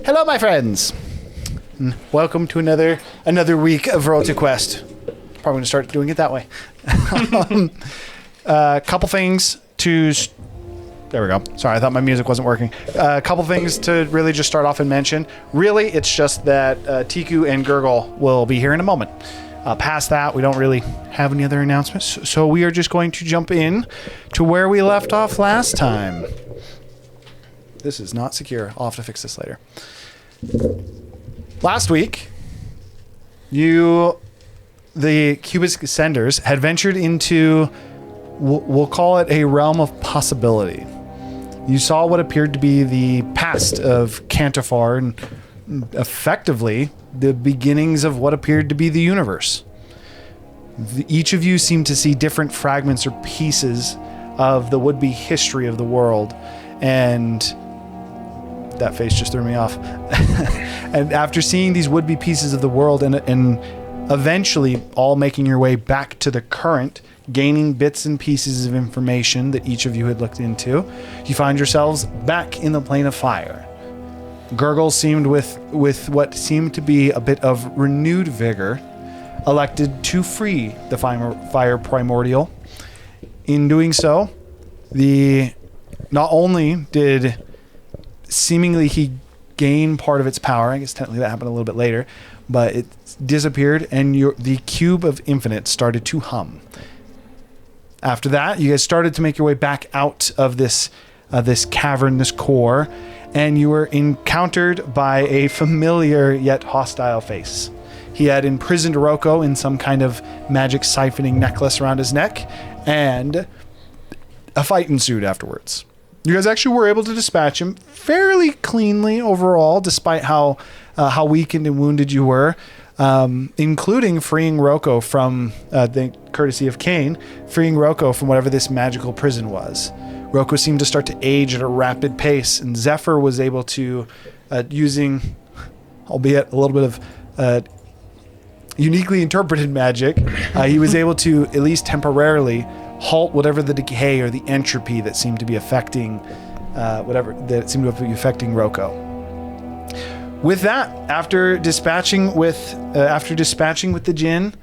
Hello, my friends. Welcome to another week of Road to Quest. Probably going to start doing it that way. A couple things to... There we go. Sorry, I thought my music wasn't working. A couple things to really just start off and mention. Really, it's just that Tiku and Gurgle will be here in a moment. Past that, we don't really have any other announcements. So we are just going to jump in to where we left off last time. This is not secure. I'll have to fix this later. Last week, the Cubix Ascenders had ventured into, we'll call it a realm of possibility. You saw what appeared to be the past of Cantafar and effectively the beginnings of what appeared to be the universe. Each of you seemed to see different fragments or pieces of the would-be history of the world, and that face just threw me off. And after seeing these would-be pieces of the world and eventually all making your way back to the current, gaining bits and pieces of information that each of you had looked into, you find yourselves back in the plane of fire. Gurgle seemed with what seemed to be a bit of renewed vigor, elected to free the fire primordial. In doing so, not only did seemingly he gain part of its power, I guess technically that happened a little bit later, but it disappeared and the cube of infinite started to hum. After that, you guys started to make your way back out of this cavern, this core, and you were encountered by a familiar yet hostile face. He had imprisoned Roko in some kind of magic siphoning necklace around his neck, and a fight ensued afterwards. You guys actually were able to dispatch him fairly cleanly overall, despite how weakened and wounded you were, including freeing Roko from, the courtesy of Kane, freeing Roko from whatever this magical prison was. Roko seemed to start to age at a rapid pace, and Zephyr was able to, using, albeit a little bit of uniquely interpreted magic, he was able to, at least temporarily, halt whatever the decay or the entropy that seemed to be affecting Roko. With that, after dispatching with the Djinn,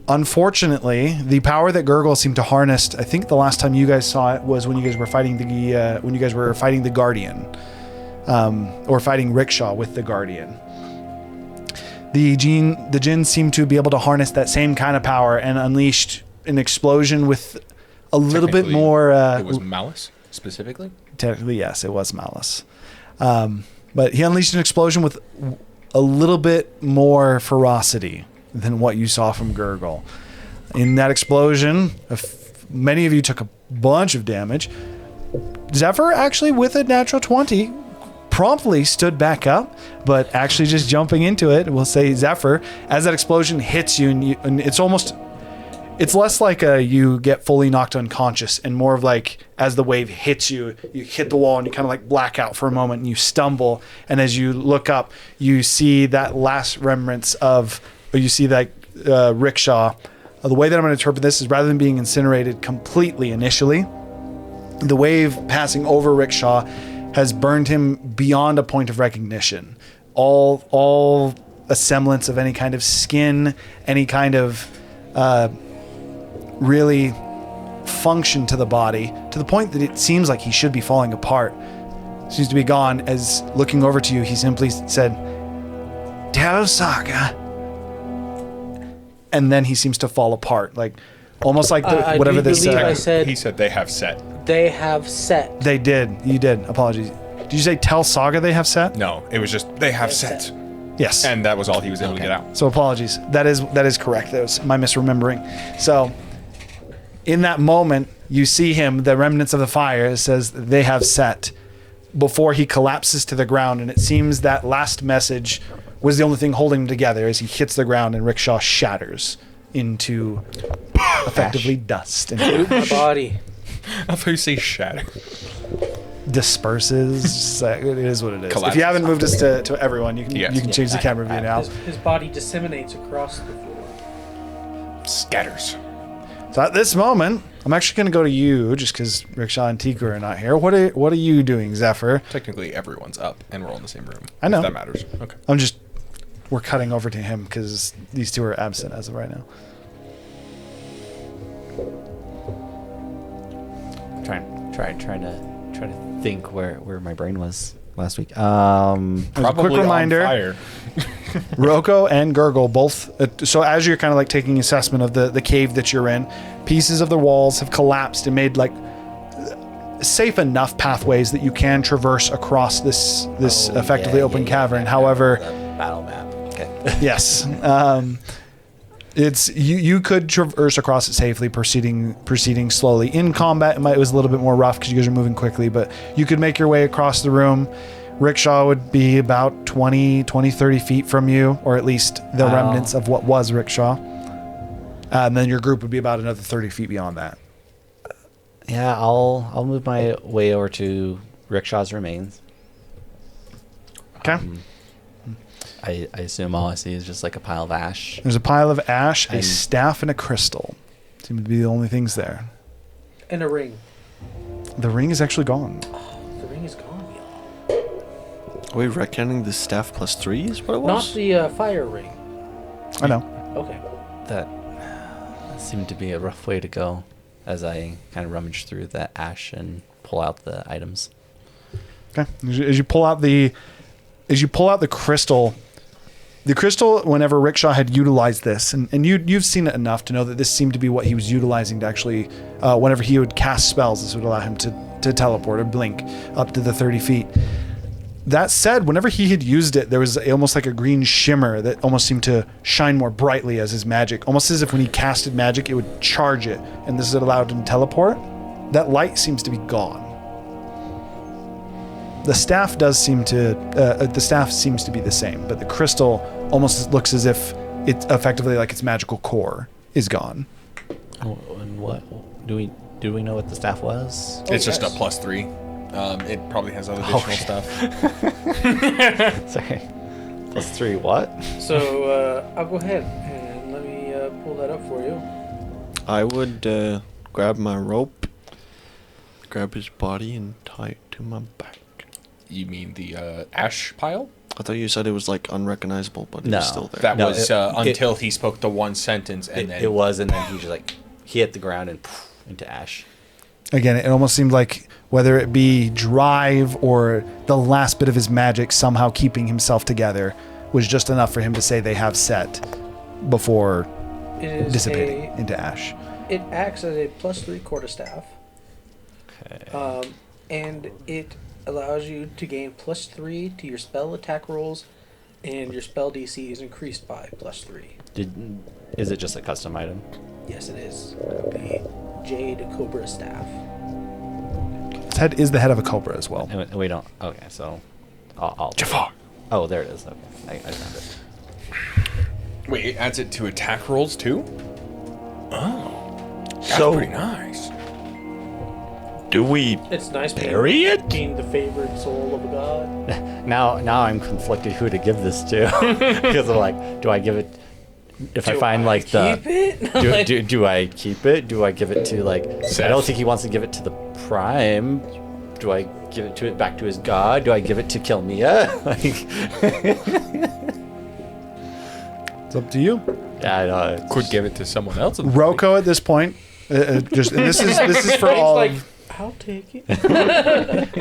unfortunately, the power that Gurgle seemed to harness, I think the last time you guys saw it was when you guys were fighting the Guardian, or fighting Rickshaw with the Guardian. The Djinn seemed to be able to harness that same kind of power and unleashed an explosion with a little bit more... it was malice, specifically? Technically, yes, it was malice. But he unleashed an explosion with a little bit more ferocity than what you saw from Gurgle. In that explosion, many of you took a bunch of damage. Zephyr, actually, with a natural 20, promptly stood back up, but actually just jumping into it, we'll say Zephyr, as that explosion hits you, and it's less like you get fully knocked unconscious and more of like as the wave hits you, you hit the wall and you kind of like black out for a moment and you stumble. And as you look up, you see that last remnants you see that Rickshaw. The way that I'm going to interpret this is rather than being incinerated completely initially, the wave passing over Rickshaw has burned him beyond a point of recognition. All a semblance of any kind of skin, any kind of really function to the body, to the point that it seems like he should be falling apart. Seems to be gone. As looking over to you, he simply said, "Tell Saga." And then he seems to fall apart, like almost like whatever this. He said they have set. They have set. They did. You did. Apologies. Did you say tell Saga they have set? No, it was just they have set. Yes. And that was all he was able to get out. So apologies. That is correct. That was my misremembering. So in that moment, you see him, the remnants of the fire, it says they have set, before he collapses to the ground. And it seems that last message was the only thing holding him together as he hits the ground and Rickshaw shatters into effectively dust. And my body. I thought you say shatter. Disperses. It is what it is. Collapses. If you haven't moved us to everyone, you can change the camera view now. His body disseminates across the floor. Scatters. So at this moment, I'm actually going to go to you, just because Rickshaw and Tika are not here. What are you doing, Zephyr? Technically, everyone's up, and we're all in the same room. I know. If that matters. Okay. We're cutting over to him because these two are absent as of right now. Trying to think where my brain was last week. Probably quick reminder. on fire. Rocco and Gurgle both. So as you're kind of like taking assessment of the cave that you're in, pieces of the walls have collapsed and made like safe enough pathways that you can traverse across this effectively open cavern. However, battle map. Okay. yes, it's you could traverse across it safely, proceeding slowly. In combat, it was a little bit more rough because you guys are moving quickly, but you could make your way across the room. Rickshaw would be about 30 feet from you, or at least the remnants of what was Rickshaw. And then your group would be about another 30 feet beyond that. Yeah, I'll move my way over to Rickshaw's remains. Okay. I assume all I see is just like a pile of ash. There's a pile of ash, a And- staff, and a crystal. Seem to be the only things there. And a ring. The ring is actually gone. The ring is gone. Are we reckoning the staff +3 is what it Not was? the fire ring. I know. Okay. That seemed to be a rough way to go as I kind of rummage through the ash and pull out the items. Okay. As you pull out the crystal, whenever Rickshaw had utilized this, and you've seen it enough to know that this seemed to be what he was utilizing to actually, whenever he would cast spells, this would allow him to teleport or blink up to the 30 feet. That said, whenever he had used it, there was almost like a green shimmer that almost seemed to shine more brightly as his magic, almost as if when he casted magic, it would charge it, and this allowed him to teleport. That light seems to be gone. The staff seems to be the same, but the crystal almost looks as if it's effectively like its magical core is gone. Oh, and what do we know what the staff was? It's just a +3. It probably has other additional stuff. Sorry. +3 what? So I'll go ahead and let me pull that up for you. I would grab my rope, grab his body, and tie it to my back. You mean the ash pile? I thought you said it was like unrecognizable, but No. it's still there. That No, was until he spoke the one sentence, and then It was, and then he just like he hit the ground and poof, into ash. Again, it almost seemed like whether it be drive or the last bit of his magic somehow keeping himself together was just enough for him to say they have set before It is dissipating into ash. It acts as a +3 quarterstaff, Okay. and it allows you to gain +3 to your spell attack rolls, and your spell DC is increased by +3. Is it just a custom item? Yes, it is. It would be Jade Cobra Staff. His head is the head of a cobra as well. And we don't. Okay, so I'll Jafar. Oh, there it is. Okay, I found it. wait, it adds it to attack rolls too. Oh, that's So- pretty nice. Do we It's nice bury it? being the favored soul of a god. Now I'm conflicted who to give this to because I'm like, do I give it? If I find like keep it? do I keep it? Do I give it to like? I don't think he wants to give it to the prime. Do I give it back to his god? Do I give it to Kilmia? It's up to you. Yeah, I know. Could give it to someone else. Rocco at this point, just and this is for He's all. like, I'll take it.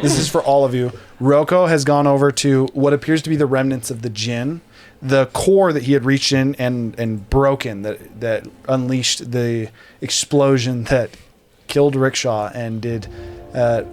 This is for all of you. Rocco has gone over to what appears to be the remnants of the djinn, the core that he had reached in and broken that unleashed the explosion that killed Rickshaw and did a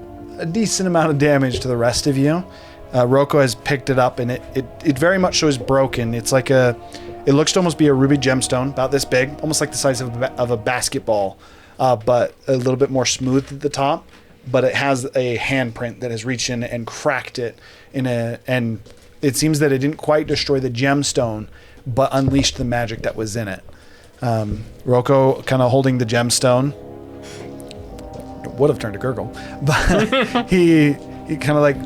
decent amount of damage to the rest of you. Rocco has picked it up and it very much so is broken. It's like it looks to almost be a ruby gemstone, about this big, almost like the size of a basketball, but a little bit more smooth at the top. But it has a handprint that has reached in and cracked it and it seems that it didn't quite destroy the gemstone, but unleashed the magic that was in it. Rocco kind of holding the gemstone would have turned to Gurgle, but he kind of like,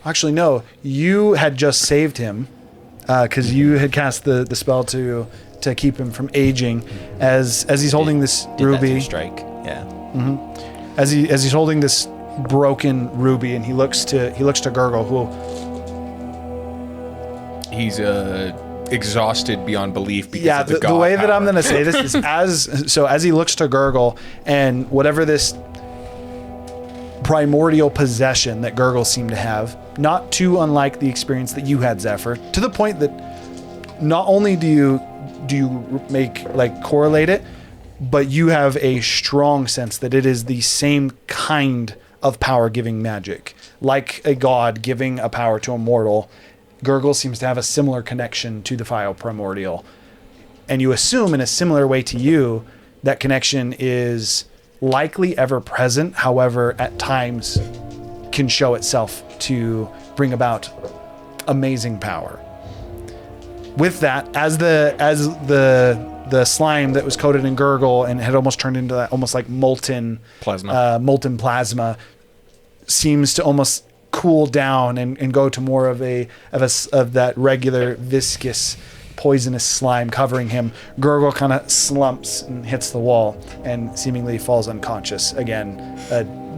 actually no, you had just saved him because you had cast the spell to to keep him from aging. As he's holding this Did that ruby, through strike. Yeah. as he's holding this broken ruby, and he looks to Gurgle, who He's exhausted beyond belief because of the the god way that I'm power. going to say this is as he looks to Gurgle, and whatever this primordial possession that Gurgle seemed to have, not too unlike the experience that you had, Zephyr, to the point that not only do you make like correlate it, but you have a strong sense that it is the same kind of power giving magic, like a god giving a power to a mortal. Gurgle seems to have a similar connection to the File Primordial. And you assume in a similar way to you, that connection is likely ever present, however, at times can show itself to bring about amazing power. With that, as the slime that was coated in Gurgle and had almost turned into that almost like molten plasma seems to almost cool down and go to more of that regular viscous poisonous slime covering him, Gurgle kind of slumps and hits the wall and seemingly falls unconscious again,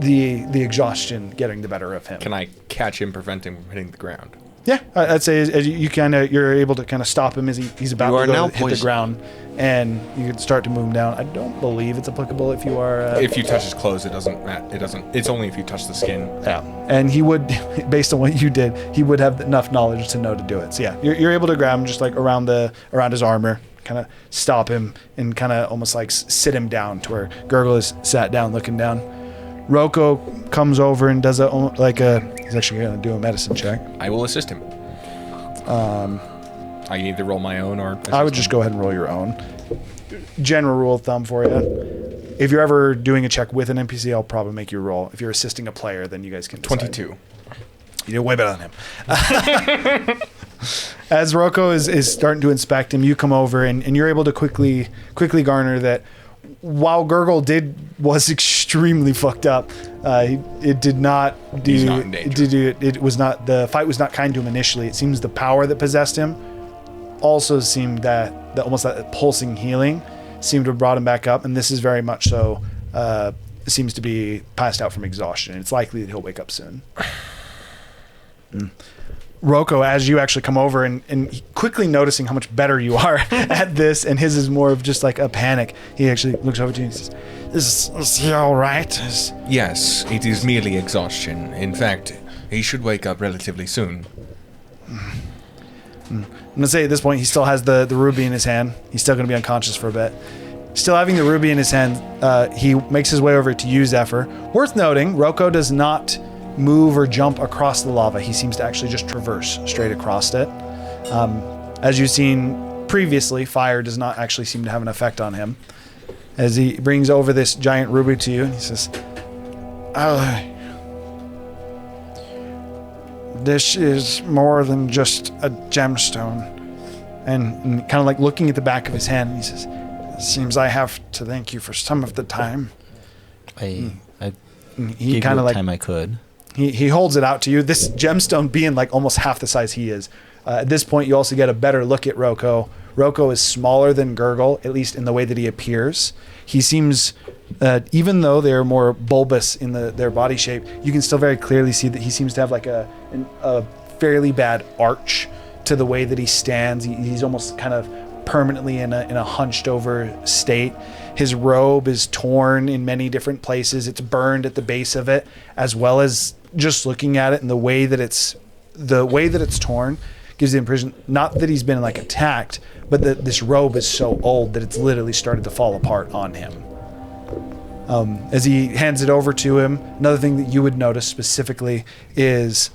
the exhaustion getting the better of him. Can I catch him, prevent him from hitting the ground? Yeah, I'd say as you're able to kind of stop him as he's about You are to now hit the poisoned. ground, and you can start to move him down. I don't believe it's applicable if you are. If you touch his clothes, it doesn't matter. It doesn't. It's only if you touch the skin. Yeah, and he would, based on what you did, he would have enough knowledge to know to do it. So yeah, you're able to grab him just like around his armor, kind of stop him and kind of almost like sit him down to where Gurgle is sat down looking down. Rocco comes over and does he's actually going to do a medicine check. I will assist him. I can either roll my own or. I would just go ahead and roll your own. General rule of thumb for you. If you're ever doing a check with an NPC, I'll probably make you roll. If you're assisting a player, then you guys can decide. 22. You did way better than him. As Rocco is starting to inspect him, you come over and you're able to quickly garner that while Gurgle was extremely fucked up, it did not do. He's not in danger. It was not, the fight was not kind to him initially. It seems the power that possessed him also seemed that almost that pulsing healing seemed to have brought him back up, and this is very much so seems to be passed out from exhaustion. It's likely that he'll wake up soon. Rocco, as you actually come over and quickly noticing how much better you are at this, and his is more of just like a panic, he actually looks over to you and says, is he all right? Yes, it is merely exhaustion. In fact, he should wake up relatively soon. I'm going to say at this point, he still has the ruby in his hand. He's still going to be unconscious for a bit. Still having the ruby in his hand, he makes his way over to you, Zephyr. Worth noting, Rocco does not move or jump across the lava. He seems to actually just traverse straight across it. As you've seen previously, fire does not actually seem to have an effect on him. As he brings over this giant ruby to you, and he says, this is more than just a gemstone. And kind of like looking at the back of his hand, he says, it seems I have to thank you for some of the time. I He gave kind you of the like time I could. he holds it out to you. This gemstone being like almost half the size he is. At this point, you also get a better look at Rocco. Rocco is smaller than Gurgle, at least in the way that he appears. He seems, even though they're more bulbous in their body shape, you can still very clearly see that he seems to have like a fairly bad arch to the way that he stands. He's almost kind of permanently in a hunched over state. His robe is torn in many different places. It's burned at the base of it, as well as just looking at it and the way that it's torn gives the impression not that he's been like attacked, but that this robe is so old that it's literally started to fall apart on him. As he hands it over to him, another thing that you would notice specifically is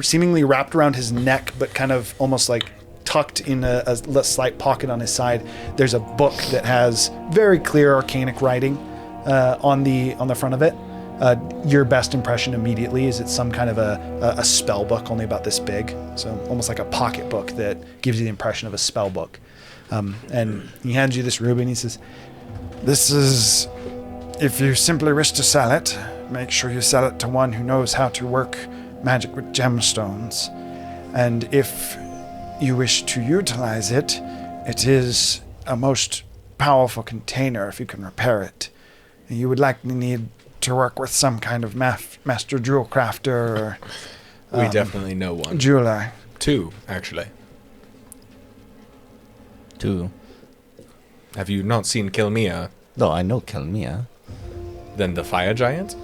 seemingly wrapped around his neck, but kind of almost like tucked in a slight pocket on his side, there's a book that has very clear arcanic writing on the front of it. Your best impression immediately is it's some kind of a spell book, only about this big, so almost like a pocket book that gives you the impression of a spell book. And he hands you this ruby and he says, this is, if you simply wish to sell it, make sure you sell it to one who knows how to work magic with gemstones. And if you wish to utilize it, It is a most powerful container if you can repair it. You would likely need to work with some kind of master jewel crafter or We definitely know one. jeweler. 2, actually. 2. Have you not seen Kilmia? No, I know Kelmia. Then the fire giant?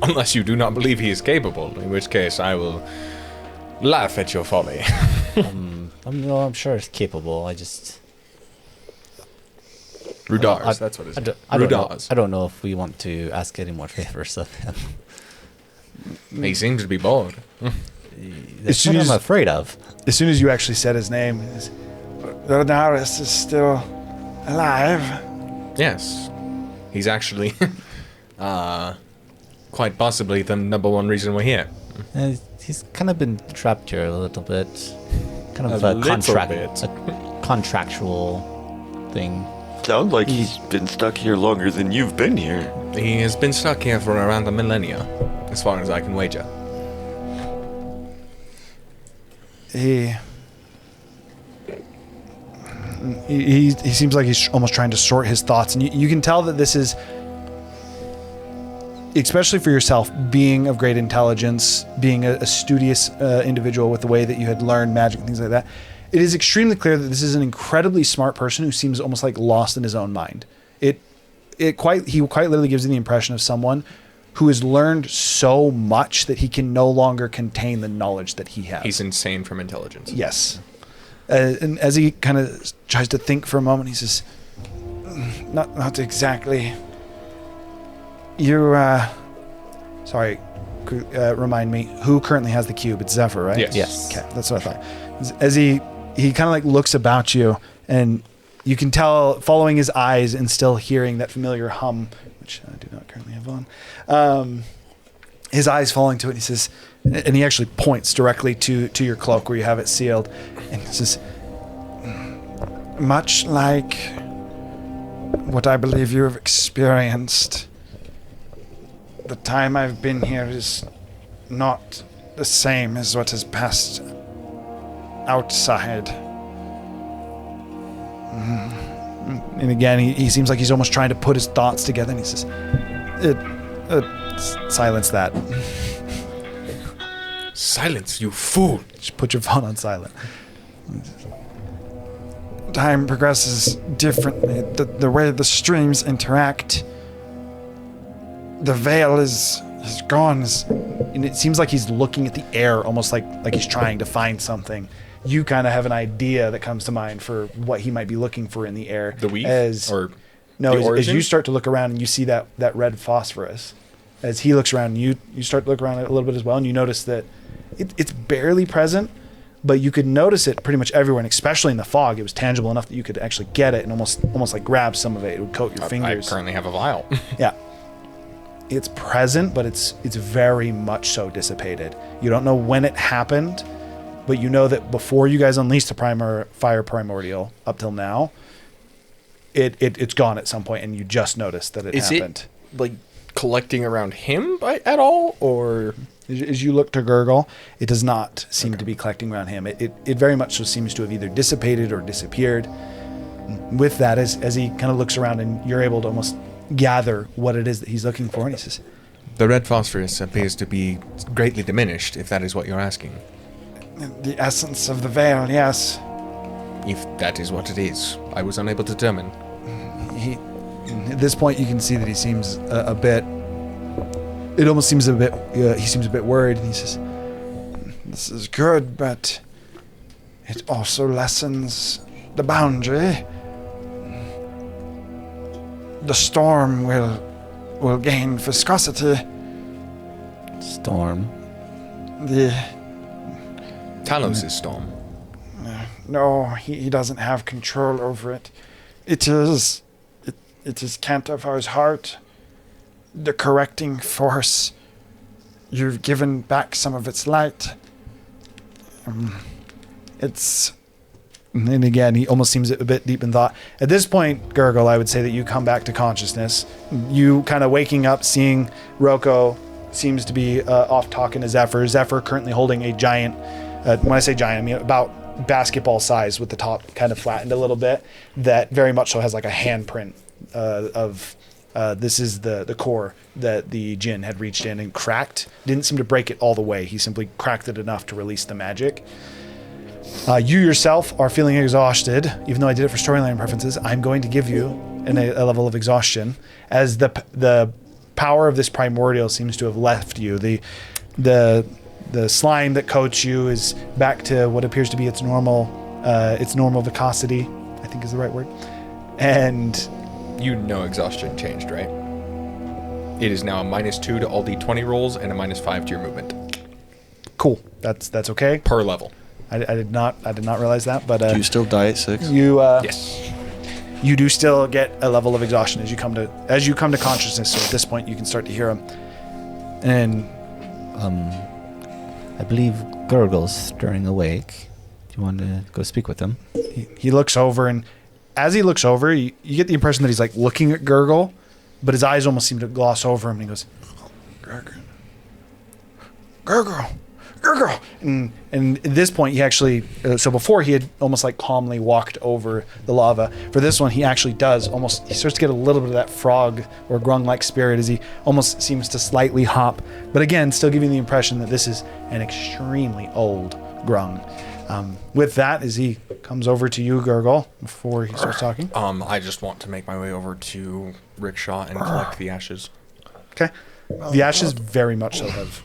Unless you do not believe he is capable, in which case I will laugh at your folly. I'm sure it's capable. I just... Rudars, that's what it is. I don't know. Rudars. I don't know if we want to ask any more favors of him. He seems to be bored. That's soon what as- I'm afraid of. As soon as you actually said his name, Rodaris is still alive. Yes. He's actually quite possibly the number one reason we're here. He's kind of been trapped here a little bit. Kind of A a little bit. a contractual thing. Sounds like he's been stuck here longer than you've been here. He has been stuck here for around a millennia, as far as I can wager. He seems like he's almost trying to sort his thoughts, and you can tell that this is, especially for yourself, being of great intelligence, being a studious individual with the way that you had learned magic and things like that. It is extremely clear that this is an incredibly smart person who seems almost like lost in his own mind. He quite literally gives you the impression of someone who has learned so much that he can no longer contain the knowledge that he has. He's insane from intelligence. Yes. And as he kind of tries to think for a moment, he says, not exactly. You, sorry, remind me, who currently has the cube? It's Zephyr, right? Yes. Okay, that's what I thought. As he kind of like looks about you, and you can tell, following his eyes and still hearing that familiar hum, which I do not currently have on, his eyes falling to it, and he says, and he actually points directly to your cloak where you have it sealed, and he says, much like what I believe you have experienced, the time I've been here is not the same as what has passed outside. And again, he seems like he's almost trying to put his thoughts together, and he says, silence that. Silence, you fool! Just put your phone on silent. Time progresses differently. The way the streams interact, the veil is gone. And it seems like he's looking at the air, almost like he's trying to find something. You kind of have an idea that comes to mind for what he might be looking for in the air. The weave? As you start to look around and you see that red phosphorus. As he looks around, you start to look around a little bit as well, and you notice that it's barely present, but you could notice it pretty much everywhere, and especially in the fog. It was tangible enough that you could actually get it and almost like grab some of it. It would coat your fingers. I currently have a vial. Yeah. It's present, but it's very much so dissipated. You don't know when it happened, but you know that before you guys unleashed the fire primordial up till now, it's gone at some point, and you just noticed that it happened. Is it like collecting around him at all, or as you look to Gurgle, it does not seem to be collecting around him. It very much so seems to have either dissipated or disappeared. With that, as he kind of looks around, and you're able to almost gather what it is that he's looking for, and he says, the red phosphorus appears to be greatly diminished, if that is what you're asking. the essence of the veil, yes. If that is what it is, I was unable to determine. At this point, you can see that he seems a bit. It almost seems a bit. He seems a bit worried, and he says, "This is good, but it also lessens the boundary. The storm will gain viscosity. Storm. Talos' storm. No, he doesn't have control over it. It is Cantofar's heart, the correcting force. You've given back some of its light. And again, he almost seems a bit deep in thought. At this point, Gurgle, I would say that you come back to consciousness. You kind of waking up, seeing Roko seems to be off talking to Zephyr. Zephyr currently holding a giant When I say giant, I mean about basketball size with the top kind of flattened a little bit. That very much so has like a handprint of this is the core that the djinn had reached in and cracked. Didn't seem to break it all the way. He simply cracked it enough to release the magic. You yourself are feeling exhausted. Even though I did it for storyline preferences, I'm going to give you a level of exhaustion as the power of this primordial seems to have left you. The slime that coats you is back to what appears to be its normal viscosity, I think is the right word. And You know exhaustion changed, right? It is now a -2 to all d20 rolls and a -5 to your movement cool. That's okay. per level. I did not realize that, but Do you still die at 6? you Yes. you do still get a level of exhaustion as you come to consciousness. So at this point, you can start to hear him. And I believe Gurgle's stirring awake. Do you want to go speak with him? he looks over, and as he looks over, you get the impression that he's like looking at Gurgle, but his eyes almost seem to gloss over him, and he goes, Gurgle. And at this point, he actually, so before he had almost like calmly walked over the lava. For this one, he actually does he starts to get a little bit of that frog or grung-like spirit as he almost seems to slightly hop. But again, still giving the impression that this is an extremely old grung. With that, as he comes over to you, Gurgle, before he starts talking. I just want to make my way over to Rickshaw and collect the ashes. Okay. The ashes very much so have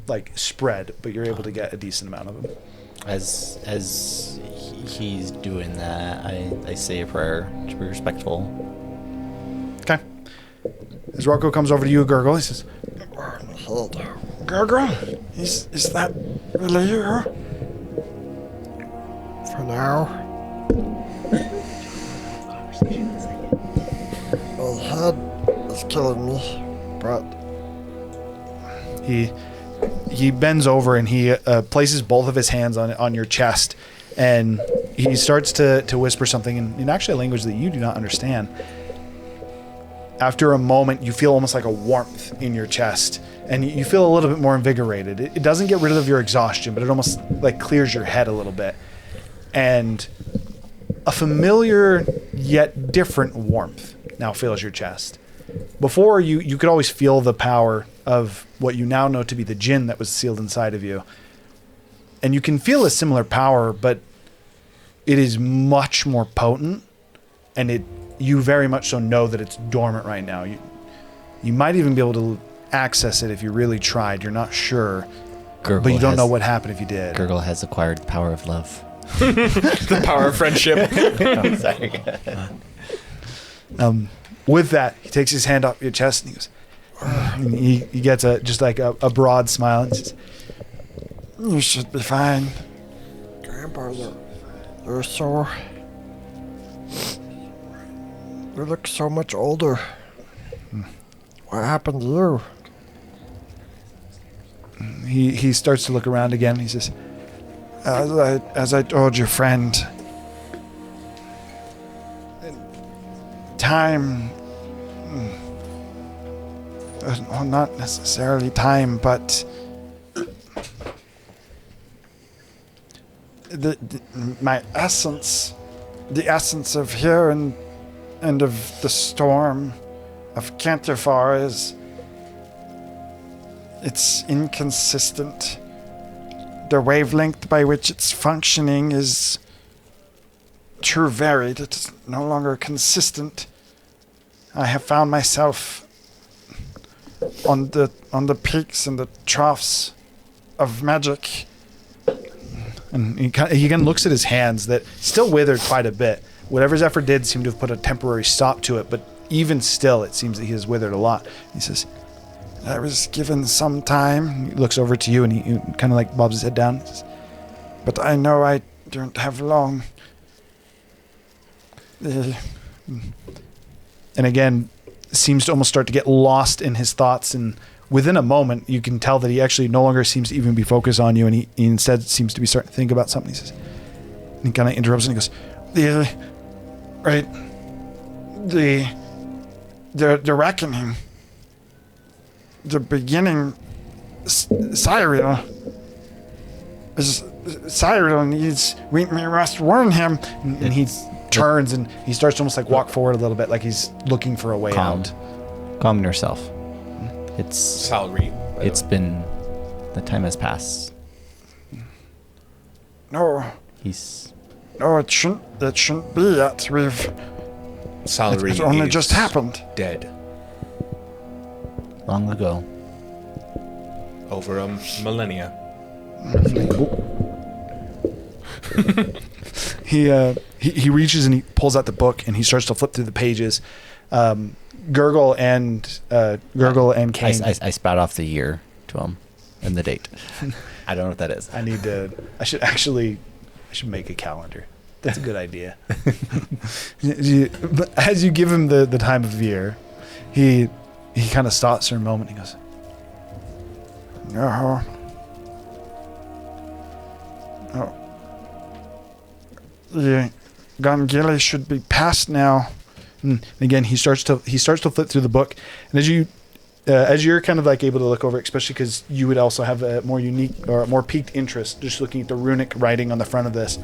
like spread, but you're able to get a decent amount of them. As he's doing that, I say a prayer to be respectful. Okay. As Rocco comes over to you, Gurgle, he says, Gurgle, is that really you? For now. My head is killing me, but He bends over and he places both of his hands on your chest, and he starts to whisper something in actually a language that you do not understand. After a moment, you feel almost like a warmth in your chest, and you feel a little bit more invigorated. It doesn't get rid of your exhaustion, but it almost like clears your head a little bit. And a familiar yet different warmth now fills your chest. Before, you could always feel the power of what you now know to be the djinn that was sealed inside of you. And you can feel a similar power, but it is much more potent, and you very much so know that it's dormant right now. You might even be able to access it if you really tried. You're not sure, Gurgle but you don't know what happened if you did. Gurgle has acquired the power of love. The power of friendship. Oh, sorry. With that, he takes his hand off your chest and he goes, and he gets just like a broad smile and says, "You should be fine." Grandpa, you're so... You look so much older. What happened to you? He starts to look around again. And he says, as I told your friend, time, well, not necessarily time, but my essence, the essence of here and of the storm of Canterfar it's inconsistent. The wavelength by which it's functioning is too varied. It is no longer consistent. I have found myself on the peaks and the troughs of magic. And he again looks at his hands that still withered quite a bit. Whatever his effort did seemed to have put a temporary stop to it, but even still, it seems that he has withered a lot. He says, I was given some time. He looks over to you and he kind of like bobs his head down. He says, but I know I don't have long. And again, seems to almost start to get lost in his thoughts, and within a moment, you can tell that he actually no longer seems to even be focused on you, and he instead seems to be starting to think about something. He says, and he kind of interrupts and he goes, the reckoning, the beginning, Cyril, is Sire, we must warn him. And he turns and he starts to almost like walk forward a little bit, like he's looking for a way out. Calm yourself. It's Salary. It's been, the time has passed. No, He's it shouldn't be yet. Salary. It only is just happened. Dead. long ago. Over a millennia. He reaches and he pulls out the book and he starts to flip through the pages. Gurgle and Kane. I spat off the year to him and the date. I don't know what that is. I should make a calendar. That's a good idea. But as you give him the time of year, he kind of stops for a moment. He goes, Oh. The Gangili should be past now. and again he starts to flip through the book. And as you're kind of like able to look over it, especially because you would also have a more unique or a more piqued interest just looking at the runic writing on the front of this,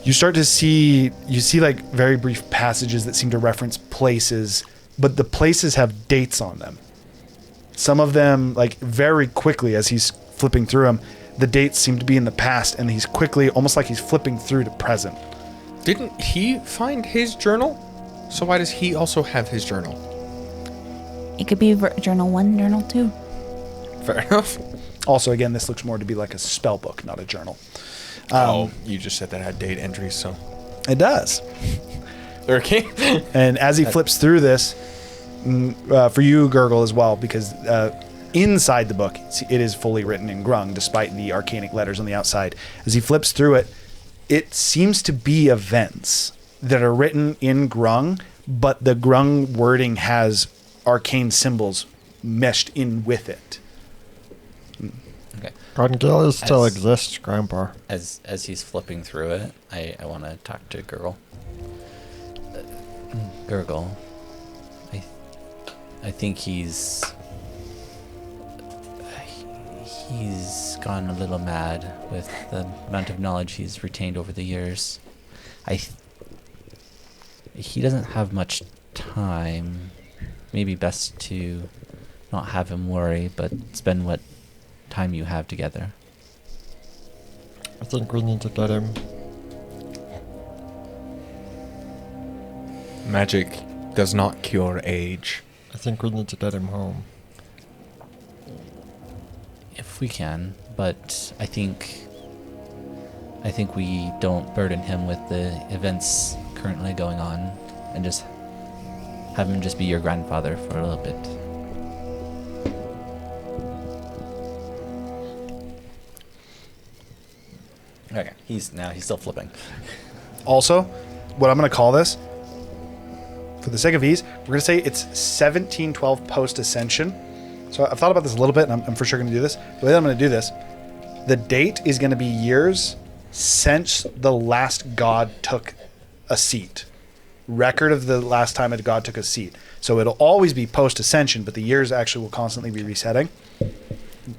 you start to see like very brief passages that seem to reference places, but the places have dates on them. Some of them, like very quickly as he's flipping through them, the dates seem to be in the past, and he's quickly, almost like he's flipping through to present. Didn't he find his journal? So why does he also have his journal? It could be journal 1, journal 2. Fair enough. Also, again, this looks more to be like a spell book, not a journal. You just said that had date entries, so. It does. Okay. And as he flips through this, for you, Gurgle, as well, because inside the book, it is fully written in Grung, despite the arcanic letters on the outside. As he flips through it, it seems to be events that are written in Grung, but the Grung wording has arcane symbols meshed in with it. Okay. Gangili still exists, Grandpa. As he's flipping through it, I want to talk to Gurgle. Gurgle, I think he's gone a little mad with the amount of knowledge he's retained over the years. He doesn't have much time. Maybe best to not have him worry, but spend what time you have together. I think we need to get him. Magic does not cure age. I think we need to get him home. If we can, but I think we don't burden him with the events currently going on and just have him just be your grandfather for a little bit. Okay, he's still flipping. Also, what I'm going to call this, for the sake of ease, we're going to say it's 1712 post-Ascension. So I've thought about this a little bit, and I'm for sure going to do this. The way that I'm going to do this, the date is going to be years since the last god took a seat. Record of the last time a god took a seat. So it'll always be post-Ascension, but the years actually will constantly be resetting.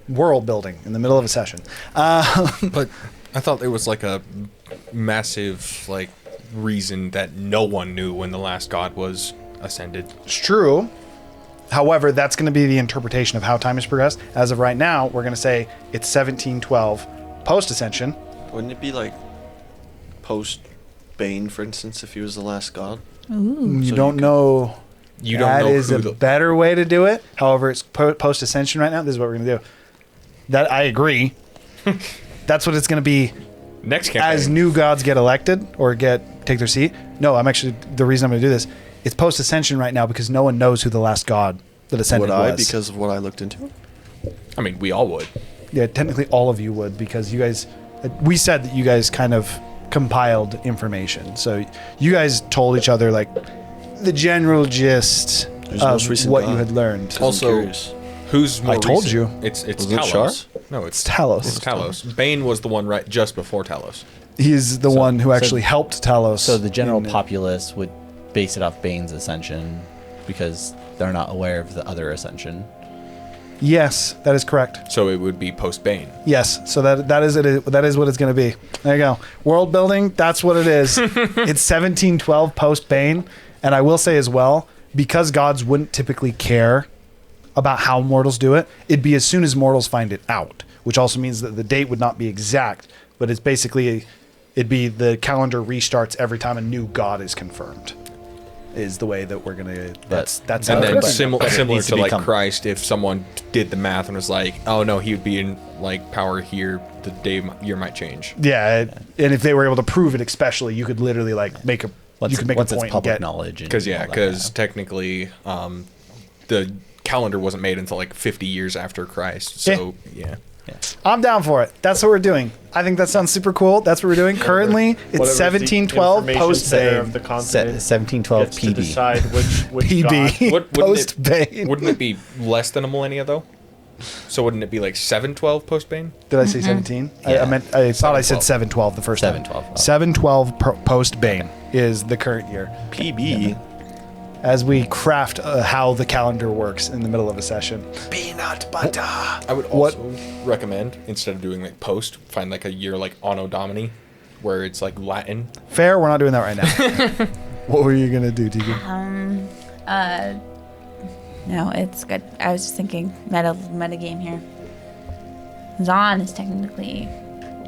World building in the middle of a session. But I thought there was like a massive reason that no one knew when the last god was ascended. It's true. However, that's going to be the interpretation of how time has progressed. As of right now, we're going to say it's 1712 post-Ascension. Wouldn't it be like post Bane, for instance, if he was the last god? Ooh. You don't know. You don't That know is who a better way to do it. However, it's post-Ascension right now. This is what we're going to do. That I agree. That's what it's going to be. Next campaign. As new gods get elected or take their seat. No, the reason I'm going to do this, it's post-Ascension right now because no one knows who the last god that ascended Would I, was. because of what I looked into? I mean, we all would. Yeah, technically all of you would, because you guys, we said that you guys kind of compiled information. So you guys told each other the general gist Who's the most of recent what god? you had learned. I'm Also, curious. who's more I told recent? you. It's Was it Talos. Shar? No, It's Talos. It's Talos. Bane was the one right just before Talos. He's the one who actually helped Talos. So the general in it. populace would base it off Bane's ascension because they're not aware of the other ascension. Yes, that is correct. So it would be post Bane. Yes, so that is it. That is what it's going to be. There you go. World building. That's what it is. It's 1712 post Bane, and I will say as well, because gods wouldn't typically care about how mortals do it, it'd be as soon as mortals find it out, which also means that the date would not be exact, but it's basically it'd be the calendar restarts every time a new god is confirmed. Is the way that we're gonna. That's And how then it- similar needs to to like become- Christ, if someone did the math and was like, oh no, he would be in like power here, the year might change. Yeah, and if they were able to prove it, especially, you could literally like make a. Once, you could make a once point it's and public get. knowledge. and Because all that, because technically, the calendar wasn't made until like 50 years after Christ. So yeah. I'm down for it. That's what we're doing. I think that sounds super cool. That's what we're doing. Currently, it's Whatever's the 1712 information post center of Bane. the continent 1712 gets to PB. decide which PB. god- Post Bane. Wouldn't it be less than a millennia though? So wouldn't it be like 712 post Bane? Did I say 17? Yeah. I thought I said 712. 712 the first time. 712. 712 post Bane is the current year. PB. As we craft how the calendar works in the middle of a session. Peanut butter. I would also recommend, instead of doing like post, find like a year like Anno Domini, where it's like Latin. Fair. We're not doing that right now. What were you gonna do, Tiki? No, it's good. I was just thinking meta game here. Zahn is technically,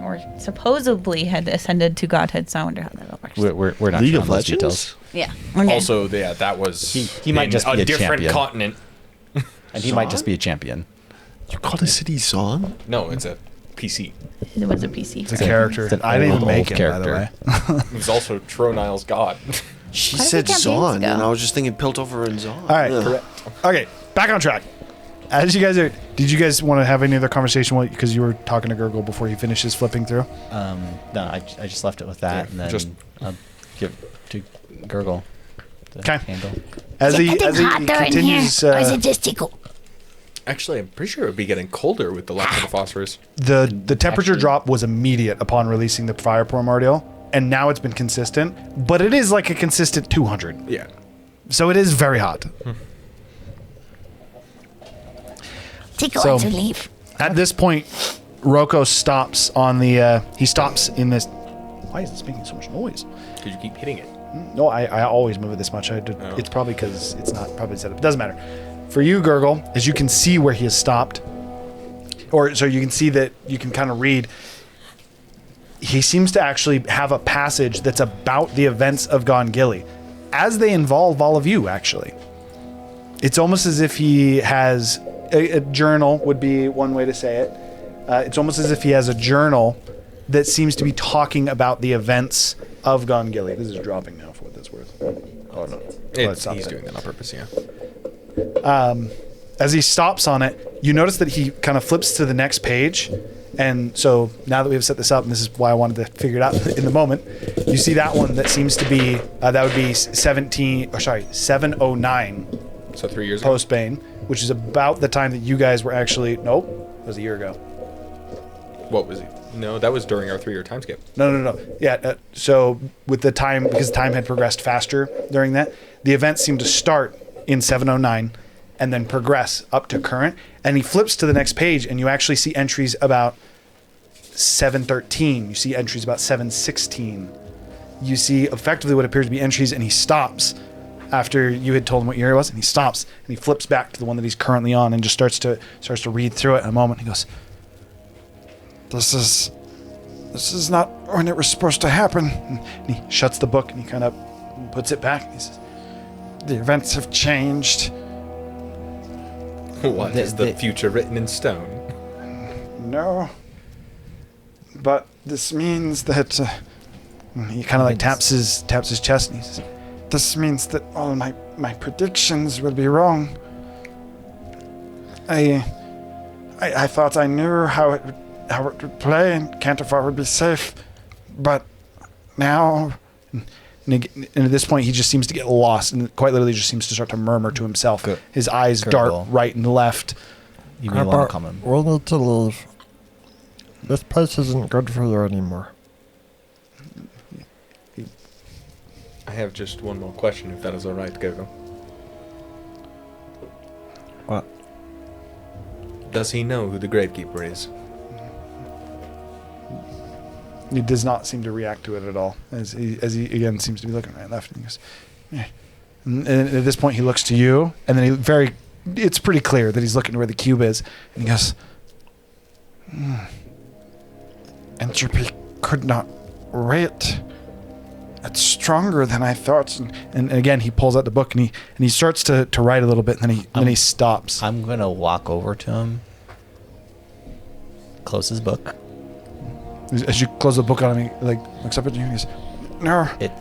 or supposedly, had ascended to godhood, so I wonder how that works. We're not League sure of on those Legends? details. Yeah. Okay. Also, yeah, that was He might in just be a different champion. continent. And he might just be a champion. You called a city Zon? No, it's a PC. It was a PC. It's a character. It's an I didn't even old make him, by the character. way. It's also Tronile's god. She Quite a said few campaigns Zon, ago. and I was just thinking Piltover and Zon. All right. Okay, back on track. As you guys are, did you guys want to have any other conversation? Because you were talking to Gurgle before he finishes flipping through. No, I just left it with that, Yeah, and then just- I'll give it to Gurgle. the Okay. handle. As he continues, just tickle? Actually, I'm pretty sure it would be getting colder with the lack of the phosphorus. the temperature Actually- drop was immediate upon releasing the fire primordial, and now it's been consistent. But it is like a consistent 200, Yeah. so it is very hot. Tickle So- to leave. At this point, Rocco stops on the. He stops in this. Why is this making so much noise? Because you keep hitting it. No, I always move it this much. It's probably because it's not probably set up. It doesn't matter. For you, Gurgle, as you can see where he has stopped, or so you can see that you can kind of read. He seems to actually have a passage that's about the events of Gongili, as they involve all of you. Actually, it's almost as if he has a journal. Would be one way to say it. It's almost as if he has a journal that seems to be talking about the events of Gongili. This is dropping now for what that's worth. Oh no. Stop He's it. doing that on purpose, yeah. As he stops on it, you notice that he kind of flips to the next page. And so now that we've set this up, and this is why I wanted to figure it out in the moment, you see that one that seems to be, that would be 709 So 3 years ago. post Bane, which is about the time that you guys were actually, nope, it was a year ago. What was it? No, that was during our 3-year time skip. No. Yeah, so with the time, because time had progressed faster during that, the events seemed to start in 709 and then progress up to current. And he flips to the next page, and you actually see entries about 713. You see entries about 716. You see effectively what appears to be entries, and he stops after you had told him what year it was, and he stops and he flips back to the one that he's currently on and just starts to read through it in a moment. He goes, This is not when it was supposed to happen. And he shuts the book and he kind of puts it back. He says, the events have changed. What is the future written in stone? No. But this means that he kind of like taps his chest and he says, this means that all my predictions will be wrong. I thought I knew how it would play and Canterfar would be safe, but now, and at this point he just seems to get lost and quite literally just seems to start to murmur to himself. Good. His eyes dart right and left. You may want to come in. We'll need to leave. This place isn't good for you anymore. I have just one more question, if that is all right, Gogo. What? Does he know who the Gravekeeper is? He does not seem to react to it at all, as he again seems to be looking right and left, and he goes, "Eh." And at this point he looks to you, and then it's pretty clear that he's looking to where the cube is, and he goes, "Entropy could not wait. It's stronger than I thought." And again he pulls out the book and he starts to write a little bit, and then he stops. I'm gonna walk over to him, close his book. As you close the book on him, he looks up at you and he goes, "No, It's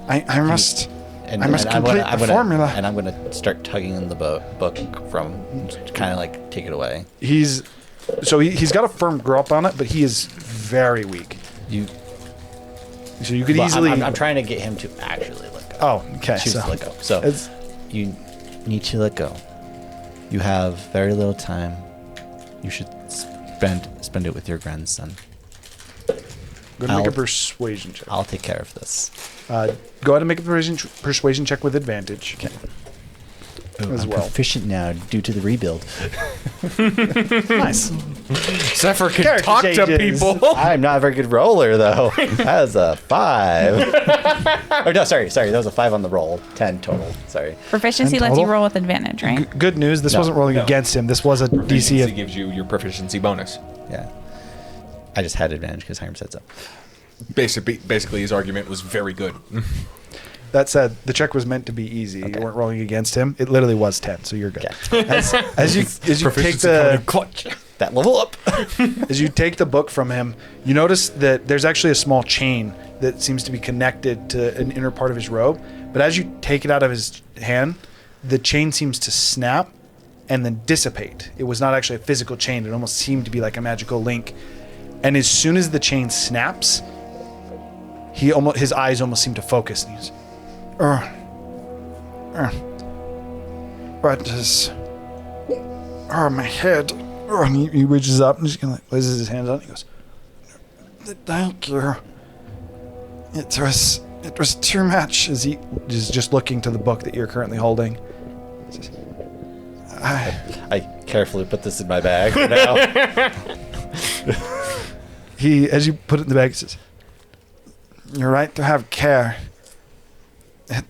I must complete the formula." And I'm gonna start tugging in the book from, kind of like take it away. He's got a firm grip on it, but he is very weak. So you could easily. I'm trying to get him to actually let go. Oh, okay. Choose So to let go. So you need to let go. You have very little time. You should spend it with your grandson. go ahead and make a persuasion check. I'll take care of this. Go ahead and make a persuasion check with advantage. Okay. As I'm well. proficient now due to the rebuild. Nice. Zephyr can Character talk to changes. people. I'm not a very good roller, though. That was a 5. Oh, no, sorry. That was a 5 on the roll. 10 total. Sorry. Proficiency And lets you total? roll with advantage, right? Good news. This wasn't rolling against him. This was a Proficiency DC. gives you your proficiency bonus. Yeah. I just had advantage because Hiram said so. Basically, his argument was very good. That said, the check was meant to be easy. Okay. You weren't rolling against him. It literally was 10, so you're good. Okay. As you take Proficiency the coming clutch. That level up. as you take the book from him, you notice that there's actually a small chain that seems to be connected to an inner part of his robe. But as you take it out of his hand, the chain seems to snap and then dissipate. It was not actually a physical chain. It almost seemed to be like a magical link. And as soon as the chain snaps, his eyes almost seem to focus. And he goes, what is... Oh, my head. Oh, and he reaches up and just kind of like places his hands on it. He goes, "Thank you. It was too much." As he is just looking to the book that you're currently holding. He says, I carefully put this in my bag for now. as you put it in the bag, he says, "You're right to have care. It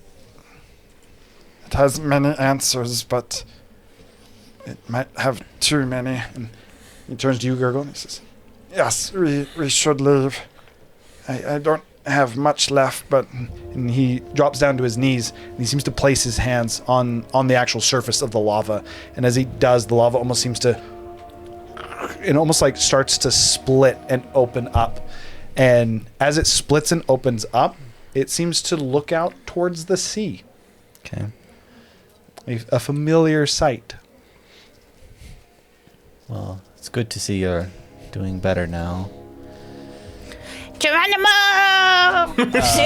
has many answers, but it might have too many." And he turns to you, Gurgle, and he says, "Yes, we should leave. I don't have much left," but... And he drops down to his knees, and he seems to place his hands on the actual surface of the lava. And as he does, the lava almost seems to... It almost like starts to split and open up. And as it splits and opens up, it seems to look out towards the sea. Okay. A familiar sight. Well, it's good to see you're doing better now. Geronimo! Doesn't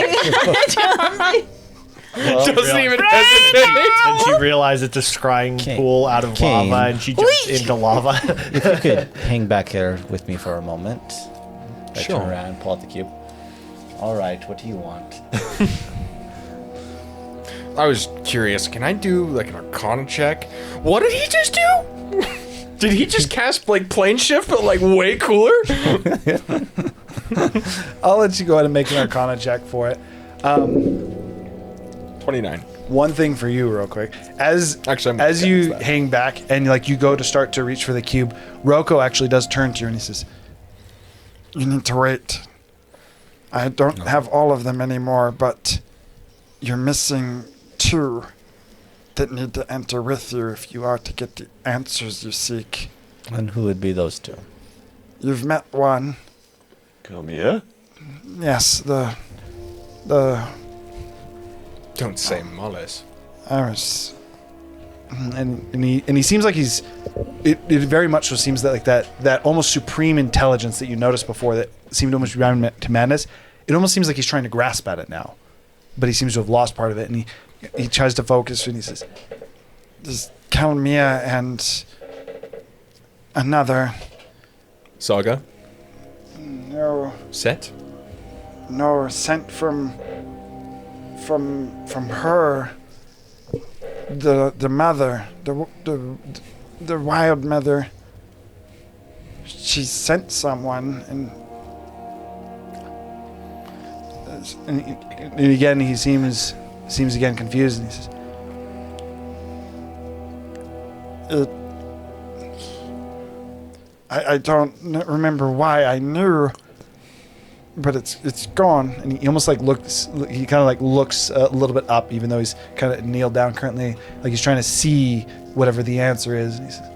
even hesitate. And she realized it's a scrying Kane. pool out of Kane. lava, and she jumps into lava. If you could hang back here with me for a moment. I Sure. turn around, pull out the cube. All right, what do you want? I was curious. Can I do like an Arcana check? What did he just do? Did he just cast like plane shift, but like way cooler? I'll let you go ahead and make an Arcana check for it. 29. One thing for you, real quick. As Actually, I'm as gonna you guess that. hang back and like you go to start to reach for the cube, Rocco actually does turn to you and he says, "You need to wait. I don't have all of them anymore, but you're missing 2 that need to enter with you if you are to get the answers you seek. And who would be those 2? You've met one. Come here. Yes, the Don't say Mollis. Iris." And he seems like he's it very much so seems that like that almost supreme intelligence that you noticed before that seemed almost to be bound to madness. It almost seems like he's trying to grasp at it now, but he seems to have lost part of it. And he tries to focus and he says, "There's Kalmia and another. Saga. No, Set. sent from her. The mother, the Wild Mother, she sent someone, And again, he seems again confused, and he says, I don't remember why I knew, but it's gone. and he almost like looks. He kind of like looks a little bit up, even though he's kind of kneeled down currently, like he's trying to see whatever the answer is. And he says,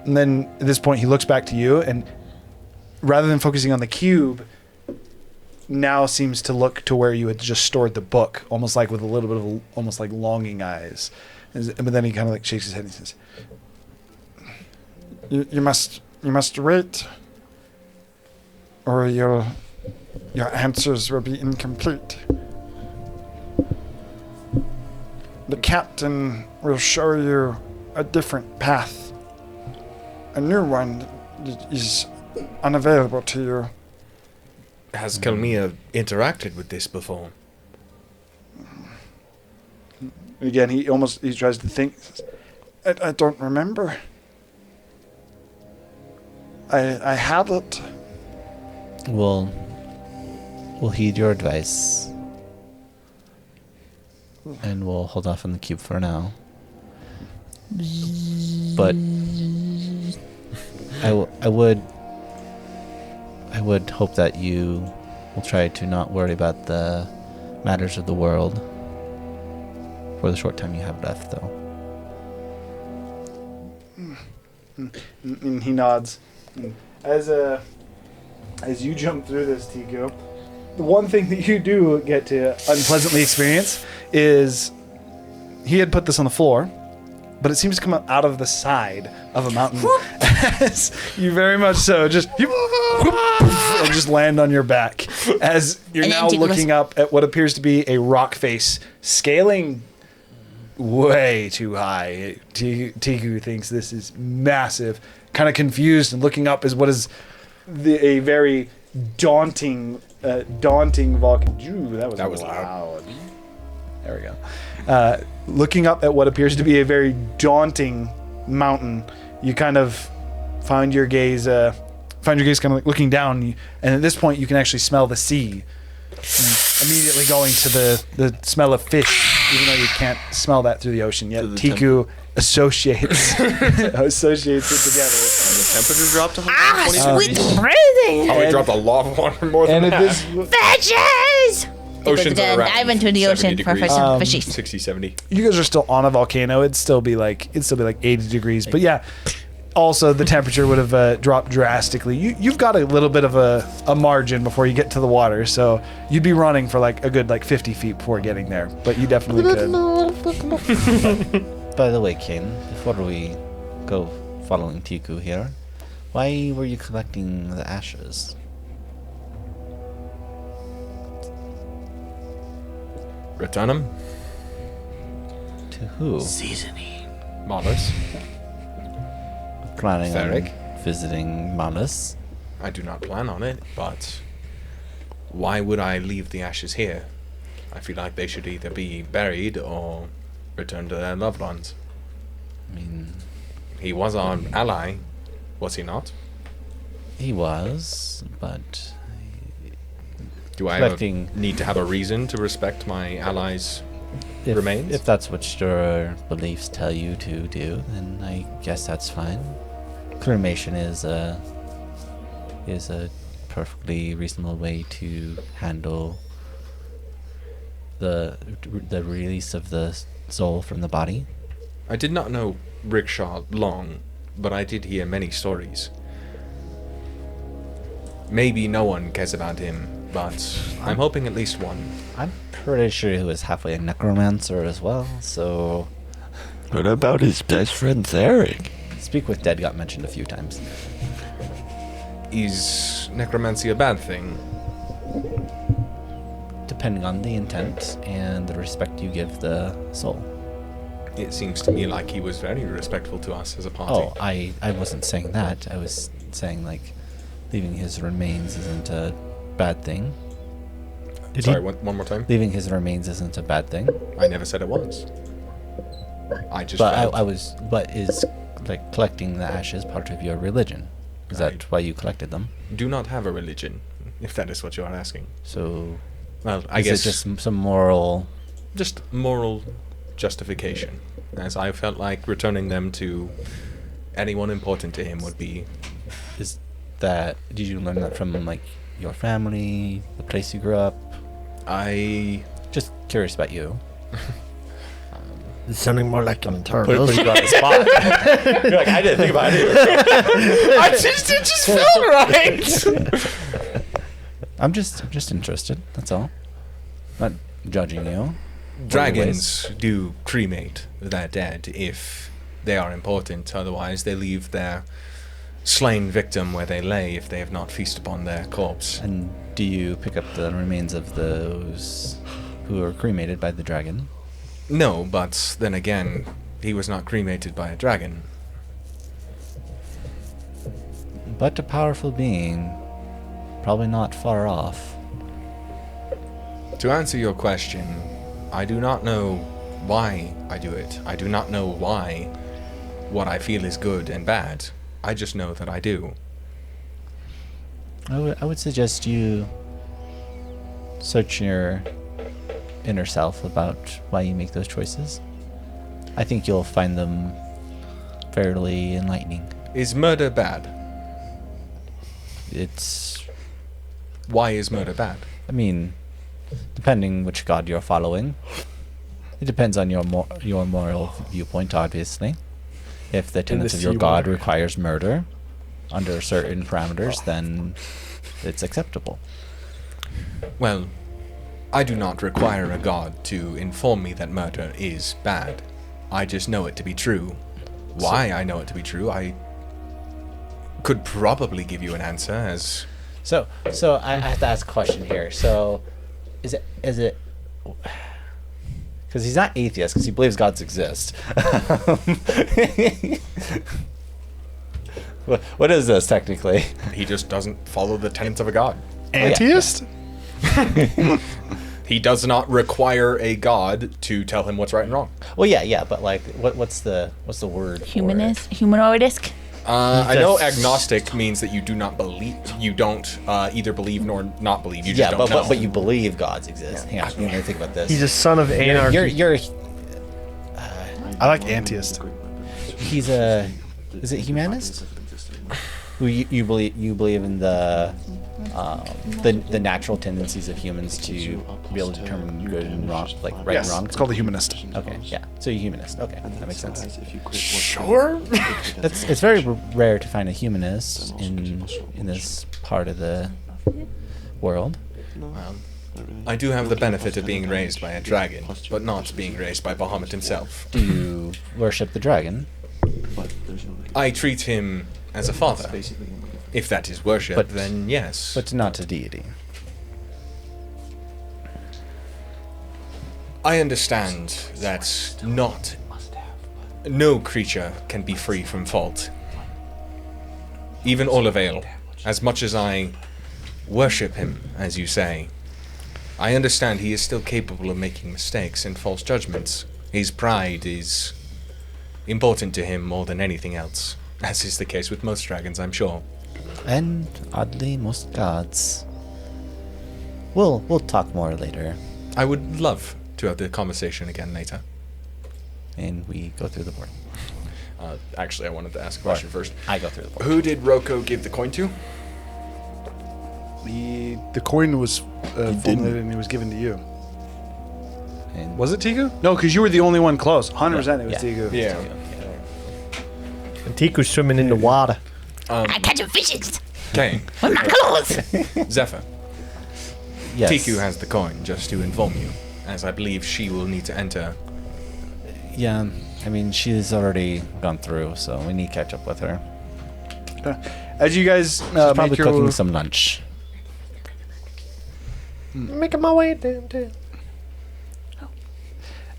and then at this point, he looks back to you, and rather than focusing on the cube, now seems to look to where you had just stored the book, almost like with a little bit of almost like longing eyes. But then he kind of like shakes his head and he says, You must wait, or your answers will be incomplete. The captain will show you a different path. A new one is unavailable to you. Has Kelmia interacted with this before? again, he tries to think. I don't remember. I had it. We'll heed your advice. And we'll hold off on the cube for now. But I would hope that you will try to not worry about the matters of the world for the short time you have left, though. And he nods. As you jump through this, Tiku, the one thing that you do get to unpleasantly experience is he had put this on the floor, but it seems to come out of the side of a mountain. As you very much so just and just land on your back as you're And then now Tiku looking up at what appears to be a rock face scaling way too high. Tiku thinks this is massive, kind of confused and looking up as what is a very daunting volcano. That was loud. There we go. Looking up at what appears to be a very daunting mountain, you kind of find your gaze kind of like looking down, and at this point you can actually smell the sea. And immediately going to the smell of fish, even though you can't smell that through the ocean yet. Tiku associates it together. And the temperature dropped to 120 Sweet degrees. breathing! Oh, we dropped a lot of water more than And at that. this, Fishes! Oceans are around dive into the 70 ocean for degrees. fishies. 60, 70. you guys are still on a volcano. It'd still be like 80 degrees. But yeah, also the temperature would have dropped drastically. You've got a little bit of a margin before you get to the water, so you'd be running for like a good 50 feet before getting there. But you definitely could. By the way, Kane, before we go following Tiku here, why were you collecting the ashes? Return them. To who? Malus. Planning Ferric. on visiting Malus. I do not plan on it, but why would I leave the ashes here? I feel like they should either be buried or returned to their loved ones. I mean, He was our ally, was he not? he was, but Do I need to have a reason to respect my allies' remains? if that's what your beliefs tell you to do, then I guess that's fine. Cremation is a perfectly reasonable way to handle the release of the soul from the body. I did not know Rickshaw long, but I did hear many stories. Maybe no one cares about him, but I'm hoping at least one. I'm pretty sure he was halfway a necromancer as well, so What about his best friend Zarek? Speak with Dead got mentioned a few times. Is necromancy a bad thing? Depending on the intent and the respect you give the soul. It seems to me like he was very respectful to us as a party. Oh, I wasn't saying that. I was saying, leaving his remains isn't a bad thing. Sorry, one more time? Leaving his remains isn't a bad thing. I never said it was. I just. But felt- but is like collecting the ashes part of your religion? Is that why you collected them? do not have a religion, if that is what you are asking. So Well, I is guess it just some moral? just moral justification, as I felt like returning them to anyone important to him would be. Is that did you learn that from like your family, the place you grew up? I Just curious about you. It's sounding more like an Put you on the spot. You're like, I didn't think about it. It just felt right. I'm just interested. That's all. Not judging you. dragons do cremate their dead if they are important. Otherwise, they leave their slain victim where they lay if they have not feasted upon their corpse. And do you pick up the remains of those who were cremated by the dragon? No, but then again, he was not cremated by a dragon. But a powerful being, probably not far off. To answer your question, I do not know why I do it. I do not know why what I feel is good and bad. I just know that I do. I would suggest you search your inner self about why you make those choices. I think you'll find them fairly enlightening. Is murder bad? It's, Why is murder bad? I mean, depending which god you're following, it depends on your moral viewpoint, obviously. If the tenets of your god requires murder under certain parameters, then it's acceptable. Well, I do not require a god to inform me that murder is bad. I just know it to be true. Why I know it to be true, I could probably give you an answer as... So I have to ask a question here. So, is it? Because he's not atheist, because he believes gods exist. What is this technically? He just doesn't follow the tenets of a god. Antiist? He does not require a god to tell him what's right and wrong. Well, yeah, but like, what's the word? Humanist, humanoidisk. I know agnostic means that you do not believe, you don't either believe nor not believe. You just don't know. but you believe gods exist. Hang on, let me think about this. He's a son of anarchy. You're I like antiist. he's a, is it humanist? Who you believe in the natural tendencies of humans to be able to determine good and wrong, like right Yes, and wrong. it's called a humanist. Okay, yeah. So you're humanist. Okay, that makes sense. Sure. It's very rare to find a humanist in this part of the world. I do have the benefit of being raised by a dragon, but not being raised by Bahamut himself. Do you worship the dragon? I treat him as a father. If that is worship, But- then yes. But not a deity. I understand that no creature can be free from fault. Even Olivale, as much as I worship him, as you say, I understand he is still capable of making mistakes and false judgments. His pride is important to him more than anything else, as is the case with most dragons, I'm sure. And oddly, most gods. We'll talk more later. I would love to have the conversation again later. And we go through the board. Actually, I wanted to ask a question first. I go through the board. Who did Roko give the coin to? The coin was formulated and it was given to you. And Was it Tiku? No, because you were the only one close. 100% it was Tiku. Yeah. And Tiku's swimming in the water. I catch fishes Okay, with my claws. Zephyr. yes. Tiku has the coin, just to inform you, as I believe she will need to enter. Yeah, I mean, she's already gone through, so we need to catch up with her. As you guys Probably make your cooking some lunch. Making my way downtown.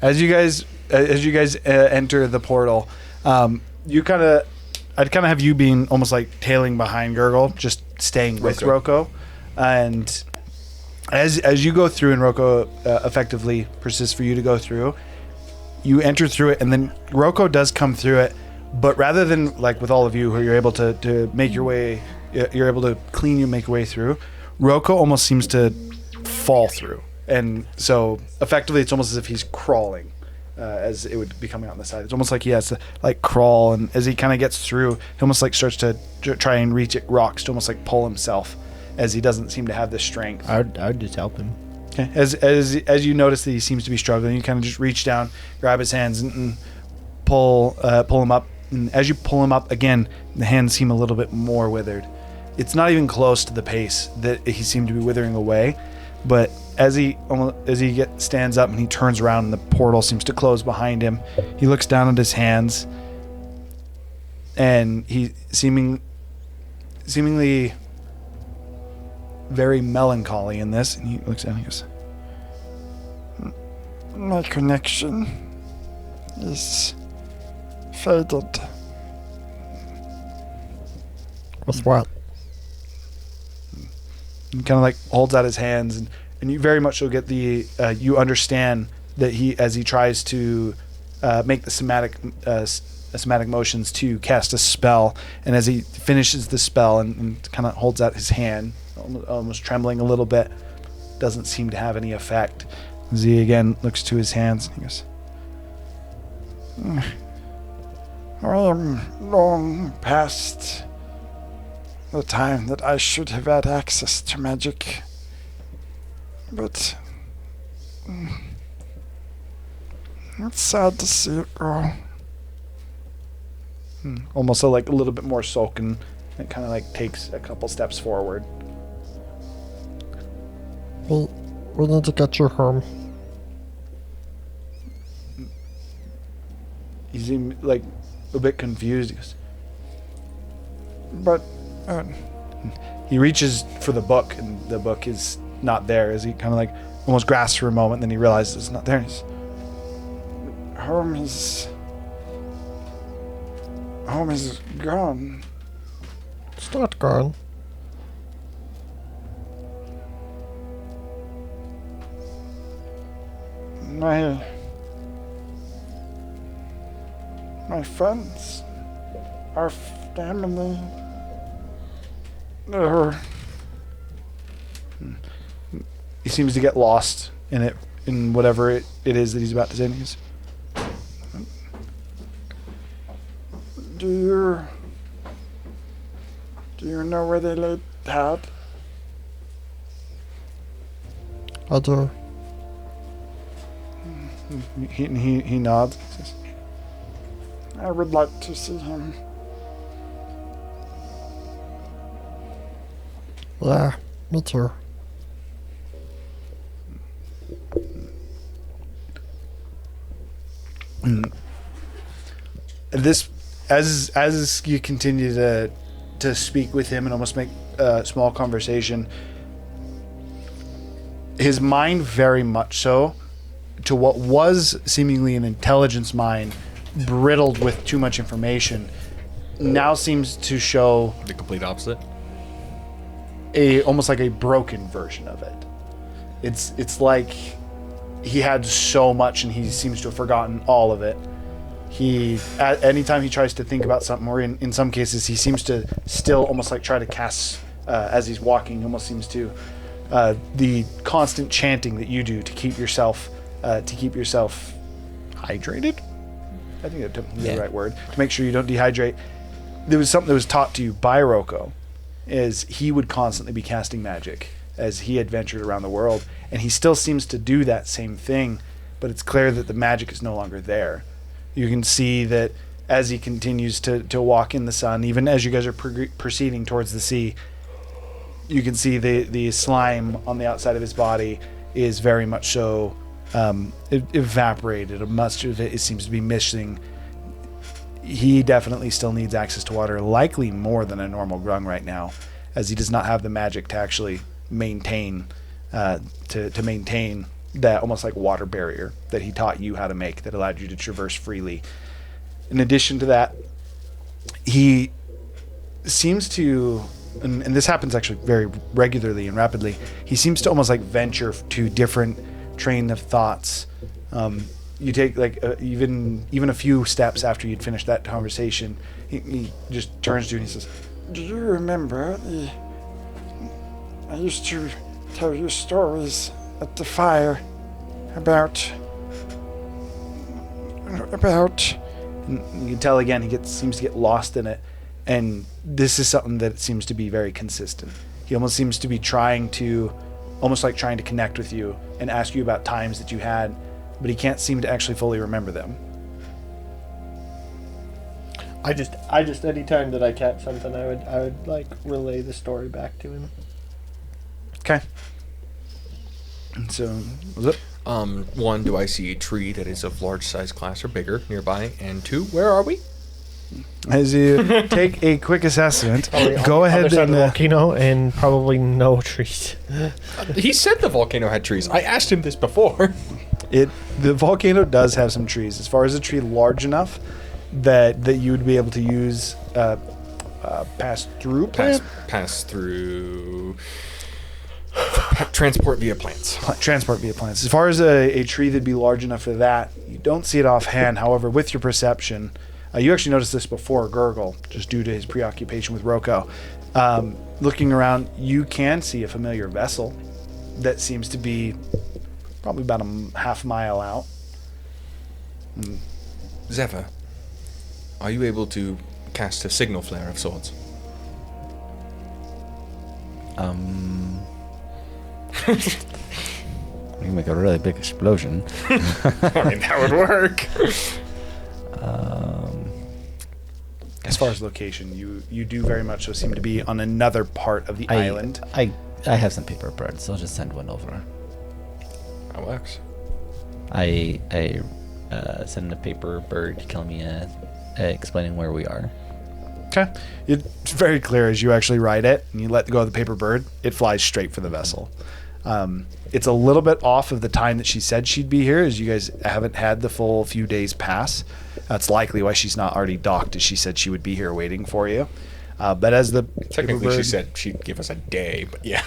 as you guys enter the portal, I'd kind of have you being almost like tailing behind Gurgle, just staying with Roko, and as you go through and Roko effectively persists for you to go through, You enter through it, and then Roko does come through it, but rather than like with all of you who you're able to make your way, you're able to make your way through, Roko almost seems to fall through. And so effectively it's almost as if he's crawling as it would be coming out on the side. It's almost like he has to like crawl, and as he kind of gets through, he almost like starts to try and reach at rocks to almost like pull himself, as he doesn't seem to have the strength. I'd just help him. Okay. As you notice that he seems to be struggling, you kind of just reach down, grab his hands, and pull him up. And as you pull him up again, the hands seem a little bit more withered. It's not even close to the pace that he seemed to be withering away, but as he stands up and he turns around and the portal seems to close behind him, he looks down at his hands, and he seemingly very melancholy in this, and he looks down and he goes, My connection is faded. With what? and kind of like holds out his hands, and you very much so get the you understand that as he tries to make the somatic motions to cast a spell, and as he finishes the spell and kind of holds out his hand, almost trembling a little bit, doesn't seem to have any effect. Z again looks to his hands and he goes, I am long past the time that I should have had access to magic. But it's sad to see it go. almost like a little bit more sullen. It kind of like takes a couple steps forward. We need to get you home. He seemed like a bit confused. He goes, But he reaches for the book, and the book is not there. As he kind of like almost grasps for a moment, then he realizes it's not there. He's, home is gone. It's not gone. My friends, our family, they're he seems to get lost in it, in whatever it is that he's about to say. And he goes, Do you know where they laid Tad? I do. He nods. He says, I would like to see him. Yeah, me too. This, as you continue to speak with him and almost make a small conversation, his mind very much so, to what was seemingly an intelligence mind, brittled with too much information, now seems to show The complete opposite. almost like a broken version of it. It's like he had so much and he seems to have forgotten all of it. Anytime he tries to think about something, or in some cases he seems to still almost like try to cast as he's walking, almost seems to the constant chanting that you do to keep yourself hydrated. I think that's the right word, to make sure you don't dehydrate. There was something that was taught to you by Roko, is he would constantly be casting magic as he adventured around the world, and he still seems to do that same thing, but it's clear that the magic is no longer there. You can see that as he continues to walk in the sun, even as you guys are proceeding towards the sea, you can see the slime on the outside of his body is very much so evaporated. Much of it seems to be missing. He definitely still needs access to water, likely more than a normal grung right now, as he does not have the magic to actually maintain to maintain that almost like water barrier that he taught you how to make, that allowed you to traverse freely. In addition to that, he seems to, and this happens actually very regularly and rapidly, he seems to almost like venture to different train of thoughts. you take like even a few steps after you'd finished that conversation, he just turns to you and he says, Do you remember I used to tell you stories at the fire about. and you can tell again he seems to get lost in it, and this is something that seems to be very consistent. He almost seems to be trying to connect with you and ask you about times that you had, but he can't seem to actually fully remember them. I just anytime that I catch something, I would like relay the story back to him. Okay. And so, was it? 1, do I see a tree that is of large size class or bigger nearby? And 2, where are we? As you take a quick assessment, Probably go on the ahead other side of and the volcano and probably no trees. He said the volcano had trees. I asked him this before. the volcano does have some trees. As far as a tree large enough that you would be able to use pass through plant? Pass through. Transport via plants. Transport via plants. As far as a tree that'd be large enough for that, you don't see it offhand. However, with your perception, you actually noticed this before Gurgle, just due to his preoccupation with Roko. Looking around, you can see a familiar vessel that seems to be probably about a half mile out. Zephyr, are you able to cast a signal flare of sorts? You can make a really big explosion. I mean, that would work. As far as location, you do very much so seem to be on another part of the island. I have some paper birds, so I'll just send one over. That works. I send a paper bird to Kelmia explaining where we are. Okay. It's very clear as you actually ride it and you let go of the paper bird, it flies straight for the vessel. It's a little bit off of the time that she said she'd be here, as you guys haven't had the full few days pass. That's likely why she's not already docked, as she said she would be here waiting for you. But as the Technically, she said she'd give us a day, but yeah.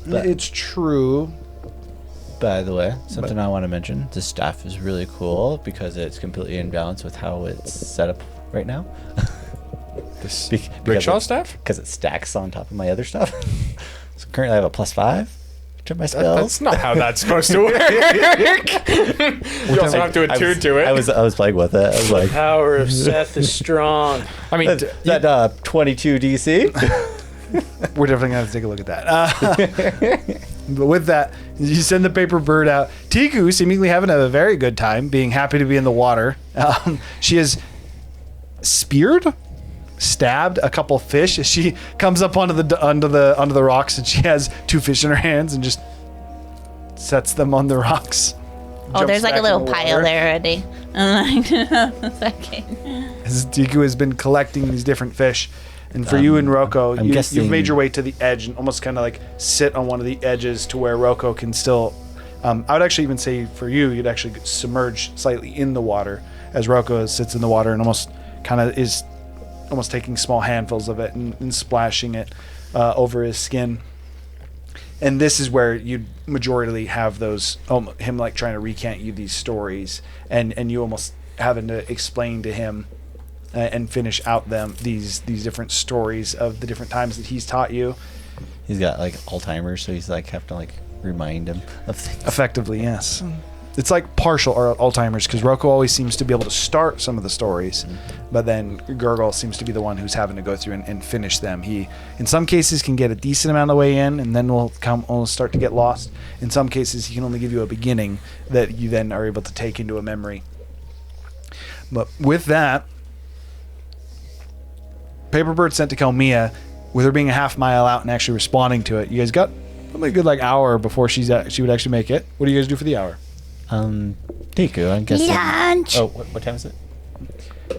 It's true. By the way, something I want to mention, the staff is really cool because it's completely in balance with how it's set up right now. This because rickshaw staff? Because it stacks on top of my other stuff. So currently I have a +5 to my spells. That's not how that's supposed to work. You also have to attune to it. I was playing with it. I was like, Power of Seth is strong. I mean, that 22 DC. We're definitely going to have to take a look at that. But with that, you send the paper bird out. Tiku seemingly having a very good time, being happy to be in the water. She has stabbed a couple fish as she comes up onto the rocks, and she has 2 fish in her hands and just sets them on the rocks. Oh, there's like a little pile water. there already. I'm like, a second. As Tiku has been collecting these different fish. And for you and Roko, you've made your way to the edge and almost kind of like sit on one of the edges to where Roko can still... I would actually even say for you, you'd actually submerge slightly in the water as Roko sits in the water and almost kind of is almost taking small handfuls of it and splashing it over his skin. And this is where you'd majority have those, him like trying to recant you these stories and you almost having to explain to him and finish out these different stories of the different times that he's taught you. He's got like Alzheimer's, so he's like have to like remind him of things. Effectively, yes. It's like partial Alzheimer's because Roko always seems to be able to start some of the stories, but then Gurgle seems to be the one who's having to go through and finish them. He, in some cases, can get a decent amount of the way in, and then will start to get lost. In some cases, he can only give you a beginning that you then are able to take into a memory. But with that, Paperbird sent to Kelmia, with her being a half mile out and actually responding to it. You guys got probably a good hour before she would actually make it. What do you guys do for the hour? Tiku, I'm guessing. Lunch. Oh, what time is it?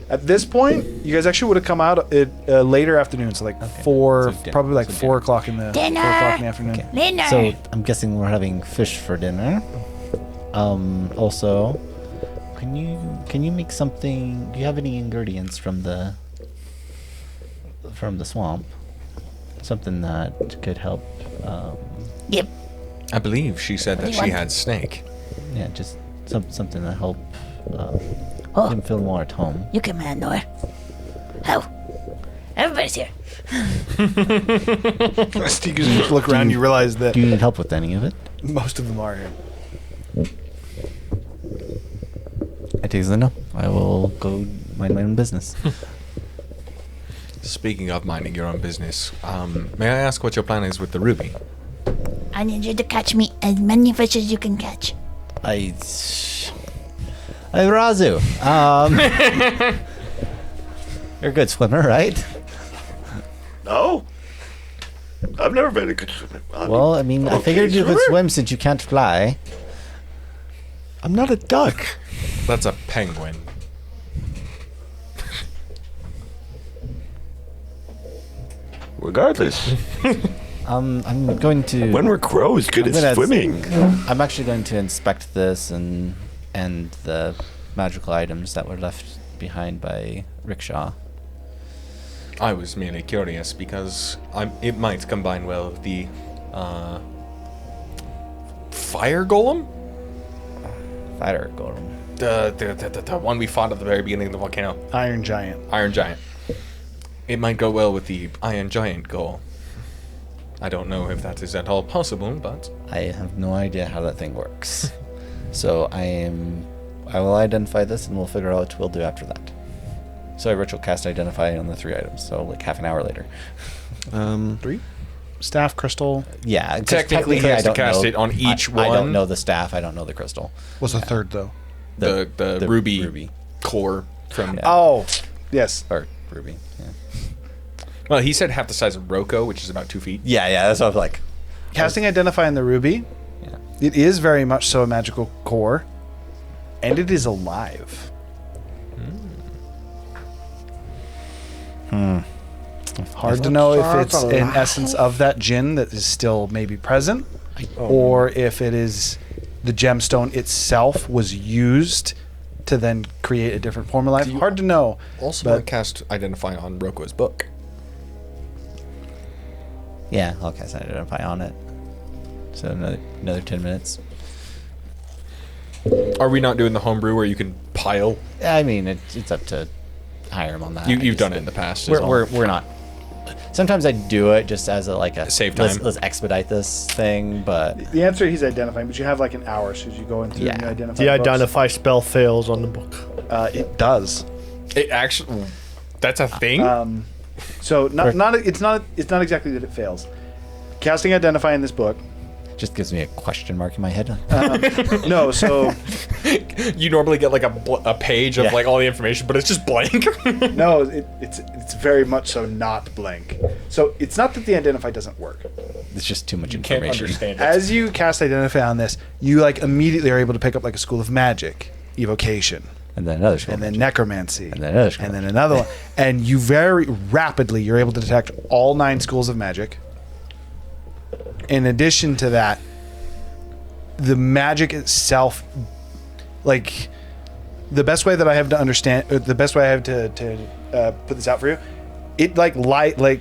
At this point, you guys actually would have come out at later afternoon, so So 4 o'clock in the Dinner. 4 o'clock in the afternoon. Okay. Dinner. So I'm guessing we're having fish for dinner. Also, can you make something? Do you have any ingredients from the swamp? Something that could help. Yep. I believe she said that she had snake. Yeah, just something to help Oh. him feel more at home. You come in, Nor. How? Everybody's here. As you just look around, you realize that Do you need help with any of it? most of them are here. I take the no. I will go mind my own business. Speaking of minding your own business, may I ask what your plan is with the ruby? I need you to catch me as many fish as you can catch. Razu. You're a good swimmer, right? No. I've never been a good swimmer. Well, I mean, I okay figured you could swimmer. swim since you can't fly. I'm not a duck. That's a penguin. Regardless, I'm going to. when were crows good I'm at gonna- swimming? I'm actually going to inspect this and the magical items that were left behind by Rickshaw. I was merely curious because it might combine well with the fire golem, Fire golem. the one we fought at the very beginning of the volcano, Iron Giant. Iron Giant. It might go well with the Iron Giant goal. I don't know if that is at all possible, but I have no idea how that thing works. So I will identify this and we'll figure out what we'll do after that. So I ritual cast identify on the 3 items. So like half an hour later. 3? Staff, crystal. Yeah, 'cause Technically, he has I to don't cast know- it on each I one. don't know the staff. I don't know the crystal. What's the third, though? The ruby core from. Yeah. Oh, yes. Or ruby. Yeah. Well, he said half the size of Rocco, which is about 2 feet. Yeah. That's what I was like. Casting Identify in the ruby, Yeah. it is very much so a magical core, and it is alive. Hard to know if it's an essence of that djinn that is still maybe present, or if it is the gemstone itself was used to then create a different form of life. Hard to know. Also, But- cast Identify on Rocco's book. Yeah, I'll cast identify on it. So another 10 minutes. Are we not doing the homebrew where you can pile? I mean, it's up to Hiram on that. You've done it in the past. is We're, all. we're not. Sometimes I do it just as a Save let's, time. let's expedite this thing, but The answer he's identifying, but you have like an hour, so as you go into Yeah. and you identify. The books. identify spell fails on the book. It does. It actually. That's a thing. So it's not exactly that it fails. Casting Identify in this book. just gives me a question mark in my head. No, so You normally get like a page of Yeah. like all the information, but it's just blank. no, it's very much so not blank. So it's not that the Identify doesn't work. It's just too much Can't information. understand it. As you cast Identify on this, you like immediately are able to pick up like a School of Magic, Evocation, And then another scroll. and then Necromancy, And then another scroll. and then another one, and you very rapidly you're able to detect all 9 schools of magic. In addition to that, the magic itself, like the best way that I have to understand, the best way I have to put this out for you, it like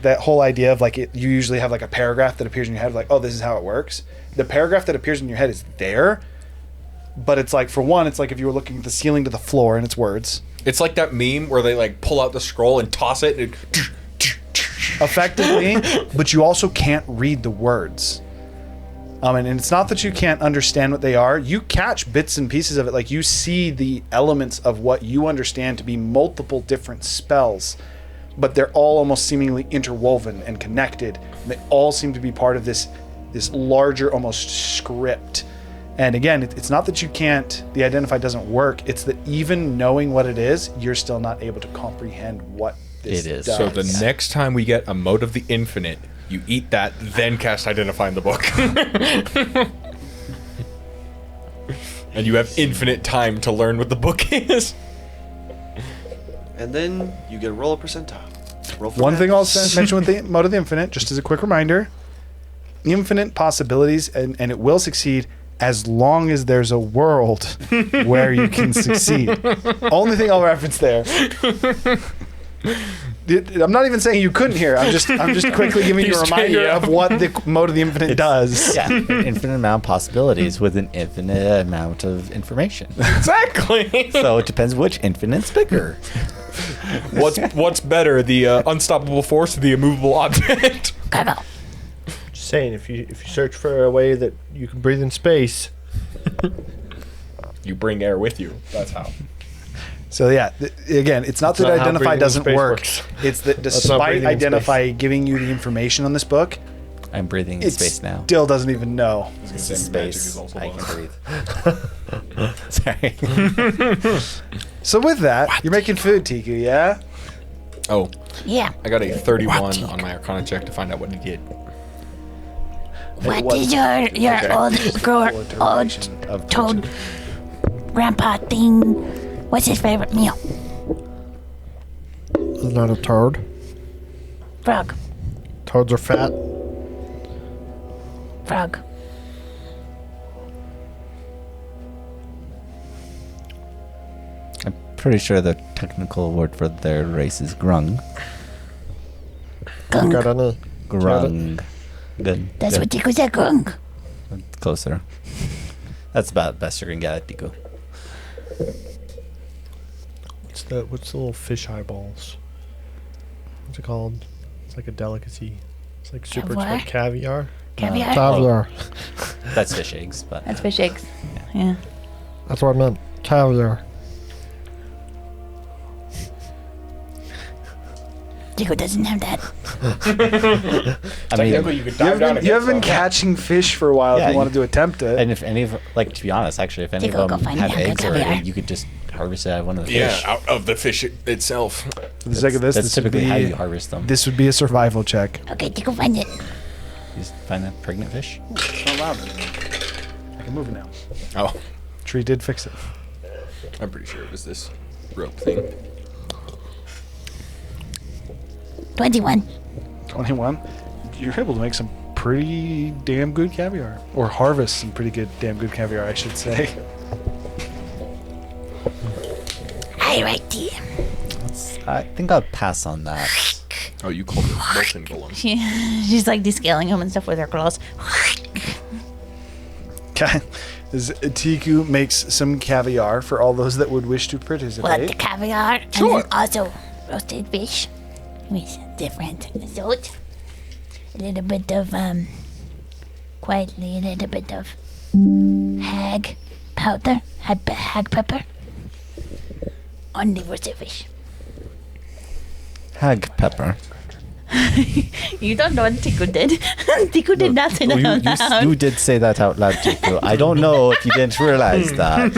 that whole idea of like you usually have like a paragraph that appears in your head, like, oh, this is how it works. The paragraph that appears in your head is there, but it's like, for one, it's like if you were looking at the ceiling to the floor and it's words. It's like that meme where they like pull out the scroll and toss it. And Effectively, but you also can't read the words. And it's not that you can't understand what they are. You catch bits and pieces of it. Like you see the elements of what you understand to be multiple different spells, but they're all almost seemingly interwoven and connected. And they all seem to be part of this larger almost script. And again, it's not that you can't, the Identify doesn't work. It's that even knowing what it is, you're still not able to comprehend what this It is. does. so the next time we get a Mode of the Infinite, you eat that, then cast Identify in the book. And you have infinite time to learn what the book is. And then you get a roll a percentile. Roll for One that. thing I'll mention with the Mode of the Infinite, just as a quick reminder, infinite possibilities, and it will succeed as long as there's a world where you can succeed. Only thing I'll reference there. I'm not even saying you couldn't hear. I'm just quickly giving you a reminder of what the mode of the infinite does. Yeah, an infinite amount of possibilities with an infinite amount of information. Exactly. So it depends which infinite's bigger. What's better, the unstoppable force or the immovable object? Just saying, if you search for a way that you can breathe in space, You bring air with you. That's how. So yeah, again, it's not that not how identify breathing in doesn't space work. works. It's that not despite breathing in identify giving you the information on this book, I'm breathing in it space now. still doesn't even know. This is space. I can breathe. Sorry. So with that, you're making food, Tiku, yeah? Oh, Yeah. I got a 31 on my Arcana check to find out what he did. What did your old toad grandpa thing? What's his favorite meal? is not a toad. Frog. Toads are fat. Frog. I'm pretty sure the technical word for their race is grung. Gunk. Got any? Grung. Good. That's good. what Tiku said, gunk. Closer. That's about the best you're gonna get at Tiku. What's the little fish eyeballs? What's it called? It's like a delicacy. It's like super Caviar? like caviar. Caviar? Caviar. That's fish eggs, but That's fish eggs. Yeah. That's what I meant. Caviar. Tiku doesn't have that. I mean, you could dive down You have been catching fish for a while if Yeah, you wanted to attempt it. and if any of, like, to be honest, actually, if any Tico, of go them find have me a eggs caviar. already, you could just harvest it out of one of the Yeah, fish. out of the fish itself. For the sake of this, That's this would, typically how you be, harvest them. this would be a survival check. Okay, Tiku, find it. You just find that pregnant fish. It's not loud anymore. I can move it now. Oh, Tree did fix it. I'm pretty sure it was this rope thing. 21. 21. You're able to make some pretty damn good caviar. Or harvest some pretty good, damn good caviar, I should say. I right here. I think I'll pass on that. Oh, you called it molten golem. She's like descaling them and stuff with her claws. Okay. As Tiku makes some caviar for all those that would wish to Well, the participate. caviar and then also roasted fish with different salt. A little bit of quietly a little bit of hag powder, hag pepper on the roasted fish. Hag pepper. You don't know what Tiku did. Tiku did not say that out loud. You did say that out loud, Tiku. I don't know if you didn't realize that,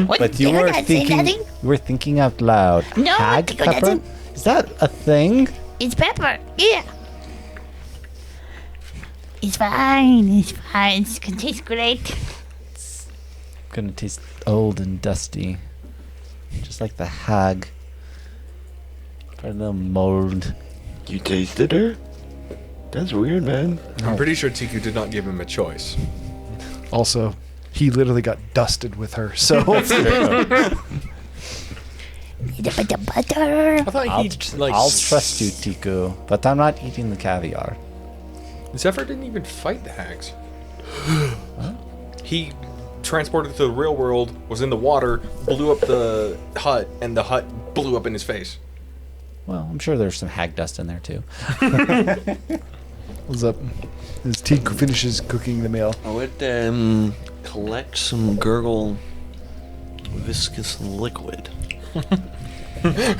What, but you did I were not say thinking. nothing? You were thinking out loud. No, Hag Tiku pepper. doesn't. Is that a thing? It's pepper. Yeah. It's fine. It's fine. It can taste great. Gonna taste old and dusty, just like the hag. Probably a little mold. You tasted her? That's weird, man. I'm pretty sure Tiku did not give him a choice. Also, he literally got dusted with her, so. Little bit of butter. I thought I'll, he like. I'll trust you, Tiku, but I'm not eating the caviar. Zephyr didn't even fight the hags. He transported to the real world, was in the water, blew up the hut, and the hut blew up in his face. Well, I'm sure there's some hag dust in there too. What's up? As Tiku finishes cooking the meal. I would collect some gurgle viscous liquid.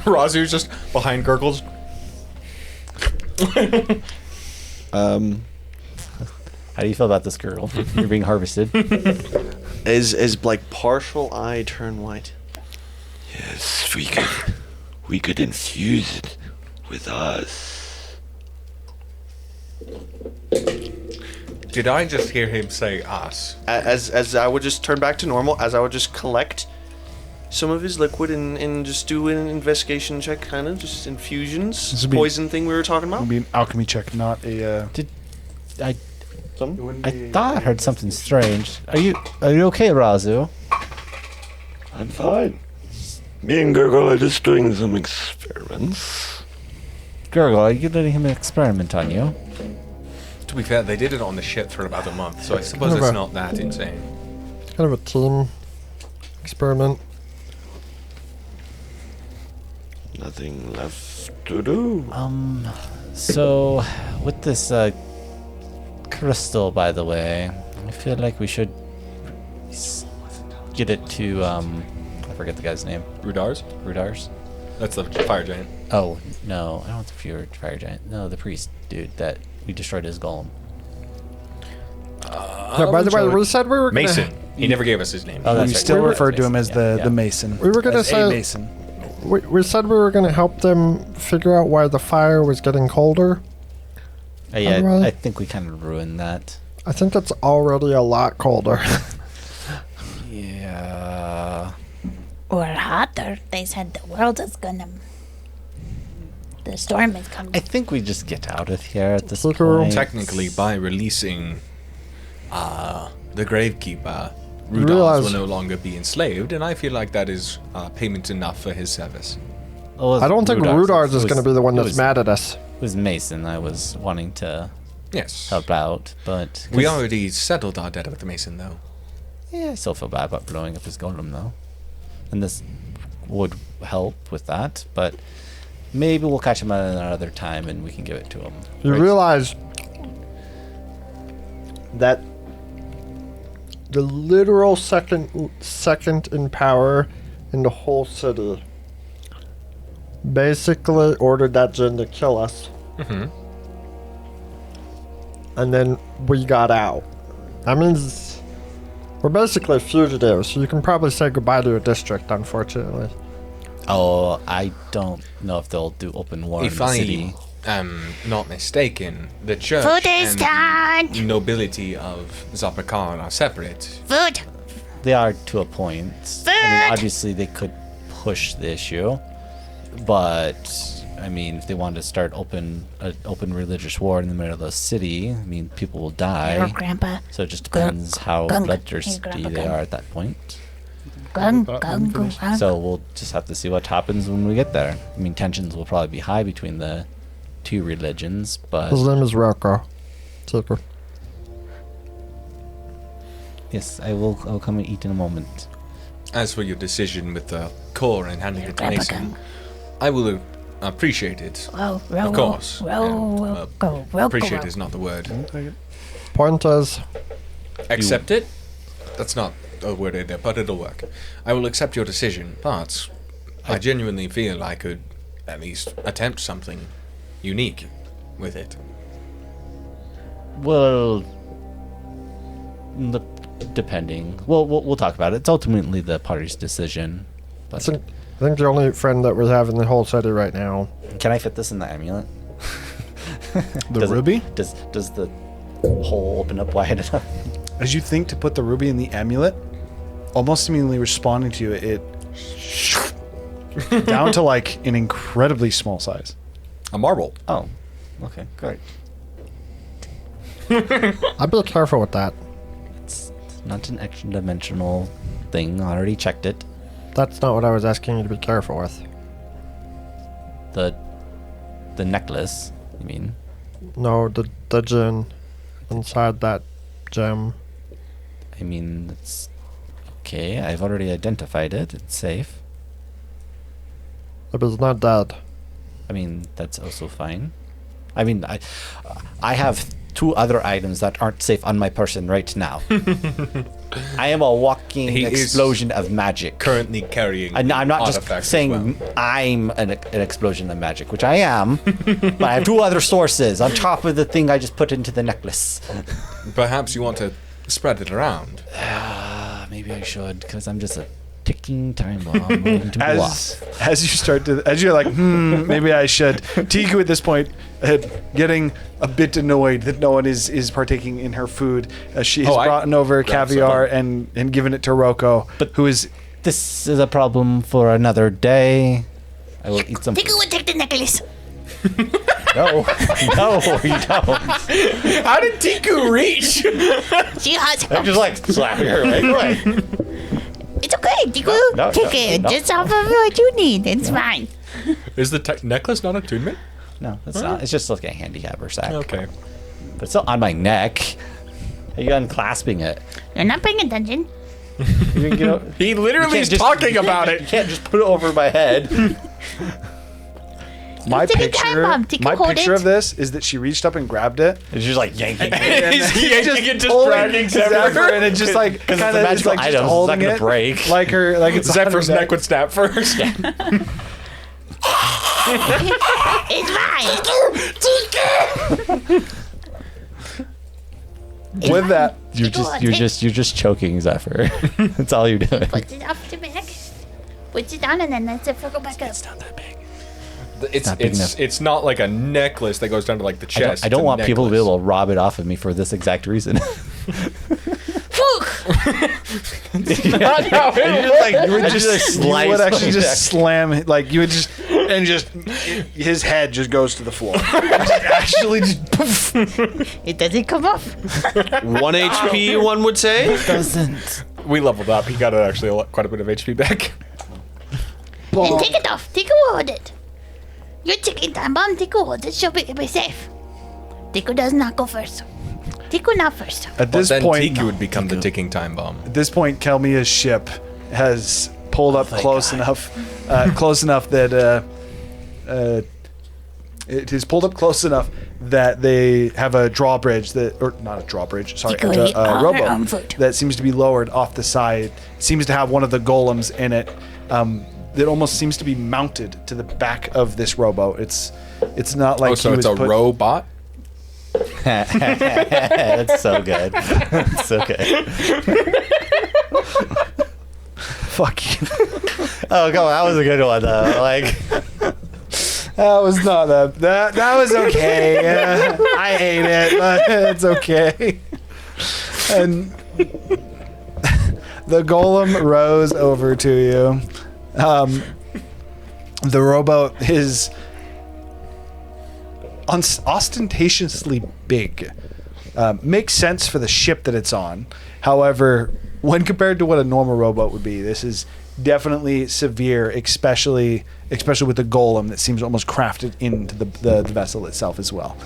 Razu's just behind gurgles. How do you feel about this girl? You're being harvested. As like partial eye turn white. Yes, we could infuse it with us. Did I just hear him say us? As I would just turn back to normal, as I would just collect some of his liquid and just do an investigation check, kind of just infusions, This would be- poison thing we were talking It'll about. be an alchemy check, not a. I Some? I thought I heard something strange. Are you okay, Razu? I'm fine. Me and Gurgle are just doing some experiments. Gurgle, are you letting him experiment on you? To be fair, they did it on the ship for about a month, so I suppose Kind of it's a- not that insane. It's kind of a team experiment. Nothing left to do. So, with this crystal, by the way, I feel like we should get it to, I forget the guy's name. Rudars? Rudars? That's the fire giant. Oh, no, I don't want the pure fire giant. No, the priest dude that we destroyed his golem. Yeah, by the way, we said we were gonna, Mason. He never gave us his name. Oh, that's We right. still We were- refer to him as the Yeah. Mason. We were gonna as say- a Mason. we said we were going to help them figure out why the fire was getting colder. Yeah, Alright. I think we kind of ruined that. I think it's already a lot colder. Yeah. Or hotter. They said the world is gonna. The storm is coming. I think we just get out of here at this Look around. point. Technically, by releasing the Gravekeeper, You Rudolph realize- will no longer be enslaved, and I feel like that is payment enough for his service. Oh, it I don't think Rudars is going to be the one it that's was- mad at us. It was Mason I was wanting to Yes. help out, but... We 'cause- already settled our debt with the Mason, though. Yeah, I still feel bad about blowing up his golem, though. And this would help with that, but maybe we'll catch him at another time and we can give it to him. You Right? realize that the literal second in power in the whole city basically ordered that djinn to kill us. Mm-hmm. And then we got out. That means we're basically fugitives, so you can probably say goodbye to your district, unfortunately. Oh, I don't know if they'll do open war in If the I city. am not mistaken, the church Food is and done. the nobility of Zapakar are separate. Food. They are to a point. I mean, obviously they could push the issue, but I mean, if they wanted to start open religious war in the middle of the city, I mean, people will Your die. grandpa. So it just depends how Gung. bloodthirsty Hey, Grandpa they Gung. are at that point. Gung, gung, gung. So we'll just have to see what happens when we get there. I mean, tensions will probably be high between the two religions, but His name is Rocco. Super. yes, I'll come and eat in a moment. As for your decision with the core and handing it to Grandpa Mason, Gung. I will appreciate it. Row, row, Of course. row, go, row, Appreciate go. is not the word. Point is, Accept it? That's not a word either, but it'll work. I will accept your decision, but I genuinely feel I could at least attempt something unique with it. Well, depending. Well, we'll talk about it. It's ultimately the party's decision. I But think the only friend that we have in the whole city right now. can I fit this in the amulet? The Does it- ruby? Does the hole open up wide enough? As you think to put the ruby in the amulet, almost immediately responding to you, it down to like an incredibly small size. A marble. Oh, okay, great. I'd be careful with that. It's not an extra dimensional thing. I already checked it. That's not what I was asking you to be careful with. The necklace, you mean? No, the djinn inside that gem. I mean, it's okay. I've already identified it. It's safe. It was not dead. I mean, that's also fine. I mean, I have 2 other items that aren't safe on my person right now. I am a walking He is explosion of magic. Currently carrying I'm not just artifacts as saying well. I'm an explosion of magic, which I am, but I have 2 other sources on top of the thing I just put into the necklace. Perhaps you want to spread it around. Maybe I should, because I'm just a ticking time bomb waiting to go off. As you start to, as you're like, maybe I should. Tiku at this point, getting a bit annoyed that no one is partaking in her food. She has Oh, I brought over grabbed caviar some. and given it to Roko, who is This is a problem for another day. I will eat some. Tiku would take the necklace. No, no, you don't. How did Tiku reach? She has. I'm just like slapping her away. It's okay, Tiku. No, take no, it. no. Just off of what you need. It's fine. Is the necklace not attunement? No, it's not. It's just like a handicapper sack. Okay. But it's still on my neck. Are you unclasping it? You're not paying attention. You can get He literally is just- talking about You it. can't just put it over my head. My Take a time bomb. Take a my hold picture it. of this is that she reached up and grabbed it. It's just like yanking. He's yanking it, just Pulling dragging Zephyr, Zephyr. and it just like Because it's a kind of magical like just item, it's holding not going it to break. like her like it's on her Zephyr's neck would snap first. It's mine. With that, You're just choking Zephyr. That's all you're doing. Put it off the back. Put it down and then let it go back up. not that big. It's big enough. it's not like a necklace that goes down to like the chest. I don't It's a want people to be necklace. able to rob it off of me for this exact reason. Not how it You're just like, you would you just would actually just slam like you would just and just his head just goes to the floor. Actually, just poof. It doesn't come off. 1 HP, one would say. doesn't. We leveled up. He got actually quite a bit of HP back. And take it off. Take a hold it. You're taking time bomb. Take a hold it. She'll be safe. Tiku does not go first. Tiku not first. At this then point, Tiki would become the ticking time bomb. at this point, Kelmia's ship has pulled up close enough that it is pulled up close enough that they have a drawbridge or not a drawbridge, sorry, Tiku a ate all her own rowboat food. that seems to be lowered off the side. It seems to have one of the golems in it. That almost seems to be mounted to the back of this rowboat. It's not like So he it's was a put- robot. That's so good. That's so good. Fuck you. Oh, come on. That was a good one, though. Like, That was not that was okay. I hate it, but it's okay. And the golem rows over to you. The rowboat is ostentatiously big. Makes sense for the ship that it's on. However, when compared to what a normal rowboat would be, this is definitely severe, especially with the golem that seems almost crafted into the vessel itself as well.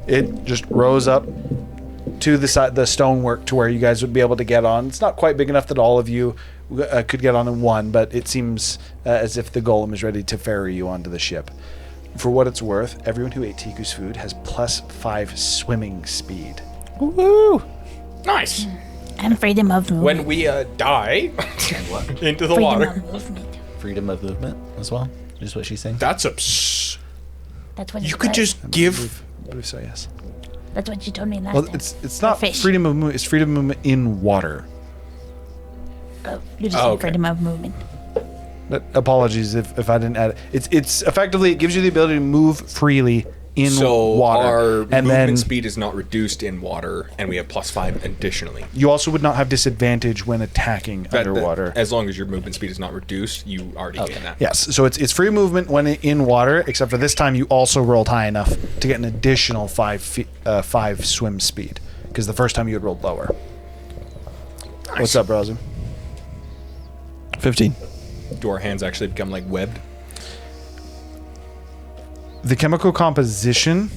It just rows up to the side, the stonework, to where you guys would be able to get on. It's not quite big enough that all of you could get on in one, but it seems as if the golem is ready to ferry you onto the ship. For what it's worth, everyone who ate Tiku's food has +5 swimming speed. woo! Nice. And freedom of movement. When we die into the freedom water. of movement. Freedom of movement as well. Is what she's saying. That's That's what you it could says. just give. I believe so, yes. That's what you told me last Well, time. it's not fish. freedom of movement. It's freedom of movement in water. Oh, you just Oh, said okay. freedom of movement. Apologies if I didn't add it. It's effectively, it gives you the ability to move freely in So water. our And movement then speed is not reduced in water, and we have +5 additionally. you also would not have disadvantage when attacking underwater. As long as your movement speed is not reduced, you already gain that. Yes, so it's free movement when in water, except for this time you also rolled high enough to get an additional 5 swim speed, because the first time you had rolled lower. What's up, browser? 15. Do our hands actually become like webbed? The chemical composition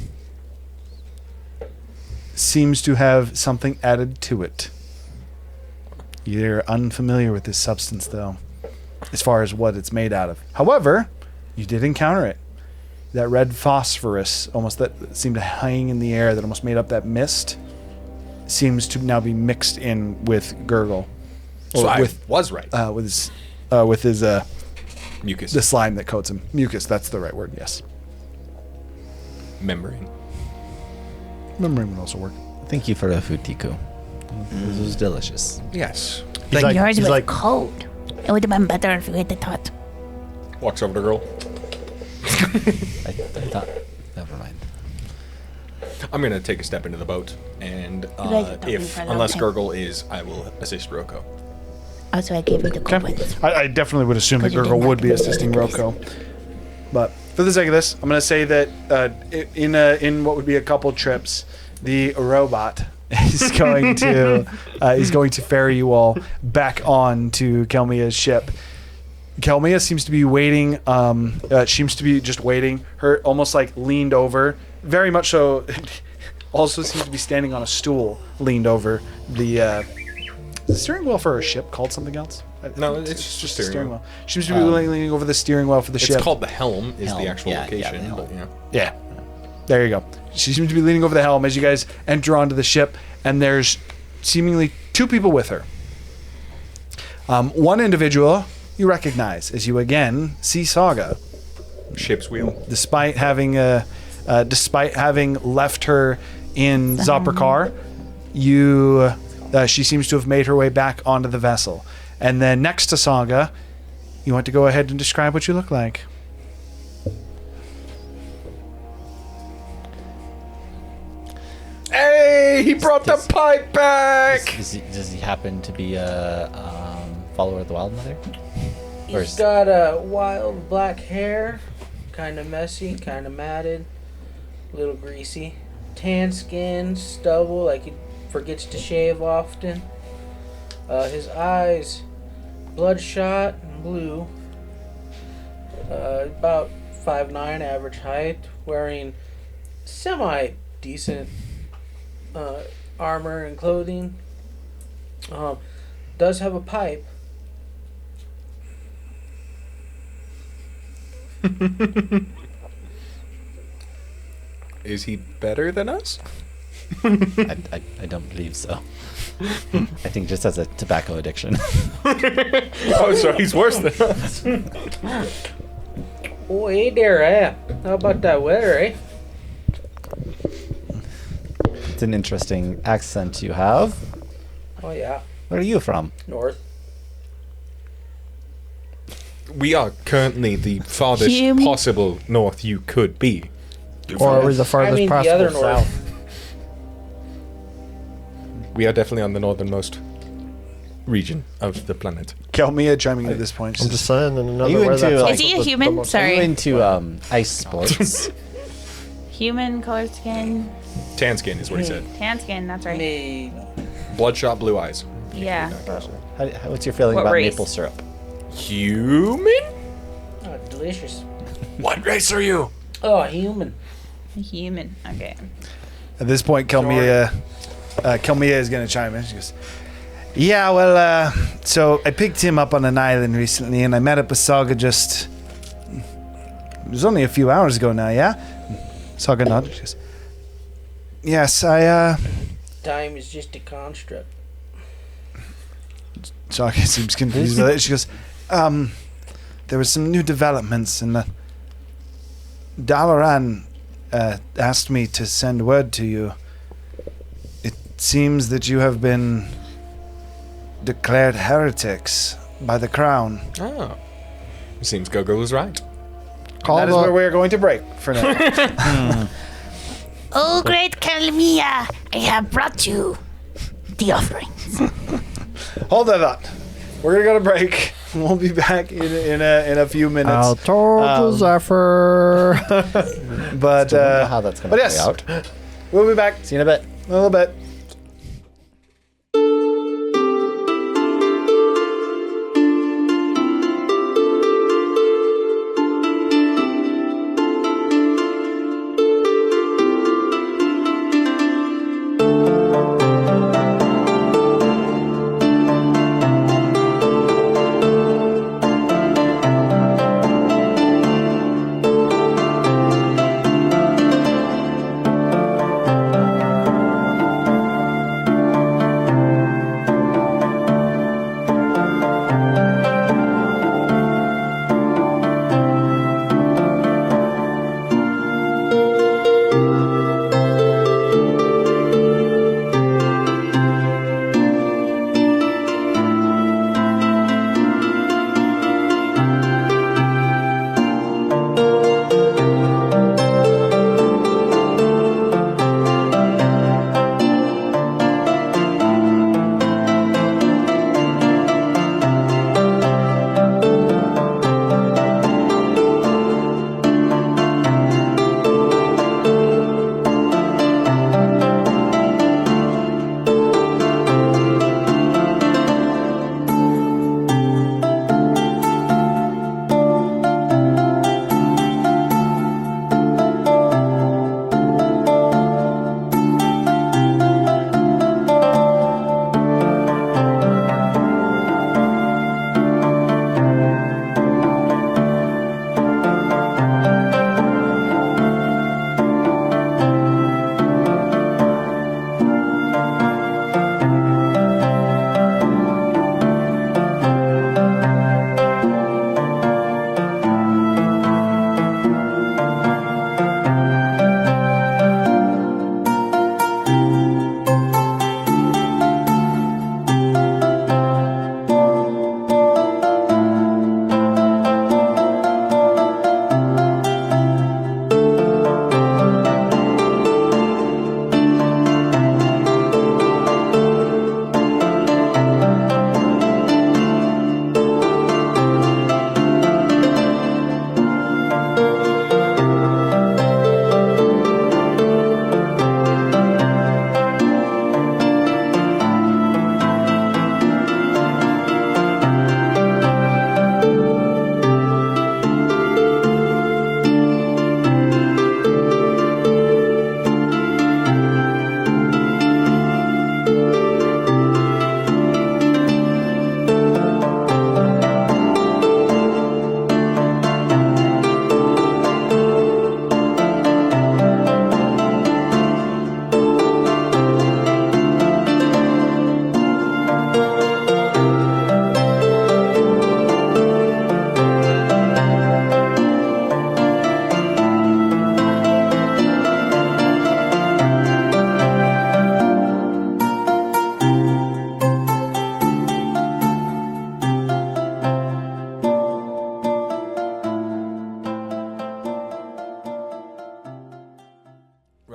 seems to have something added to it. You're unfamiliar with this substance, though, as far as what it's made out of. However, you did encounter it. That red phosphorus, almost that seemed to hang in the air, that almost made up that mist, seems to now be mixed in with Gurgle. So Or I with was right. with his Mucus. the slime that coats him. Mucus, that's the right word. Yes. Membrane. Membrane would also work. Thank you for the food, Tiku. This was delicious. Yes. He's like, Yours he's was like, cold. It would have been better if you had the thought. Walks over to girl. I thought. Never mind. I'm gonna take a step into the boat, and guys are talking if for a long unless time. Gurgle is, I will assist Roko. Also, I gave you the cold ones. I definitely would assume that 'Cause you Gurgle didn't would have be to go assisting to the place. Roko. But for the sake of this, I'm going to say that in what would be a couple trips, the robot is going to ferry you all back on to Kelmia's ship. Kelmia seems to be waiting. Seems to be just waiting. Her almost like leaned over, very much so. Also seems to be standing on a stool, leaned over the steering wheel for a ship called something else. No, it's just steering wheel. She seems to be leaning over the steering wheel for the ship. It's called the helm. Is Helm. the actual Yeah, location? the but helm. Yeah. There you go. She seems to be leaning over the helm as you guys enter onto the ship, and there's seemingly 2 people with her. One individual you recognize as you again see Saga, Ship's wheel. despite having left her in Zoprikar. She seems to have made her way back onto the vessel. And then next to Saga, you want to go ahead and describe what you look like. Hey, he brought the pipe back. Does he happen to be a follower of the Wild Mother? Or He's got a wild black hair, kind of messy, kind of matted, a little greasy. Tan skin, stubble, like he forgets to shave often. His eyes, bloodshot and blue. About 5'9", average height, wearing semi-decent armor and clothing. Does have a pipe. Is he better than us? I don't believe so. I think just has a tobacco addiction. Oh, so he's worse than us. Oh, hey there, eh? How about that weather, eh? It's an interesting accent you have. Oh, yeah. Where are you from? North. We are currently the farthest Hum. possible north you could be. Or are we the farthest the possible other north. south? We are definitely on the northernmost region of the planet. Kelmia chiming in at this point. I'm just saying. And another you where into, that's like- Is he a also human? most- Are you Sorry. into ice sports? Human, colored skin, Tan skin is what he said. tan skin. That's right. Me. Bloodshot blue eyes. Yeah. What's your feeling What about race? maple syrup? Human? Oh, delicious. What race are you? Oh, human. Human. Okay. At this point, Kelmia is going to chime in. She goes, "Yeah, well, so I picked him up on an island recently, and I met up with Saga just... It was only a few hours ago now, yeah?" Saga nodded. She goes, "Yes, Time is just a construct. Saga seems confused with it. She goes, there were some new developments, and Dalaran asked me to send word to you. It seems that you have been declared heretics by the crown." Oh. Seems Gogo was right. That is where we are going to break for now. Oh, great Kalmia, I have brought you the offerings. Hold that thought. We're gonna go to break. We'll be back in a few minutes. Out towards the Zephyr. But Don't know how that's going to but play yes, out. we'll be back See you in a bit. in a little bit.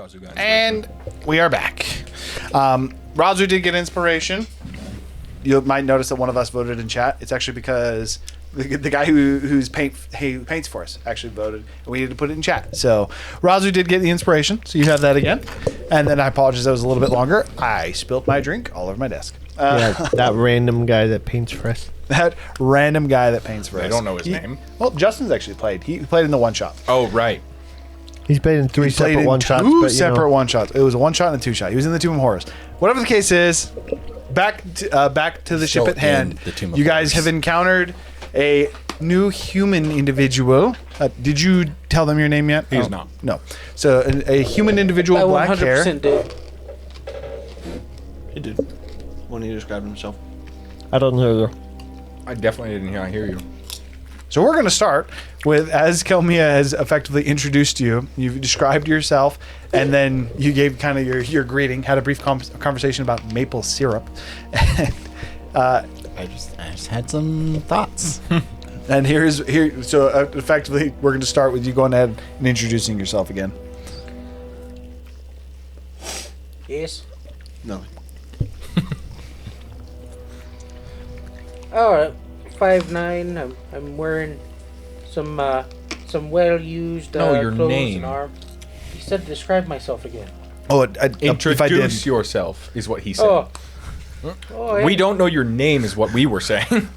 Razu got And we are back. Razu did get inspiration. You might notice that one of us voted in chat. It's actually because the guy who paints for us actually voted, and we need to put it in chat. So Razu did get the inspiration, so you have that again. And then I apologize, that was a little bit longer. I spilled my drink all over my desk. That random guy that paints for us. That random guy that paints for us. I don't know his name. Well, Justin's actually played. He played in the one shot. Oh, right. He's played in three He played separate in one shots. two separate one shots. It was a one shot and a two shot. He was in the Tomb of Horrors. Whatever the case is, back to the ship Still at hand. in the Tomb of You guys Horrors. have encountered a new human individual. Did you tell them your name yet? He's not. No. So a human individual, I black 100% hair. did. He did. When he described himself. I don't know. I definitely didn't hear you. So we're going to start with, as Kelmia has effectively introduced you, you've described yourself, and then you gave kind of your greeting, had a brief conversation about maple syrup. I just had some thoughts. And so effectively, we're going to start with you going ahead and introducing yourself again. Yes. No. Alright. 5'9". I'm wearing some well-used your clothes name. and arm. He said to describe myself again. Oh, if I did, Introduce yourself is what he said. Oh. We don't know your name is what we were saying.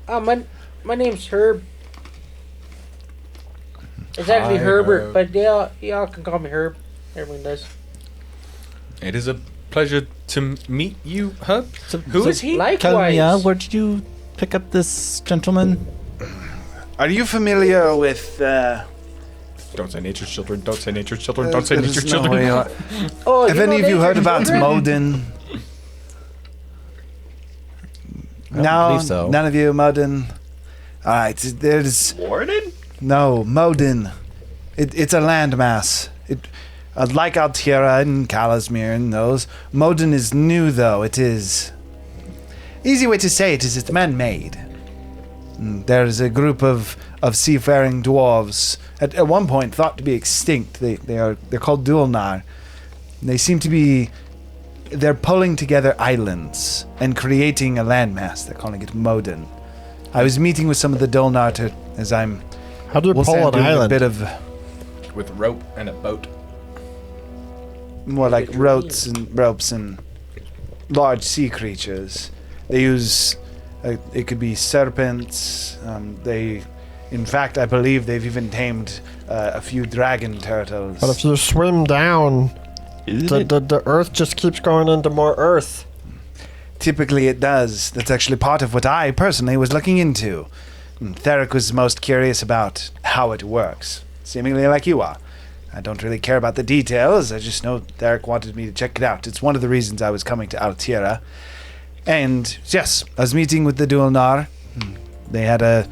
My name's Herb. It's actually Hi, Herbert, Herb. but y'all can call me Herb. Everyone does. It is a pleasure to meet you, Herb. Who is he? Likewise. Kalmia, where did you pick up this gentleman? Are you familiar with? Don't say nature's children. Don't say nature's children. Don't say nature's no children. way. Oh, Have any of you heard nature's about children? Modin? No, believe so. none of you, Modin. All right, there's Warden? no Modin. It's a landmass. Like Altira and Kalasmir and those. Modin is new, though. It is. Easy way to say it is it's man-made. There's a group of seafaring dwarves at one point thought to be extinct. They're called Dualnar. They seem to be. They're pulling together islands and creating a landmass. They're calling it Modin. I was meeting with some of the Dulnar as I'm. How do you we'll say pull I'm an doing island? a bit of With rope and a boat. more like ropes and large sea creatures. They use. It could be serpents. In fact, I believe they've even tamed a few dragon turtles. But if you swim down, the earth just keeps going into more earth. Typically it does. That's actually part of what I personally was looking into. Theric was most curious about how it works, seemingly like you are. I don't really care about the details, I just know Theric wanted me to check it out. It's one of the reasons I was coming to Altira. And yes, I was meeting with the Dualnar. They had a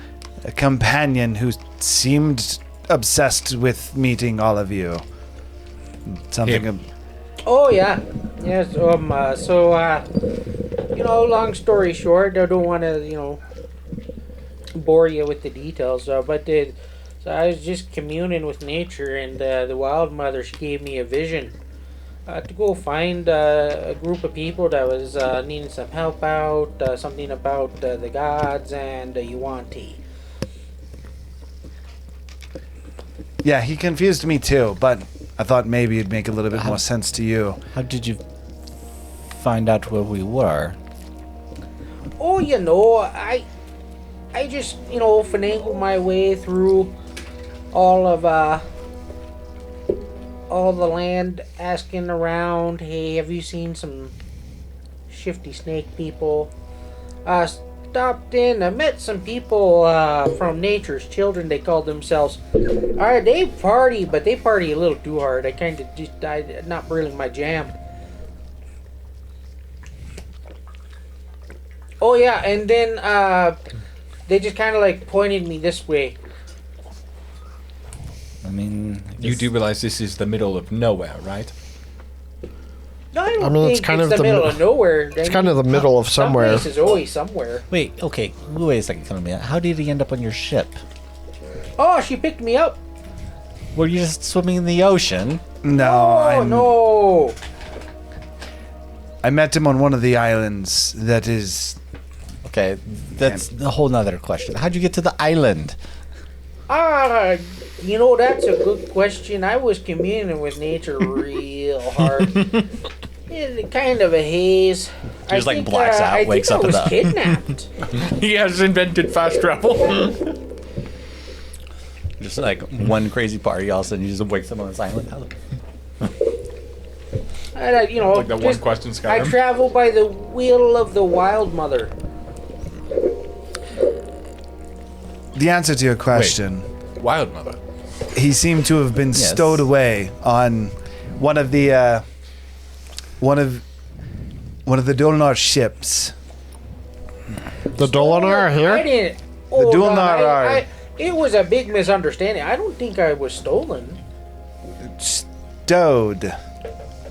companion who seemed obsessed with meeting all of you. Something. Oh yeah, yes. Long story short, I don't want to bore you with the details. So I was just communing with nature, and the Wild Mother, she gave me a vision to go find a group of people that was needing some help out. Something about the gods and Yuan-Ti. Yeah, he confused me too, but I thought maybe it'd make a little bit more sense to you. How did you find out where we were? Oh, I just, finagled my way through all the land, asking around, hey, have you seen some shifty snake people? Stopped in, I met some people from Nature's Children, they called themselves. Alright, they party, but they party a little too hard. I kind of just, not really my jam. Oh yeah, and then they just kind of like pointed me this way. I mean, You do realize this is the middle of nowhere, right? No, I don't I mean, think it's kind of the the middle mi- of nowhere. It's kind of the middle of somewhere. Some place is always somewhere. Wait, okay. Wait a second, Kalmia. How did he end up on your ship? Oh, she picked me up. Were you just swimming in the ocean? No, no. I met him on one of the islands that is... Okay, that's a whole nother question. How'd you get to the island? That's a good question. I was communing with nature real hard. It's kind of a haze. He just like blacks out, wakes up I in was the. kidnapped. He has invented fast travel. Just like one crazy party, all of a sudden you just wakes up on this island. And like that one question, I Skyrim. travel by the will of the Wild Mother. The answer to your question, Wild Mother. he seemed to have been stowed away on one of the Dolnar ships. The Dolinar are I here? didn't. The Dulnar are It was a big misunderstanding. I don't think I was stolen.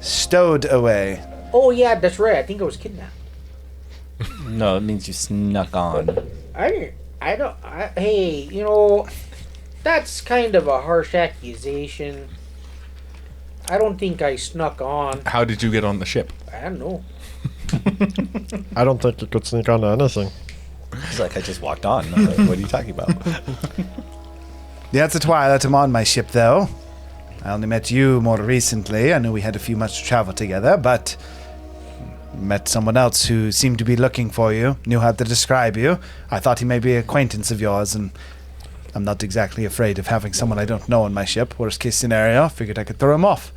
stowed away. Oh yeah, that's right. I think I was kidnapped. No, it means you snuck on. Hey, that's kind of a harsh accusation. I don't think I snuck on. How did you get on the ship? I don't know. I don't think you could sneak onto anything. He's like, I just walked on. What are you talking about? The answer to why I let him on my ship, though. I only met you more recently. I knew we had a few months to travel together, but met someone else who seemed to be looking for you, knew how to describe you. I thought he may be an acquaintance of yours, and I'm not exactly afraid of having someone I don't know on my ship. Worst case scenario, figured I could throw him off.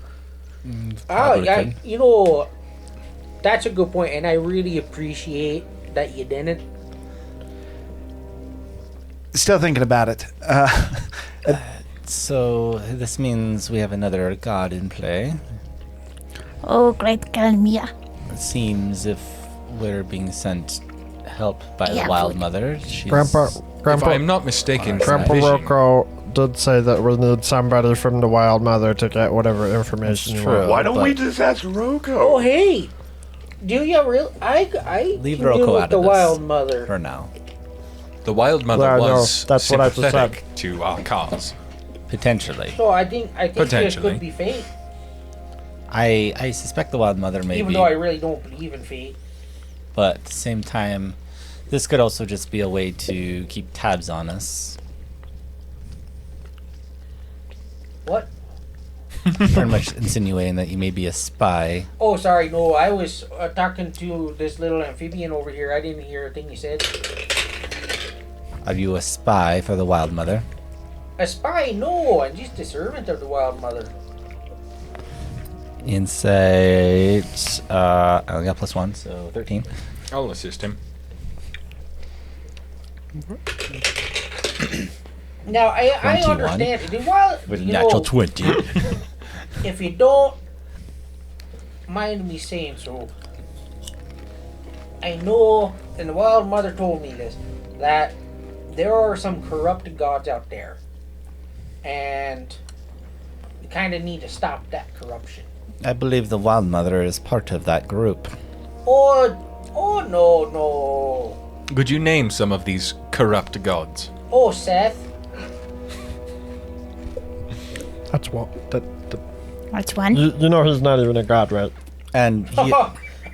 That's a good point, and I really appreciate that you didn't. Still thinking about it. So this means we have another god in play. Oh, great Kalmia. It seems if we're being sent help by the Yeah, Wild food. Mother, she's... Grandpa If I'm not mistaken, from Grandpa vision, Rocco did say that we need somebody from the Wild Mother to get whatever information you want. Why don't but- we just ask Roko? Oh hey, do you really? I Leave commune Rocco with out the of this Wild Mother. for now. the Wild Mother Yeah, no, was that's what I just said. sympathetic to our cause. Potentially. So I think this Potentially. could be fate. I suspect the Wild Mother may Even be, though I really don't believe in fate. but at the same time, this could also just be a way to keep tabs on us. What? Pretty much insinuating that you may be a spy. Oh, sorry. No, I was talking to this little amphibian over here. I didn't hear a thing you said. Are you a spy for the Wild Mother? A spy? No, I'm just a servant of the Wild Mother. Insight. I only got +1, so 13. I'll assist him. Now, I 21. understand. The Wild, With a you natural know, 20. if you don't mind me saying so, I know, and the Wild Mother told me this, that there are some corrupted gods out there. And we kind of need to stop that corruption. I believe the Wild Mother is part of that group. Oh, no. Could you name some of these corrupt gods? Oh, Seth. That's what. Which one? You know he's not even a god, right? And he,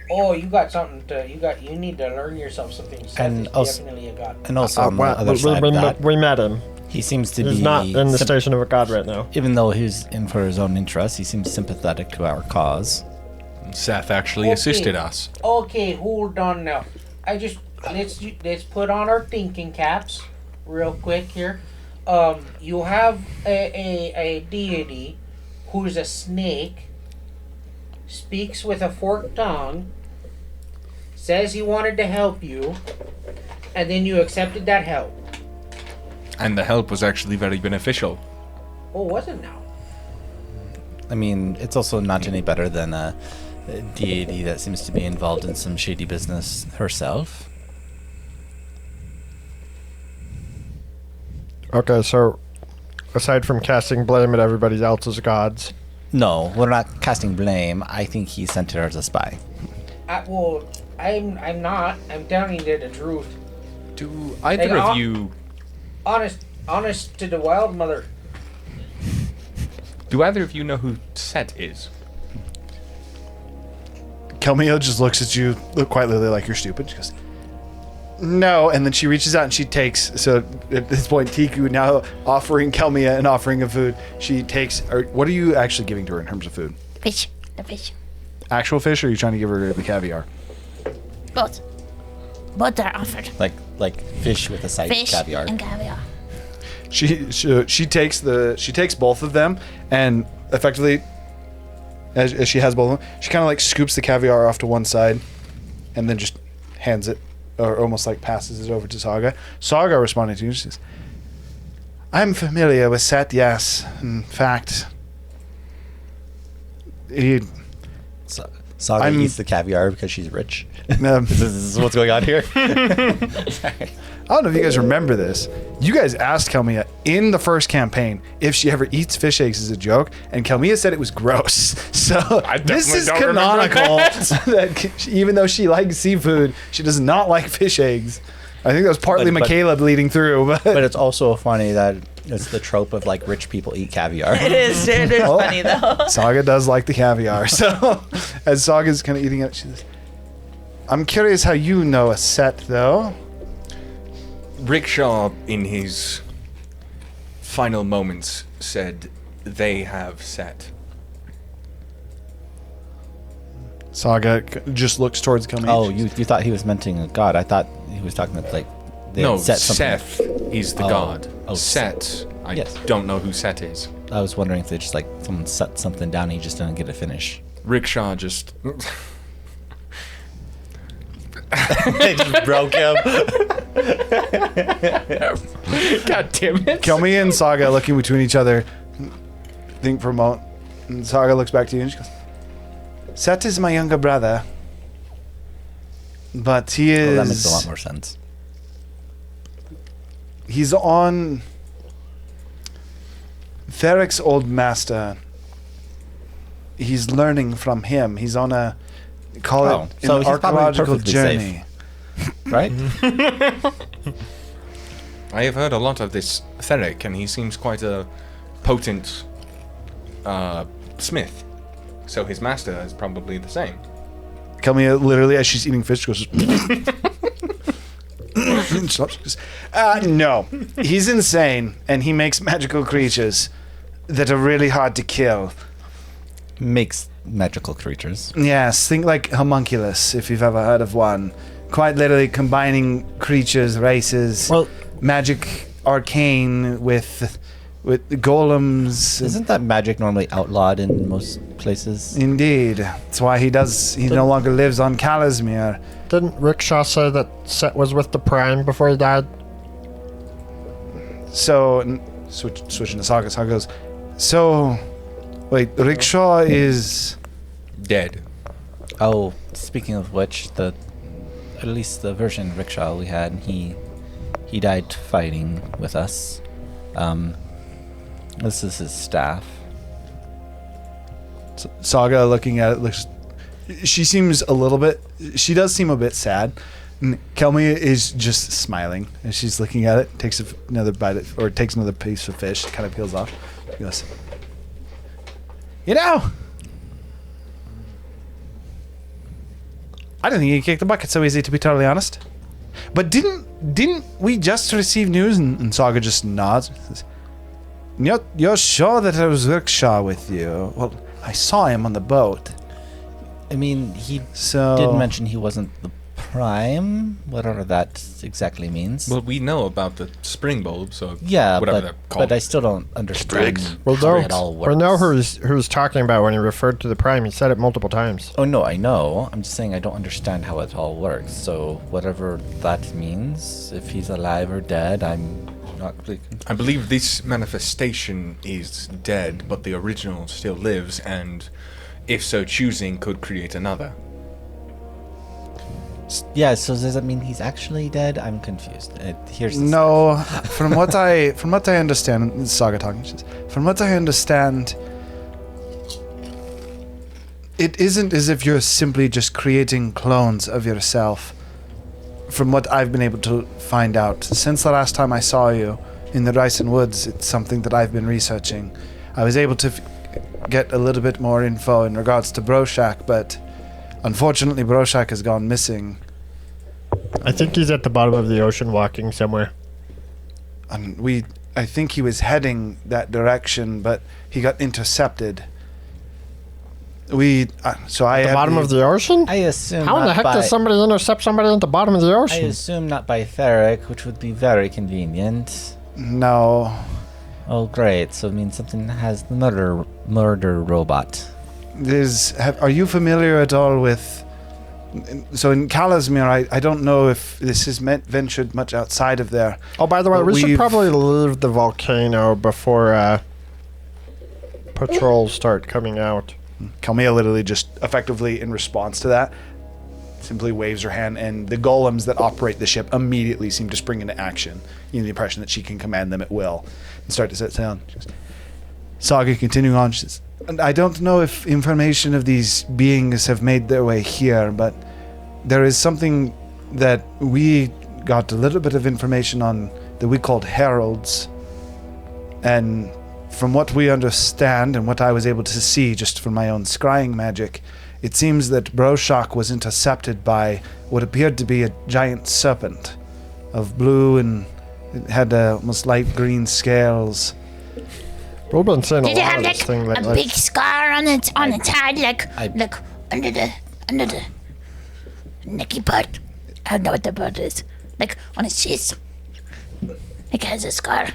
Oh, you got something to, you need to learn yourself something. Seth And is also- definitely a god. and also on the Well, other side of that, we met him. he seems to He's be... not in the sym- station of a god right now. Even though he's in for his own interests, he seems sympathetic to our cause. Seth actually Okay. assisted us. Okay, hold on now. Let's put on our thinking caps real quick here. You have a deity who's a snake, speaks with a forked tongue, says he wanted to help you, and then you accepted that help. And the help was actually very beneficial. Oh, was it now? I mean, it's also not any better than a deity that seems to be involved in some shady business herself. Okay, so aside from casting blame at everybody else's gods, No, we're not casting blame. I think he sent her as a spy. I'm not. I'm telling you the truth. Do either Like, of you... Honest to the Wild Mother. Do either of you know who Set is? Kelmia just looks at you quite literally like you're stupid. She goes, no, and then she reaches out and she takes. So at this point, Tiku now offering Kelmia an offering of food. She takes. Or what are you actually giving to her in terms of food? Fish. The fish. Actual fish, or are you trying to give her the caviar? Both. Both are offered. Like fish with a side Fish caviar. and caviar. She takes both of them and effectively, as she has both of them, she kind of like scoops the caviar off to one side, and then just hands it, or almost like passes it over to Saga. Saga responding to you, she says, "I'm familiar with Set. Yes, in fact, he." Saga eats the caviar because she's rich. This is what's going on here. I don't know if you guys remember this. You guys asked Kelmia in the first campaign if she ever eats fish eggs as a joke, and Kelmia said it was gross. So this is canonical that even though she likes seafood, she does not like fish eggs. I think that was partly Michaela bleeding through. But it's also funny that it's the trope of like rich people eat caviar. It is funny though. Saga does like the caviar. So as Saga's kind of eating it, she says, I'm curious how you know a Set, though. Rickshaw, in his final moments, said they have Set. Saga just looks towards Kelmia. Oh, you thought he was mentioning a god. I thought he was talking about like they No, had set something. Seth is the god. Oh, Set, I yes. don't know who Set is. I was wondering if they just like someone set something down and he just didn't get to finish. Rickshaw just... They just broke him. God damn it. Kelmia and Saga looking between each other, think for a moment, and Saga looks back to you and she goes, Set is my younger brother, but he is... Well, that makes a lot more sense. He's on Ferric's old master. He's learning from him. He's on a... Call it so an he's probably archaeological perfectly journey. Right? I have heard a lot of this Theric, and he seems quite a potent smith. So his master is probably the same. Kelmia, literally, as she's eating fish, goes... no. He's insane, and he makes magical creatures that are really hard to kill. Makes magical creatures. Yes, think like homunculus, if you've ever heard of one. Quite literally combining creatures, races, magic, arcane with golems. Isn't that magic normally outlawed in most places? Indeed. That's why he no longer lives on Calasmere. Didn't Rickshaw say that Set was with the Prime before he died? So, switching to Saga, Saga goes, so, wait, Rickshaw is... Dead. Oh, speaking of which, at least the version of Rickshaw we had, he died fighting with us. This is his staff. Saga, looking at it, she seems she does seem a bit sad. And Kelmia is just smiling as she's looking at it, takes another bite, or takes another piece of fish, kind of peels off. She goes, you know, I don't think you kicked the bucket so easy, to be totally honest. But didn't we just receive news? And Saga just nods. You're sure that it was Rickshaw with you? Well, I saw him on the boat. I mean, he did mention he wasn't the Prime, whatever that exactly means. Well, we know about the spring bulb, so yeah, whatever they're called. but I still don't understand how it all works. We know who he's talking about when he referred to the Prime. He said it multiple times. Oh no, I know. I'm just saying I don't understand how it all works. So whatever that means, if he's alive or dead, I'm not really... I believe this manifestation is dead, but the original still lives, and if so choosing, could create another. Yeah, so does that mean he's actually dead? I'm confused. No, from what I understand, Saga talking. From what I understand, it isn't as if you're simply just creating clones of yourself. From what I've been able to find out since the last time I saw you in the Ryson Woods, it's something that I've been researching. I was able to get a little bit more info in regards to Broshak, but unfortunately Broshak has gone missing. I think he's at the bottom of the ocean walking somewhere. And I think he was heading that direction, but he got intercepted. The bottom of the ocean? I assume How in the not heck by, does somebody intercept somebody at the bottom of the I ocean? assume not by Theric, which would be very convenient. No. Oh, great. So it means something has the murder robot. Are you familiar at all with... So in Kalasmir, I don't know if this has ventured much outside of there. Oh, by the way, but we should probably leave the volcano before patrols start coming out. Kalmia literally just effectively in response to that simply waves her hand, and the golems that operate the ship immediately seem to spring into action. You know, the impression that she can command them at will and start to set sail. Saga continuing on, she says, I don't know if information of these beings have made their way here, but there is something that we got a little bit of information on that we called heralds. And from what we understand and what I was able to see just from my own scrying magic, it seems that Broshak was intercepted by what appeared to be a giant serpent of blue, and it had almost light green scales. We've been saying a Did it lot have of this like thing a lately. big scar on its head, like under the necky part? I don't know what the part is. Like on its chest, like it has a scar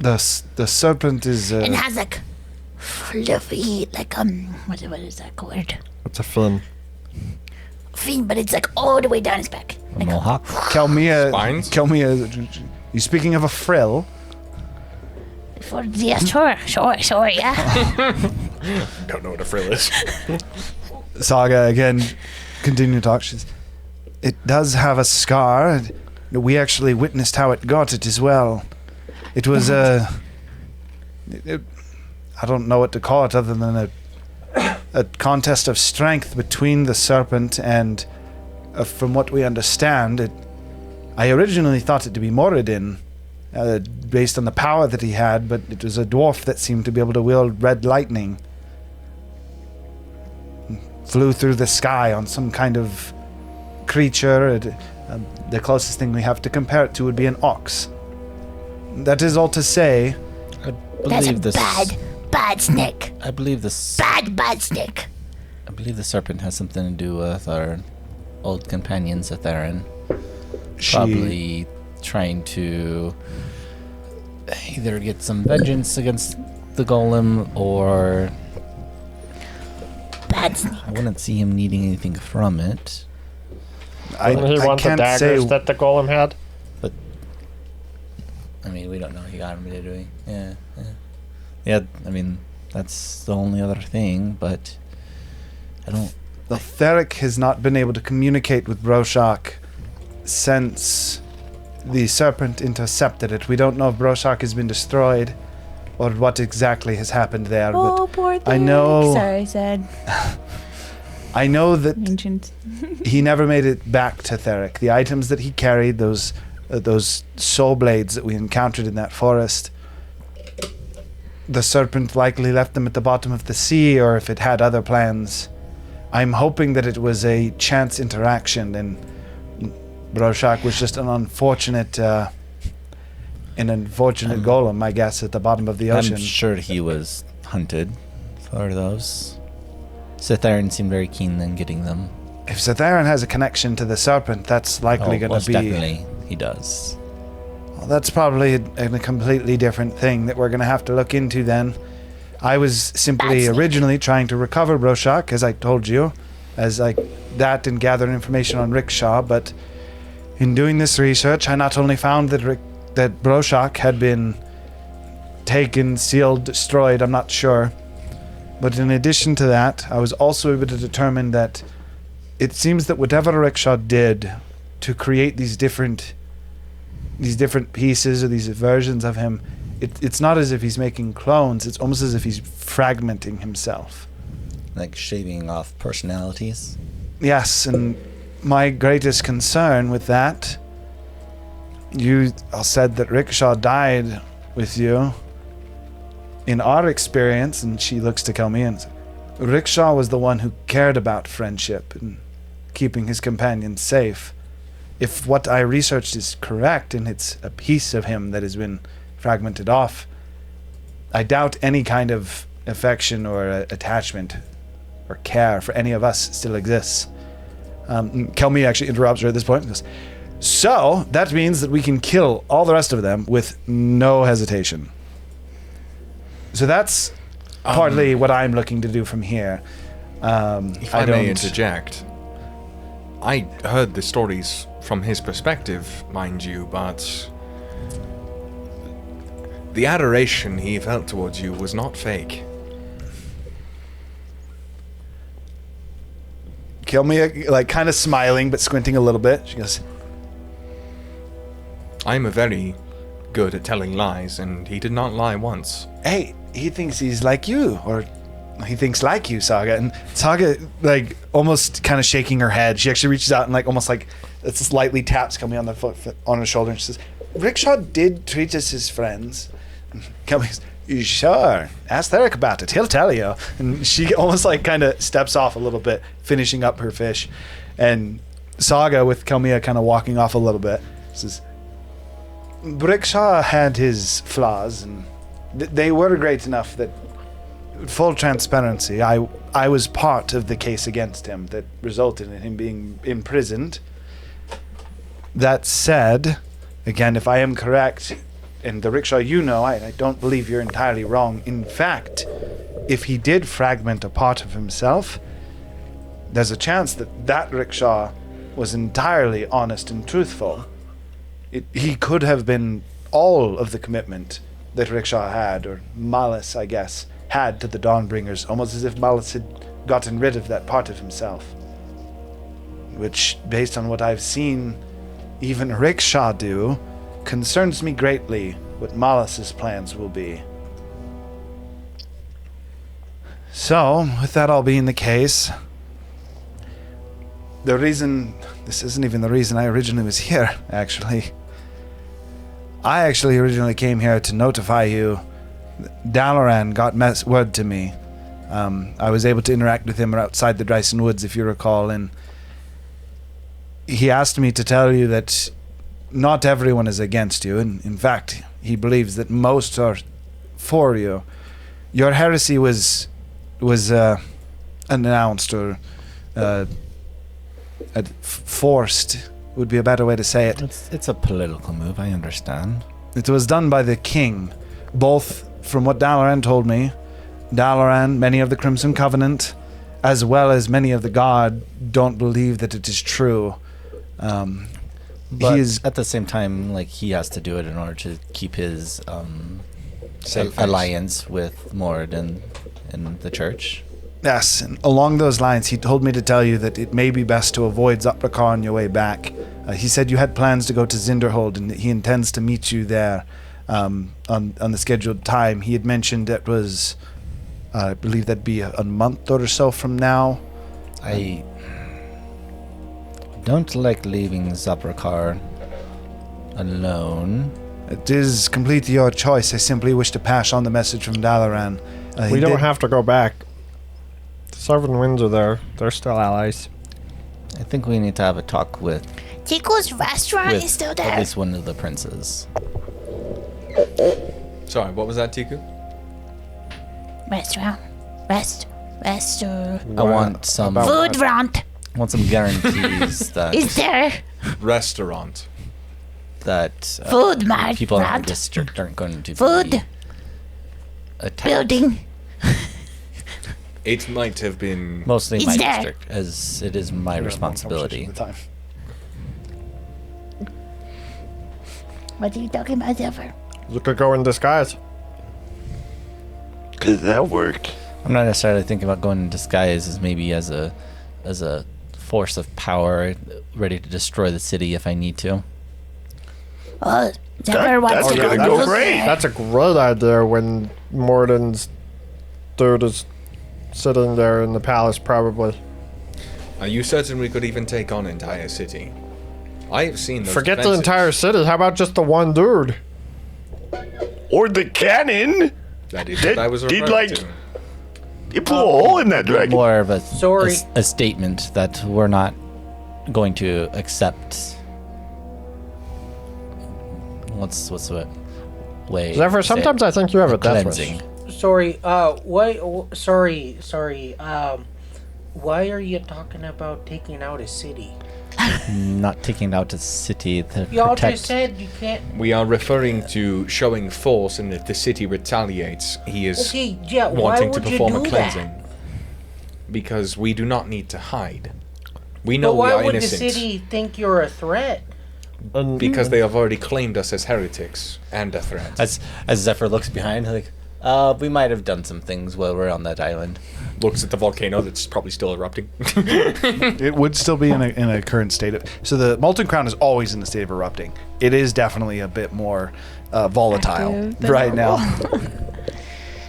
The serpent is... and has like fluffy, like what is that word? It's a fin. Fin, but it's like all the way down his back. A mohawk? Kalmia, you speaking of a frill? Yeah, sure, yeah. Don't know what a frill is. Saga again continue to talk. She says, it does have a scar. We actually witnessed how it got it as well. It was I don't know what to call it other than a contest of strength between the serpent and, from what we understand, I originally thought it to be Moradin, based on the power that he had, but it was a dwarf that seemed to be able to wield red lightning. Flew through the sky on some kind of creature. The closest thing we have to compare it to would be an ox. That is all to say. That's a bad snake. I believe this. Bad snake. I believe the serpent has something to do with our old companion Zetherin. Probably trying to either get some vengeance against the golem, or Bad snake. I wouldn't see him needing anything from it. Didn't he want the daggers that the golem had? But I mean, we don't know. He got him, did we? Yeah. I mean, that's the only other thing. But I don't. The Theric has not been able to communicate with Broshak since the serpent intercepted it. We don't know if Broshak has been destroyed or what exactly has happened there. Oh, but poor thing. I know. Sorry, said I know that ancient. he never made it back to Theric. The items that he carried, those soul blades that we encountered in that forest, the serpent likely left them at the bottom of the sea, or if it had other plans. I'm hoping that it was a chance interaction, and Broshak was just an unfortunate golem, I guess, at the bottom of the ocean. I'm sure he was hunted for those. Zetherin seemed very keen on getting them. If Zetherin has a connection to the serpent, that's likely going to be... definitely he does. Well, that's probably a completely different thing that we're going to have to look into then. I was simply originally trying to recover Broshak, as I told you, and gather information on Rickshaw, but in doing this research, I not only found that Broshak had been taken, sealed, destroyed, I'm not sure, but in addition to that, I was also able to determine that it seems that whatever Rickshaw did to create these different pieces or these versions of him, it's not as if he's making clones, it's almost as if he's fragmenting himself. Like shaving off personalities? Yes, and my greatest concern with that, you all said that Rickshaw died with you in our experience, and she looks to Kelmy and says, Rickshaw was the one who cared about friendship and keeping his companions safe. If what I researched is correct, and it's a piece of him that has been fragmented off, I doubt any kind of affection or attachment or care for any of us still exists. Kelmy actually interrupts her at this point and goes, so that means that we can kill all the rest of them with no hesitation. So that's partly what I'm looking to do from here. If I may interject, I heard the stories from his perspective, mind you, but the adoration he felt towards you was not fake. Kelmy, like, kind of smiling but squinting a little bit. She goes, I'm a very good at telling lies, and he did not lie once. hey, he thinks he's like you, or he thinks like you, Saga. And Saga, like, almost kind of shaking her head. She actually reaches out and, like, almost like it's lightly taps Kelmy on the foot on her shoulder, and she says, Rickshaw did treat us as friends. And Kelmy goes, sure, ask Theric about it, he'll tell you. And she almost, like, kind of steps off a little bit, finishing up her fish. And Saga, with Kelmia kind of walking off a little bit, says, Rickshaw had his flaws, and they were great enough that, full transparency, I was part of the case against him that resulted in him being imprisoned. That said, again, if I am correct, and the Rickshaw you know, I don't believe you're entirely wrong. In fact, if he did fragment a part of himself, there's a chance that that Rickshaw was entirely honest and truthful. He could have been all of the commitment that Rickshaw had, or Malice, I guess, had to the Dawnbringers, almost as if Malice had gotten rid of that part of himself. Which, based on what I've seen even Rickshaw do, concerns me greatly what Malice's plans will be. So, with that all being the case, this isn't even the reason I originally was here, actually. I actually originally came here to notify you. Dalaran got word to me. I was able to interact with him outside the Dryson Woods, if you recall, and he asked me to tell you that not everyone is against you, and in fact, he believes that most are for you. Your heresy was announced, or forced would be a better way to say it. It's a political move, I understand. It was done by the king, both from what Dalaran told me. Dalaran, many of the Crimson Covenant, as well as many of the God, don't believe that it is true. But he is at the same time, like, he has to do it in order to keep his Safe alliance with Mord and the church. Yes, and along those lines, he told me to tell you that it may be best to avoid Zaprakar on your way back. He said you had plans to go to Zinderhold, and that he intends to meet you there on the scheduled time. He had mentioned it was, I believe that'd be a month or so from now. I don't like leaving Zaprakar alone. It is completely your choice. I simply wish to pass on the message from Dalaran. We don't have to go back. The Seven Winds are there. They're still allies. I think we need to have a talk with Tico's restaurant is still at there. least one of the princes. Sorry, what was that, Tiku? Restaurant. I want some Food rant guarantees that is there. Restaurant. Food mart. people in our rant. district aren't going to Food. be attacked. Building. It might have been... Mostly It's my there. district, as it is my responsibility. What are you talking about, Zephyr? You could go in disguise. Cause that worked. I'm not necessarily thinking about going in disguise as maybe as a force of power, ready to destroy the city if I need to. Oh, Zephyr wants to gonna go go look great. there. That's a great idea when Morden's dude is sitting there in the palace, probably. Are you certain we could even take on entire city? I have seen those Forget the defenses. entire city. How about just the one dude? Or the cannon. That is what I was Did referring like to. you blew a hole in that dragon. More of a, Sorry. a statement that we're not going to accept. What's the way? Zephyr, to say it? sometimes I think you have a death wish. cleansing. Sorry, sorry, why are you talking about taking out a city? Not taking out a city to Y'all protect. just said you can't. We are referring to showing force, and if the city retaliates, he is Okay, yeah, why wanting would to you perform a do cleansing. that? Because we do not need to hide. We know But why we are would innocent. the city think you're a threat? Because they have already claimed us as heretics and a threat. As Zephyr looks behind, like, we might have done some things while we're on that island. Looks at the volcano that's probably still erupting. It would still be in a current state of. So the Molten Crown is always in the state of erupting. It is definitely a bit more volatile Active than right now.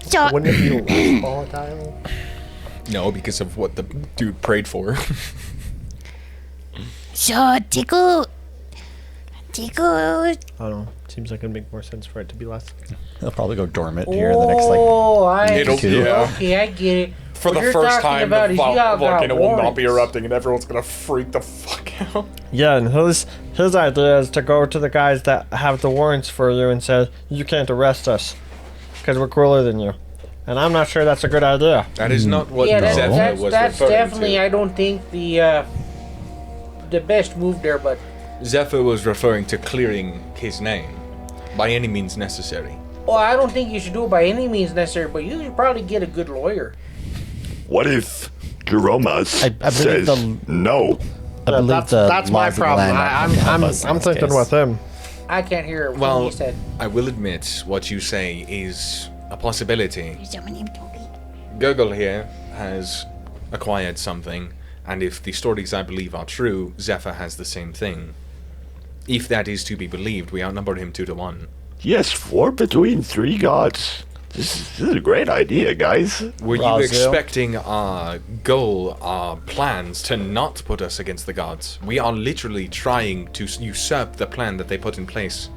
So, Wouldn't it be less volatile? No, because of what the dude prayed for. so Tiku. I don't know. Seems like it'd make more sense for it to be less. They'll probably go dormant here in the next, like, Okay, I get it. For What the you're first talking time, about the is y'all got volcano will not be warrants. erupting, and everyone's gonna freak the fuck out. Yeah, and his idea is to go to the guys that have the warrants for you and say, you can't arrest us because we're cooler than you. And I'm not sure that's a good idea. That is not what Yeah, Zephyr was that's referring definitely. to. I don't think the best move there, but Zephyr was referring to clearing his name by any means necessary. well, I don't think you should do it by any means necessary. But you should probably get a good lawyer. What if Jeromas I believe says the- no? I believe That's the my laws of the problem. land act can help us in I'm this thinking case. with him. I can't hear what Well, he said. I will admit what you say is a possibility. someone talking. Gurgle here has acquired something, and if the stories I believe are true, Zephyr has the same thing. If that is to be believed, we outnumber him 2-1. Yes, 4 between 3 gods. This is a great idea, guys. Were you Razio? expecting our goal, our plans to not put us against the gods? We are literally trying to usurp the plan that they put in place.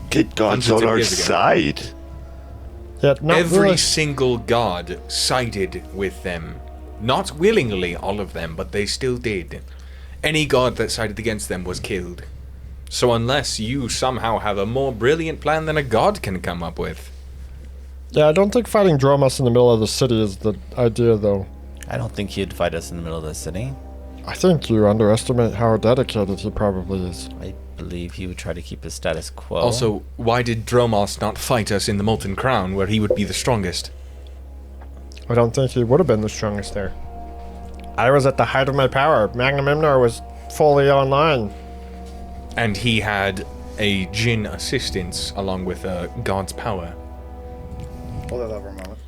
Get gods Hundreds on of our years ago. side. Yeah, not Every really. single god sided with them. Not willingly, all of them, but they still did. Any god that sided against them was killed. So unless you somehow have a more brilliant plan than a god can come up with. Yeah, I don't think fighting Dromas in the middle of the city is the idea, though. I don't think he'd fight us in the middle of the city. I think you underestimate how dedicated he probably is. I believe he would try to keep his status quo. Also, why did Dromos not fight us in the Molten Crown, where he would be the strongest? I don't think he would have been the strongest there. I was at the height of my power. Magnum Imnor was fully online. And he had a Jinn assistance along with God's power. Hold that over a moment.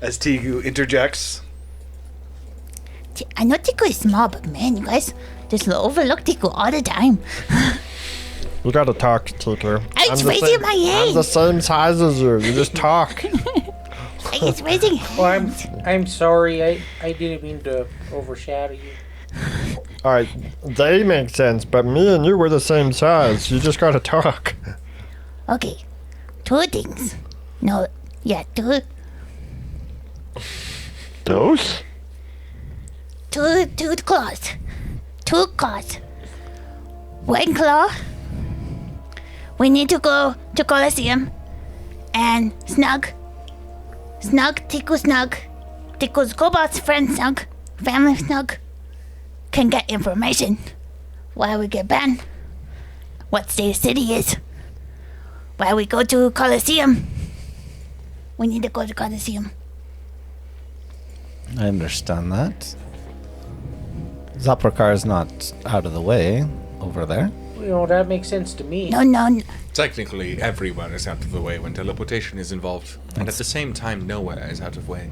As Tigu interjects, I know Tiku is small, but man, you guys just overlook Tiku all the time. You gotta talk, Tiku. I'm the raising same- my I'm the hand. same size as you. You just talk. He's raising Well, hands. I'm sorry. I didn't mean to overshadow you. Alright, they make sense, but me and you were the same size. You just gotta talk. Okay, 2 things. No, yeah, two Those? claws. 2 claws. 1 claw. We need to go to Colosseum and Snug, Tiku Snug, Tiku's Cobot's friend Snug, family Snug, can get information while we get banned, what state the city is, while we go to Colosseum. We need to go to Colosseum. I understand that. Zaprokar is not out of the way over there. You know, that makes sense to me. No. Technically, everywhere is out of the way when teleportation is involved. And at the same time, nowhere is out of way.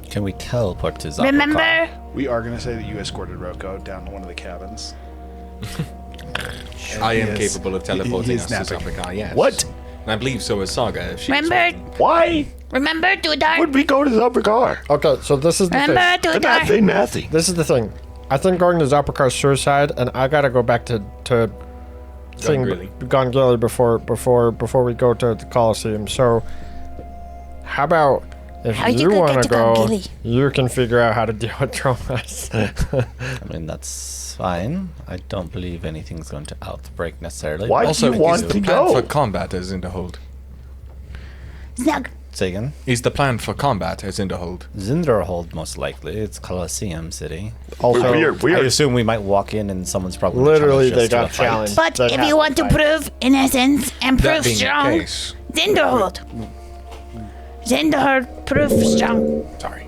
Can we teleport to Zaprokar? Remember? we are going to say that you escorted Roko down to one of the cabins. I am He is- capable of he teleporting is us to napping. Zaprokar, yes. What? And I believe so is Saga. If she's Remember? Why Remember, Dudar? would we go to Zaprokar? Okay, so this is the thing. Remember, Dudar? Nothing. This is the thing. I think going to Zaprokar's suicide, and I gotta go back to thing Gangrilli. Gangrilli before we go to the Coliseum. So, how about if How'd you you go want get to to go, Gangrilli? you can figure out how to deal with Tromas. I mean, that's fine. I don't believe anything's going to outbreak necessarily. Why Also, do you want is to the plan go? for combat as Zinderhold? Snug. Say again? Is the plan for combat as Zinderhold? Zinderhold, most likely. It's Colosseum City. Also, we I are assume we might walk in and someone's probably literally, challenged they us to a got fight. challenged. But They if have you want to fight. prove innocence and That prove being the strong, case, Zinderhold. Zinderhold, proof strong. sorry.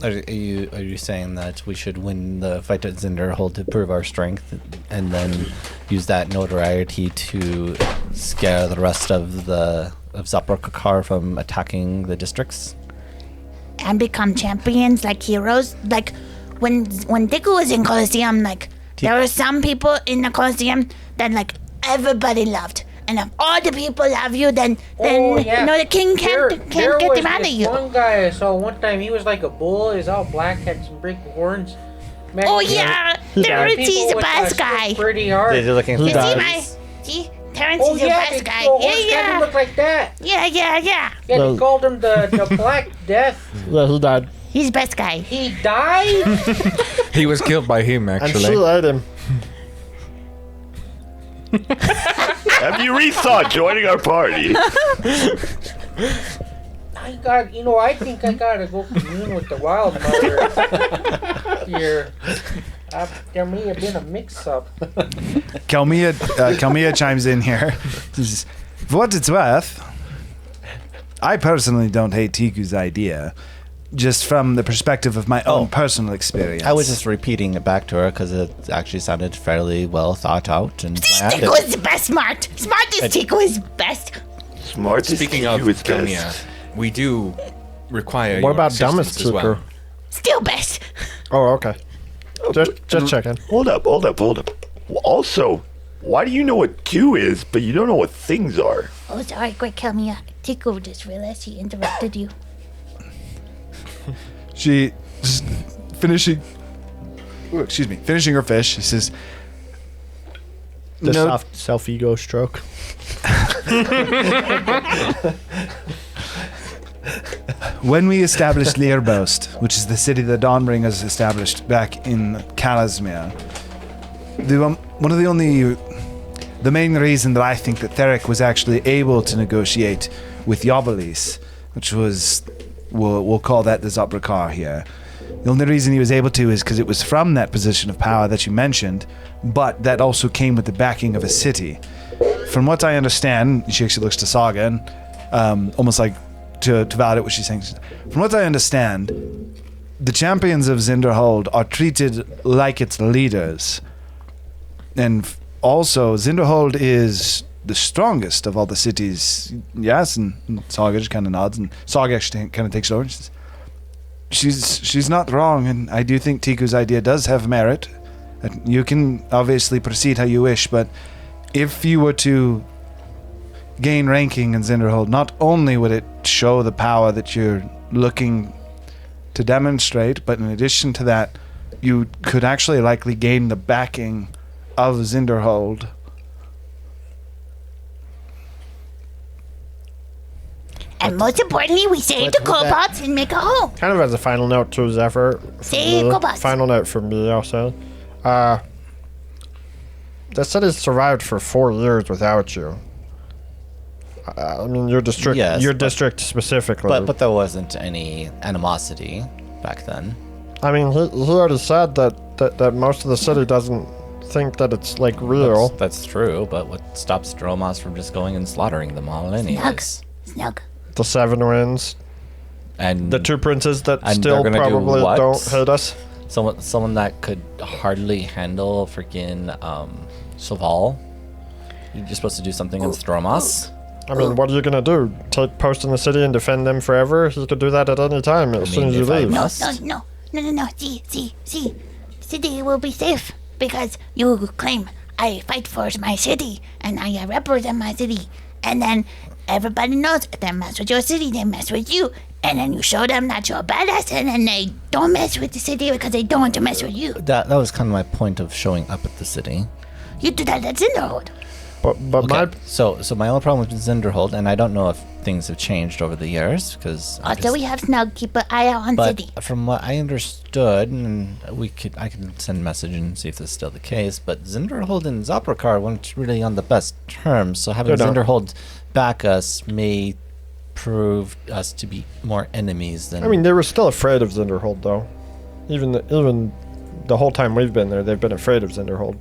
Are you saying that we should win the fight at Zinderhold to prove our strength and then use that notoriety to scare the rest of Zaprakakar from attacking the districts? And become champions like heroes. Like when Deku was in Colosseum, like there were some people in the Colosseum that like everybody loved. And if all the people love you, then the king can't get them out of you. One guy I saw one time, he was like a bull. He's all black, had some big horns. Man, Oh yeah, Terrence is the best guy. Pretty hard. They're looking for See guys. see, Terrence Oh is the yeah, best guy. He Yeah, look like that. yeah. Yeah, Well- they called him the Black Death. Yeah, he died. He's the best guy. He died. He was killed by him, And actually. she ate him. Have you rethought joining our party? I think I gotta go commune with the Wild Mother. Here. There may have been a mix-up. Kelmia chimes in here. She says, for what it's worth, I personally don't hate Tiku's idea, just from the perspective of my own personal experience. I was just repeating it back to her because it actually sounded fairly well thought out and planned. Tiku is the best smart. Smartest Tiku is best. Smart. Speaking of Kelmia, we do require What your about dumbest assistance as well. Tuku? Still best. Oh, okay. Just checking. Hold up. Also, why do you know what Q is, but you don't know what things are? Oh, sorry, quick, Kelmia. Tiku just realized he interrupted you. She just finishing her fish. She says, The "No, soft self-ego stroke. when we established Learbost, which is the city that Dawnbringers established back in Kalasmir, the main reason that I think that Theric was actually able to negotiate with Yobelis, which was, we'll call that the Zaprakar here. The only reason he was able to is because it was from that position of power that you mentioned, but that also came with the backing of a city. From what I understand, she actually looks to Saga and almost like to validate what she's saying. From what I understand, the champions of Zinderhold are treated like its leaders. And also, Zinderhold is the strongest of all the cities. Yes, and Saga just kind of nods, and Saga actually kind of takes it over. And she says, she's not wrong, and I do think Tiku's idea does have merit. You can obviously proceed how you wish, but if you were to gain ranking in Zinderhold, not only would it show the power that you're looking to demonstrate, but in addition to that, you could actually likely gain the backing of Zinderhold. And most importantly, we save the cobots and make a home. Kind of as a final note to Zephyr. Save cobots. Final note from me also. The city survived for 4 years without you. I mean, your district, Yes, your but- district specifically. But there wasn't any animosity back then. I mean, he already said that most of the city doesn't think that it's like real. That's true, but what stops Dromas from just going and slaughtering them all anyways? Snug. The 7 winds, And the 2 princes that And still they're gonna do probably what? don't hate us. someone that could hardly handle freaking Saval. You're supposed to do something against Dromas. I mean, what are you gonna do? Take post in the city and defend them forever? He could do that at any time as soon as you if I leave. must- No. See. The city will be safe because you claim I fight for my city and I represent my city. And then everybody knows if they mess with your city, they mess with you. And then you show them that you're a badass and then they don't mess with the city because they don't want to mess with you. That was kind of my point of showing up at the city. You do that at Cinderhold. But Okay, so my only problem with Zinderhold, and I don't know if things have changed over the years, because Also, we have Snug keep an eye out on but City. from what I understood, and I can send a message and see if this is still the case, but Zinderhold and Zoprikar weren't really on the best terms, so having They're not. Zinderhold back us may prove us to be more enemies than... I mean, they were still afraid of Zinderhold, though. Even the whole time we've been there, they've been afraid of Zinderhold.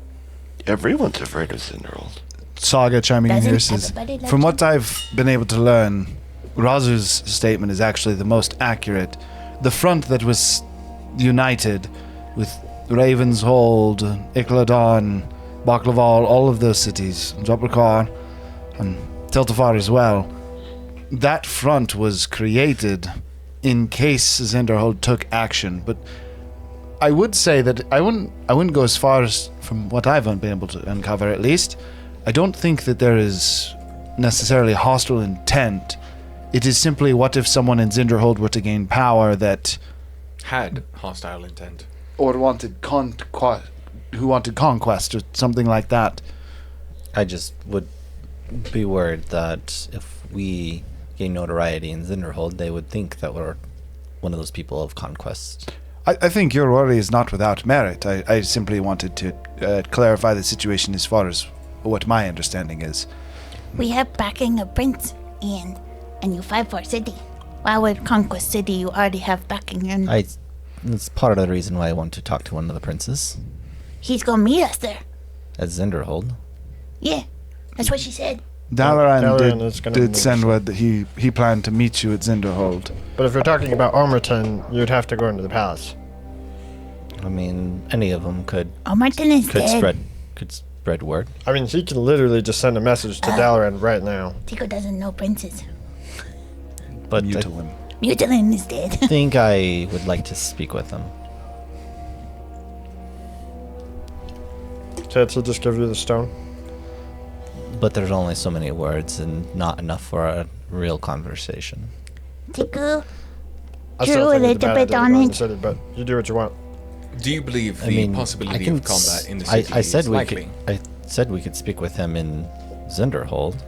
Everyone's afraid of Cinderhold. Saga chiming in Doesn't here says, everybody like from you? what I've been able to learn, Razu's statement is actually the most accurate. The front that was united with Ravenshold, Ikladon, Baklaval, all of those cities, Zoprikar, and Tiltafar as well, that front was created in case Zinderhold took action. But I would say that I wouldn't go as far as, from what I've been able to uncover at least, I don't think that there is necessarily hostile intent. It is simply, what if someone in Zinderhold were to gain power that... Had hostile intent. Or wanted who wanted conquest or something like that. I just would be worried that if we gain notoriety in Zinderhold, they would think that we're one of those people of conquest. I think your worry is not without merit. I simply wanted to clarify the situation as far as what my understanding is. We have backing a prince and you fight for City. While with Conquest City, you already have backing, and That's part of the reason why I want to talk to one of the princes he's gonna meet us there. at Zinderhold. Yeah, that's what she said. Dalaran Dalaran is gonna did move send us. word that he planned to meet you at Zinderhold. But if you're talking about Armerton, you'd have to go into the palace. I mean, any of them could Oh, Martin is dead. spread word. I mean, he can literally just send a message to Dalaran right now. Tico doesn't know princes. But I Mutilin. Mutilin is dead. think I would like to speak with them. Can't he just give you the stone? But there's only so many words and not enough for a real conversation. Tico I drew still a think it's little bad bit idea to on go in the it. city, but you do what you want. Do you believe I the mean, possibility I can of combat in the I city said is we likely? could. I said we could speak with him in Zinderhold.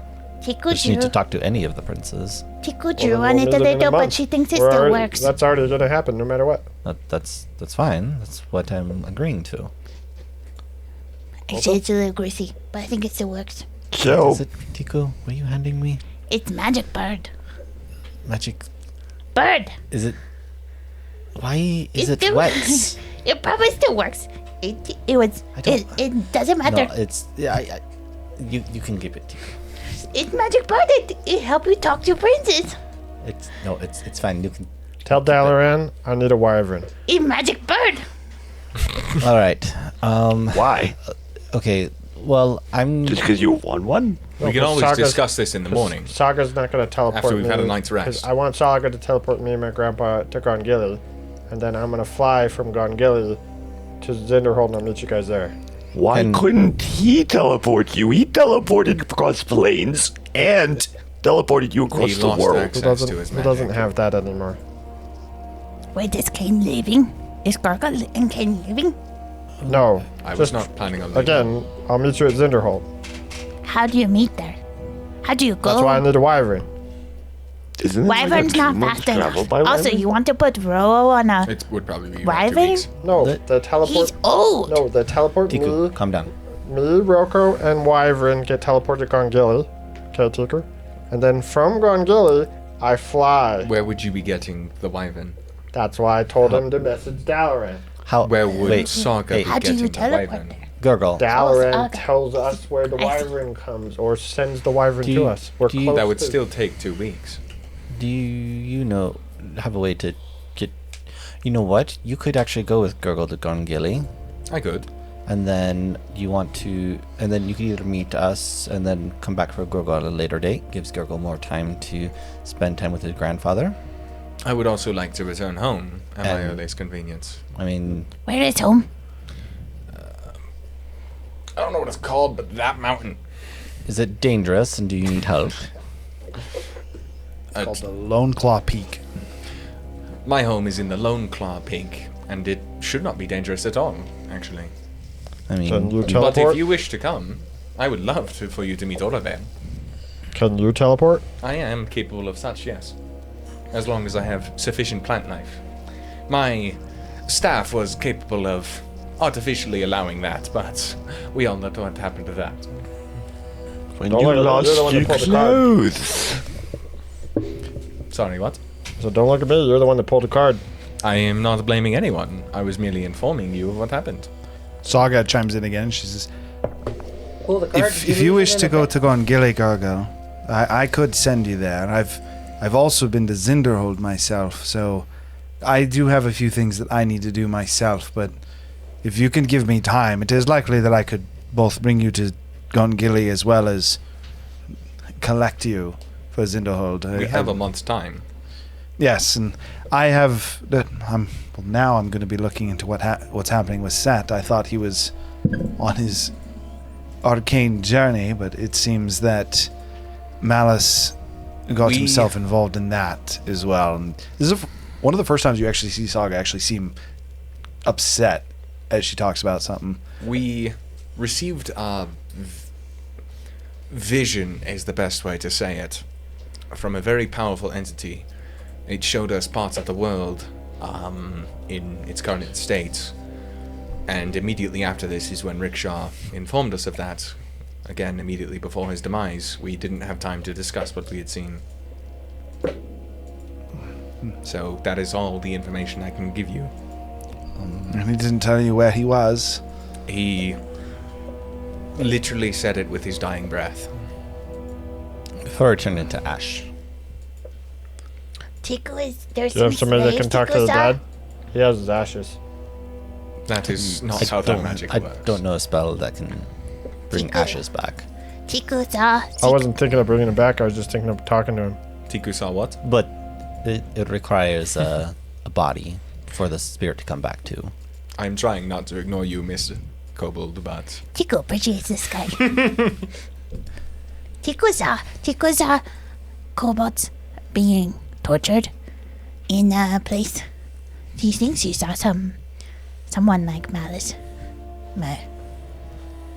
Tico We just need to drew. talk to any of the princes. Tico Well, drew then on we'll it a meet him in a little, but month. she thinks it We're still already- works. That's already gonna happen no matter what. That's fine. That's what I'm agreeing to. Actually, it's a little greasy, but I think it still works. So, Is it Tico? What are you handing me? It's magic bird. Magic? Bird. Is it? Why is It it still- wet? It probably still works. It was. I don't- It doesn't matter. No, it's yeah. You can keep it, Tico. It's magic bird. It help you talk to princes. It's fine. You can. Tell Dalaran I need a wyvern. It's magic bird. All right. why? Okay. Well, I'm. Just because you won one? We can because always Saga's- discuss this in the morning. Saga's not gonna teleport After we've me, had a night's 'cause rest. I want Saga to teleport me and my grandpa to Gongili, and then I'm gonna fly from Gongili to Zinderhold and I'll meet you guys there. Why And- couldn't he teleport you? He teleported across planes and teleported you across He the lost world. access to his He magic. doesn't have that anymore. Wait, is Kane leaving? Is Garga and Kane leaving? No. I was just not planning on leaving. Again, I'll meet you at Zinderhold. How do you meet there? How do you go? That's why I need a wyvern. Isn't it like a Wyvern's not 2 month fast travel enough. by Also, wyvern? you want to put Ro on a It would probably be about 2 wyvern? weeks. No, Let- the teleport. He's old. No, the teleport Tico, me, calm down. Roko, and Wyvern get teleported to Gongili. Okay, Tico. And then from Gongili, I fly. Where would you be getting the wyvern? That's why I told him to message Dalaran. How? Where would Wait. Saga Hey. be How do getting you the teleport wyvern? there? Gurgle. Dalaran Saga. tells us where the I see. wyvern comes, or sends the wyvern Do to you- us. We're do you- close That would to- still take 2 weeks. Do you know have a way to get? You know what? You could actually go with Gurgle to Gongili, I could. and then you could either meet us and then come back for Gurgle at a later date. Gives Gurgle more time to spend time with his grandfather. I would also like to return home at my And- earliest convenience. I mean, Where is home? I don't know what it's called, but that mountain. is it dangerous and do you need help? Called the Lone Claw Peak. My home is in the Lone Claw Peak, and it should not be dangerous at all, actually. I mean, Can you But teleport? if you wish to come, I would love for you to meet all of them. Can you teleport? I am capable of such, yes. As long as I have sufficient plant life. My staff was capable of artificially allowing that, but we all know what happened to that. When Don't you look at lost you're the one that your pulled the card. clothes. Sorry, what? So don't look at me. You're the one that pulled the card. I am not blaming anyone. I was merely informing you of what happened. Saga chimes in again. She says, Pull the card. if you wish to go to Gongili Gargo, I could send you there. I've also been to Zinderhold myself, so I do have a few things that I need to do myself, but if you can give me time, it is likely that I could both bring you to Gongili as well as collect you for Zinderhold. We have a month's time. Yes, and I have. Now I'm going to be looking into what's happening with Set. I thought he was on his arcane journey, but it seems that Malice got himself involved in that as well. And this is one of the first times you actually see Saga actually seem upset as she talks about something. We received a vision, is the best way to say it, from a very powerful entity. It showed us parts of the world in its current state, and immediately after this is when Rickshaw informed us of that. Again, immediately before his demise. We didn't have time to discuss what we had seen. So that is all the information I can give you. And he didn't tell you where he was. He literally said it with his dying breath. before I turn into ash. Tiku, is there Do you have some somebody that slaves can talk to the Tiku-san? dead? He has his ashes. That is not how that magic I works. don't know a spell that can bring Tiku. ashes back. Tiku-san. I wasn't thinking of bringing him back. I was just thinking of talking to him. Tiku saw what? But it requires a body for the spirit to come back to. I'm trying not to ignore you, Mr. Kobold, but Tiku appreciates this guy. Tiku's kobolds being tortured in a place. He thinks you saw someone like Malice.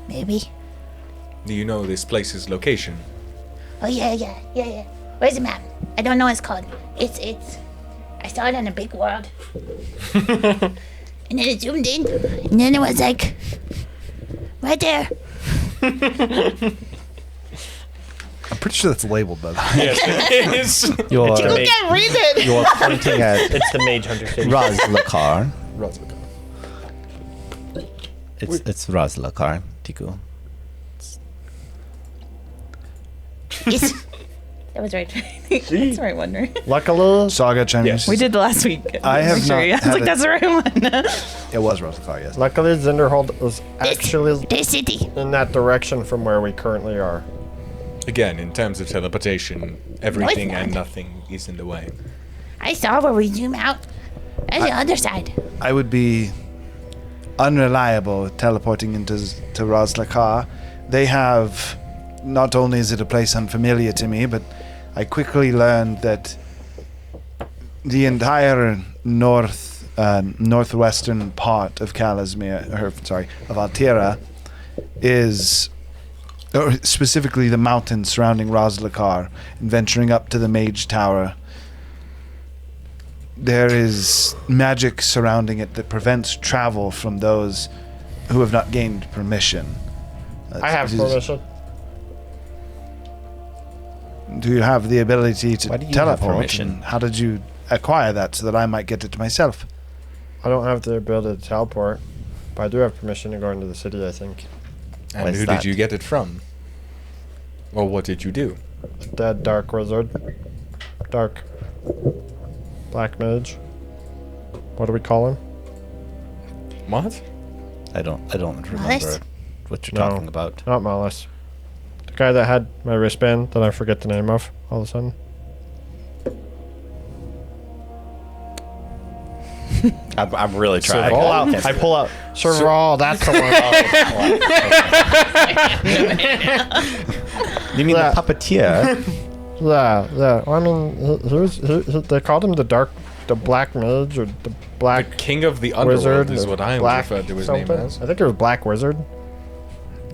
Maybe. do you know this place's location? Oh yeah. Where's the map? I don't know what it's called. It's I saw it on a big world. And then it zoomed in. And then it was like right there. I'm pretty sure that's labeled, by the way. Yes, it is. You're, You can't read it. you're pointing at It's the Mage Hunter City. Razlakar. It's Razlakar, Tiku. It's, That was right. That's the right one, right? Luckily, Saga chimes in. Yes. We did the last week. I have not I was had like, it. that's the right one. It was Rosafar, yes. luckily Zinderhold was actually this city. in that direction from where we currently are. Again, in terms of teleportation, everything and Northbound. nothing is in the way. I saw where we zoom out. That's the other side. I would be unreliable teleporting into Razlakar. They have, not only is it a place unfamiliar to me, but I quickly learned that the entire northwestern part of of Altira is, or specifically the mountains surrounding Razlakar, and venturing up to the Mage Tower. There is magic surrounding it that prevents travel from those who have not gained permission. I have It is- permission. Do you have the ability to Why do you have teleport? permission? And how did you acquire that so that I might get it myself? I don't have the ability to teleport, but I do have permission to go into the city, I think. And What is who that? did you get it from? Or what did you do? Dead dark wizard. Dark. Black mage. What do we call him? What? I don't remember Malice? what you're No. talking about. Not Malice. The guy that had my wristband that I forget the name of all of a sudden. I'm really trying. I pull out. Serval, that's the one. You mean That- the puppeteer? Yeah. I mean, they called him the Dark black mage or the The black king of the wizard underworld is or what I black referred to his something. name as. I think it was Black Wizard.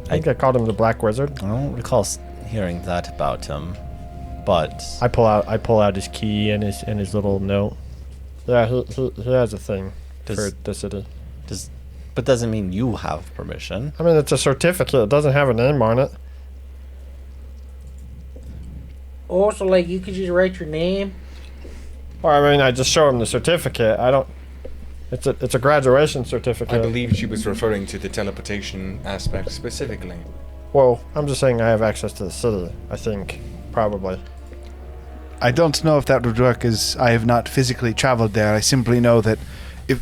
I think I called him the Black Wizard. I don't recall hearing that about him, but I pull out his key and his little note. Yeah, he has a thing for the city. but doesn't mean you have permission. I mean, it's a certificate. It doesn't have a name on it. Also, like, you could just write your name. Or I mean, I just show him the certificate. I don't. It's a graduation certificate. I believe she was referring to the teleportation aspect specifically. Well, I'm just saying I have access to the city. I think probably. I don't know if that would work, as I have not physically traveled there. I simply know that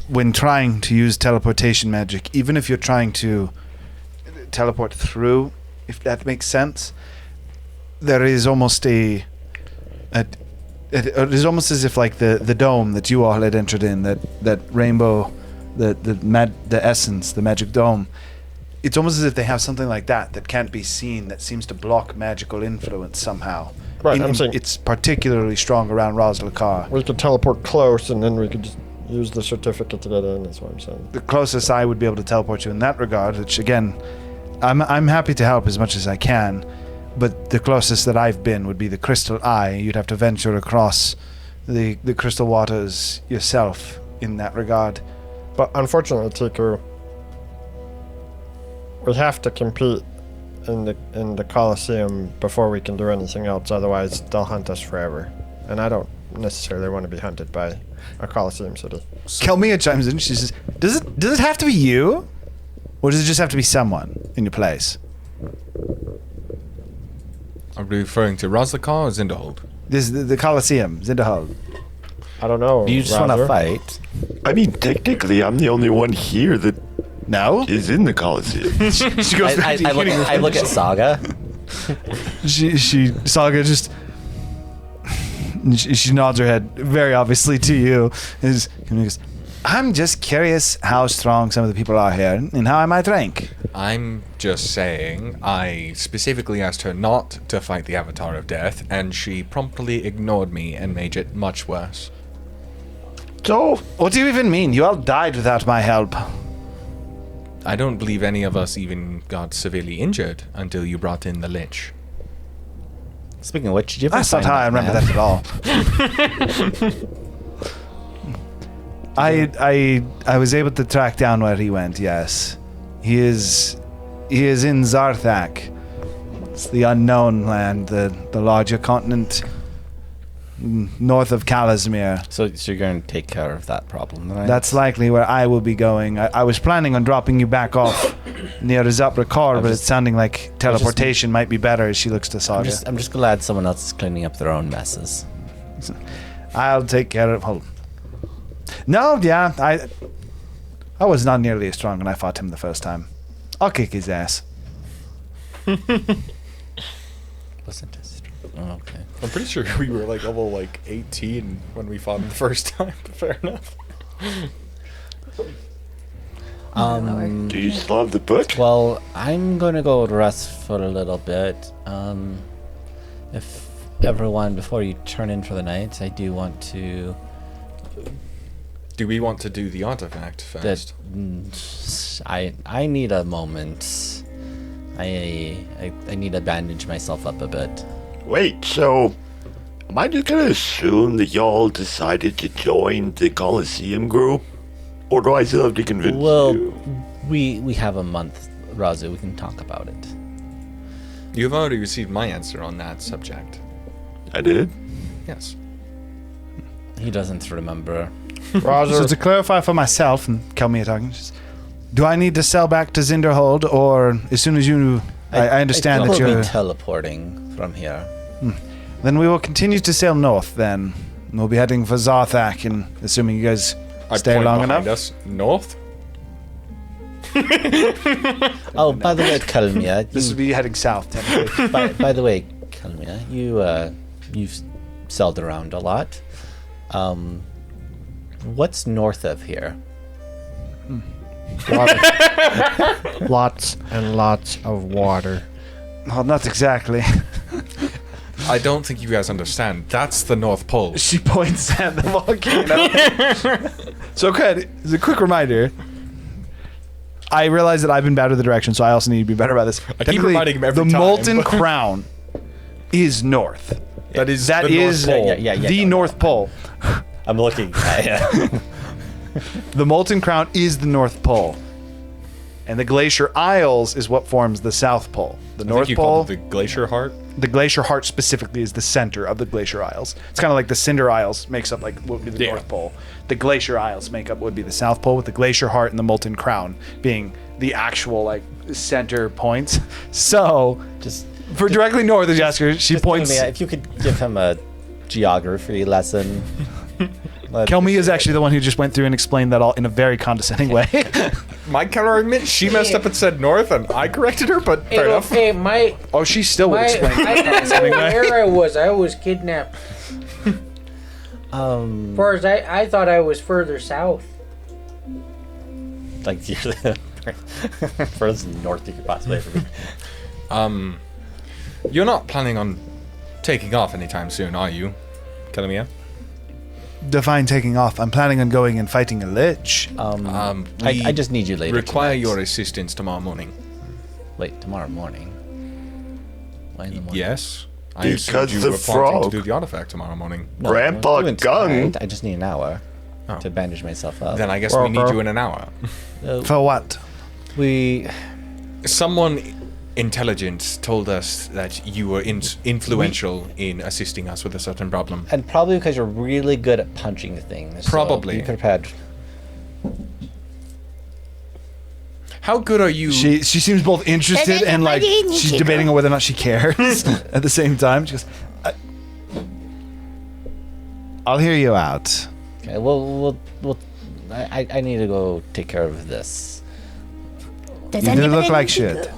when trying to use teleportation magic, even if you're trying to teleport through, if that makes sense, there is almost it is almost as if, like, the dome that you all had entered in, that rainbow, the essence, the magic dome. It's almost as if they have something like that can't be seen, that seems to block magical influence somehow. Right, I'm saying it's particularly strong around Roslakar. we could teleport close, and then we could just use the certificate to get in. That's what I'm saying. The closest I would be able to teleport you in that regard, which again, I'm happy to help as much as I can, but the closest that I've been would be the Crystal Eye. You'd have to venture across the crystal waters yourself in that regard. But unfortunately, Tiku, we have to compete in the Colosseum before we can do anything else. Otherwise, they'll hunt us forever, and I don't necessarily want to be hunted by a Colosseum city. Kelmia chimes in. She says, "Does it have to be you, or does it just have to be someone in your place?" Are we referring to Roslakar or Zinderhold? This is the Colosseum, Zinderhold. I don't know. Do you just want to fight? I mean, technically, I'm the only one here that No. is in the Coliseum. She goes. I look at Saga. She Saga just. She nods her head very obviously to you. I'm just curious how strong some of the people are here and how I might rank. I'm just saying, I specifically asked her not to fight the Avatar of Death, and she promptly ignored me and made it much worse. So, What do you even mean? You all died without my help. I don't believe any of us even got severely injured until you brought in the Lich. Speaking of which, did you ever That's not find how I remember that at all. I was able to track down where he went, yes. He is in Zarthak. It's the unknown land, the larger continent north of Kalismir. So you're going to take care of that problem, right? That's likely where I will be going. I was planning on dropping you back off near Zaprakar, but it's sounding like teleportation might be better as she looks to Saga. I'm just glad someone else is cleaning up their own messes. I'll take care of. Hold on. No, yeah, I was not nearly as strong when I fought him the first time. I'll kick his ass. Wasn't as strong. Oh, okay. I'm pretty sure we were like level 18 when we fought him the first time, but fair enough. do you still have the book? Well, I'm going to go rest for a little bit. If everyone, before you turn in for the night, I do want to... Do we want to do the artifact first? I need a moment. I need to bandage myself up a bit. Wait, so am I just gonna assume that y'all decided to join the Coliseum group? Or do I still have to convince Well, you? we have a month, Razu. We can talk about it. You've already received my answer on that subject. I did? Yes. He doesn't remember. So to clarify for myself, and Kelmia talking, do I need to sell back to Zinderhold, or as soon as you... I understand that will you're... be teleporting from here. Then we will continue to sail north, then. We'll be heading for Zarthak, and assuming you guys stay point long behind enough. us, north? Oh, by the way, Kalmia, This would be heading south, technically. by the way, Kalmia, you've sailed around a lot. What's north of here? Lots and lots of water. Well, not exactly. I don't think you guys understand. That's the North Pole. She points at the volcano. So, okay, as a quick reminder, I realize that I've been bad with the direction, so I also need to be better about this. I keep reminding him every the time. molten crown is north. That is That the is North Pole. the North Pole. I'm looking. The molten crown is the North Pole. And the Glacier Isles is what forms the South Pole. The I North think you Pole, called it the Glacier Heart. the Glacier Heart specifically is the center of the Glacier Isles. It's kind of like the Cinder Isles makes up like what would be the Yeah. North Pole. The Glacier Isles make up what would be the South Pole, with the Glacier Heart and the Molten Crown being the actual like center points. So Just for directly north of Jasker, she just points. tell me, if you could give him a geography lesson. Kelmy is actually the one who just went through and explained that all in a very condescending way. My counter argument, she messed up and said north, and I corrected her, but fair enough. Hey, my Oh, she still would explain I it. didn't know where I was. I was kidnapped. Um, As far as I thought I was further south. like you're the furthest north you could possibly ever be. You're not planning on taking off anytime soon, are you, Kalamia? Define taking off. I'm planning on going and fighting a lich. I just need you later. Require tonight. your assistance tomorrow morning. Wait, tomorrow morning. Why in the morning? Yes. I Because assumed you the were planning to frog. do the artifact tomorrow morning. No, Grandpa I'm doing Gun. tonight. I just need an hour Oh. to bandage myself up. Then I guess we need you in an hour. For what? We Someone intelligent told us that you were influential in assisting us with a certain problem. and probably because you're really good at punching things. so Probably. you could have had. How good are you? She seems both interested and like she's debating on whether or not she cares at the same time. She goes, I'll hear you out. Okay, we'll I need to go take care of this. Does You do anybody look like need to shit. go?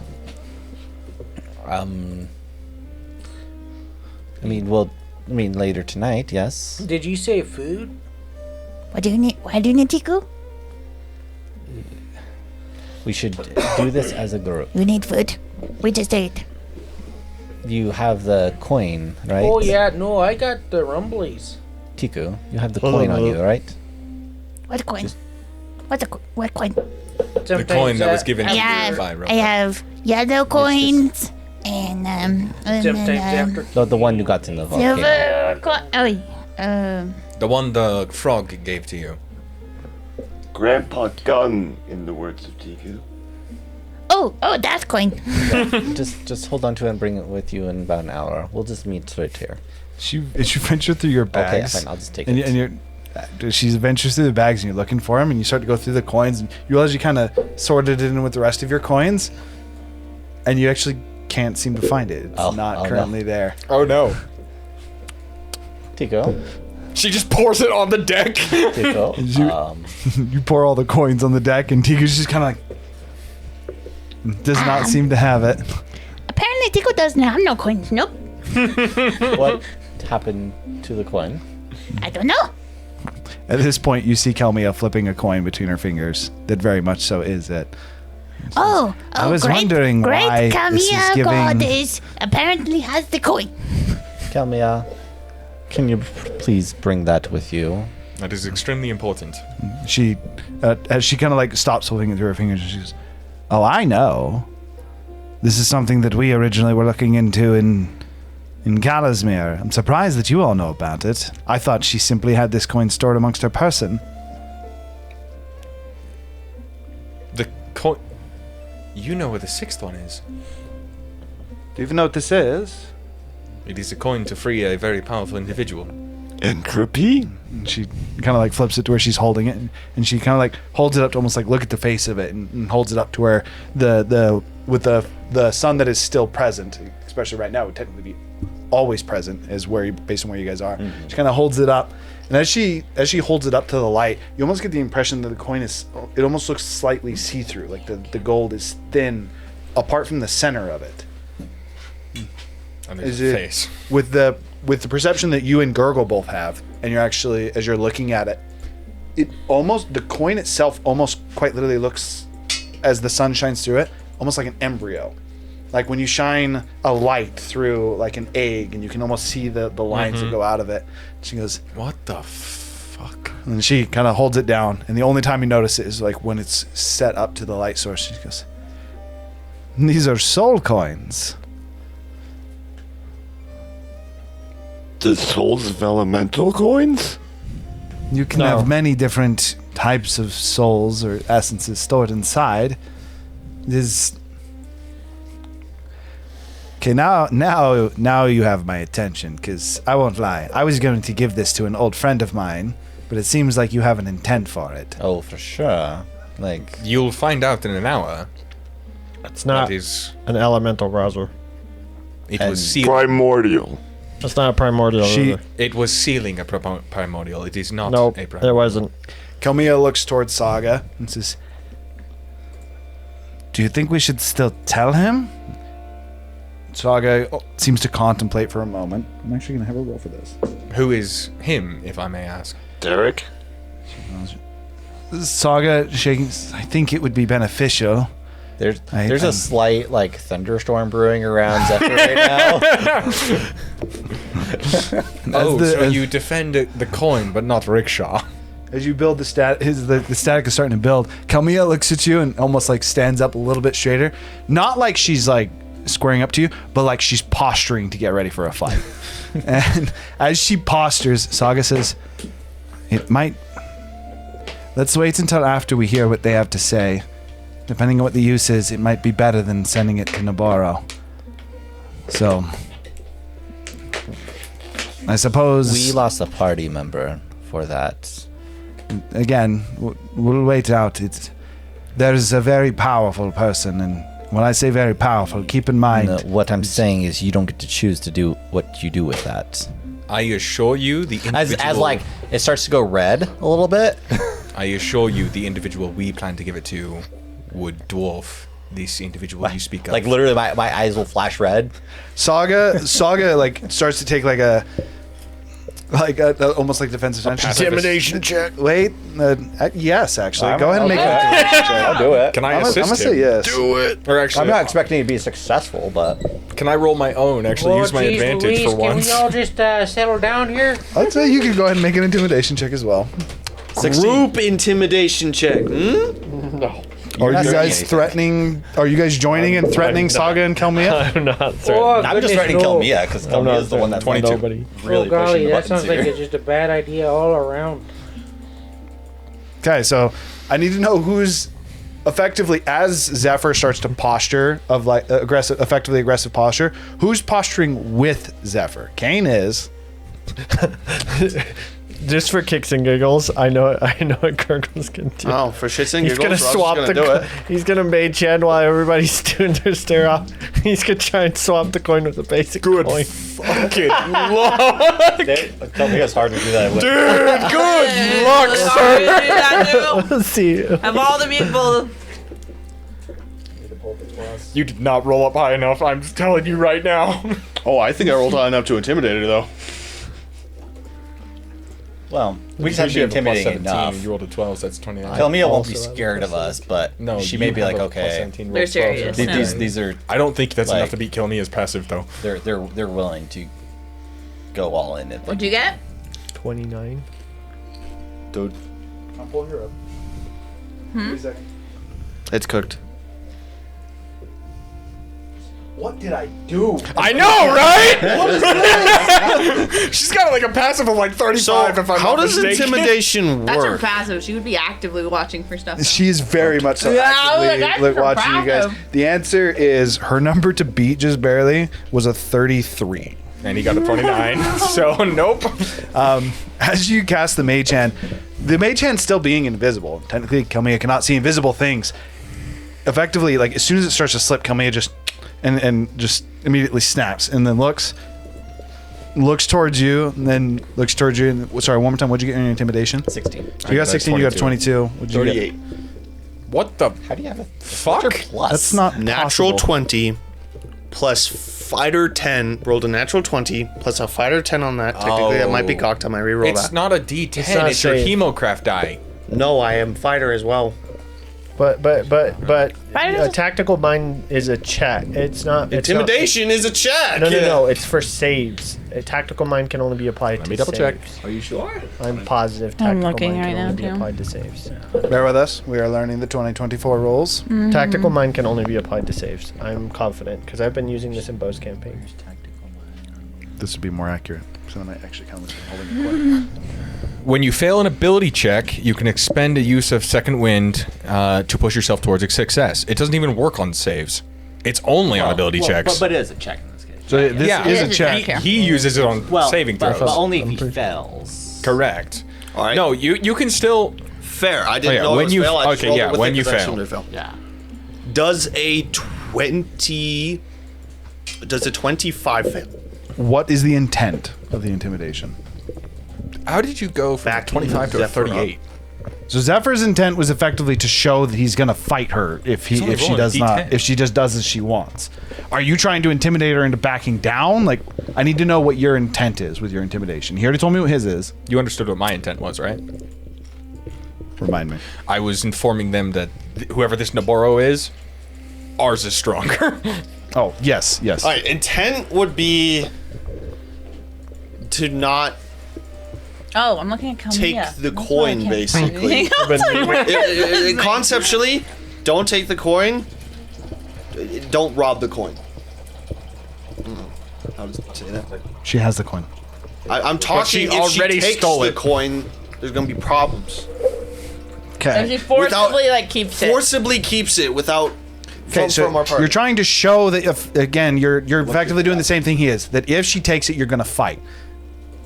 I mean later tonight, yes. Did you say food? What do you need? Why do you need to go? We should do this as a group. You need food. We just ate. You have the coin, right? Oh yeah, no, I got the rumblies. Tiku, you have the coin on you, right? What coin? Just- What coin? the coin that was given I to you have by Rob. I have yellow coins and Sometimes after The one you got in the volcano. silver coin. Oh, yeah. The one the frog gave to you. Grandpa Gun, in the words of Tiku. Oh, that coin. Just hold on to it and bring it with you in about an hour. We'll just meet right here. She venture through your Okay, bags. fine. I'll just take and, it. and you're she ventures through the bags and you're looking for them and you start to go through the coins and you realize you kind of sorted it in with the rest of your coins and you actually can't seem to find it. It's not no. currently there. Oh no. Tiku, She just pours it on the deck. Tiku. You pour all the coins on the deck and Tiku's just kind of like does not seem to have it. Apparently, Tico doesn't have no coins. Nope. What happened to the coin? I don't know. At this point, you see Kelmia flipping a coin between her fingers. That very much so is it. Oh, I was great, wondering great why this is Kamiya giving- goddess apparently has the coin. Kelmia, can you please bring that with you? That is extremely important. She, as she kind of like stops holding it through her fingers, she goes, "Oh, I know. This is something that we originally were looking into in Galasmere. I'm surprised that you all know about it. I thought she simply had this coin stored amongst her person." The coin. You know where the sixth one is. Do you even know what this is? It is a coin to free a very powerful individual. Entropy? And she kind of like flips it to where she's holding it, and she kind of like holds it up to almost like look at the face of it, and holds it up to where with the sun that is still present, especially right now, would technically be always present, is where you, based on where you guys are. Mm-hmm. She kind of holds it up, and as she holds it up to the light, you almost get the impression that the coin is, it almost looks slightly see-through, like the gold is thin, apart from the center of it. And there's Is a it- face. With the perception that you and Gurgle both have, and you're actually, as you're looking at it, the coin itself almost quite literally looks, as the sun shines through it, almost like an embryo. like when you shine a light through like an egg, and you can almost see the lines that go out of it. She goes, What the fuck? and she kind of holds it down, and the only time you notice it is like when it's set up to the light source. She goes, these are soul coins. The souls of elemental coins? You can have many different types of souls or essences stored inside. This. Okay, now you have my attention, because I won't lie. I was going to give this to an old friend of mine, but it seems like you have an intent for it. Oh, for sure. Like, You'll find out in an hour. It's not That is, an elemental browser. it And was sealed. Primordial. It's not a primordial. either. It was sealing a primordial. It is not Nope, a it primordial. wasn't. Kelmia looks towards Saga and says, do you think we should still tell him? Saga seems to contemplate for a moment. I'm actually going to have a roll for this. Who is him, if I may ask? Derek? Saga shaking, I think it would be beneficial. There's I'm- a slight like thunderstorm brewing around Zephyr right now. Oh, the- so as- you defend the coin, but not Rickshaw. As you build the static is starting to build. Kelmia looks at you and almost like stands up a little bit straighter. Not like she's like squaring up to you, but like she's posturing to get ready for a fight. And as she postures, Saga says, it might... Let's wait until after we hear what they have to say. Depending on what the use is, it might be better than sending it to Nabarro. So... I suppose... we lost a party member for that. Again, we'll wait out. There's a very powerful person, and when I say very powerful, keep in mind... No, what I'm saying is you don't get to choose to do what you do with that. I assure you, the individual... As like it starts to go red a little bit. I assure you, the individual we plan to give it to would dwarf this individual you speak of. Like literally, my eyes will flash red. Saga like starts to take like a almost like defensive action. Intimidation check. Wait, yes, actually, go ahead and make an okay. intimidation check. I'll do it. Can I I'm assist gonna him? say yes. Do it. Or actually, I'm not expecting to be successful, but can I roll my own? Actually, use my geez, advantage Louise, for once. Can we all just settle down here? I'd say you can go ahead and make an intimidation check as well. Group intimidation check. No. Are not you doing guys anything. threatening? Are you guys joining and threatening Saga and Kelmia? I'm not Oh, certain. I'm just goodness, ready to kill no. Mia because Mia is the one that's 22. Nobody. really Oh golly, pushing the that buttons sounds like here. it's just a bad idea all around. Okay, so I need to know who's effectively, as Zephyr starts to posture of like effectively aggressive posture, who's posturing with Zephyr? Kane is. Just for kicks and giggles, I know what Gurgle's gonna do. Oh, for shits and He's giggles, gonna swap Rob's the. gonna do it. He's gonna mage hand while everybody's doing their stare off. He's gonna try and swap the coin with a basic coin. Fucking Tell Mia's hard to do that with. Good luck, sir. Let's see. Of all the people, You did not roll up high enough. I'm just telling you right now. Oh, I think I rolled high enough to intimidate her, though. Well, we just have to be intimidating enough. You rolled a 12, so that's 29. Kelmia won't be also have scared of us, but No, she you may be have like, a okay, 17, roll they're 12, serious. so- No. these are I don't think that's Like- enough to beat Kilmia's passive, though. they're willing to go all in. what'd you get? 29. Dude, I'm pulling her up. It's cooked. What did I do? I know, right? She's got like a passive of like 35 So, if I'm how not does mistaken. intimidation That's her work? passive. She would be actively watching for stuff. though. She is very much so Yeah, actively that's like, watching you guys. impressive. The answer is her number to beat just barely was a 33. And he got a 29, so nope. As you cast the mage hand still being invisible. Technically, Kelmia cannot see invisible things. Effectively, like as soon as it starts to slip, Kelmia just and just immediately snaps and then looks towards you and then looks towards you. And, sorry, one more time. What'd you get in your intimidation? 16. So you got 16. You got 22. What'd you get? 38. What the How do you have a fuck? plus? That's not Natural possible. 20 plus fighter 10. Rolled a natural 20 plus a fighter 10 on that. Technically, that might be cocked. I might reroll It's that. not a D10, not it's your safe. hemocraft die. No, I am fighter as well. But Why does a tactical mind is a check. It's not Intimidation is a check. No. It's for saves. A tactical mind can only be applied Let to me double check. saves. Are you sure? I'm positive I'm tactical looking mind right can now, only be too. applied to saves. Bear with us. We are learning the 2024 rules. Tactical mind can only be applied to saves. I'm confident because I've been using this in Bo's campaign. This would be more accurate. So then I actually come with holding a coin. When you fail an ability check, you can expend a use of second wind to push yourself towards a success. It doesn't even work on saves. It's only on ability checks. But it is a check in this case. So this yeah, is a It is check. a check. He uses it on saving throws. But only if he fails. Correct. All right. No, you can still. Fair. I didn't yeah, know when it was you- fail. I just okay, rolled yeah, it with when it you 'cause I fail. assumed it fail. Yeah. Does a 25 fail? What is the intent of the intimidation? How did you go from Back 25 to a Zephyr 38? So Zephyr's intent was effectively to show that he's gonna fight her if He's only she rolling does a not D10. if she just does as she wants. Are you trying to intimidate her into backing down? Like, I need to know what your intent is with your intimidation. He already told me what his is. You understood what my intent was, right? Remind me. I was informing them that whoever this Naboro is, ours is stronger. Oh, yes. All right. Intent would be to not Oh, I'm looking at take Calmia. the That's why I coin, can't basically. find it. Conceptually, don't take the coin. Don't rob the coin. How does it say that? She has the coin. I'm talking. she If already she takes stole the it. coin, there's gonna be problems. And she Okay. forcibly like keeps it. Forcibly keeps it without. Okay, so from our party. you're trying to show that if again you're effectively doing the same thing he is. That if she takes it, you're gonna fight.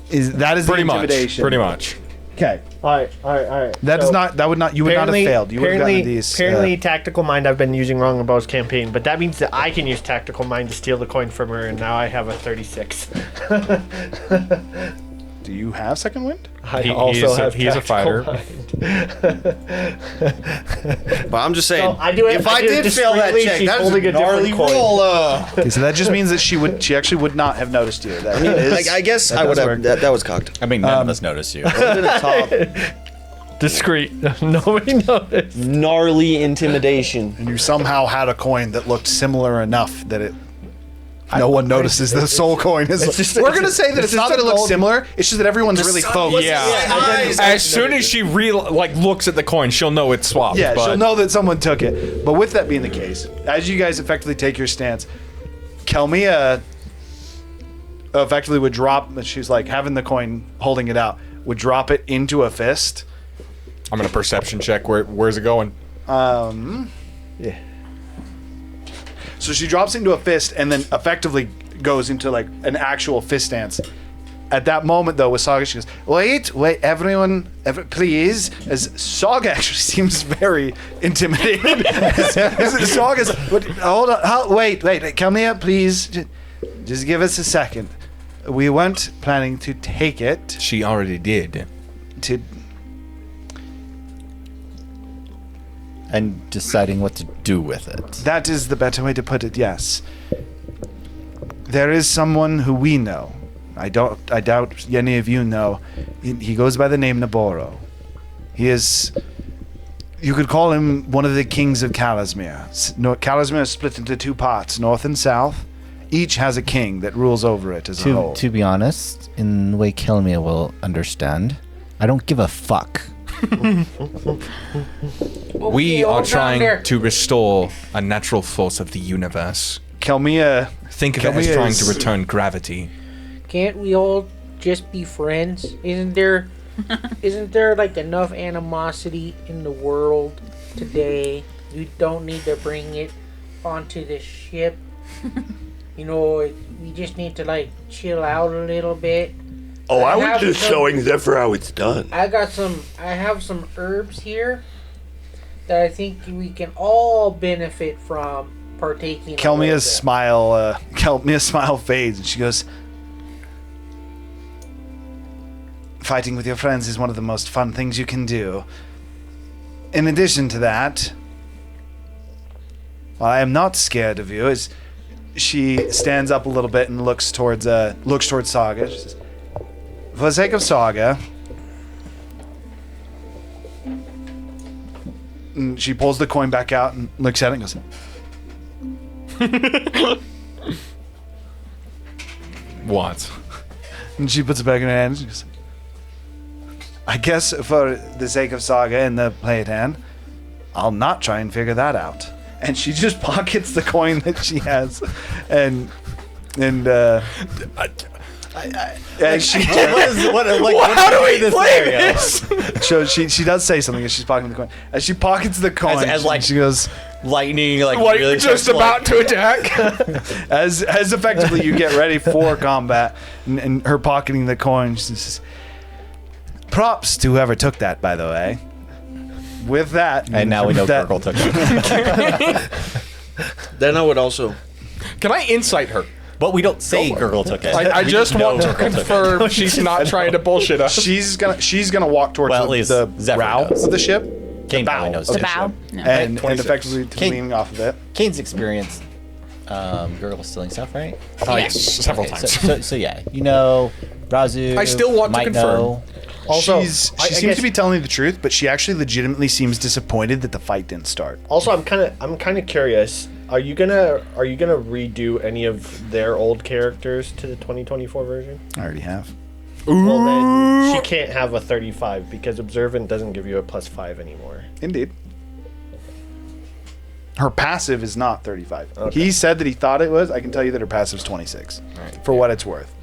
That is Pretty the much. intimidation. Pretty much. Okay. All right. That is not. That would not. You would not have failed. You would have gotten these. Apparently, tactical mind I've been using wrong in Bo's campaign, but that means that I can use tactical mind to steal the coin from her, and now I have a 36. Do you have second wind? I He also is a- have he is a tactical fighter. But I'm just saying. So I do it- if I I do it did fail that discreetly, check, she's that's holding a a different gnarly coin. roll. Okay, so that just means that she actually would not have noticed you. That I guess I would does have. work. That was cocked. I mean, none of us notice you. Top Discreet. Nobody noticed. gnarly intimidation. and you somehow had a coin that looked similar enough that it. No one notices the soul coin is. We're gonna say that it's not that it looks similar. It's just that everyone's really focused. Yeah. As soon as she looks at the coin, she'll know it's swapped. Yeah, but she'll know that someone took it. But with that being the case, as you guys effectively take your stance, Kelmia effectively would drop. She's like having the coin, holding it out, would drop it into a fist. I'm gonna perception check. Where's it going? Yeah. So she drops into a fist and then effectively goes into like an actual fist stance. At that moment, though, with Saga, she goes, wait, everyone, please. As Saga actually seems very intimidated. Saga's, hold on, wait, come here, please. Just give us a second. We weren't planning to take it. She already did. To And deciding what to do with it. That is the better way to put it, yes. There is someone who we know. I doubt any of you know. He goes by the name Naboro. He is... You could call him one of the kings of Calasmere. Calasmere is split into two parts, north and south. Each has a king that rules over it as a whole. To be honest, in the way Kelmia will understand, I don't give a fuck. We Okay, are hold on trying there. to restore a natural force of the universe. Kelmia... Think of it as Kelmia trying is- to return gravity. Can't we all just be friends? Isn't there like enough animosity in the world today? You don't need to bring it onto the ship. You know, we just need to like chill out a little bit. Oh, I have was just some- showing Zephyr how it's done. I have some herbs here that I think we can all benefit from partaking. a little Kelmia's bit. Kelmia's smile fades, and she goes, "Fighting with your friends is one of the most fun things you can do. In addition to that, while I am not scared of you," as she stands up a little bit and looks towards Saga. She says, "For the sake of Saga, And she pulls the coin back out and looks at it and goes, What? and she puts it back in her hand. And she goes, I guess for the sake of Saga and the play at hand, I'll not try and figure that out. And she just pockets the coin that she has, and she How do we play this? so she does say something as she's pocketing the coin. As she pockets the coin, As like- she goes, Lightning, like really just starts, about to attack. as effectively you get ready for combat, and her pocketing the coin. She says, props to whoever took that, by the way. With that, And now we know that, Gurgle took it. Then I would also. Can I insight her? But we don't say Gurgle took it. I We just know want to Gurgle took it. confirm she's not trying to bullshit us. She's gonna walk towards Well, at least the Zephyr bow knows. of the ship, Kane bow probably knows of The too. bow. No. and 26. effectively to Kane- leaning off of it. Kane's experienced Gurgle stealing stuff, right? Yes, several Okay, times. So yeah, you know, Razu. I still want to might confirm. know. Also, she I seems guess- to be telling the truth, but she actually legitimately seems disappointed that the fight didn't start. Also, I'm kind of curious. Are you gonna redo any of their old characters to the 2024 version? I already have. Well, then she can't have a 35 because observant doesn't give you a +5 anymore. Indeed. Her passive is not 35. Okay. He said that he thought it was. I can tell you that her passive is 26. For what it's worth.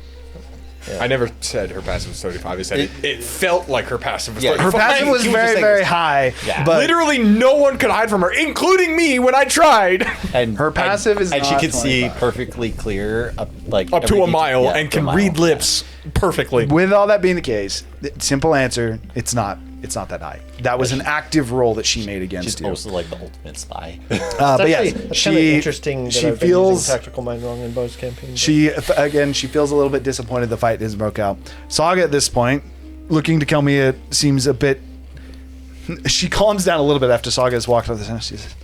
I never said her passive was 35. I said it felt like her passive was 35. Her passive was He was just very, saying very this- high. Yeah. But Literally no one could hide from her, including me when I tried. And Her passive is and she not can see 25. perfectly clear up Up to a every mile detail. Yeah, and to a can mile. read lips perfectly. with all that being the case, the simple answer, it's not that high. That was an active roll that she made against She's you. also like the ultimate spy. But yes, That's she kinda interesting. That she I've been feels using tactical mind wrong in Bo's campaign. she feels a little bit disappointed the fight hasn't broke out. Saga at this point, looking to Kelmia, seems a bit. She calms down a little bit after Saga has walked off the center. She says,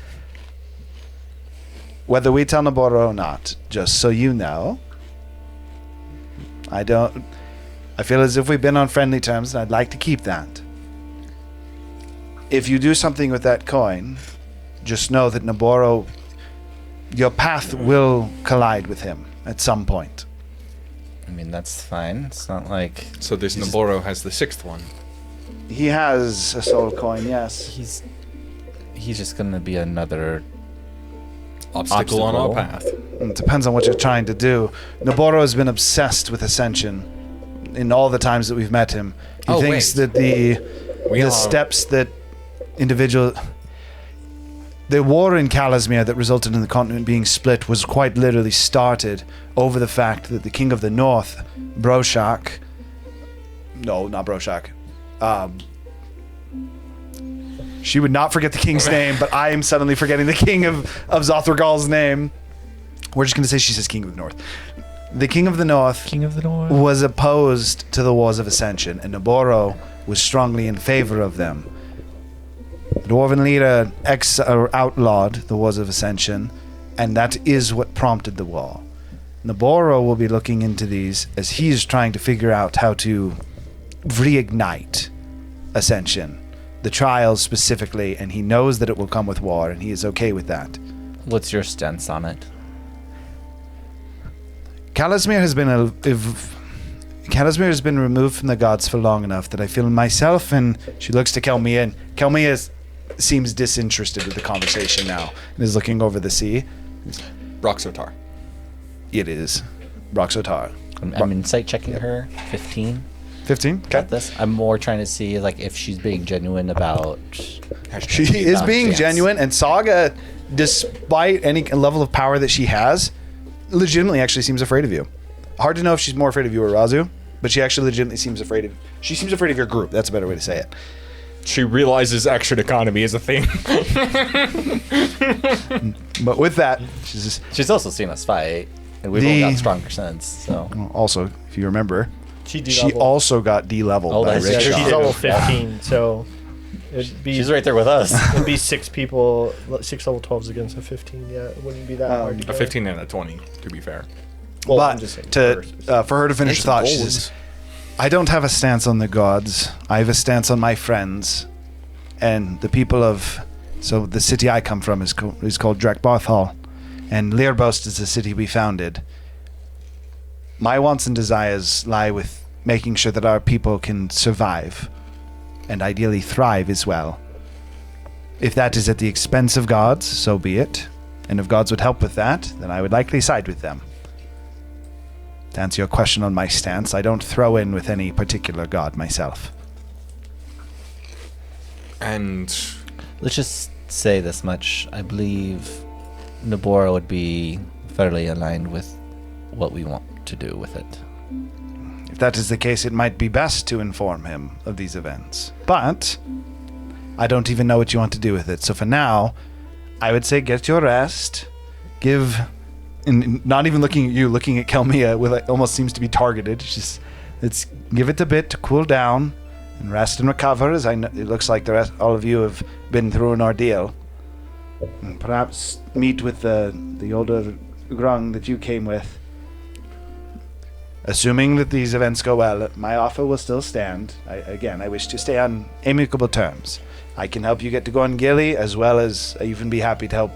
"Whether we tell Naboro or not, just so you know, I feel as if we've been on friendly terms, and I'd like to keep that. If you do something with that coin, just know that Naboro, your path will collide with him at some point." I mean, that's fine. It's not like So this Naboro has the 6th one. He has a soul coin, yes. he's just gonna be another. Obstacle on our Obstacle. path. It depends on what you're trying to do. Naboro has been obsessed with Ascension in all the times that we've met him. He Oh, thinks wait. that the are- steps that the war in Calasmere that resulted in the continent being split was quite literally started over the fact that the King of the North, Broshak, no, not Broshak, she would not forget the king's name, but I am suddenly forgetting the king of Zothragal's name. We're just going to say she says King of the North. The King of the North King of the North. was opposed to the Wars of Ascension, and Naboro was strongly in favor of them. The Dwarven leader outlawed the Wars of Ascension, and that is what prompted the war. Naboro will be looking into these as he's trying to figure out how to reignite Ascension, the trials specifically, and he knows that it will come with war, and he is okay with that. What's your stance on it? Calasmere has been removed from the gods for long enough that I feel myself, and she looks to Kelmia, and Kelmia seems disinterested with the conversation now and is looking over the sea. Roxotar. It is Roxotar. I'm insight checking her. 15. 15? Got this. I'm more trying to see like if she's being genuine about. She is Not being dance. genuine, and Saga, despite any level of power that she has, legitimately actually seems afraid of you. Hard to know if she's more afraid of you or Razu, but she actually legitimately seems afraid of. She seems afraid of your group. That's a better way to say it. She realizes extra economy is a thing. But with that, She's also seen us fight, and we've all got stronger since. So also, if you remember, She she also got D-leveled Oh, by that's Rick true. Shaw. She's level 15, so it'd be she's right there with us. it'd be 6 level 12s against a 15. Yeah, it wouldn't be that hard to A get. 15 and a 20, to be fair. Well, I'm But just saying for her to finish the thought, she says, "I don't have a stance on the gods. I have a stance on my friends and the people of So the city I come from is called Drekbarthal, and Learbost is the city we founded. My wants and desires lie with making sure that our people can survive, and ideally thrive as well. If that is at the expense of gods, so be it. And if gods would help with that, then I would likely side with them. To answer your question on my stance, I don't throw in with any particular god myself. And Let's just say this much. I believe Nabora would be fairly aligned with what we want to do with it. If that is the case, it might be best to inform him of these events. But I don't even know what you want to do with it. So for now, I would say get your rest. And not even looking at you, looking at Kelmia with almost seems to be targeted. Let's give it a bit to cool down and rest and recover, as I know it looks like all of you have been through an ordeal. And perhaps meet with the older Grung that you came with. Assuming that these events go well, my offer will still stand. I wish to stay on amicable terms. I can help you get to Gorngilly, as well as I even be happy to help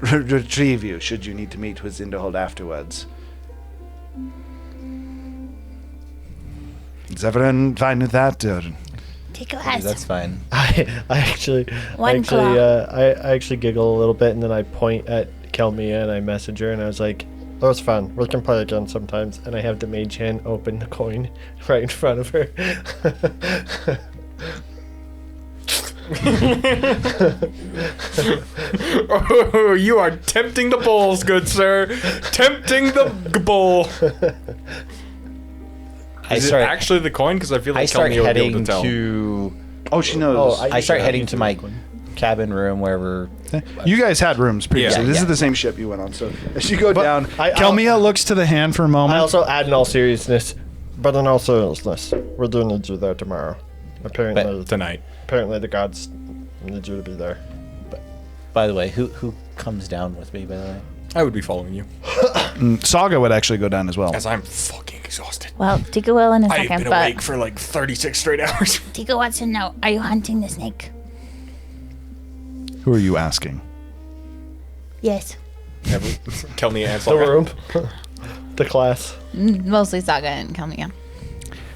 retrieve you, should you need to meet with Zinderhold afterwards. Is everyone fine with that? Or? Tico has That's fine. I actually giggle a little bit, and then I point at Kelmia and I message her, and I was like, "That was fun. We can play again sometimes." And I have the mage hand open the coin right in front of her. oh, you are tempting the bulls, good sir. Tempting the bull. Is it actually the coin? Because I feel like I start Kelmia would be able heading to tell. Oh, she knows. I start heading to my cabin room, wherever. You guys had rooms previously. Yeah, this yeah. is the same ship you went on. So as you go down, I'll- Kelmia looks to the hand for a moment. I also add in all seriousness, but in all seriousness, we do need you there tomorrow. Apparently, Tonight. apparently the gods need you to be there. By the way, who comes down with me? By the way, I would be following you. Saga would actually go down as well. As I'm fucking exhausted. Well, Tico will in a I've second, been but awake for like 36 straight hours. Tico wants to know, are you hunting the snake? Who are you asking? Yes. Kelmia and The room, the class. Mostly Saga and Kelmia.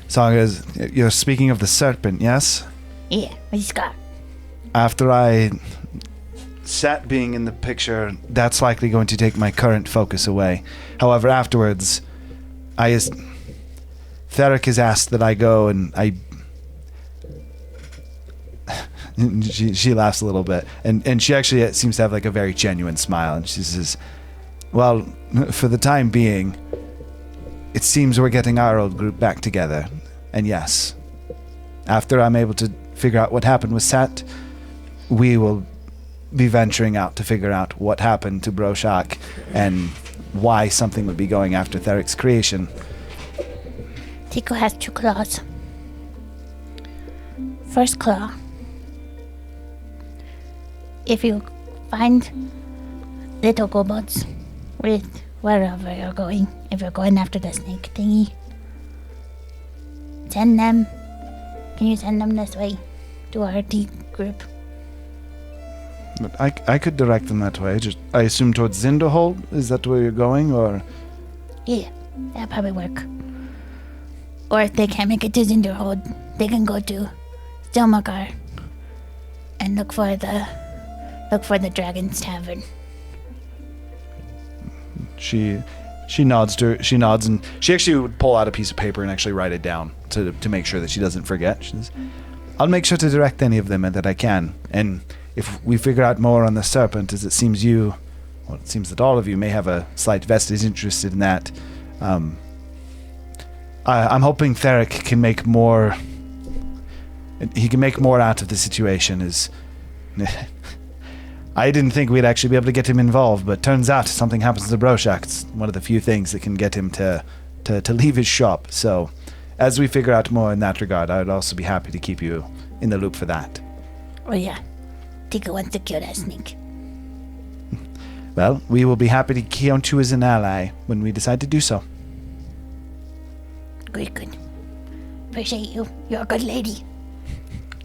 Saga, you're speaking of the serpent, yes? Yeah, what he's got. After I Sat being in the picture, that's likely going to take my current focus away. However, afterwards, Theric has asked that I go, and she laughs a little bit, and she actually seems to have like a very genuine smile, and she says, well, for the time being, it seems we're getting our old group back together. And yes, after I'm able to figure out what happened with Sat, we will be venturing out to figure out what happened to Broshak and why something would be going after Theric's creation. Tico has 2 claws. First claw. If you find little kobolds with wherever you're going, if you're going after the snake thingy, send them. Can you send them this way to our T group? But I could direct them that way. Just I assume towards Zinderhold. Is that where you're going, or? Yeah, that'll probably work. Or if they can't make it to Zinderhold, they can go to Stilmagar and look for the Dragon's Tavern. She nods, and she actually would pull out a piece of paper and actually write it down to make sure that she doesn't forget. She says, I'll make sure to direct any of them that I can, and if we figure out more on the serpent, as it seems it seems that all of you may have a slight vested interest in that, I'm hoping Theric can make more. He can make more out of the situation. I didn't think we'd actually be able to get him involved, but turns out something happens to Broshak. It's one of the few things that can get him to leave his shop. So, as we figure out more in that regard, I would also be happy to keep you in the loop for that. Oh yeah, Tico wants to kill that snake. Well, we will be happy to count you as an ally when we decide to do so. Good. Appreciate you. You're a good lady.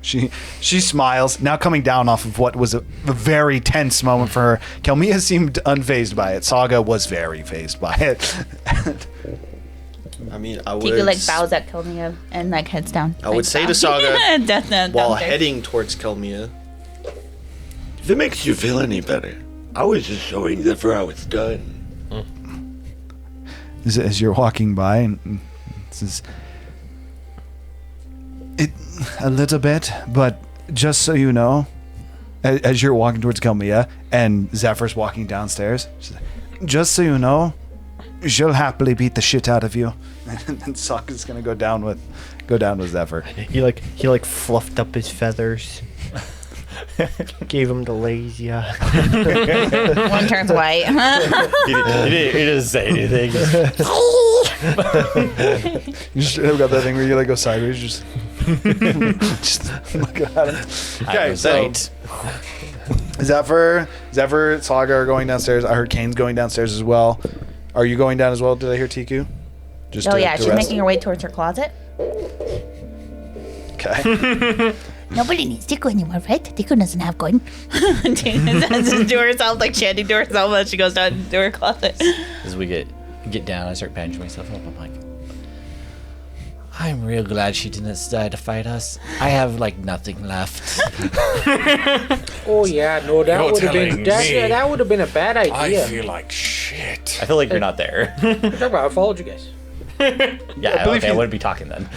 She smiles, now coming down off of what was a very tense moment for her. Kelmia seemed unfazed by it. Saga was very fazed by it. I mean, I would. Tiku like bows at Kelmia and like heads down. I would say to Saga Death while downstairs. heading towards Kelmia. If it makes you feel any better, I was just showing Zephyr how it's done. As you're walking by, and says, "It a little bit, but just so you know," as you're walking towards Kelmia and Zephyr's walking downstairs, she's like, "Just so you know, she'll happily beat the shit out of you." And Sokka's gonna go down with Zephyr. He fluffed up his feathers. Gave him the lazy eye. One turns white. He didn't say anything. You just got that thing where you like go sideways, just look at him. Okay, so Zephyr, Saga are going downstairs. I heard Kane's going downstairs as well. Are you going down as well? Did I hear Tiku? Just Oh to yeah, she's rest? making her way towards her closet. Okay. Nobody needs Tiku anymore, right? Tiku doesn't have gun. Just to herself, like chanting to herself as she goes down to her closet. As we get down, I start bandaging myself up. I'm like, I'm real glad she didn't decide to fight us. I have like nothing left. Oh yeah, no, that You're would have been telling me. that would have been a bad I idea. feel like shit. I feel like you're not there. Talk about I followed you guys. Yeah, believe okay, I you- wouldn't be talking then.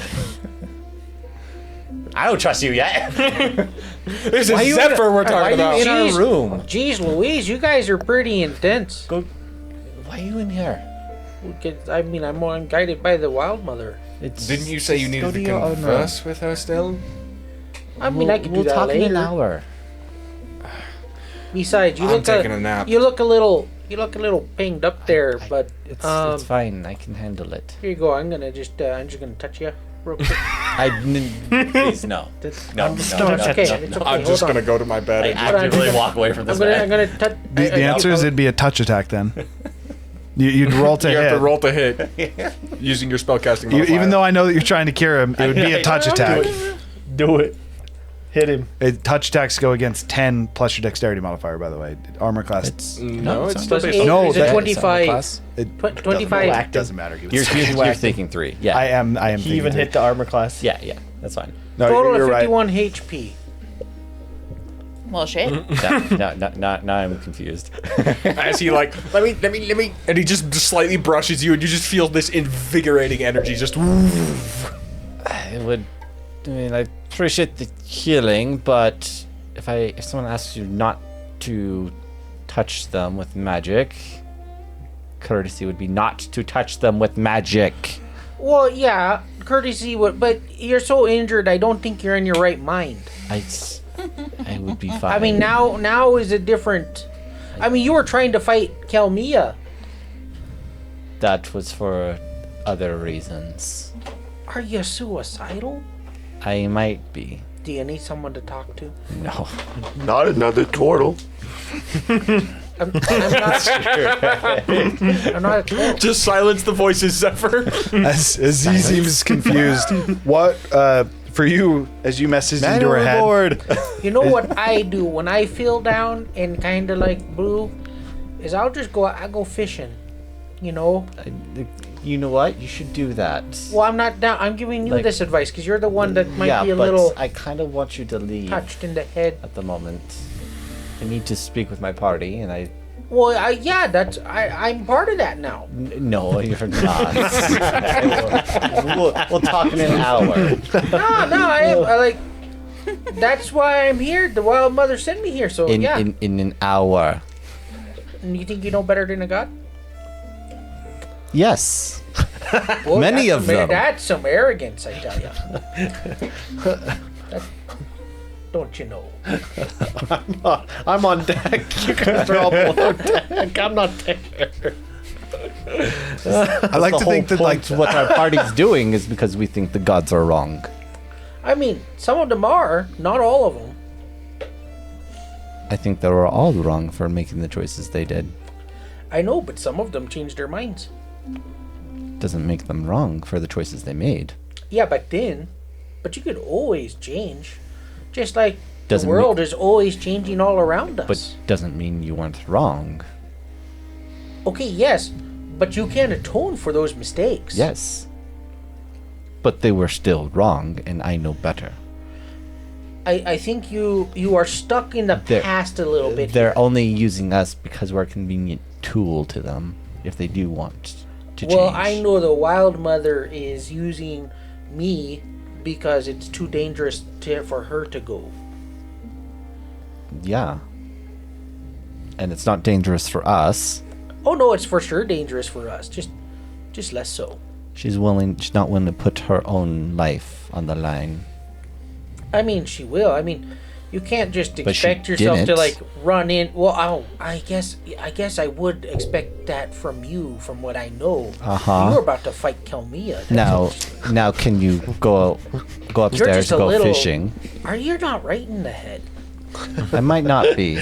I don't trust you yet. This is Zephyr we're talking about. in our room? Jeez Louise, you guys are pretty intense. Why are you in here? I mean, I'm guided by the Wild Mother. Didn't you say you Just needed go to your own room. converse with her still? I mean, I could we'll do that talk later. in an hour. Besides, I'm taking a nap. You look a little pinged up there, but It's fine. I can handle it. here you go. I'm just gonna touch you real quick. Please no. No. It's okay. It's okay. I'm just hold on. gonna go to my bed. I and actively walk away from this I'm man. gonna touch. The answer is it'd be a touch attack then. You'd roll to you hit. have to roll to hit using your spellcasting modifier. Even though I know that you're trying to cure him, it would be a touch attack. Do it. Hit him. Touch attacks go against 10 plus your dexterity modifier, by the way. Armor class. No, it's it's still not based Eight, on. No, is it that- 25? It 25. doesn't matter. He was You're thinking 3. Yeah. I am. He thinking even three. hit the armor class. Yeah. That's fine. No, Total you're of right. 51 HP. Well, shit. Now I'm confused. As he like, let me, and he just slightly brushes you, and you just feel this invigorating energy just. It would. I mean, I appreciate the healing, but if someone asks you not to touch them with magic, courtesy would be not to touch them with magic. Well, yeah, courtesy would, but you're so injured. I don't think you're in your right mind. I would be fine. I mean, now is a different. I mean, you were trying to fight Kelmia. that was for other reasons. Are you suicidal? I might be. Do you need someone to talk to? No. Not another turtle. I'm not. I'm not a troll. Just silence the voices, Zephyr. As he seems confused, what for you as you message into her head? You know what I do when I feel down and kind of like blue, is I go fishing. You know. You know what? You should do that. Well, I'm not down. I'm giving you Like- this advice because you're the one that might yeah, be a but little I kind of want you to leave touched in the head. at the moment. I need to speak with my party, and Well, I'm part of that now. No, you're not. we'll talk in an hour. No, I like. That's why I'm here. The Wild Mother sent me here. So In an hour. And you think you know better than a god? Yes. Well, Many that's of some- them. That's some arrogance, I tell you. Don't you know? I'm on deck. You guys are all below deck. I'm not there. I like to think that like what our party's doing is because we think the gods are wrong. I mean, some of them are, not all of them. I think they were all wrong for making the choices they did. I know, but some of them changed their minds. Doesn't make them wrong for the choices they made. Yeah, back then. But you could always change. Just like Doesn't the world is always changing all around us. But doesn't mean you weren't wrong. Okay, yes, but you can atone for those mistakes. Yes. But they were still wrong, and I know better. I think you are stuck in the past a little bit. They're only using us because we're a convenient tool to them if they do want to change. Well, I know the Wild Mother is using me because it's too dangerous for her to go. Yeah. And it's not dangerous for us. Oh no, it's for sure dangerous for us. Just less so. She's not willing to put her own life on the line. I mean, she will. I mean, you can't just But she expect yourself to didn't. like run in. Well, I guess I would expect that from you, from what I know. Uh-huh. You were about to fight Kelmia. Now can you go upstairs just and a go little- fishing? Are you not right in the head? I might not be.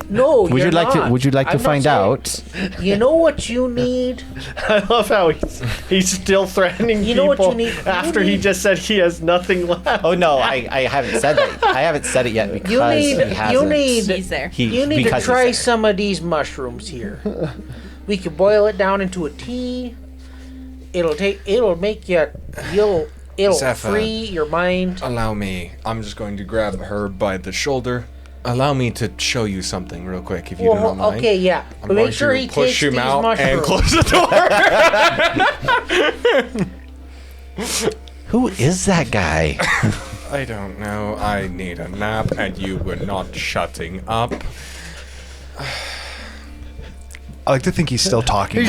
No, Would you like to? Would you like to I'm not find saying- out? You know what you need? I love how he's still threatening You know what people you need? You after he need- just said he has nothing left. Oh no, I haven't said that. I haven't said it yet because You need. he hasn't. You need. He's there. You need to because he's try there. some of these mushrooms here. We could boil it down into a tea. It'll make you. It'll Zephyr. free your mind. Allow me. I'm just going to grab her by the shoulder. Allow me to show you something real quick, if you do not mind. Okay, yeah. I'm But going make sure to he push takes him these out and mushrooms. close the door. Who is that guy? I don't know. I need a nap, and you were not shutting up. I like to think he's still talking.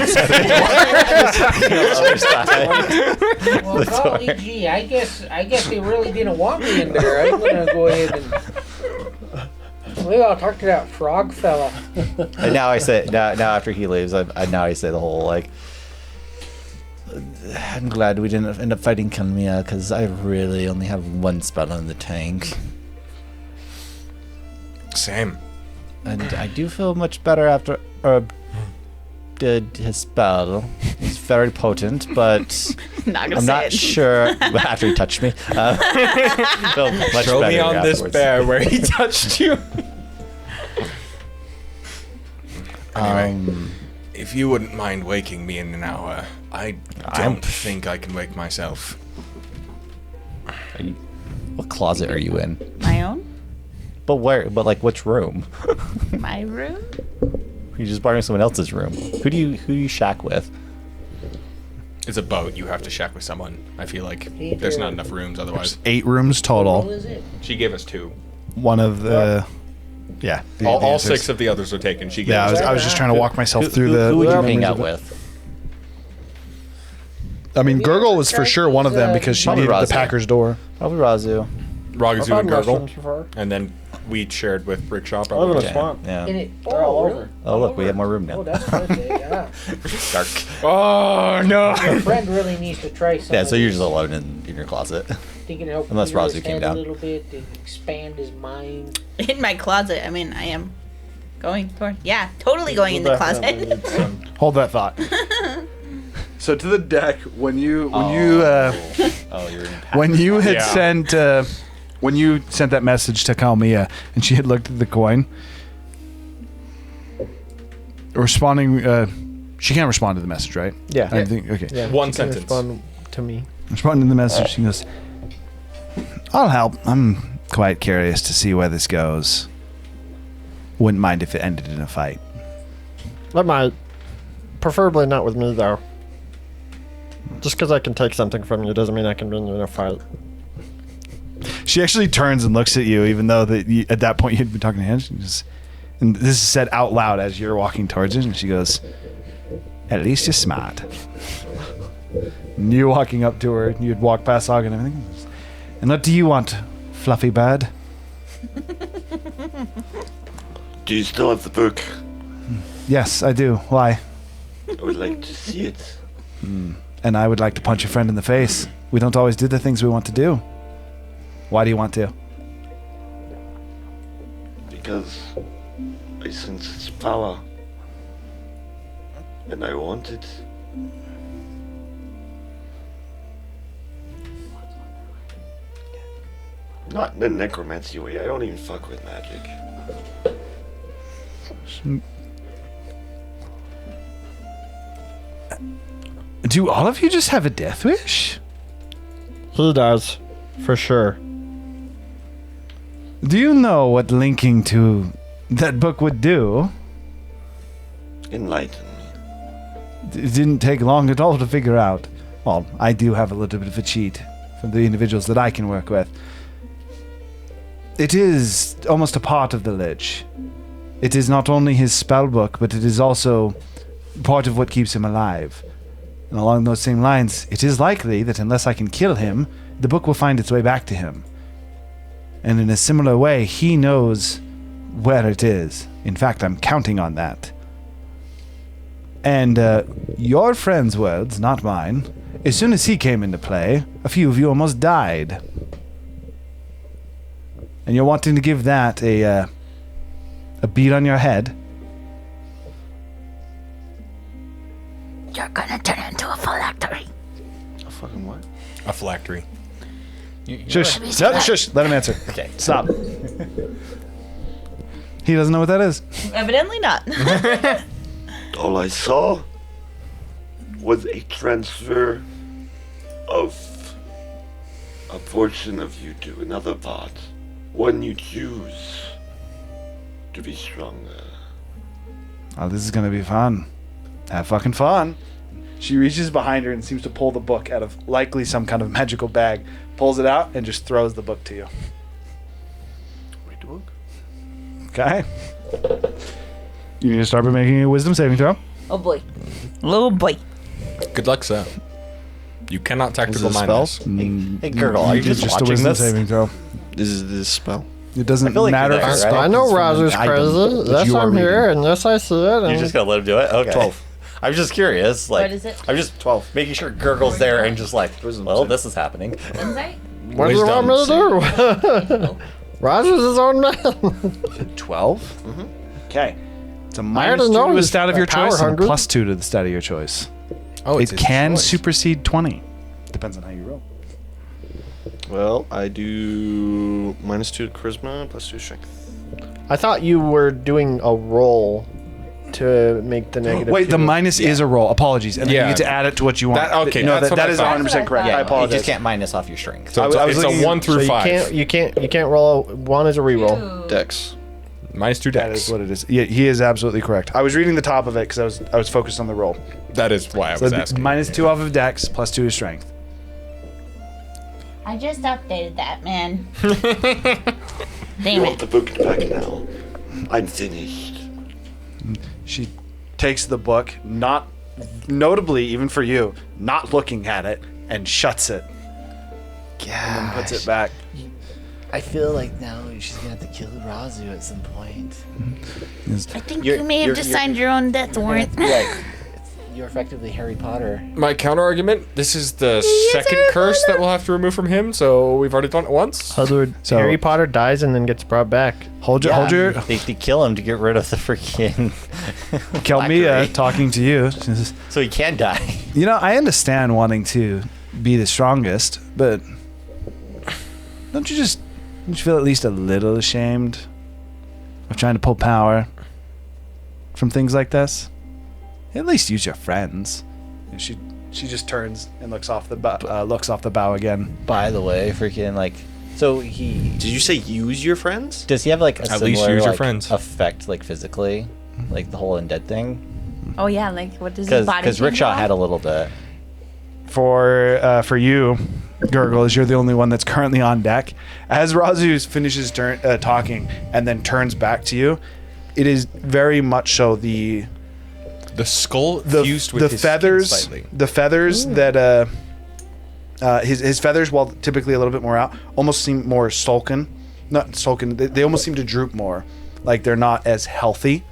Well, golly gee, I guess they really didn't want me in there. I'm gonna go ahead and. Maybe I'll talk to that frog fella. And now I say now after he leaves, now I say the whole like. I'm glad we didn't end up fighting Kalmia because I really only have one spell in the tank, Same. and I do feel much better after did his spell. It's very potent, but Not gonna I'm say not it. sure. After he touched me, feel much Throw me better on this afterwards. bear where he touched you. Anyway, if you wouldn't mind waking me in an hour, I don't think I can wake myself. What closet are you in? My own? But where? But like, which room? My room? You just borrowing someone else's room. Who do you shack with? It's a boat. You have to shack with someone. I feel like there's not enough rooms otherwise. 8 rooms What total. is it? She gave us 2. One of the. Yeah. the All others. 6 of the others were taken. She gave Yeah, us I was just trying to walk myself through the. Who would you the hang memories out of it. with? I mean, Have you Gurgle ever was for tried sure one of them these, because she Probably needed the Razu. Packer's door. Probably Razu. Ragazu and Gurgle. before. And then we shared with Brickshop. I live in a Yeah. swamp. Yeah. In it? They're all really? over. Oh look, we have more room Oh, now. that's perfect. Yeah. Dark. Oh, no. Your friend really needs to try some. Yeah, of so you're these. just alone in your closet. Think it help unless clear Razu his came head down. a little bit and expand his mind. In my closet. I mean, I am going toward. Yeah, totally going in the closet. Hold that thought. So to the deck, when you Oh, you're in. when you had Yeah. sent when you sent that message to Kalmia and she had looked at the coin, responding, she can't respond to the message, right? Yeah. I think okay. Yeah. One you can sentence. respond to me. Responding to the message, she goes, "I'll help. I'm quite curious to see where this goes. Wouldn't mind if it ended in a fight." That might. Preferably not with me, though. Just because I can take something from you doesn't mean I can win you in a fight. She actually turns and looks at you, even though at that point you had been talking to him. She just, and this is said out loud as you're walking towards it, and she goes, "At least you're smart." And you're walking up to her, and you'd walk past Hog and everything. "And what do you want, fluffy bird?" Do you still have the book? "Yes, I do. Why?" I would like to see it. "And I would like to punch a friend in the face. We don't always do the things we want to do." "Why do you want to?" Because I sense its power. And I want it. Not in the necromancy way. I don't even fuck with magic. Do all of you just have a death wish? He does, for sure. Do you know what linking to that book would do? Enlighten me. It didn't take long at all to figure out. Well, I do have a little bit of a cheat from the individuals that I can work with. It is almost a part of the Lich. It is not only his spell book, but it is also part of what keeps him alive. And along those same lines, it is likely that unless I can kill him, the book will find its way back to him. And in a similar way, he knows where it is. In fact, I'm counting on that. And your friend's words, not mine. As soon as he came into play, a few of you almost died. And you're wanting to give that a beat on your head? You're gonna turn into a phylactery. A fucking what? A phylactery. Shush. Shush. Let him answer. Okay. Stop. He doesn't know what that is. Evidently not. All I saw was a transfer of a portion of you to another part. One you choose to be stronger. Oh, this is gonna be fun. Have fucking fun. She reaches behind her and seems to pull the book out of likely some kind of magical bag, pulls it out, and just throws the book to you. Read the book. Okay. You need to start by making a wisdom saving throw. Oh boy. Oh boy. Good luck, sir. You cannot tactical Is it a mind spell? this. Hey, Gurgle, are you just a watching wisdom this? saving throw. This is this spell. It doesn't I feel like matter you're if there, the right? spell I know comes from Razor's an item crazy. that Yes, you are I'm here, reading. and yes, I see it. You're And just gonna let him do it? Okay. 12. I'm just curious. Like, What is it? I'm just 12. Making sure Gurgle's there and just like, Wisdom well, saving. this is happening. Insight? what do you want me to do? Razor's his own man. 12? Okay. It's a I minus don't 2 know, to a he's stat of your power choice and a hungry. plus 2 to the stat of your choice. Oh, It can supersede 20. Depends on how you roll. Well, I do -2 to charisma, +2 to strength. I thought you were doing a roll to make the negative. Wait, the two. minus is a roll. Apologies. And then Yeah. you get to add it to what you want. That- okay, No, that's that, what that I is thought. 100% correct. Yeah, I you apologize. just can't minus off your strength. So I was it's a looking- 1 through So 5. you can't roll. One is a reroll. Dex. Minus 2 That dex. is what it is. Yeah, he is absolutely correct. I was reading the top of it because I was focused on the roll. That is why I So was it's asking. minus 2 off of dex, plus 2 to strength. I just updated that, man. You Damn want it. the book back now? I'm finished. She takes the book, not notably even for you, not looking at it, and shuts it. And then puts it back. I feel like now she's gonna have to kill Razu at some point. I think You're- you may have you're- just you're- signed your own death warrant. You're effectively Harry Potter. My counter argument: this is the second curse that we'll have to remove from him. So we've already done it once. So Harry Potter dies and then gets brought back. Hold your They kill him to get rid of the freaking. Kelmia Blackery. talking to you. She says, So he can die. you know, I understand wanting to be the strongest, but don't you feel at least a little ashamed of trying to pull power from things like this? At least use your friends. And she just turns and looks off the bow again. By the way, freaking like, so he Did you say use your friends? does he have like a At similar least use your like, friends. effect like physically, like the whole undead thing? Oh yeah, like what does his body Because change Rickshaw off? had a little bit. For you, Gurgle, as you're the only one that's currently on deck, as Razu finishes talking and then turns back to you, it is very much so the skull fused with his feathers, skin slightly. the feathers that his feathers, while typically a little bit more out, almost seem more sulken. Not sulken. They almost seem to droop more, like they're not as healthy.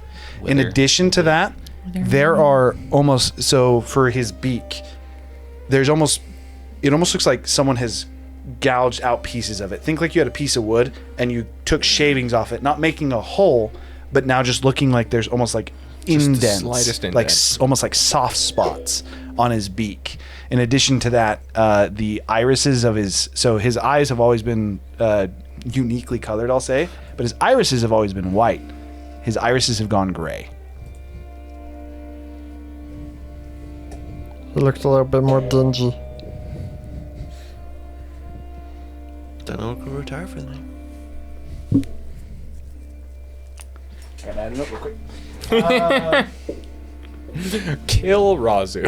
In Wither. addition to that, there are almost so for his beak. There's almost it almost looks like someone has gouged out pieces of it. Think like you had a piece of wood and you took shavings off it, not making a hole, but now just looking like there's almost like Just the indents, slightest like indent. almost like soft spots on his beak. In addition to that, the irises of his eyes have always been uniquely colored, I'll say. But his irises have always been white. His irises have gone gray. He looks a little bit more dingy. Don't know who can retire for the night. Gotta add it up real quick. Kill Razu.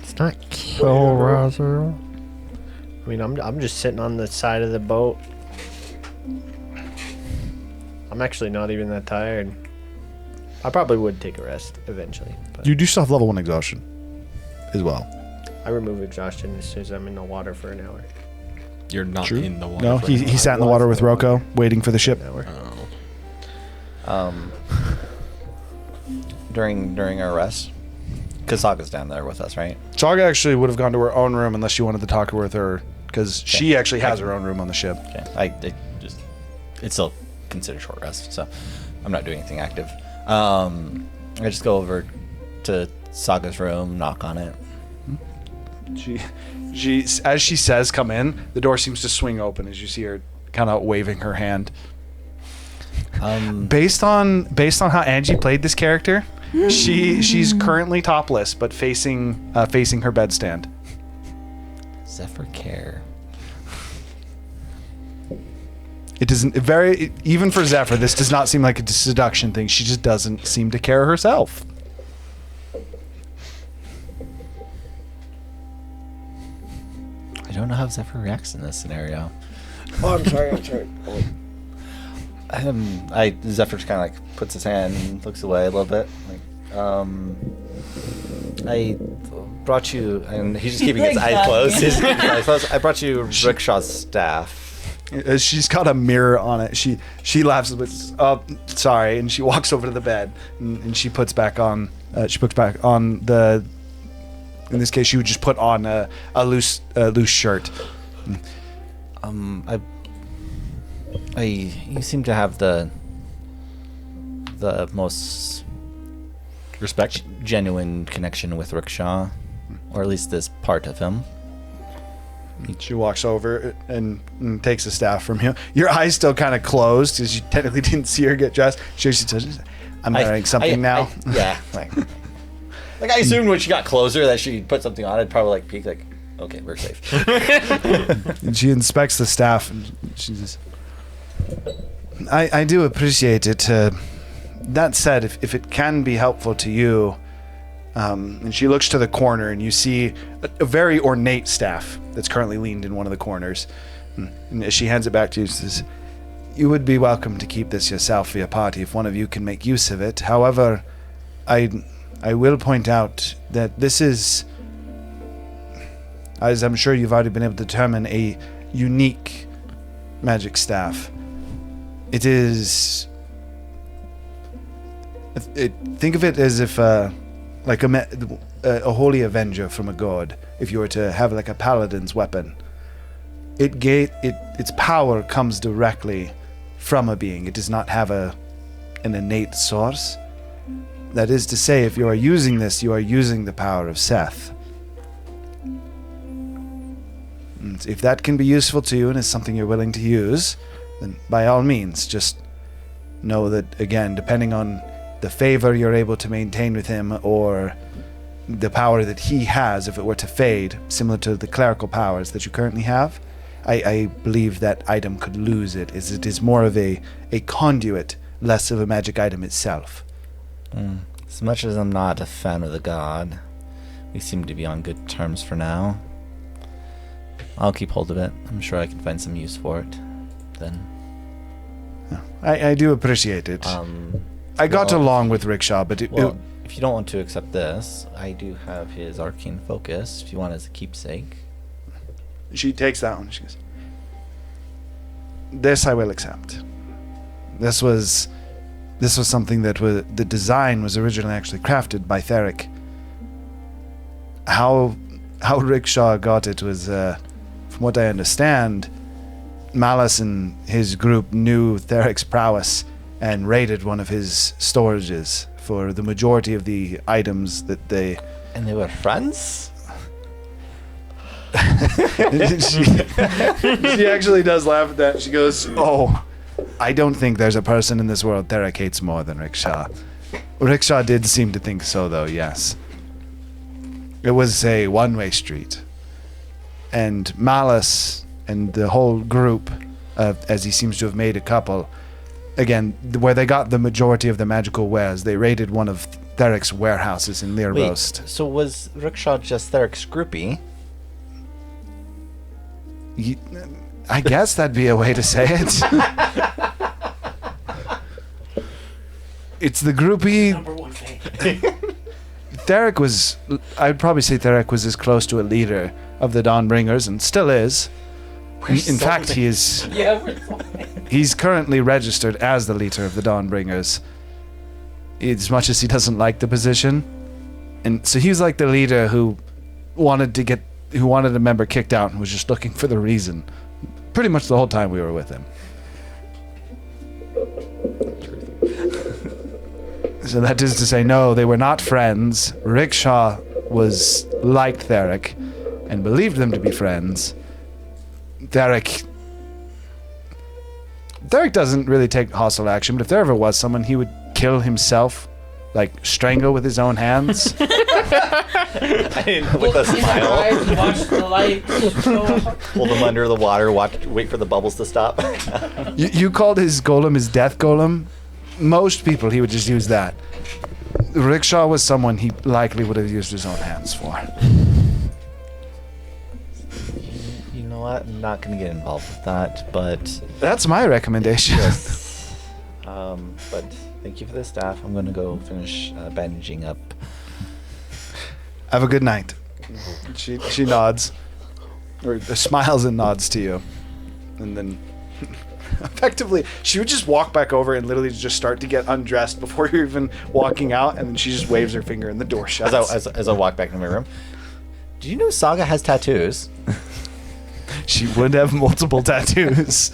It's not kill Razu. I mean, I'm just sitting on the side of the boat. I'm actually not even that tired. I probably would take a rest eventually. But You do still have level 1 exhaustion as well. I remove exhaustion as soon as I'm in the water for an hour. You're not True. in the water. No, for he now. sat in the water with Roko, waiting for the ship. An hour. Oh. During our rest, because Saga's down there with us, right? Saga actually would have gone to her own room unless you wanted to talk with her, because she actually has her own room on the ship. Okay. It's still considered short rest, so I'm not doing anything active. I just go over to Saga's room, knock on it. She, as she says, "Come in." The door seems to swing open as you see her kind of waving her hand. Based on how Angie played this character, she's currently topless, but facing her bedstand. Zephyr care. It doesn't even for Zephyr. This does not seem like a seduction thing. She just doesn't seem to care herself. I don't know how Zephyr reacts in this scenario. Oh, I'm sorry. Zephyr just kind of like puts his hand and looks away a little bit. Like, I brought you, and he's just keeping his eyes closed. I brought you Rickshaw's staff. She's got a mirror on it. She laughs, but sorry, and she walks over to the bed and she puts back on. She puts back on the. In this case, she would just put on a loose shirt. You seem to have the most Respect. genuine connection with Rickshaw, or at least this part of him. She walks over and takes the staff from you. Your eyes still kind of closed because you technically didn't see her get dressed. She says, "I'm wearing something now." Yeah. Like I assumed when she got closer that she put something on. I'd probably like peek like, okay, we're safe. And she inspects the staff and she says, I do appreciate it. That said, if it can be helpful to you, and she looks to the corner and you see a very ornate staff that's currently leaned in one of the corners. And as she hands it back to you, she says, "You would be welcome to keep this yourself for your party if one of you can make use of it. However, I will point out that this is, as I'm sure you've already been able to determine, a unique magic staff. It is... think of it as if, like a holy avenger from a god, if you were to have like a paladin's weapon. Its power comes directly from a being. It does not have an innate source. That is to say, if you are using this, you are using the power of Seth. And if that can be useful to you and is something you're willing to use, then by all means, just know that, again, depending on the favor you're able to maintain with him or the power that he has, if it were to fade, similar to the clerical powers that you currently have, I believe that item could lose it, as it is more of a conduit, less of a magic item itself. As much as I'm not a fan of the god, we seem to be on good terms for now. I'll keep hold of it. I'm sure I can find some use for it. Then. I do appreciate it. I got along with Rickshaw, but if you don't want to accept this, I do have his arcane focus. If you want as a keepsake. She takes that one. She goes, "This I will accept. This was something that the design was originally actually crafted by Theric. How Rickshaw got it was, from what I understand, Malice and his group knew Theric's prowess and raided one of his storages for the majority of the items that they... And they were friends? she actually does laugh at that. She goes, "Oh, I don't think there's a person in this world Theric hates more than Rickshaw. Rickshaw did seem to think so, though, yes. It was a one-way street. And Malice and the whole group, as he seems to have made a couple, again, where they got the majority of the magical wares, they raided one of Theric's warehouses in Learbost. Wait, so was Rickshaw just Theric's groupie? I guess that'd be a way to say it. It's the groupie. Number one fan. Theric was, I'd probably say Theric was as close to a leader of the Dawnbringers, and still is. In fact, he is. Yeah, we're He's currently registered as the leader of the Dawnbringers, as much as he doesn't like the position. And so he was like the leader who wanted a member kicked out and was just looking for the reason. Pretty much the whole time we were with him. So that is to say, no, they were not friends. Rickshaw liked Theric and believed them to be friends. Theric doesn't really take hostile action, but if there ever was someone, he would kill himself, like strangle with his own hands. With a smile. Watch the lights go off. Hold him under the water, wait for the bubbles to stop. You called his golem his death golem. Most people, he would just use that. Rickshaw was someone he likely would have used his own hands for. You know what? I'm not going to get involved with that, but... That's my recommendation. Yes. But thank you for the staff. I'm going to go finish bandaging up. Have a good night. She nods, or smiles and nods to you, and then effectively she would just walk back over and literally just start to get undressed before you're even walking out, and then she just waves her finger and the door shuts. As I walk back into my room, do you know Saga has tattoos? She would have multiple tattoos.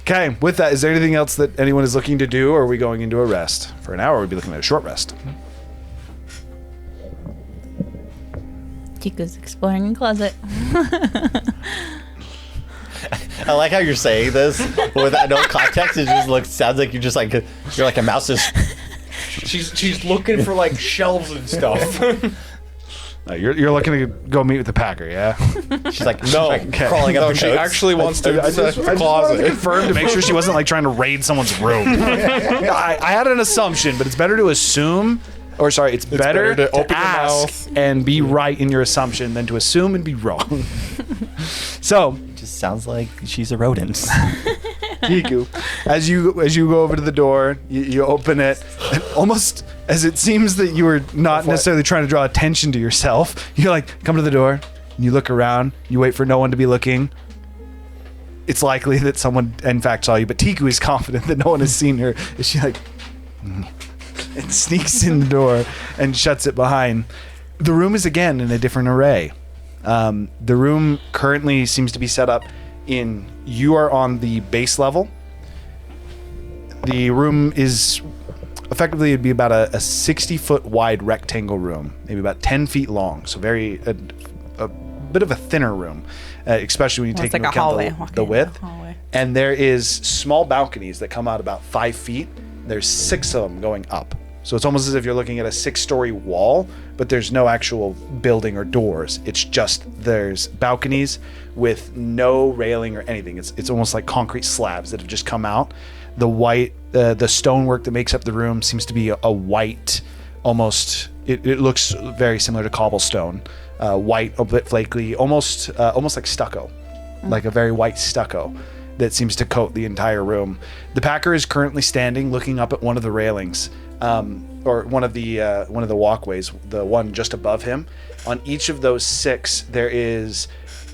Okay, with that, is there anything else that anyone is looking to do, or are we going into a rest? For an hour, we'd be looking at a short rest. Chico's exploring a closet. I like how you're saying this without no context. It just sounds like you're like a mouse. She's looking for like shelves and stuff. You're looking to go meet with the packer, yeah? She's like Okay. crawling up. No, the she notes. actually wants to I just wanted to closet. confirm to make sure she wasn't like trying to raid someone's room. I had an assumption, but it's better to assume. Or sorry, it's better to open your ask mouth. and be right in your assumption than to assume and be wrong. So, Just sounds like she's a rodent. Kiku, as you go over to the door, you open it, and almost as it seems that you were not necessarily trying to draw attention to yourself, you're like, come to the door, and you look around, you wait for no one to be looking. It's likely that someone, in fact, saw you, but Tiku is confident that no one has seen her. Is she like... and sneaks in the door and shuts it behind. The room is again in a different array. The room currently seems to be set up in... You are on the base level. The room is... Effectively, it'd be about a 60-foot wide rectangle room. Maybe about 10 feet long. So a bit of a thinner room. Especially when you take into account the width. And there is small balconies that come out about 5 feet. There's 6 of them going up. So it's almost as if you're looking at a 6-story wall, but there's no actual building or doors. It's just there's balconies with no railing or anything. It's almost like concrete slabs that have just come out. The stonework that makes up the room seems to be a white, almost. It looks very similar to cobblestone, white, a bit flaky, almost like stucco, like a very white stucco that seems to coat the entire room. The packer is currently standing, looking up at one of the railings. Or one of the walkways, the one just above him. On each of those 6, there is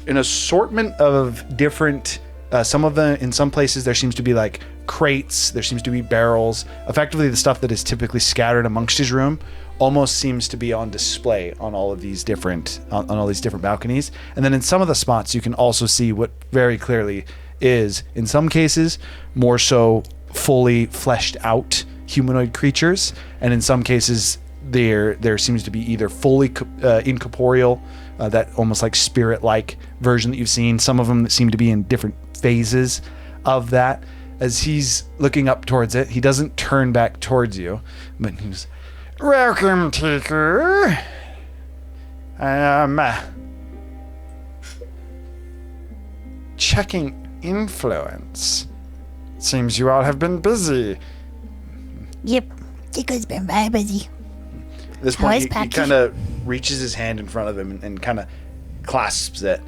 an assortment of different. Some of them, in some places, there seems to be like crates. There seems to be barrels. Effectively, the stuff that is typically scattered amongst his room almost seems to be on display on all of these different on all these different balconies. And then in some of the spots, you can also see what very clearly is, in some cases, more so fully fleshed out humanoid creatures, and in some cases there seems to be either fully incorporeal that almost like spirit-like version that you've seen. Some of them that seem to be in different phases of that. As he's looking up towards it, he doesn't turn back towards you, but he's, Welcome, Tiku. I am checking influence. Seems you all have been busy. Yep, Tiku's been very busy. At this How point, is he Packy? kind of reaches his hand in front of him and kind of clasps it.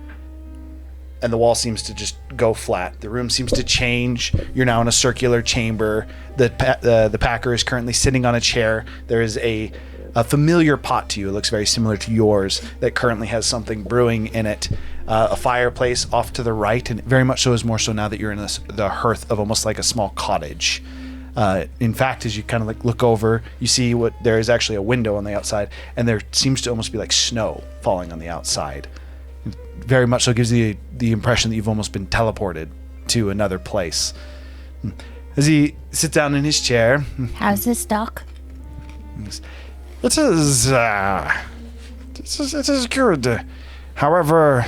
And the wall seems to just go flat. The room seems to change. You're now in a circular chamber. The Packer is currently sitting on a chair. There is a familiar pot to you. It looks very similar to yours that currently has something brewing in it. A fireplace off to the right, and very much so is more so now that you're in the hearth of almost like a small cottage. In fact, as you kind of like look over, you see what there is actually a window on the outside, and there seems to almost be like snow falling on the outside. Very much so gives you the impression that you've almost been teleported to another place. As he sits down in his chair, How's this, Doc? It is good. However,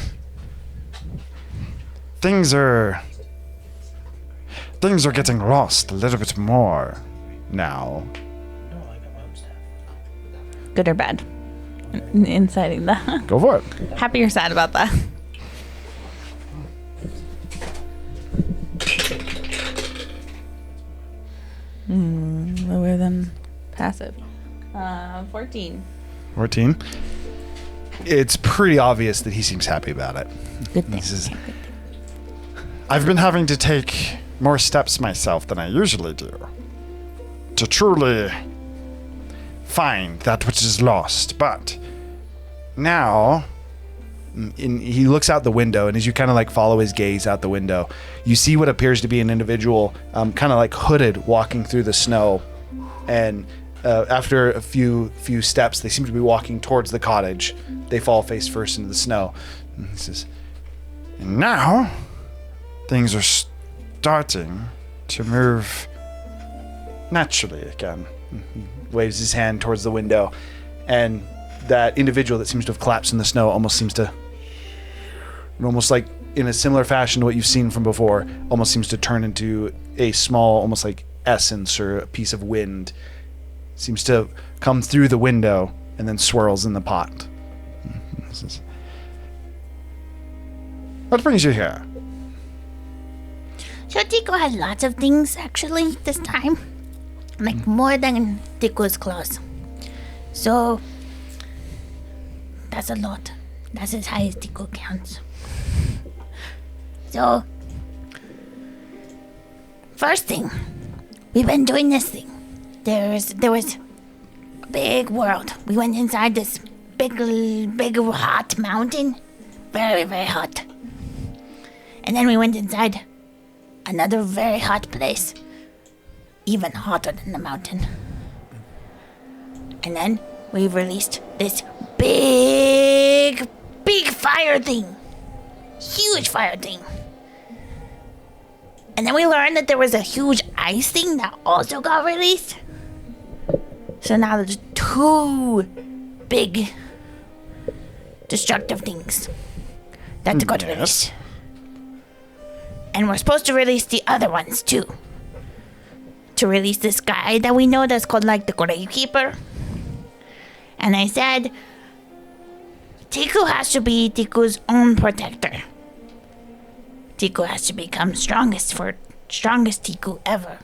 things are getting lost a little bit more now. Good or bad? Inciting that. Go for it. Happy or sad about that? Lower than passive. 14. 14. It's pretty obvious that he seems happy about it. Good thing. He says, I've been having to take more steps myself than I usually do to truly find that which is lost. But now, he looks out the window, and as you kind of like follow his gaze out the window, you see what appears to be an individual kind of like hooded walking through the snow. And after a few steps, they seem to be walking towards the cottage. They fall face first into the snow. And he says, And now, things are starting to move naturally again. He waves his hand towards the window, and that individual that seems to have collapsed in the snow almost seems to, almost like in a similar fashion to what you've seen from before, almost seems to turn into a small, almost like essence or a piece of wind. Seems to come through the window and then swirls in the pot. What brings you here? So Tiku has lots of things, actually, this time. Like, more than Tiku's claws. So, that's a lot. That's as high as Tiku counts. So, first thing, we've been doing this thing. There was a big world. We went inside this big hot mountain. Very, very hot. And then we went inside another very hot place. Even hotter than the mountain. And then we released this big fire thing. Huge fire thing. And then we learned that there was a huge ice thing that also got released. So now there's two big destructive things that got released. And we're supposed to release the other ones too. To release this guy that we know that's called like the Gravekeeper. And I said, Tiku has to be Tiku's own protector. Tiku has to become strongest Tiku ever.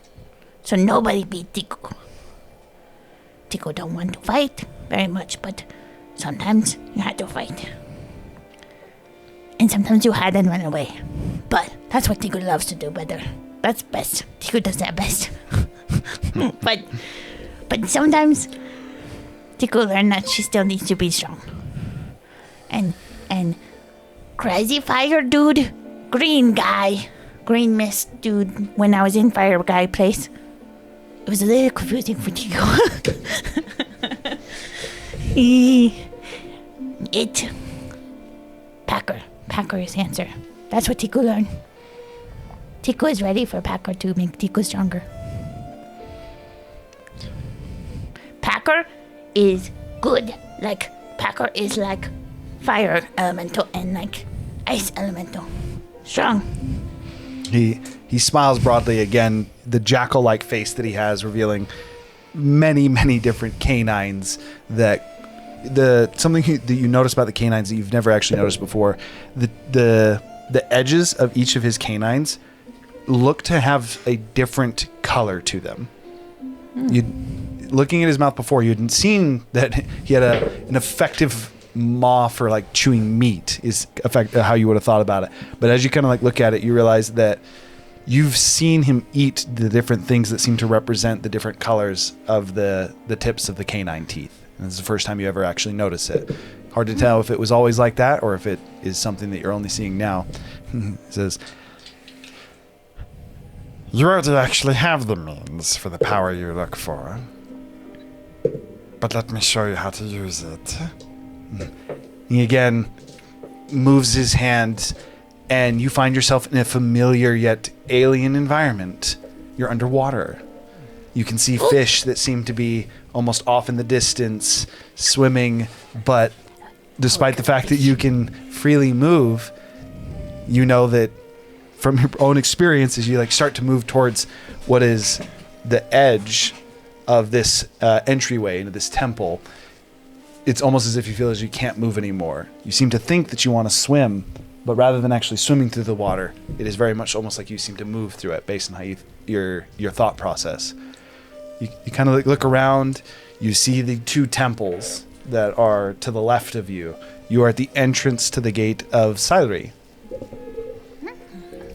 So nobody beat Tiku. Tiku don't want to fight very much, but sometimes you have to fight. And sometimes you hide and run away. But that's what Tiku loves to do better. That's best. Tiku does that best. but sometimes Tiku learned that she still needs to be strong. And crazy fire dude, green mist dude, when I was in fire guy place, it was a little confusing for Tiku. Packer is answer. That's what Tiku learned. Tiku is ready for Packer to make Tiku stronger. Packer is good. Like, Packer is like fire elemental and like ice elemental. Strong. He smiles broadly again, the jackal-like face that he has revealing many different canines that something that you notice about the canines that you've never actually noticed before. The edges of each of his canines look to have a different color to them. Looking at his mouth before, you hadn't seen that he had an effective maw for like chewing meat is how you would have thought about it. But as you kind of like look at it, you realize that you've seen him eat the different things that seem to represent the different colors of the tips of the canine teeth. And this is the first time you ever actually notice it. Hard to tell if it was always like that or if it is something that you're only seeing now. He says, You already actually have the means for the power you look for. But let me show you how to use it. he again moves his hand, and you find yourself in a familiar yet alien environment. You're underwater. You can see fish that seem to be almost off in the distance, swimming, but despite the fact that you can freely move, you know that from your own experience as you like start to move towards what is the edge of this entryway into this temple, it's almost as if you feel as you can't move anymore. You seem to think that you want to swim, but rather than actually swimming through the water, it is very much almost like you seem to move through it based on how your thought process. You kind of look around, you see the two temples that are to the left of you. You are at the entrance to the gate of Silri.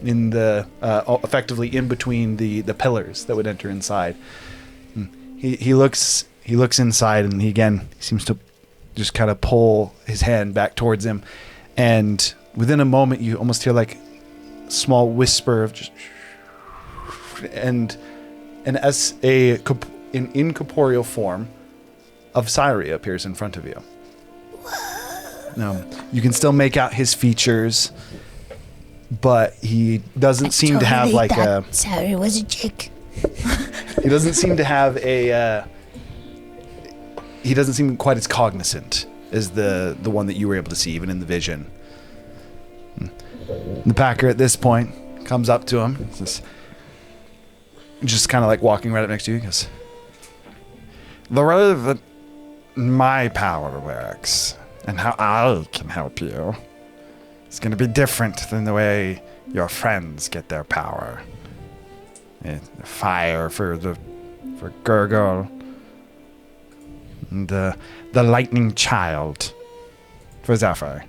In the effectively in between the pillars that would enter inside. He looks inside, and he seems to just kind of pull his hand back towards him, and within a moment you almost hear like a small whisper of just and as an incorporeal form of Silri appears in front of you. You can still make out his features, but he doesn't seem to have like a... Sorry, was a chick. He doesn't seem to have a... he doesn't seem quite as cognizant as the one that you were able to see, even in the vision. The Packer at this point comes up to him, just kind of like walking right up next to you. He goes, The way that my power works and how I can help you is going to be different than the way your friends get their power. Fire for Gurgle, and the lightning child for Zephyr.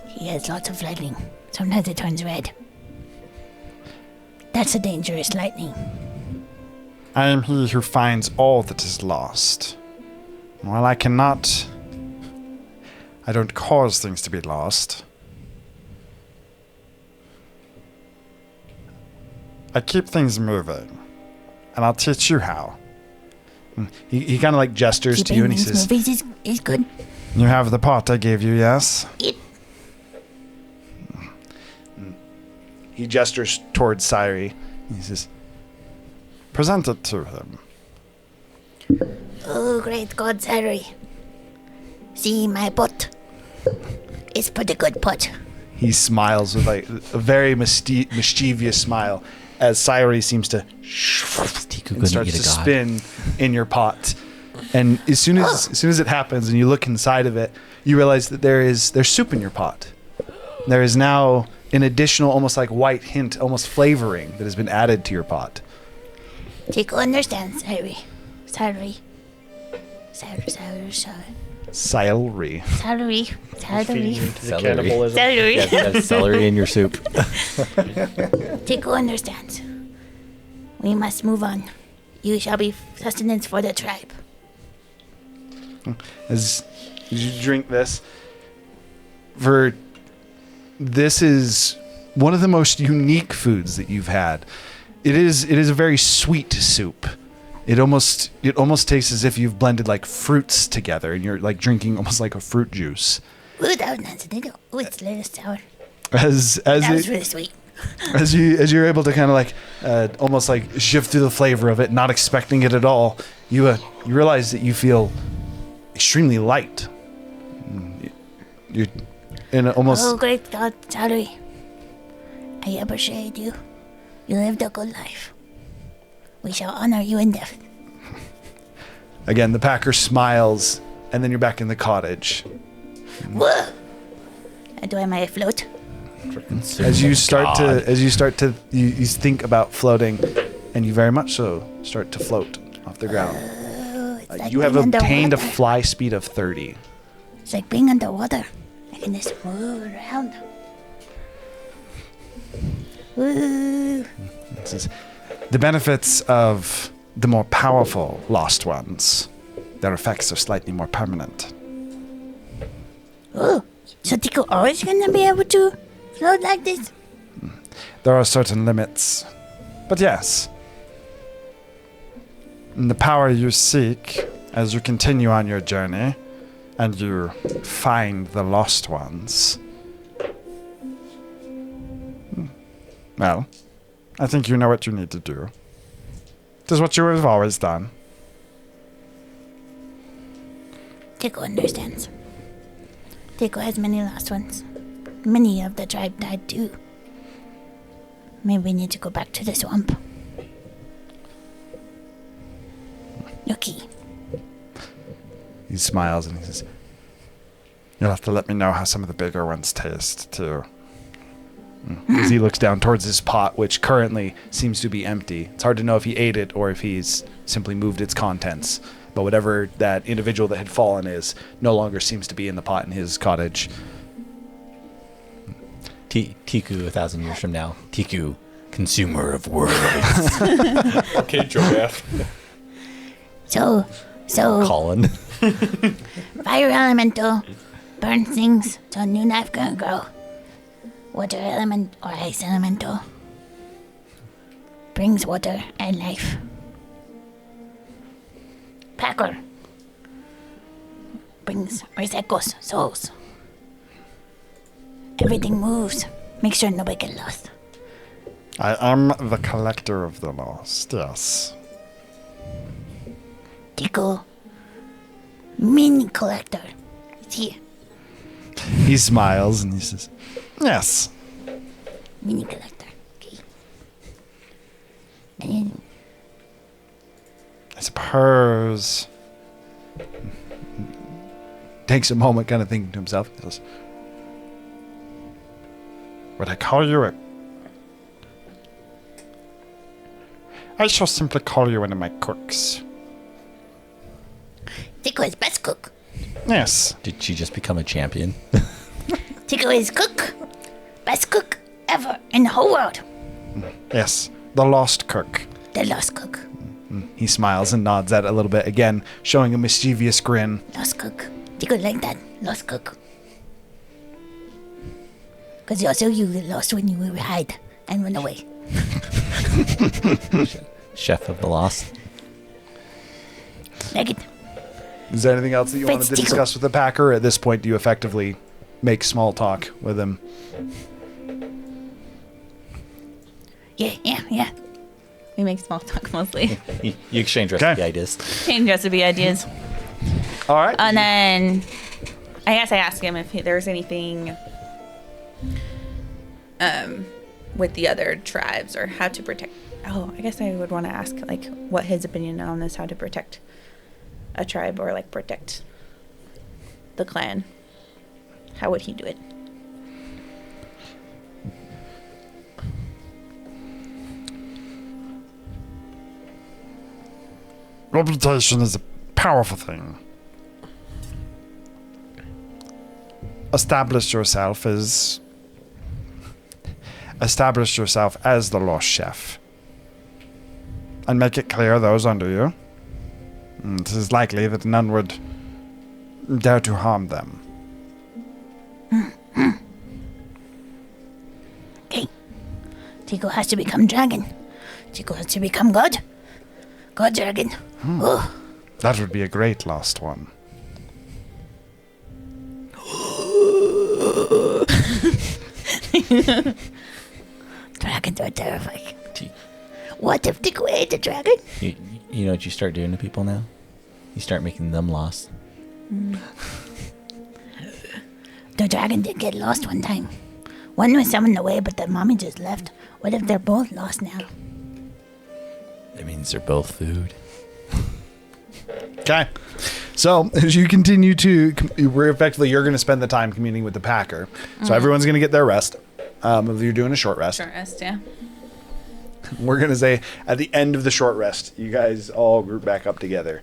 He has lots of lightning. Sometimes it turns red. That's a dangerous lightning. I am he who finds all that is lost. While I don't cause things to be lost. I keep things moving, and I'll teach you how. He kind of like gestures to you, and he says, movies is good. You have the pot I gave you, yes? Yep. He gestures towards Silri. He says, Present it to him. Oh, great God, Harry. See my pot. It's pretty good pot. He smiles with like a very mischievous smile as Silri seems to and starts to spin in your pot. And as soon as it happens and you look inside of it, you realize that there's soup in your pot. There is now an additional almost like white hint, almost flavoring that has been added to your pot. Tico understands, Harry. Salary. Silri. Salary. Celery. Salary. Yes, celery in your soup. Tico understands. We must move on. You shall be sustenance for the tribe. As you drink this, this is one of the most unique foods that you've had. It is a very sweet soup. It almost tastes as if you've blended like fruits together and you're like drinking almost like a fruit juice. Ooh, that was nice. Ooh, it's a little sour. That was really sweet. As you're able to kind of like almost like shift through the flavor of it, not expecting it at all, you realize that you feel extremely light. You're in almost. Oh, great God, sorry. I appreciate you. You lived a good life. We shall honor you in death. Again, the Packer smiles, and then you're back in the cottage. Whoa! Do I may float? As you start to, you think about floating, and you very much so start to float off the ground. It's like You have being obtained a underwater. fly speed of 30. It's like being underwater. I can just move around. Woo! This is the benefits of the more powerful lost ones. Their effects are slightly more permanent. Oh, so Tico always gonna be able to float like this? There are certain limits. But yes, the power you seek as you continue on your journey and you find the lost ones. Well, I think you know what you need to do. It is what you have always done. Tico understands. Tico has many lost ones. Many of the tribe died too. Maybe we need to go back to the swamp. Yuki. He smiles and he says, "You'll have to let me know how some of the bigger ones taste, too." As he looks down towards his pot, which currently seems to be empty. It's hard to know if he ate it or if he's simply moved its contents. But whatever that individual that had fallen is, no longer seems to be in the pot in his cottage. Tiku 1,000 years from now. Tiku, consumer of worlds. Okay, Joeth. So, Colin. fire elemental burns things so new life can grow. Water element or ice elemental brings water and life. Packer brings recycles souls. Everything moves. Make sure nobody get lost. I am the collector of the lost, yes. Tico, mini collector, is here. He smiles and he says, Yes. Mini collector. Okay. And I suppose. takes a moment kind of thinking to himself. He says, Would I call you a... I shall simply call you one of my cooks. Tico is best cook. Yes. Did she just become a champion? Tico is cook. Best cook ever in the whole world. Yes. The lost cook. The lost cook. he smiles and nods at it a little bit, again, showing a mischievous grin. Lost cook. Tico like that. Lost cook. Because also you get lost when you hide and run away. Chef of the Lost. Like it. Is there anything else that you wanted to Fitz, Tico. discuss with the Packer? At this point, do you effectively make small talk with him? Yeah. We make small talk mostly. You exchange Okay. recipe ideas. Change recipe ideas. All right. And then I guess I asked him if there's anything with the other tribes or how to protect. Oh, I guess I would want to ask like what his opinion on is, how to protect a tribe or like protect the clan. How would he do it? Reputation is a powerful thing. Establish yourself as the lost chef. And make it clear those under you. It is likely that none would dare to harm them. Okay. Tico has to become dragon. Tico has to become god. God dragon. Oh. That would be a great lost one. Dragons are terrifying. T- What if Tico ate a dragon? You know what you start doing to people now? You start making them lost. The dragon did get lost one time. One was summoned away, but the mommy just left. What if they're both lost now? It means they're both food. Okay. So as you continue to, you're going to spend the time communing with the Packer. So everyone's going to get their rest. You're doing a short rest. Short rest, yeah. We're going to say at the end of the short rest, you guys all group back up together.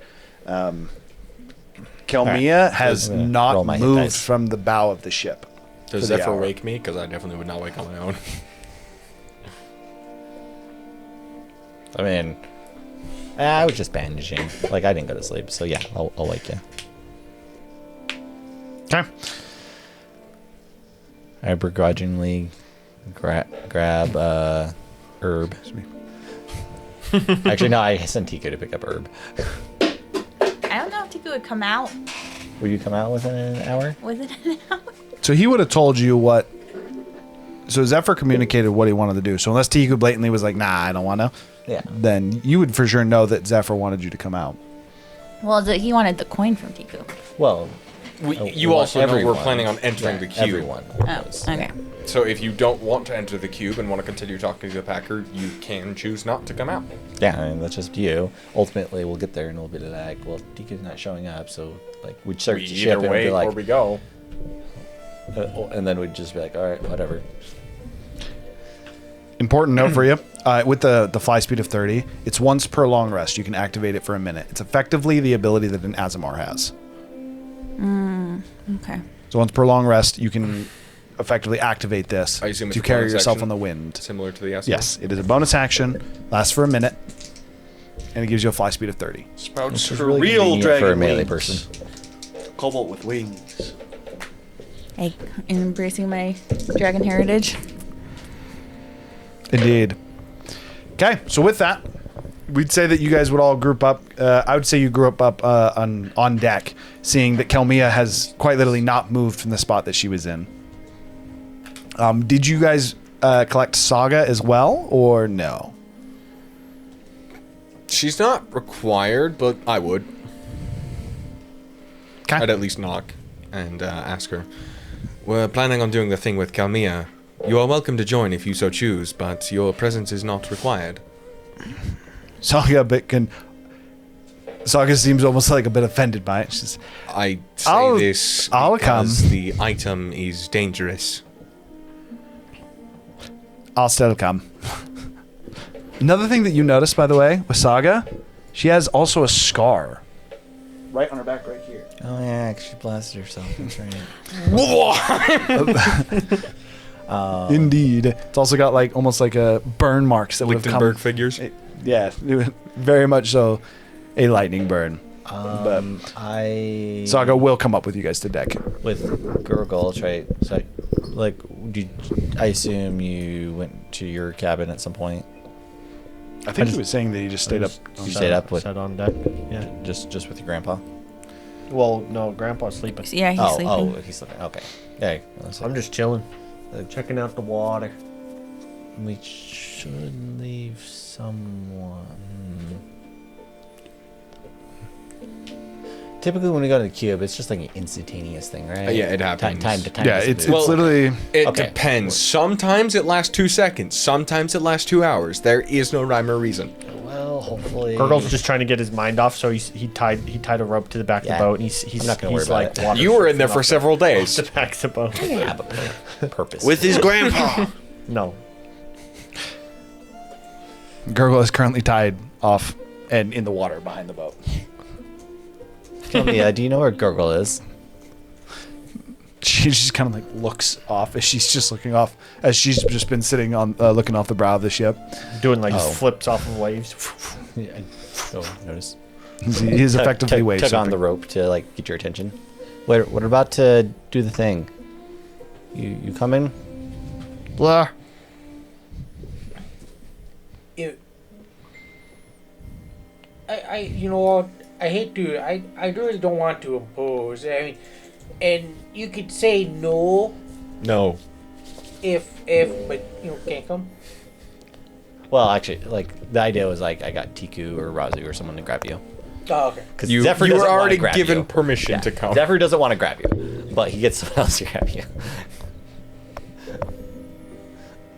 Kelmia has roll not my hit moved dice. from the bow of the ship. Does for the Zephyr hour. wake me? Because I definitely would not wake on my own. I mean, I was just bandaging. Like, I didn't go to sleep, so yeah, I'll wake you. Okay. I begrudgingly grab herb. Actually, no, I sent Tiku to pick up herb. I don't know if Tiku would come out. Will you come out within an hour? Was it an hour? So he would have told you what. So Zephyr communicated what he wanted to do. So unless Tiku blatantly was like, "Nah, I don't want to," Yeah. then you would for sure know that Zephyr wanted you to come out. Well, he wanted the coin from Tiku. Well, You also know we're everyone. planning on entering the cube. Everyone. Oh, was. okay. So if you don't want to enter the cube and want to continue talking to the Packer, you can choose not to come out. Yeah, I mean, that's just you. Ultimately, we'll get there and we'll be like, well, Tiku's not showing up, so, like, we'd search We the ship either and we'd wait be like, or we go. and then we'd just be like, all right, whatever. Important note for you. With the fly speed of 30, it's once per long rest. You can activate it for a minute. It's effectively the ability that an Azamar has. Okay. So once per long rest, you can effectively activate this I assume it's to a carry bonus yourself action? on the wind. Similar to the Azamar? Yes, it is a bonus action, lasts for a minute, and it gives you a fly speed of 30. Sprouts Which is her really real convenient dragon for a melee wings. person. Cobalt with wings. Hey, embracing my dragon heritage. Indeed. Okay, so with that, we'd say that you guys would all group up. I would say you group up on deck, seeing that Kelmia has quite literally not moved from the spot that she was in. Did you guys collect Saga as well, or no? She's not required, but I would. Okay. I'd at least knock and ask her. We're planning on doing the thing with Kalmia. You are welcome to join if you so choose, but your presence is not required. Saga seems almost like a bit offended by it. She's, I say I'll this come. because the item is dangerous. I'll still come. Another thing that you notice, by the way, with Saga, she has also a scar. Right on her back right here. Oh, yeah, 'cause she blasted herself. That's right. Indeed. It's also got like almost like a burn marks that would have come. Lichtenberg figures. Yeah, very much so a lightning burn. But Saga will come up with you guys to deck. With Gurgle, right? So, like, I assume you went to your cabin at some point. I think he was saying that he just stayed up. You stayed up with Sat on deck. Yeah. just with your grandpa. Well, no, Grandpa's sleeping. Yeah, he's sleeping. Oh, he's sleeping. Okay. Yeah. I'm just chilling, checking out the water. We should leave someone. Typically, when we go to the cube, it's just like an instantaneous thing, right? Yeah, it happens. Time to time. Yeah, it's Well, literally. It Okay. depends. Sometimes it lasts 2 seconds. Sometimes it lasts 2 hours. There is no rhyme or reason. Well, hopefully. Gurgle's just trying to get his mind off, so he tied a rope to the back of Yeah. the boat, and he's I'm not gonna worry he's about like it. water You were in there surfing for off several days. the back of the boat. Yeah, but purpose. With his grandpa. No, Gurgle is currently tied off and in the water behind the boat. Tell me, do you know where Gurgle is? She just kind of like looks off as she's just looking off, as she's just been sitting on looking off the brow of the ship. doing like Oh. flips off of waves. Yeah, oh, notice. He is effectively wave Took on surfing. the rope to like get your attention. Wait, we're about to do the thing. You coming? Blah. You know what? I hate to. I really don't want to impose. I mean, and you could say no No. if but you know can't come. Well, actually, like the idea was like I got Tiku or Razu or someone to grab you. Oh, okay. Because You Zephyr were doesn't wanna already grab given you. permission to come. Zephyr doesn't want to grab you, but he gets someone else to grab you.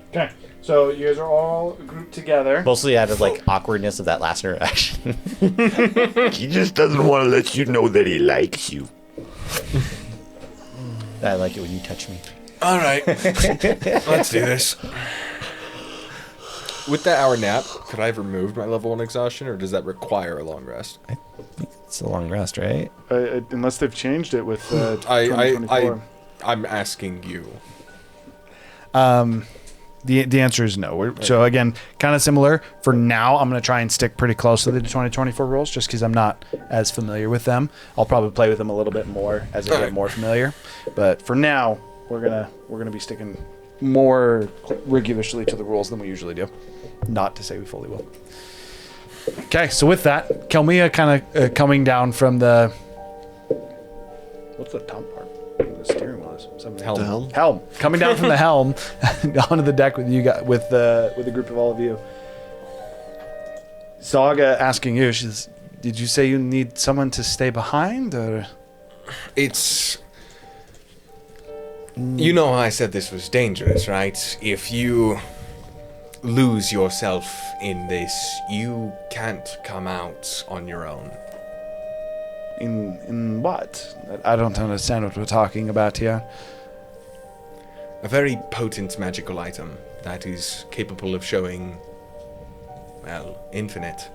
Okay. So you guys are all grouped together. Mostly out of like awkwardness of that last interaction. He just doesn't want to let you know that he likes you. I like it when you touch me. All right, let's do this. With that hour nap, could I have removed my level 1 exhaustion, or does that require a long rest? It's a long rest, right? Unless they've changed it with 2024. I'm asking you. The answer is no. So again, kind of similar. For now, I'm going to try and stick pretty close to the 2024 rules, just because I'm not as familiar with them. I'll probably play with them a little bit more as I get more familiar. But for now, we're gonna be sticking more rigorously to the rules than we usually do. Not to say we fully will. Okay, so with that, Kelmia kind of coming down from the... What's the top part? The steering wheel is. Helm. Helm. Coming down from the helm onto the deck with you guys, with the group of all of you. Saga asking you, did you say you need someone to stay behind, or? It's... You know I said this was dangerous, right? If you lose yourself in this, you can't come out on your own. In what? I don't understand what we're talking about here. A very potent magical item that is capable of showing, well, infinite.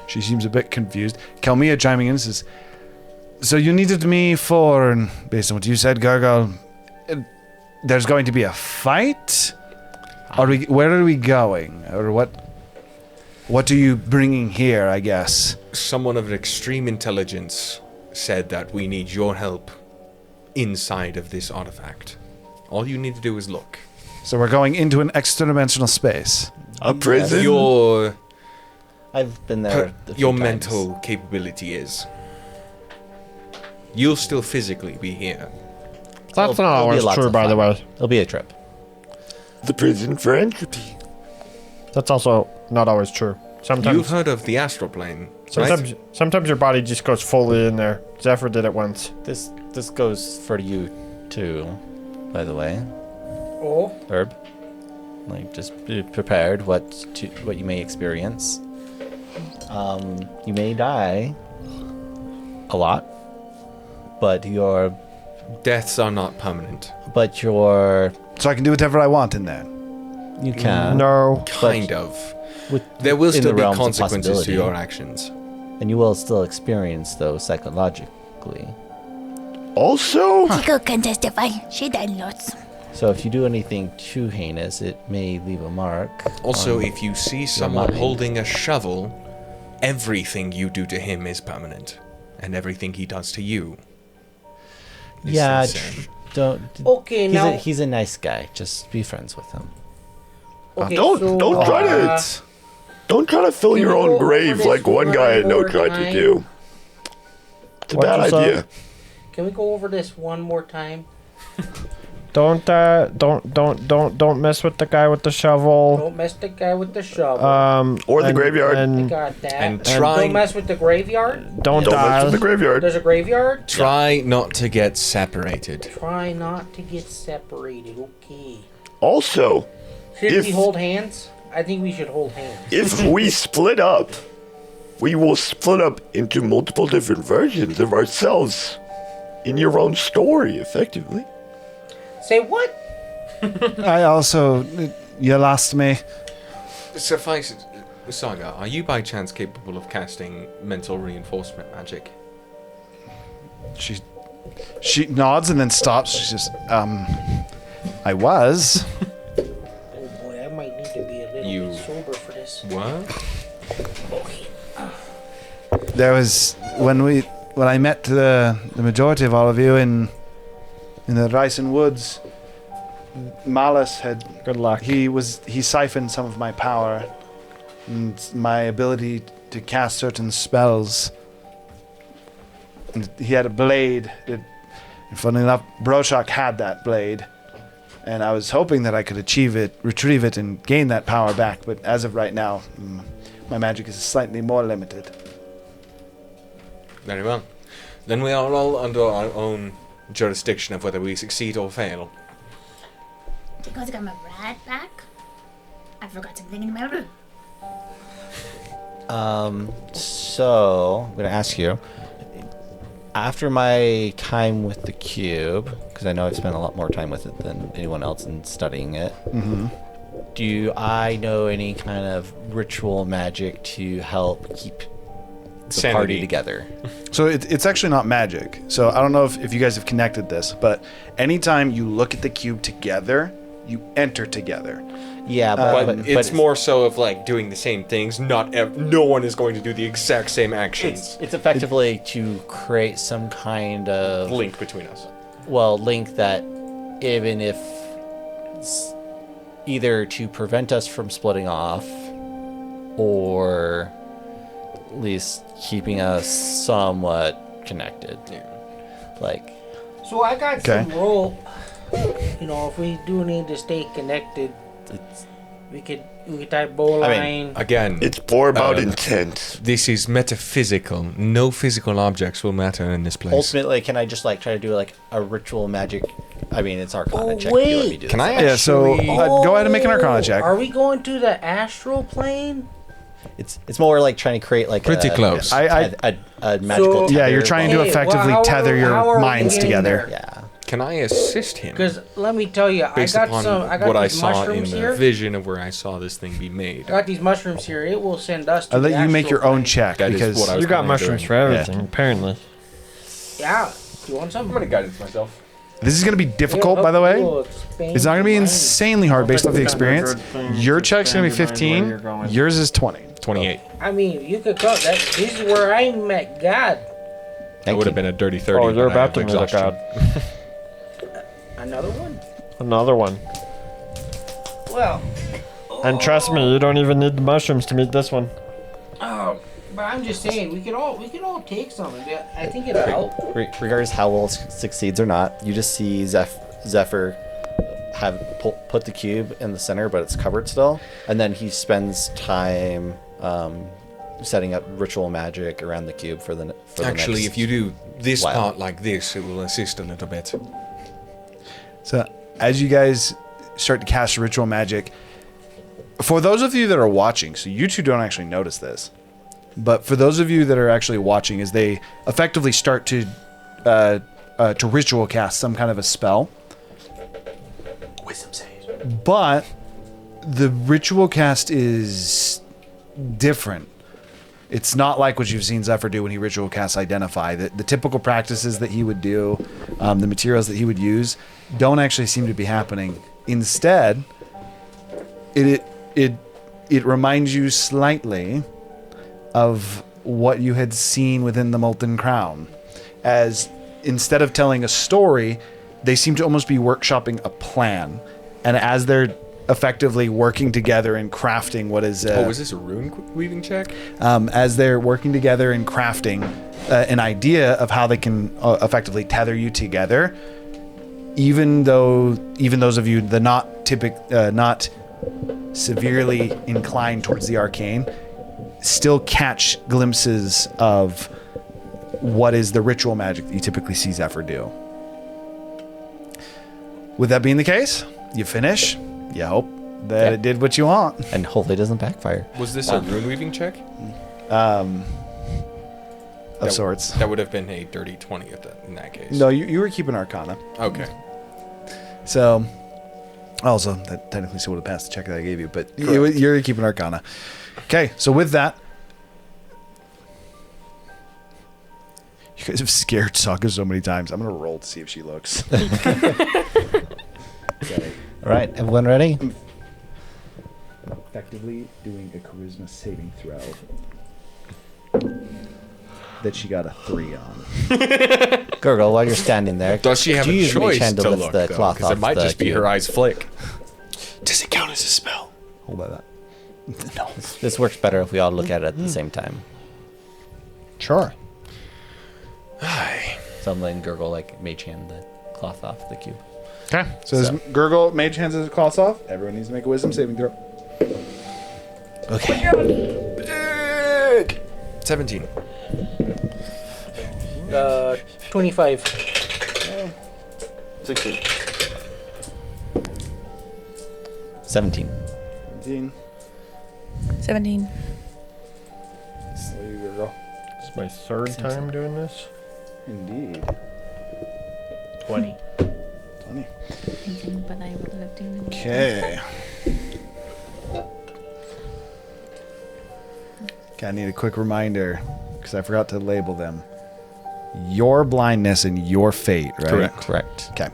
She seems a bit confused. Kelmia chiming in says, so you needed me for, and based on what you said, Gargoyle, there's going to be a fight? Where are we going? Or what are you bringing here, I guess? Someone of extreme intelligence said that we need your help inside of this artifact. All you need to do is look. So we're going into an extra-dimensional space. A prison? I've been there. A few Your times. mental capability is. You'll still physically be here. That's not always true, by the way. It'll be a trip. The prison for entropy. That's also not always true. Sometimes, You've heard of the astral plane, right? sometimes your body just goes fully in there. Zephyr did it once. This goes for you too, by the way. Oh. Herb. Like, just be prepared what you may experience. You may die a lot, but your Deaths are not permanent. So I can do whatever I want in there. You can. No. Kind of. With, There will in still the be realms of consequences to possibility. your actions. And you will still experience those psychologically. Also, Chico can testify. She died lots. So if you do anything too heinous, it may leave a mark. Also, on if you see someone mind. holding a shovel, everything you do to him is permanent. And everything he does to you is Yeah, the same. don't. Okay, now. He's a nice guy. Just be friends with him. Okay, don't so, try to don't try to fill can your we go own over grave this like one guy I know one tried to time? do. It's a What'd bad you say? idea. Can we go over this one more time? Don't mess with the guy with the shovel. Don't mess the guy with the shovel. Or the graveyard. I And got that. And Don't try mess with the graveyard. don't Don't mess die. with the graveyard. There's a graveyard. try not to get separated. Try not to get separated. Okay. Also, Should If- we hold hands? I think we should hold hands. if we split up, we will split up into multiple different versions of ourselves in your own story, effectively. Say what? I also... You lost me. Suffice it, Saga, are you by chance capable of casting mental reinforcement magic? She nods and then stops. She says, I was. Oh boy, I might need to be a little You- bit sober for this. What? There was... When I met the majority of all of you in the Ryson Woods, Malus had... Good luck. He siphoned some of my power and my ability to cast certain spells. And he had a blade. And funnily enough, Broshok had that blade. And I was hoping that I could retrieve it, and gain that power back. But as of right now, my magic is slightly more limited. Very well. Then we are all under our own jurisdiction of whether we succeed or fail. Because I got my rat back, I forgot something in my room. So I'm gonna ask you. After my time with the cube, because I know I've spent a lot more time with it than anyone else in studying it. Do I know any kind of ritual magic to help keep the party together? So it's actually not magic. So I don't know if you guys have connected this, but anytime you look at the cube together, you enter together. Yeah, But it's more so of like doing the same things. No one is going to do the exact same actions. it's effectively to create some kind of Link between us. link that even if either to prevent us from splitting off or at least keeping us somewhat connected. Like, So I got Okay. some rope. You know, if we do need to stay connected, we could tie bowline. Again, It's more about intent. this is metaphysical. No physical objects will matter in this place. ultimately, can I just like try to do like a ritual magic? I mean, it's Arcana check. wait. You let me do Can this. I Yeah, so actually... go ahead and make an Arcana check. Are we going to the astral plane? It's more like trying to create like Pretty close. a magical. So- Yeah, tether you're trying to Hey, effectively how tether your are we minds getting together. there? Yeah. Can I assist him? Because let me tell you, Based I got upon some. I got what I these saw in mushrooms the here. vision of where I saw this thing be made. I got these mushrooms here. It will send us to I'll the let you make your astral own plane. check That is because what I was You got planning on mushrooms doing. for everything, apparently. Yeah. You want some? I'm gonna guidance myself. this is going to be difficult, by the way. It's not going to be insanely hard based off the experience. Your check's going to be 15. Yours is 20. 28. I mean, you could go. This is where I met God. That would have been a dirty 30. Oh, you're but I about to have meet a exhaustion. god. Another one. Another one. Well. And trust me, you don't even need the mushrooms to meet this one. Oh, but I'm just saying, we could all take some. I think it'll help. Regardless how well succeeds or not, you just see Zephyr put the cube in the center, but it's covered still, and then he spends time setting up ritual magic around the cube for the Actually, next if you do this while. part like this, it will assist a little bit. So as you guys start to cast ritual magic, for those of you that are watching, so you two don't actually notice this, but for those of you that are actually watching, as they effectively start to ritual cast some kind of a spell, Wisdom save. but the ritual cast is different. It's not like what you've seen Zephyr do when he ritual casts Identify. The typical practices that he would do, the materials that he would use, don't actually seem to be happening. Instead, it reminds you slightly of what you had seen within the Molten Crown. As instead of telling a story, they seem to almost be workshopping a plan. And as they're effectively working together and crafting what is... Was this a rune weaving check? as they're working together and crafting an idea of how they can effectively tether you together, even those of you the not severely inclined towards the arcane still catch glimpses of what is the ritual magic that you typically see Zephyr do. With that being the case, you finish. You hope that it did what you want. and hopefully it doesn't backfire. Was this a rune weaving check? Of sorts. That would have been a dirty 20 in that case. No, you were keeping Arcana. Okay. So, also, that technically still would have passed the check that I gave you, but you're keeping Arcana. Okay, so with that, you guys have scared Sokka so many times. I'm going to roll to see if she looks. All right, everyone ready? Effectively doing a charisma saving throw that she got a 3 on. Gurgle, while you're standing there, Does she have do you a use mage choice hand to lift look, the though? cloth Because off it might the just be cube? her eyes flick. Does it count as a spell? Hold by that. No. This works better if we all look at it at the same time. Sure. So I'm letting Gurgle like mage hand the cloth off the cube. Okay. So as Gurgle mage hands his cloth off, everyone needs to make a wisdom saving throw. Okay. 17. 25. 16. 17. 17. It's my third time doing this. Indeed. 20. 20. But I would have to. Okay. Okay, I need a quick reminder because I forgot to label them. Your blindness and your fate, right? Correct. Okay.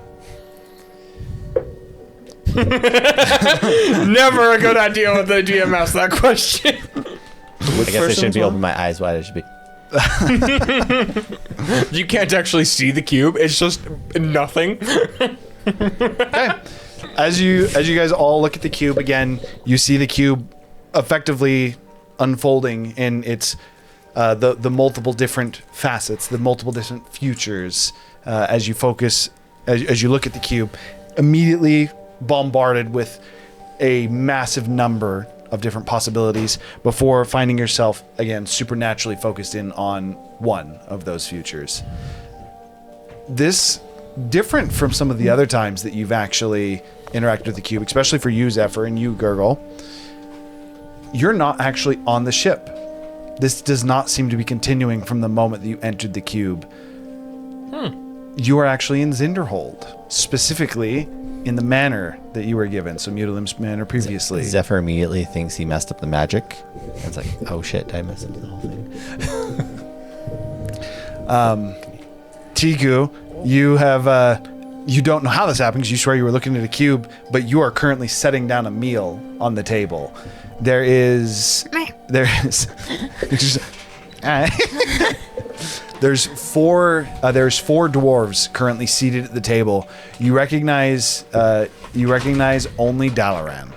Never a good idea when the GM asks that question. I guess I should be opening my eyes wide. I should be. You can't actually see the cube. It's just nothing. Okay. As you guys all look at the cube again, you see the cube effectively unfolding in its the multiple different facets, the multiple different futures. As you focus, as you look at the cube, immediately bombarded with a massive number of different possibilities before finding yourself again supernaturally focused in on one of those futures. This different from some of the other times that you've actually interacted with the cube, especially for you, Zephyr, and you, Gurgle. You're not actually on the ship. This does not seem to be continuing from the moment that you entered the cube. You are actually in Zinderhold, specifically in the manor that you were given, so Mutalim's manor previously. Zephyr immediately thinks he messed up the magic. It's like, oh shit, did I mess up the whole thing? Tiku, you have you don't know how this happened because you swear you were looking at a cube, but you are currently setting down a meal on the table. There's four dwarves currently seated at the table. You recognize only Dalaran.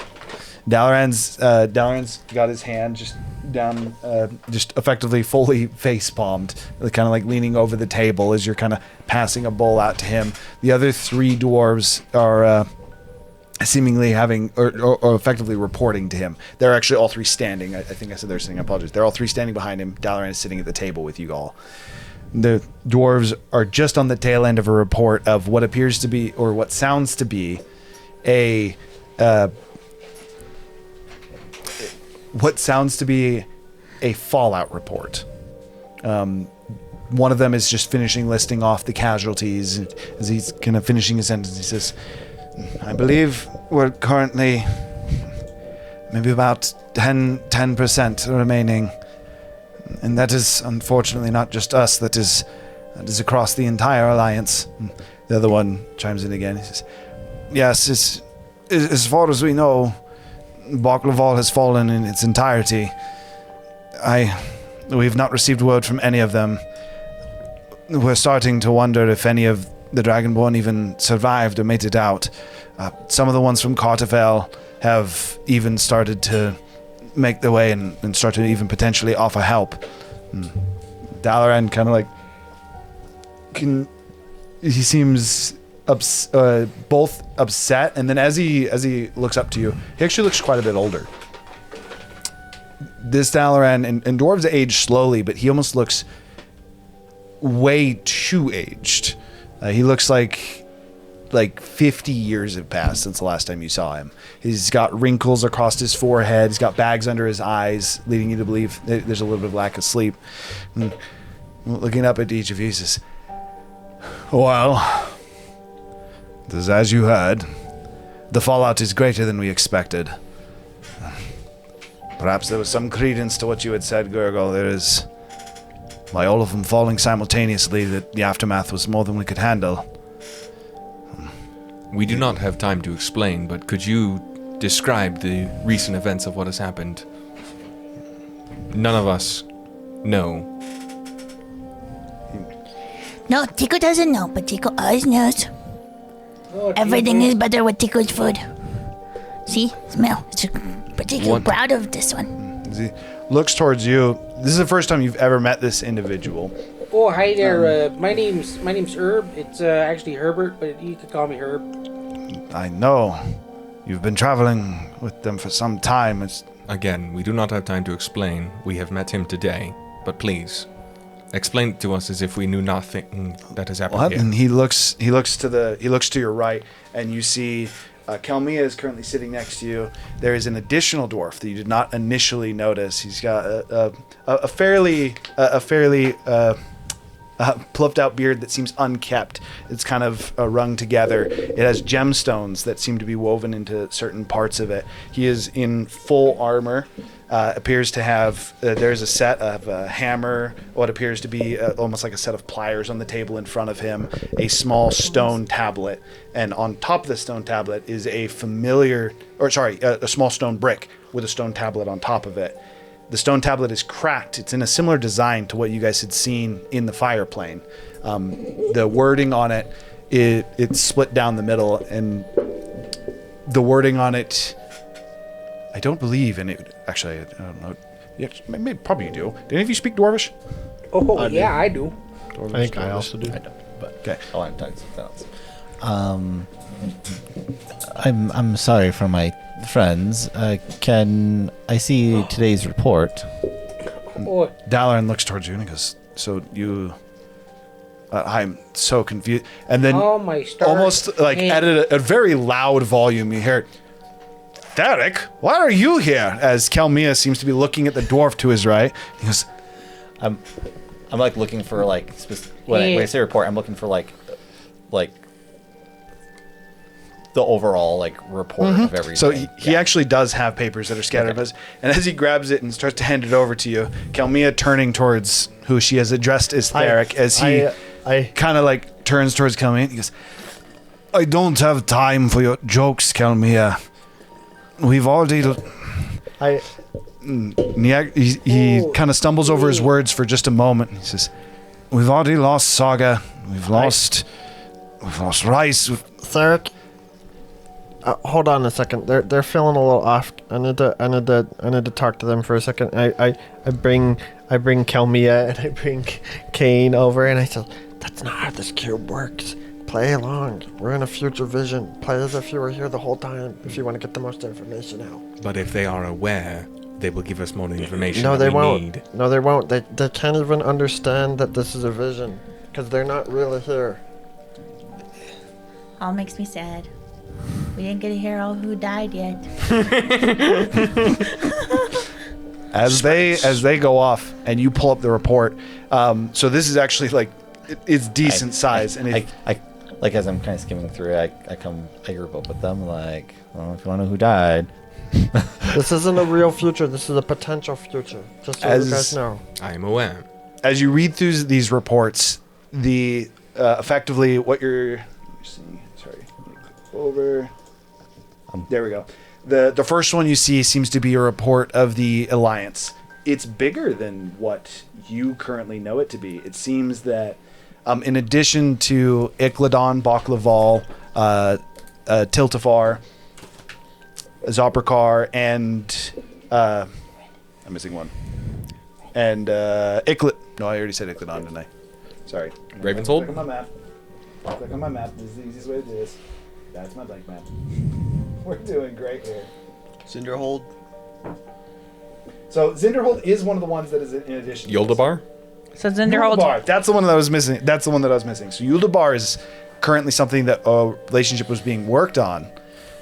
Dalaran's got his hand just down, just effectively fully face palmed, kind of like leaning over the table as you're kind of passing a bowl out to him. The other three dwarves are seemingly having or effectively reporting to him. They're actually all three standing. I think I said they're sitting. I apologize. They're all three standing behind him. Dalaran is sitting at the table with you all. The dwarves are just on the tail end of a report of what appears to be, or what sounds to be, a fallout report. One of them is just finishing listing off the casualties. As he's kind of finishing his sentence, he says, I believe we're currently maybe about 10% remaining. And that is unfortunately not just us, that is across the entire alliance. And the other one chimes in again. He says, yes, as far as we know, Baklaval has fallen in its entirety. We've not received word from any of them. We're starting to wonder if any of the Dragonborn even survived or made it out. Some of the ones from Carterfell have even started to make their way and start to even potentially offer help. Dalaran kind of like he seems both upset, and then as he looks up to you, he actually looks quite a bit older. This Dalaran, and dwarves age slowly, but he almost looks way too aged. He looks like 50 years have passed since the last time you saw him. He's got wrinkles across his forehead. He's got bags under his eyes, leading you to believe there's a little bit of lack of sleep. And looking up at each of you, he says, well, it is as you heard. The fallout is greater than we expected. Perhaps there was some credence to what you had said, Gurgle. There is, by all of them falling simultaneously, that the aftermath was more than we could handle. We do not have time to explain, but could you describe the recent events of what has happened? None of us know. No, Tico doesn't know, but Tico always knows. Oh, Everything is better with Tico's food. See? Smell. It's particularly proud of this one. As he looks towards you, this is the first time you've ever met this individual. Oh, hi there. My name's Herb. It's actually Herbert, but you could call me Herb. I know. You've been traveling with them for some time. Again, we do not have time to explain. We have met him today, but please, Explain it to us as if we knew nothing that has happened What? here. And he looks to your right, and you see Kelmia is currently sitting next to you. There is an additional dwarf that you did not initially notice. He's got a fairly plucked out beard that seems unkept. It's kind of wrung together. It has gemstones that seem to be woven into certain parts of it. He is in full armor. Appears to have there's a set of a hammer, what appears to be almost like a set of pliers on the table in front of him, a small stone tablet, and on top of the stone tablet is a small stone brick with a stone tablet on top of it. The stone tablet is cracked. It's in a similar design to what you guys had seen in the fire plane. The wording on it, it's split down the middle, and the wording on it, I don't believe in it. Actually, I don't know. Yeah, maybe, probably you do. Do any of you speak Dwarvish? Oh, yeah, I do. I think I also do. I don't, but Okay. I want to talk something else. I'm sorry for my friends. Can I see today's report? Oh, Dalaran looks towards you and he goes, so you... I'm so confused. And then oh my stars. almost like at a very loud volume, you hear, Derek, why are you here? As Kelmia seems to be looking at the dwarf to his right. He goes, I'm like looking for like when I say report, I'm looking for like the overall like report of everything. so he actually does have papers that are scattered. Okay. And as he grabs it and starts to hand it over to you, Kelmia turning towards who she has addressed as Theric, as he kind of like turns towards Kelmia, he goes, I don't have time for your jokes, Kelmia. We've already... He kind of stumbles over his words for just a moment. He says, we've already lost Saga. We've lost Rice. Theric, hold on a second. They're feeling a little off. I need to talk to them for a second. I bring Kelmia and I bring Kane over and I say, that's not how this cube works. Play along. We're in a future vision. Play as if you were here the whole time if you want to get the most information out. But if they are aware, they will give us more information No, that they we won't. need. No, they won't. They can't even understand that this is a vision because they're not really here. All makes me sad. We didn't get to hear all who died yet. As they go off and you pull up the report, so this is actually like it's decent size, and I like as I'm kind of skimming through, I group up with them like, well, if you want to know who died. This isn't a real future. This is a potential future. Just so you guys know. I am aware. As you read through these reports, the effectively what you're seeing. Sorry, let me click over. There we go. The first one you see seems to be a report of the Alliance. It's bigger than what you currently know it to be. It seems that in addition to Ikladon, Baklaval, Tiltafar, Zoprakar, and I'm missing one. And No, I already said Ikladon, didn't I? Sorry. Ravenshold? Click on my map. Click on my map. This is the easiest way to do this. That's my blank map. We're doing great here. Cinderhold. So Zinderhold is one of the ones that is in addition. Yoldabar? So Zinderhold. Yuldabar. That's the one that I was missing. That's the one that I was missing. So Yuldabar is currently something that a relationship was being worked on,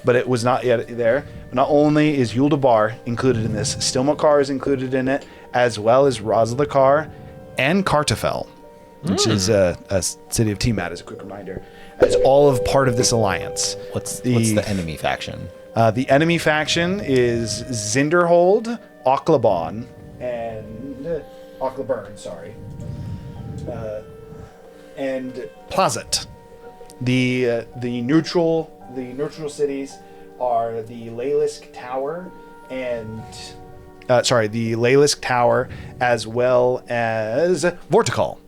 but it was not yet there. Not only is Yuldabar included in this, Stilmakar is included in it, as well as Rozalakar and Kartafel, which is a city of Tiamat, as a quick reminder, as all of part of this alliance. What's the enemy faction? The enemy faction is Zinderhold, Ocklabon, and Ocklaburn, sorry. And Plazet. The neutral cities are the Laylisk Tower and the Laylisk Tower, as well as Vortikal.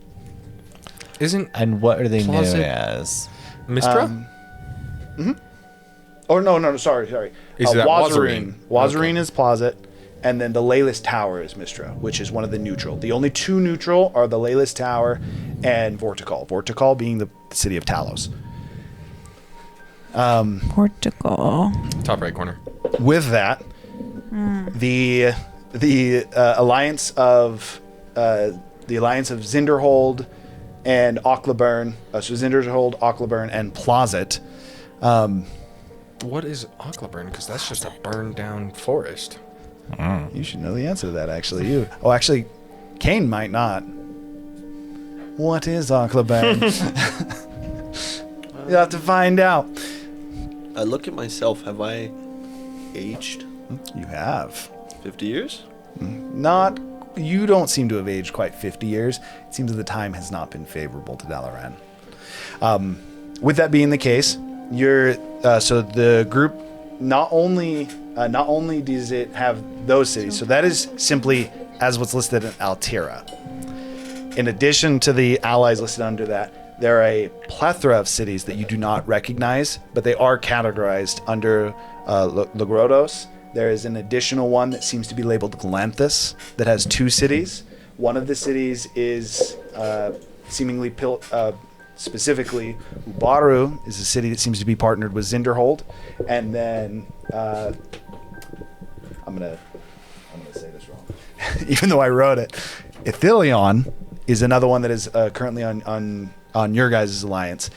And what are they known Closet- as? Mistra? Oh no, sorry. Is that Wazarine? Wazarine? Wazarine Okay. is Plazet, and then the Laylis Tower is Mistra, which is one of the neutral. The only two neutral are the Laylis Tower and Vortikal. Vortikal being the city of Talos. Portugal. Top right corner. With that, the alliance of the alliance of Zinderhold and Ocklaburn. So Zinderhold, Ocklaburn, and Plazet. What is Ocklaburn? Because that's just a burned down forest. You should know the answer to that, actually. Actually, Kane might not. What is Ocklaburn? You'll have to find out. I look at myself. Have I aged You have. 50 years? Not. You don't seem to have aged quite 50 years. It seems that the time has not been favorable to Dalaran. With that being the case, so the group not only does it have those cities, so that is simply as what's listed in Altira. In addition to the allies listed under that, there are a plethora of cities that you do not recognize, but they are categorized under Logrodos. There is an additional one that seems to be labeled Galanthus that has 2 cities. One of the cities is seemingly specifically Ubaru is a city that seems to be partnered with Zinderhold, and then I'm gonna say this wrong, even though I wrote it. Ithilion is another one that is currently on your guys' alliance.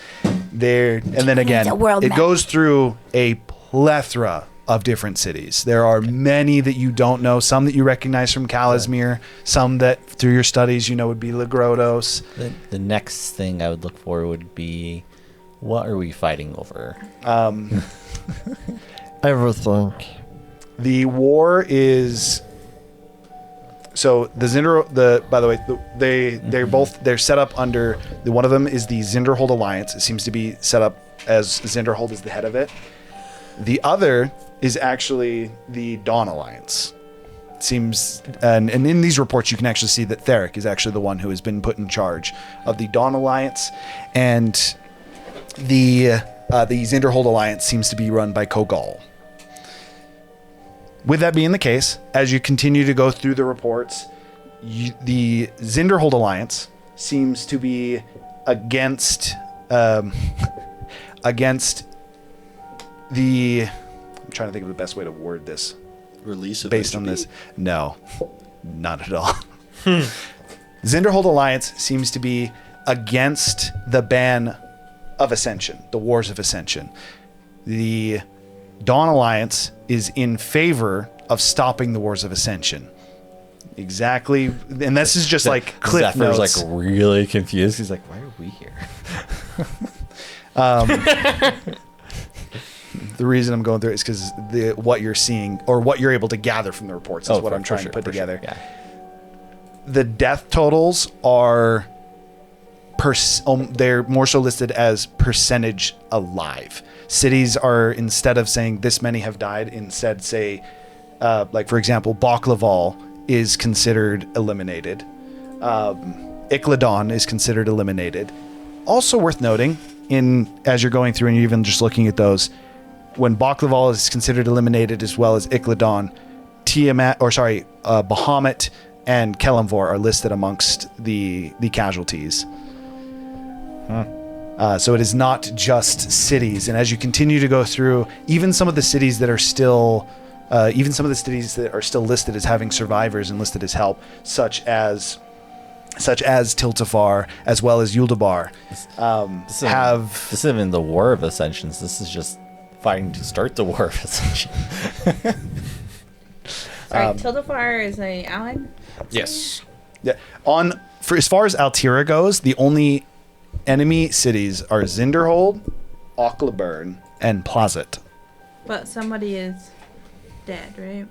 There, and then again, it goes through a plethora of different cities. There are many that you don't know, some that you recognize from Kalasmir, some that through your studies you know would be Logrodos. The next thing I would look for would be, what are we fighting over? Everything. The war is so by the way, they're set up under one of them is the Zinderhold Alliance. It seems to be set up as Zinderhold is the head of it. The other is actually the Dawn Alliance. It seems, and in these reports you can actually see that Theric is actually the one who has been put in charge of the Dawn Alliance, and the Zinderhold Alliance seems to be run by Kogal. With that being the case, as you continue to go through the reports, the Zinderhold Alliance seems to be against the. I'm trying to think of the best way to word this. Release of based on this. No, not at all. Zinderhold Alliance seems to be against the ban of Ascension, the Wars of Ascension. The Dawn Alliance is in favor of stopping the Wars of Ascension. Exactly, and this is just like cliff notes. Zephyr's like really confused. He's like, "Why are we here?" The reason I'm going through it is because what you're seeing or what you're able to gather from the reports is what I'm trying to put together. Sure, yeah. The death totals are they're more so listed as percentage alive. Cities are, instead of saying this many have died, instead say, like for example, Baklaval is considered eliminated. Ikladon is considered eliminated. Also worth noting, as you're going through and you're even just looking at those, when Baklaval is considered eliminated as well as Ikladon, Bahamut and Kelemvor are listed amongst the casualties. So it is not just cities, and as you continue to go through, even some of the cities that are still listed as having survivors and listed as help, such as Tiltafar as well as Yuldabar, This isn't even the War of Ascensions. This is just fighting to start the War of Ascension. Sorry, Tildafar is an ally? Yes. Yeah. As far as Altira goes, the only enemy cities are Zinderhold, Ocklaburn, and Plazet. But somebody is dead, right?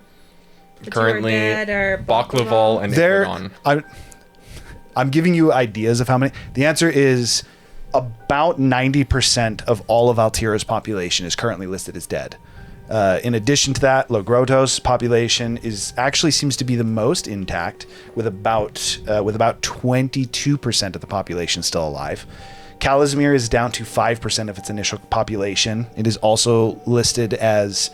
But Currently, you were dead or Baklaval and Ikladon. I'm giving you ideas of how many. The answer is about 90% of all of Altira's population is currently listed as dead. In addition to that, Logrotos' population seems to be the most intact, with about 22% of the population still alive. Kalasmir is down to 5% of its initial population. It is also listed as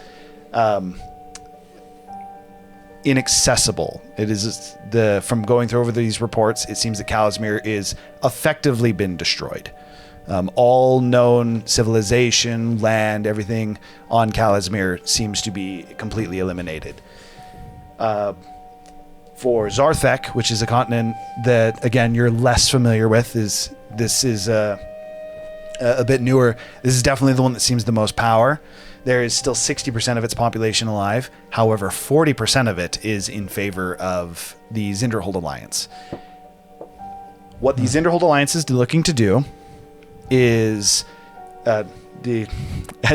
inaccessible. It is from going through over these reports, it seems that Kalasmir is effectively been destroyed. All known civilization, land, everything on Kalasmir seems to be completely eliminated. For Zarthek, which is a continent that, again, you're less familiar with, this is a bit newer. This is definitely the one that seems the most power. There is still 60% of its population alive. However, 40% of it is in favor of the Zinderhold Alliance. What the Zinderhold Alliance is looking to do is, as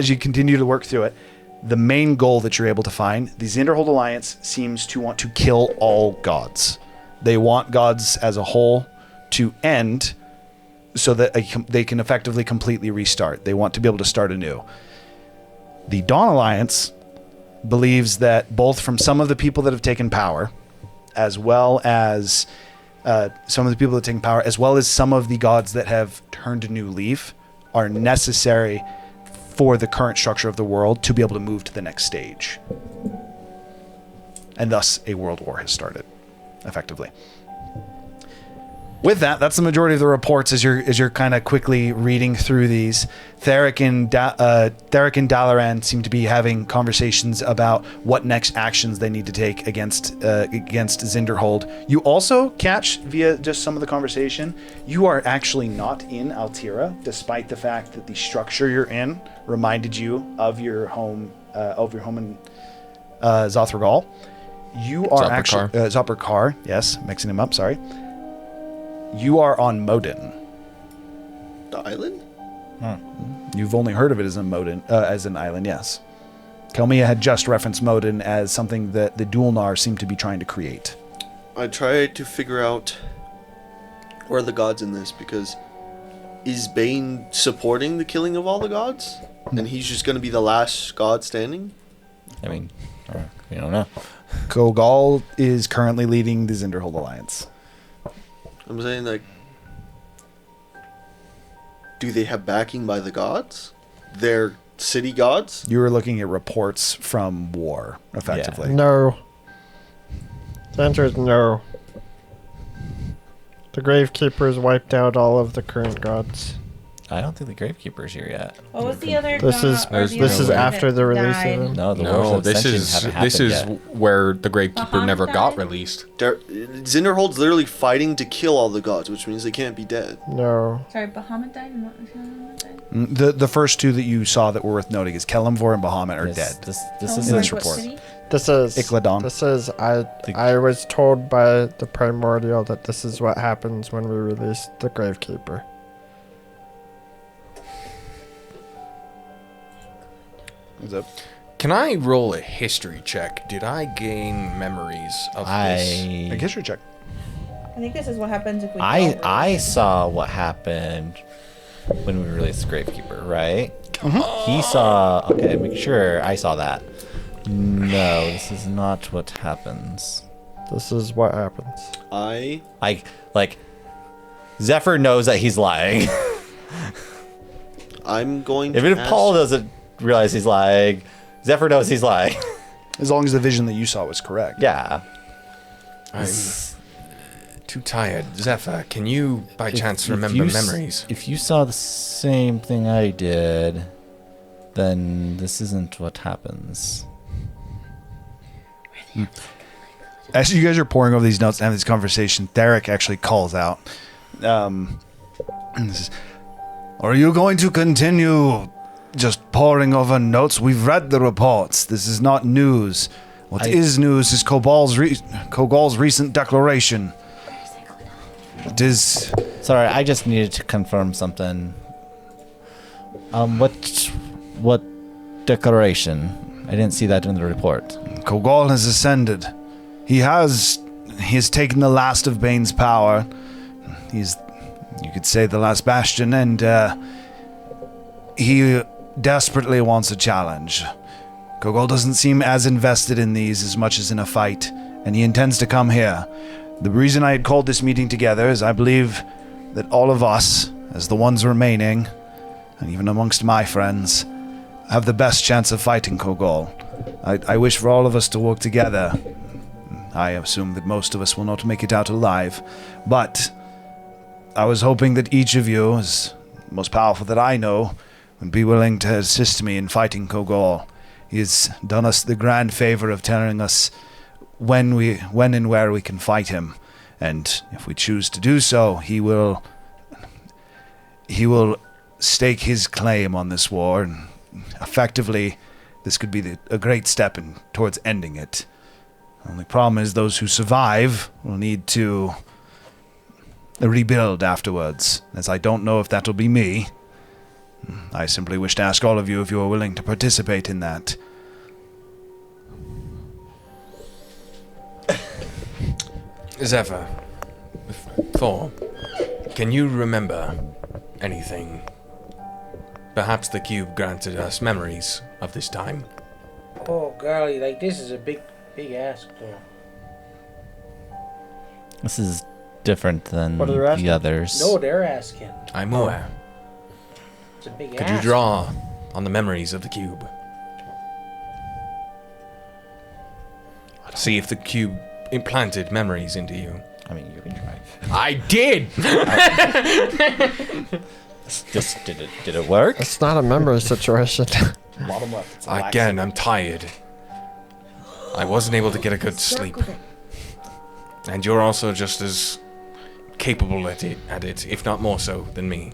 you continue to work through it, the main goal that you're able to find, the Zinderhold Alliance seems to want to kill all gods. They want gods as a whole to end so that they can effectively completely restart. They want to be able to start anew. The Dawn Alliance believes that both from some of the people that have taken power, as well as some of the people that have taken power, as well as some of the gods that have turned a new leaf, are necessary for the current structure of the world to be able to move to the next stage. And thus, a world war has started, effectively. With that, that's the majority of the reports as you're kind of quickly reading through these. Theric and Dalaran seem to be having conversations about what next actions they need to take against Zinderhold. You also catch, via just some of the conversation, you are actually not in Altira, despite the fact that the structure you're in reminded you of your home in Zothragal. You are actually Zoperkar. Yes, mixing him up. Sorry. You are on Modin. The island? You've only heard of it as an island, yes. Kelmia had just referenced Modin as something that the Dualnar seemed to be trying to create. I tried to figure out where are the gods in this, because is Bane supporting the killing of all the gods? And he's just going to be the last god standing? I mean, we don't know. Kogal is currently leading the Zinderhold Alliance. I'm saying, like, do they have backing by the gods? Their city gods? You were looking at reports from war, effectively. Yeah. No. The answer is no. The Gravekeepers wiped out all of the current gods. I don't think the Gravekeeper's here yet. What was the other? This is after the release of them. No, the Wars No, of this Ascension haven't is happened yet. where the Gravekeeper never Bahamut got died? released. Zinderhold's literally fighting to kill all the gods, which means they can't be dead. No. Sorry, Bahamut died. And what was the other one that died? The first two that you saw that were worth noting is Kelemvor and Bahamut are dead. This Oh, is in like this what report. city? This is Ikladon. This is I was told by the Primordial that this is what happens when we release the Gravekeeper. What's up? Can I roll a history check? Did I gain memories of this? A history check. I think this is what happens if we. I saw what happened when we released Gravekeeper, right? He saw. Okay, make sure I saw that. No, this is not what happens. This is what happens. Like Zephyr knows that he's lying. I'm going to Even if ask- Paul doesn't realize he's lying, Zephyr knows he's lying. As long as the vision that you saw was correct. Yeah. I'm too tired. Zephyr, can you by chance remember memories? If you saw the same thing I did, then this isn't what happens. As you guys are pouring over these notes and having this conversation, Theric actually calls out. This is, are you going to continue just pouring over notes? We've read the reports. This is not news. What is news is Kogal's recent declaration. It is... Sorry, I just needed to confirm something. What declaration? I didn't see that in the report. Kogal has ascended. He has taken the last of Bane's power. He's, you could say, the last bastion, and he desperately wants a challenge. Kogal doesn't seem as invested in these as much as in a fight, and he intends to come here. The reason I had called this meeting together is I believe that all of us, as the ones remaining, and even amongst my friends, have the best chance of fighting Kogal. I wish for all of us to work together. I assume that most of us will not make it out alive, but I was hoping that each of you, as the most powerful that I know, would be willing to assist me in fighting Kogal. He has done us the grand favor of telling us when and where we can fight him, and if we choose to do so, he will stake his claim on this war, and effectively, this could be a great step towards ending it. The only problem is those who survive will need to rebuild afterwards, as I don't know if that'll be me. I simply wish to ask all of you if you are willing to participate in that. Zephyr, Thor, can you remember anything? Perhaps the cube granted us memories of this time. Oh, golly, like this is a big ask, though. This is different than What are they asking? the others. No, they're asking. I'm aware. It's a big Could ask. you draw on the memories of the cube? See if the cube implanted memories into you. I mean, you can try. I did! Did it work? It's not a memory situation. Bottom left. It's Again, I'm tired. I wasn't able to get a good sleep. And you're also just as capable at it, if not more so, than me.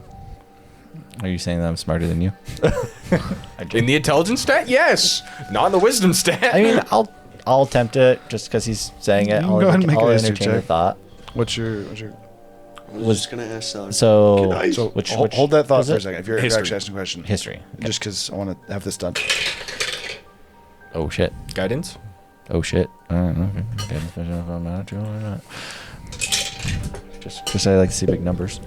Are you saying that I'm smarter than you? In the intelligence stat, yes. Not in the wisdom stat. I mean, I'll attempt it just because he's saying it. You can I'll go ahead and make I'll a history entertain the check. thought. What's your I was just gonna ask Sally. So, Can I- so which hold that thought was for a it? second. If you're History. actually asking a question, History. just because I want to have this done. Oh shit. Guidance? Oh shit. Okay. Just I like to see big numbers.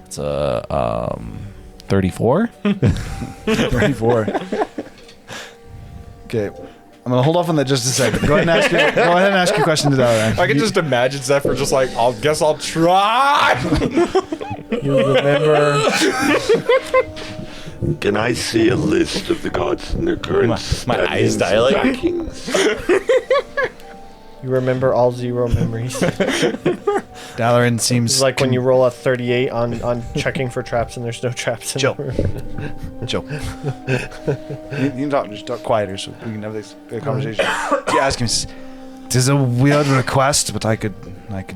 It's 34. 34. Okay. I'm gonna hold off on that just a second. Go ahead and ask your question to Dalaran. I can just imagine Zephyr just like, I'll try. You remember? Can I see a list of the gods and their current My eyes standings and dilate. rankings? You remember all 0 memories. Dalaran It's seems like when you roll a 38 on checking for traps and there's no traps in Chill. the chill. You can just talk quieter so we can have this conversation. You ask him. It is a weird request, but I could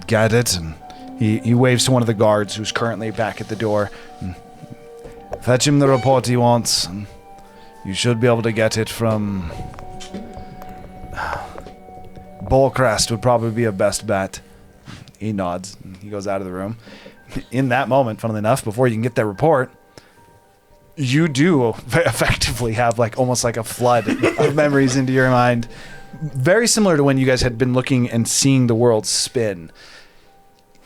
get it. And he waves to one of the guards who's currently back at the door. And fetch him the report he wants. And you should be able to get it from Bullcrest would probably be a best bet. He nods. And he goes out of the room. In that moment, funnily enough, before you can get that report, you do effectively have like almost like a flood of memories into your mind. Very similar to when you guys had been looking and seeing the world spin.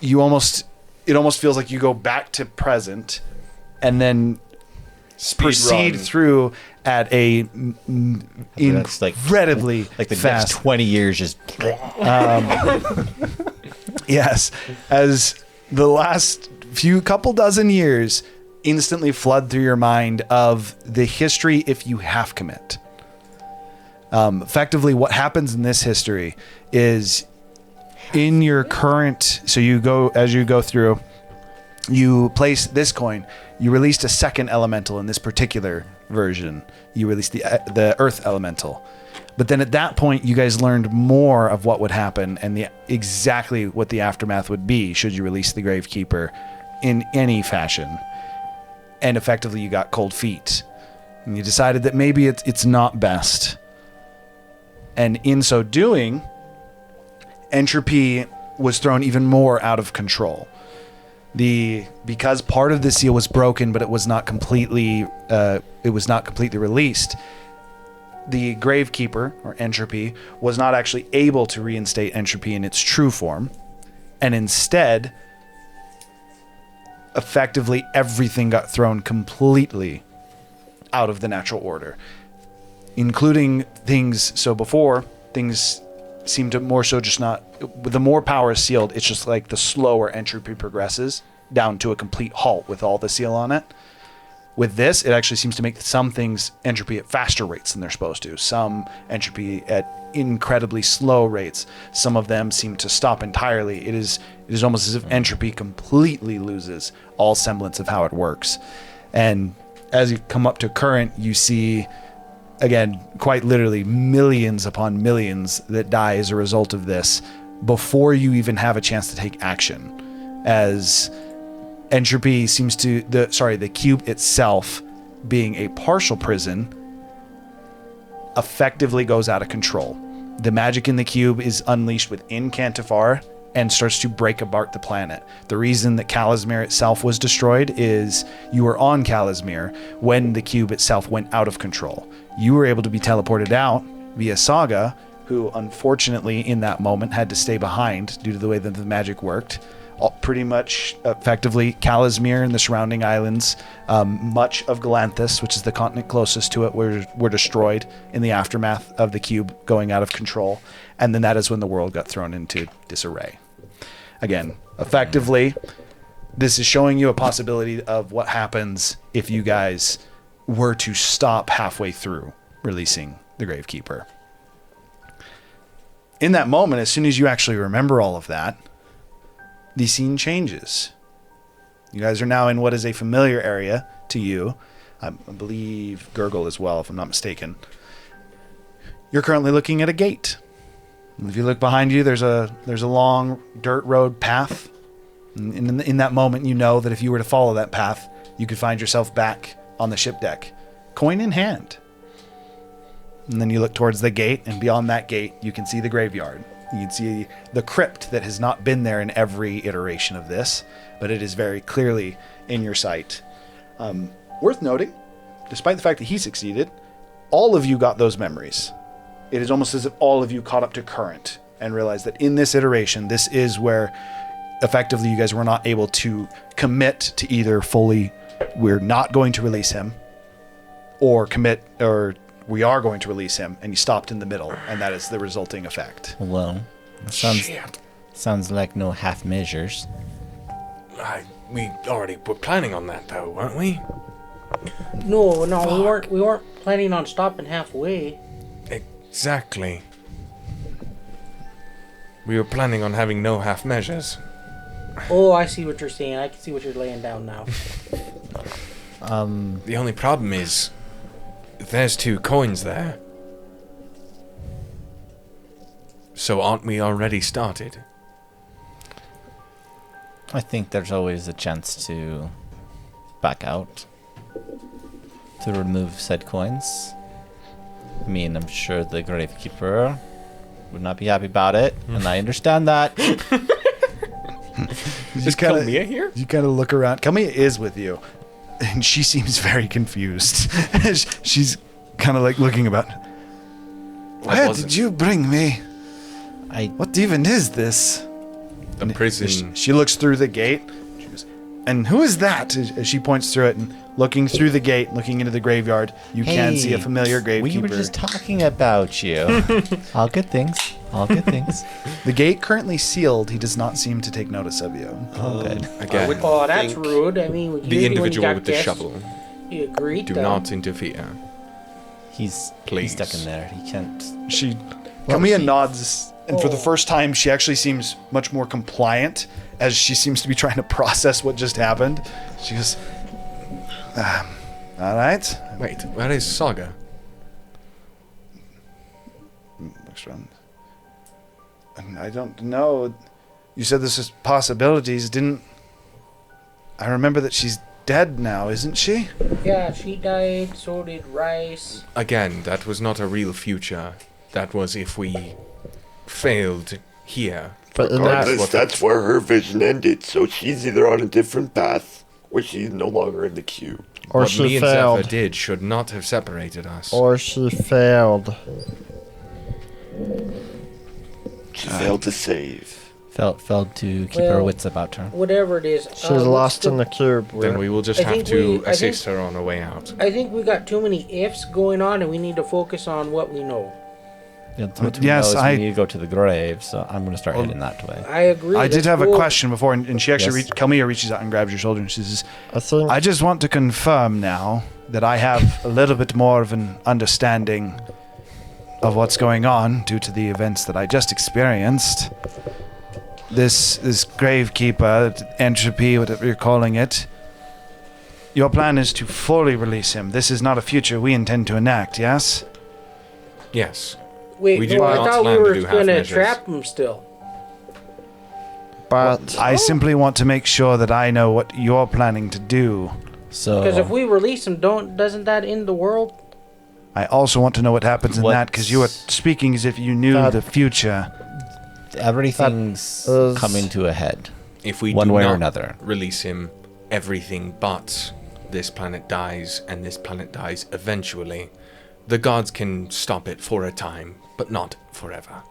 It almost feels like you go back to present and then proceed run. through at a That's like- incredibly Like the fast. next 20 years just. Yes, as the last couple dozen years instantly flood through your mind of the history if you have commit. Effectively, what happens in this history is in your current. So as you go through, you place this coin. You released a second elemental in this particular version. You released the earth elemental. But then at that point, you guys learned more of what would happen and exactly what the aftermath would be should you release the Gravekeeper in any fashion. And effectively, you got cold feet. And you decided that maybe it's not best. And in so doing, entropy was thrown even more out of control. Because part of the seal was broken, but it was not completely released. The Gravekeeper, or entropy, was not actually able to reinstate entropy in its true form, and instead, effectively everything got thrown completely out of the natural order, including things. So before, things seemed to more so just not. The more power is sealed, it's just like the slower entropy progresses down to a complete halt with all the seal on it. With this, it actually seems to make some things entropy at faster rates than they're supposed to. Some entropy at incredibly slow rates. Some of them seem to stop entirely. It is almost as if entropy completely loses all semblance of how it works. And as you come up to current, you see again, quite literally millions upon millions that die as a result of this before you even have a chance to take action. As entropy seems to, the cube itself being a partial prison effectively goes out of control. The magic in the cube is unleashed within Cantifar and starts to break apart the planet. The reason that Kalismir itself was destroyed is you were on Kalismir when the cube itself went out of control. You were able to be teleported out via Saga, who unfortunately in that moment had to stay behind due to the way that the magic worked. Pretty much effectively Kalismir and the surrounding islands, much of Galanthus, which is the continent closest to it, were destroyed in the aftermath of the cube going out of control. And then that is when the world got thrown into disarray. Again, effectively, this is showing you a possibility of what happens if you guys were to stop halfway through releasing the Gravekeeper. In that moment, as soon as you actually remember all of that, the scene changes. You guys are now in what is a familiar area to you. I believe Gurgle as well, if I'm not mistaken. You're currently looking at a gate. And if you look behind you, there's a long dirt road path. And in that moment, you know that if you were to follow that path, you could find yourself back on the ship deck, coin in hand. And then you look towards the gate, and beyond that gate, you can see the graveyard. You can see the crypt that has not been there in every iteration of this, but it is very clearly in your sight. Worth noting, despite the fact that he succeeded, all of you got those memories. It is almost as if all of you caught up to current and realized that in this iteration, this is where effectively you guys were not able to commit to either fully, we're not going to release him, or commit, or we are going to release him, and you stopped in the middle, and that is the resulting effect. Well, sounds like no half measures. We already were planning on that, though, weren't we? No, we weren't planning on stopping halfway. Exactly. We were planning on having no half measures. Oh, I see what you're saying. I can see what you're laying down now. The only problem is, there's 2 coins there. So aren't we already started? I think there's always a chance to back out, to remove said coins. I mean, I'm sure the Gravekeeper would not be happy about it, and I understand that. Is Kelmia here? You kind of look around. Kelmia is with you, and she seems very confused. She's kind of like looking about. Where did you bring me? What even is this? The prison. She looks through the gate. She goes, and who is that? As she points through it, and looking through the gate, looking into the graveyard, you can see a familiar gravekeeper. We were just talking about you. All good things. All good things. The gate currently sealed. He does not seem to take notice of you. Oh, good. Again, Oh, that's rude. I mean, the individual with the guests, shovel. You agreed. Do not interfere. He's stuck in there. He can't. Kelmia nods, and for the first time, she actually seems much more compliant, as she seems to be trying to process what just happened. She goes, all right. Wait, where is Saga? Looks around. I don't know. You said this is possibilities. I remember that she's dead now, isn't she? Yeah, she died. So did Rice. Again, that was not a real future. That was if we failed here. But That's where her vision ended, so she's either on a different path, or she's no longer in the queue. Or What she me and failed. Zephyr did should not have separated us. Or she failed. She failed to save. Failed to keep her wits about her. Whatever it is. She's lost in the cube. Then we will just have to assist her on her way out. I think we got too many ifs going on, and we need to focus on what we know. Yeah, what we know is we need to go to the grave, so I'm going to start heading that way. I agree. I did have a question before, and she actually Kelmia reaches out and grabs your shoulder, and she says, I just want to confirm now that I have a little bit more of an understanding of what's going on due to the events that I just experienced. This gravekeeper, entropy, whatever you're calling it, your plan is to fully release him. This is not a future we intend to enact, yes? Yes. Wait, We do no, I not thought we plan to were do half gonna measures. trap him still. But I simply want to make sure that I know what you're planning to do. So Because if we release him, doesn't that end the world? I also want to know what happens in that, because you are What's- speaking as if you knew That- the future. everything's is- coming to a head. If we One do way or not another. release him, everything but this planet dies, and this planet dies eventually. The gods can stop it for a time, but not forever.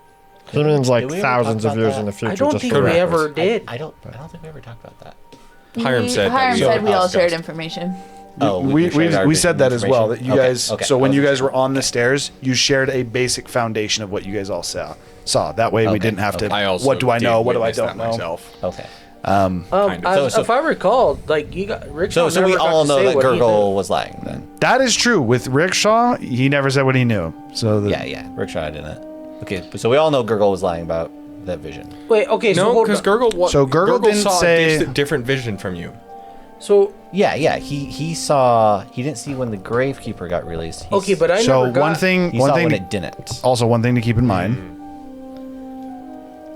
it means like Did we ever thousands talk of about years that? in the future. I don't just think for we reference. ever did. I don't think we ever talked about that. Hiram said that Hiram we said we all discussed. shared information. Oh, we shared our said that as well. That you information? guys. Okay, So okay. when you guys were on the stairs, you shared a basic foundation of what you guys all saw. That way we Okay, didn't have to. okay. I also What do I know? did What do I witness don't that know? myself. Okay. Kind of. So- If I recall, like you got Rick. So we all know that Gurgle was lying then. That is true. With Rickshaw, he never said what he knew. So Yeah. Rickshaw didn't. Okay, so we all know Gurgle was lying about that vision. Wait, okay, so No, hold because on. Gurgle. So Gurgle didn't saw say- a different vision from you. So Yeah. He didn't see when the Gravekeeper got released. okay, but I So never got. one thing. he One saw thing. when To, it didn't. also, one thing to keep in mind.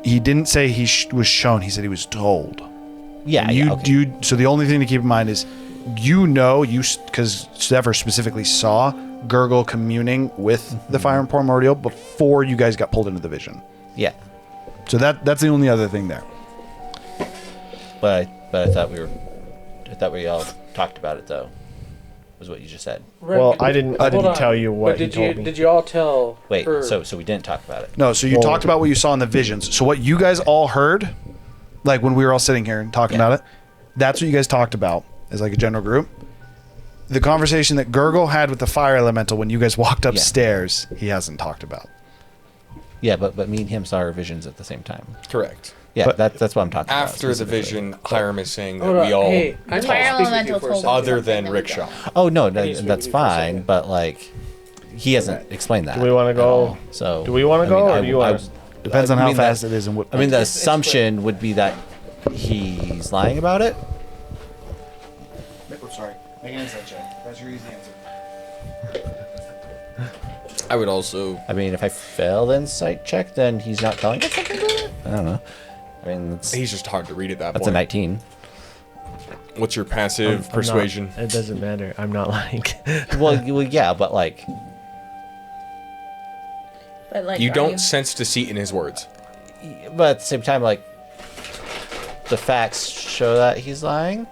He didn't say he was shown. He said he was told. Yeah. You okay. do. So the only thing to keep in mind is, because Zephyr specifically saw Gurgle communing with the fire and primordial before you guys got pulled into the vision. Yeah. So that's the only other thing there. But I thought we all talked about it though. Was what you just said. Well, I didn't Hold on. tell you what But he did told you me. did you all tell? Wait. her? So we didn't talk about it. No, so you Well- talked about what you saw in the visions. So what you guys all heard, like when we were all sitting here and talking Yeah. about it, that's what you guys talked about as like a general group. The conversation that Gurgle had with the fire elemental when you guys walked upstairs, he hasn't talked about. Yeah, but me and him saw our visions at the same time. Correct. Yeah, that's what I'm talking about. After the specifically. vision, Hiram is saying that Hold on, we all, hey, I need to Fire speak with you elemental for a told second. us. other than Something Rickshaw. Oh no, need to that's speak with you for a fine. second. But like, he hasn't explained that. Do we wanna at go- all, So do we wanna go, or do you wanna- Depends on I how mean, fast that- it is and what. I mean, the It's assumption would be that he's lying about it. sorry. Make an insight check. That's your easy answer. I would also. I mean, if I fail the insight check, then he's not telling us something about it. I don't know. I mean, He's just hard to read at that that's a point. 19. What's your passive I'm persuasion? not- it doesn't matter. I'm not lying. well, yeah, but like, But like, You are don't sense deceit in his words. but at the same time, like, the facts show that he's lying.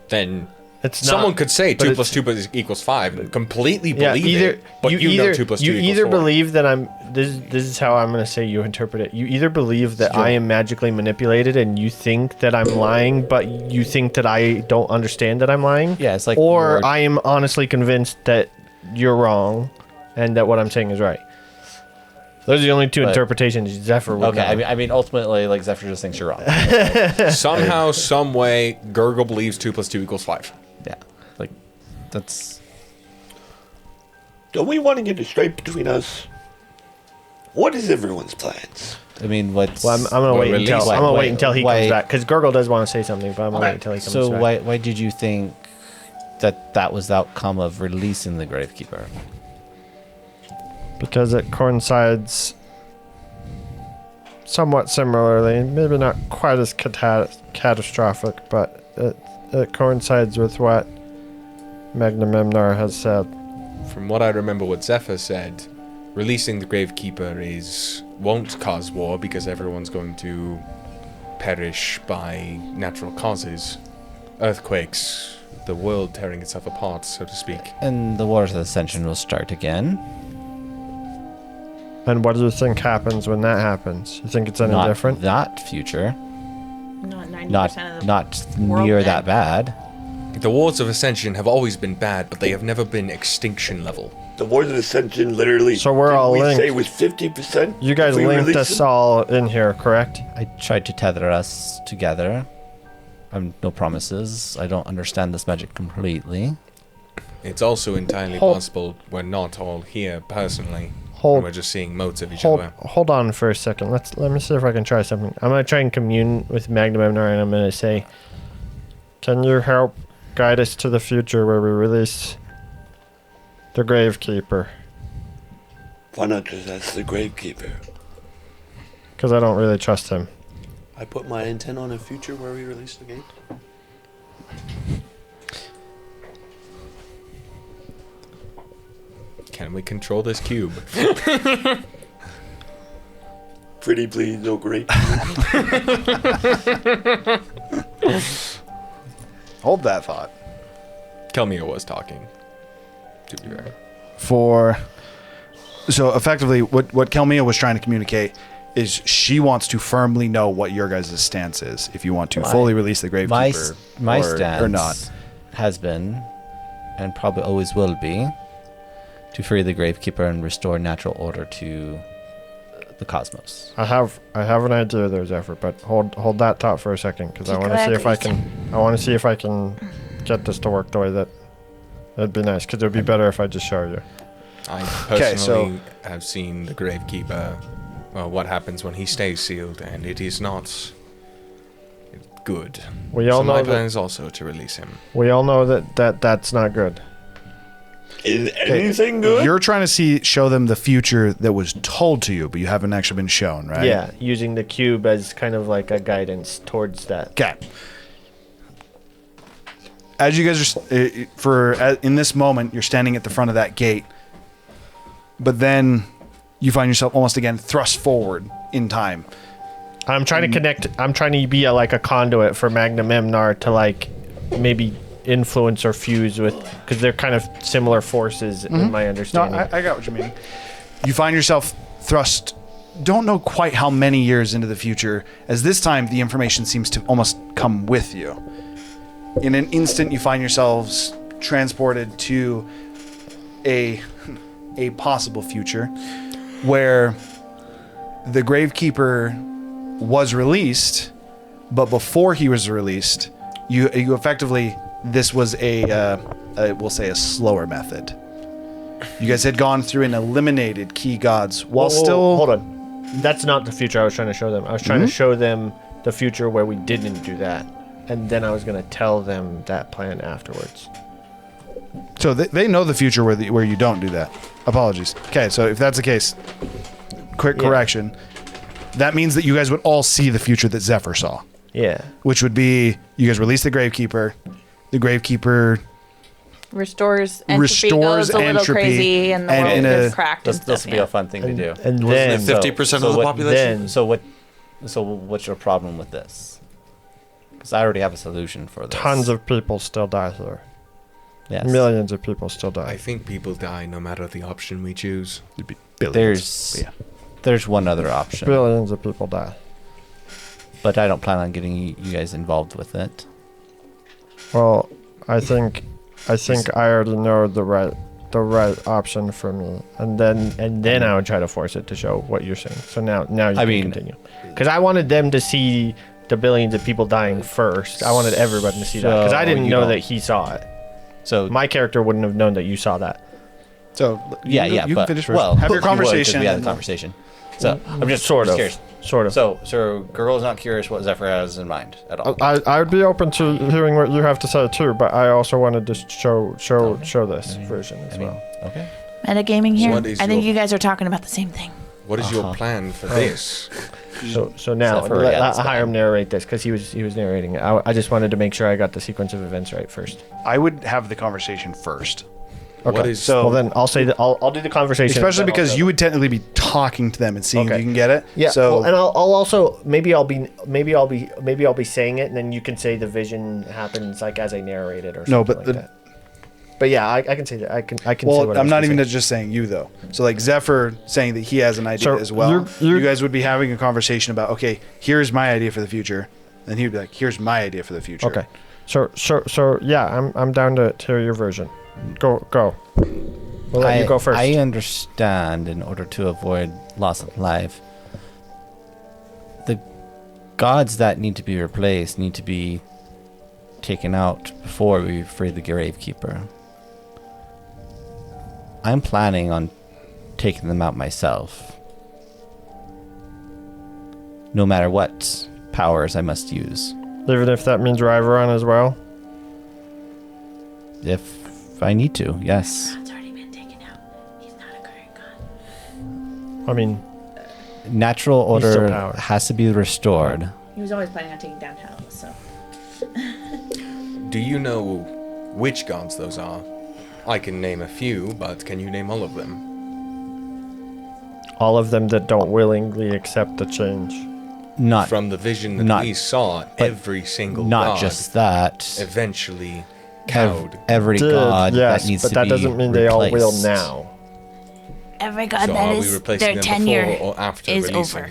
Then It's someone not, could say but 2 it's- plus 2 equals 5 and completely Yeah, believe either it, but you either know 2 plus 2 you equals either 4. believe that I'm this is how I'm gonna say you interpret it. You either believe that I am magically manipulated and you think that I'm lying, but you think that I don't understand that I'm lying. Yeah, it's like or you're- I am honestly convinced that you're wrong and that what I'm saying is right. Those are the only two But- interpretations Zephyr would Okay, know. I mean, ultimately, like Zephyr just thinks you're wrong. Somehow, some way, Gurgle believes 2 plus 2 equals 5. Yeah, like that's Don't we want to get it straight between us? What is everyone's plans? I mean, what's Well, I'm gonna Well, wait release until it. I'm gonna Wait, wait until he why- comes back because Gurgle does want to say something, but I'm gonna Okay. wait until he comes so back. why did you think that was the outcome of releasing the Gravekeeper? Because it coincides somewhat similarly, maybe not quite as catastrophic, but it coincides with what Magnamemnar has said. From what I remember what Zephyr said, releasing the Gravekeeper won't cause war because everyone's going to perish by natural causes. Earthquakes, the world tearing itself apart, so to speak. And the Wars of Ascension will start again. And what do you think happens when that happens? You think it's any Not different? that future. not 90% Not of the not world near then. that bad. The Wars of Ascension have always been bad, but they have never been extinction level. The Wars of Ascension literally. So we're didn't all we linked. say was 50%. You guys if we linked release us them? all in here, correct? I tried to tether us together. No promises. I don't understand this magic completely. It's also entirely Hold- possible we're not all here personally. Hold- and we're just seeing motes of each Hold other. hold on for a second. Let me see if I can try something. I'm gonna try and commune with Magnamemnar and I'm gonna say, can you help guide us to the future where we release the Gravekeeper. Why not just ask the Gravekeeper? Because I don't really trust him. I put my intent on a future where we release the gate. Can we control this cube? Pretty please, no great. Hold that thought. Kelmia was talking. To be fair. So effectively, what Kelmia was trying to communicate is she wants to firmly know what your guys' stance is. If you want to fully release the Gravekeeper My or stance not. has been, and probably always will be, to free the Gravekeeper and restore natural order to the cosmos. I have an idea there, Zephyr, but hold that thought for a second, because I want to see if I can get this to work the way that it'd be nice, because it'd be better if I just show you. I personally have seen the Gravekeeper. Well, what happens when he stays sealed, and it is not good. We all so my know plan that. is also to release him. We all know that's not good. Is anything good? You're trying to show them the future that was told to you, but you haven't actually been shown, right? Yeah, using the cube as kind of like a guidance towards that. Okay. As you guys are in this moment, you're standing at the front of that gate, but then you find yourself almost again thrust forward in time. I'm trying to connect. I'm trying to be like a conduit for Magnum Emnar to like maybe influence or fuse with, because they're kind of similar forces in my No, understanding. I got what you mean. You find yourself thrust, don't know quite how many years into the future, as this time the information seems to almost come with you. In an instant, you find yourselves transported to a possible future where the Gravekeeper was released, but before he was released, you effectively, this was we'll say a slower method. You guys had gone through and eliminated key gods while still... Hold on. That's not the future I was trying to show them. I was trying to show them the future where we didn't do that. And then I was going to tell them that plan afterwards. So they know the future where you don't do that. Apologies. Okay, so if that's the case, quick correction. That means that you guys would all see the future that Zephyr saw. Yeah. Which would be, you guys release the Gravekeeper. The Gravekeeper Restores entropy, goes a little crazy, and the world gets cracked and This stuff. will be a fun thing to do. And Wasn't then... it 50% of the population? So what's your problem with this? Because I already have a solution for this. Tons of people still die here. Yes. Millions of people still die. I think people die no matter the option we choose. It'd be billions. There's one other option, Billions of people die. but I don't plan on getting you guys involved with it. Well, I think I already know the right option for me, and then I would try to force it to show what you're saying. So now you can continue, because I wanted them to see the billions of people dying first. I wanted everybody to see that, because I didn't know that he saw it. So My character wouldn't have known that you saw that. So you can but finish first. well, Have your you would, 'cause conversation. we had a and- conversation. So I'm just Sort of. curious. So girl's not curious what Zephyr has in mind at all. I would be open to hearing what you have to say too, but I also wanted to show this version as well. Okay. Metagaming here. What is I think your- you guys are talking about the same thing. What is your plan for this? So now Zephyr let gets Hiram narrate this, because he was narrating it. I just wanted to make sure I got the sequence of events right first. I would have the conversation first. Okay. What is So- Well, then I'll say that I'll do the conversation. Especially and then because I'll you would technically be talking to them and seeing if Okay. you can get it. Yeah. So well, and I'll also maybe I'll be saying it, and then you can say the vision happens like as I narrate it or something No, but like the- that. But yeah, I can say that. I can say well, what I I'm was not gonna even say. just saying you though. So like Zephyr saying that he has an idea So as well. you're- You guys would be having a conversation about, okay, here's my idea for the future, and he'd be like, here's my idea for the future. Okay. So yeah, I'm down to hear your version. Go. We'll let you go first. I understand, in order to avoid loss of life, the gods that need to be replaced need to be taken out before we free the Gravekeeper. I'm planning on taking them out myself, no matter what powers I must use. Even if that means Ryveron as well. If I need to, yes. God's already been taken out. He's not a current god. I mean, Natural He's still order powered. has to be restored. He was always planning on taking down hell, so. Do you know which gods those are? I can name a few, but can you name all of them? all of them that don't willingly accept the change. Not From the vision that not- we saw, every single not god just that. eventually Ev- cowed. every Did, god yes, that needs but to that be doesn't mean they all will replaced. now. Every god So that are we is replacing their them tenure before or after is releasing? over.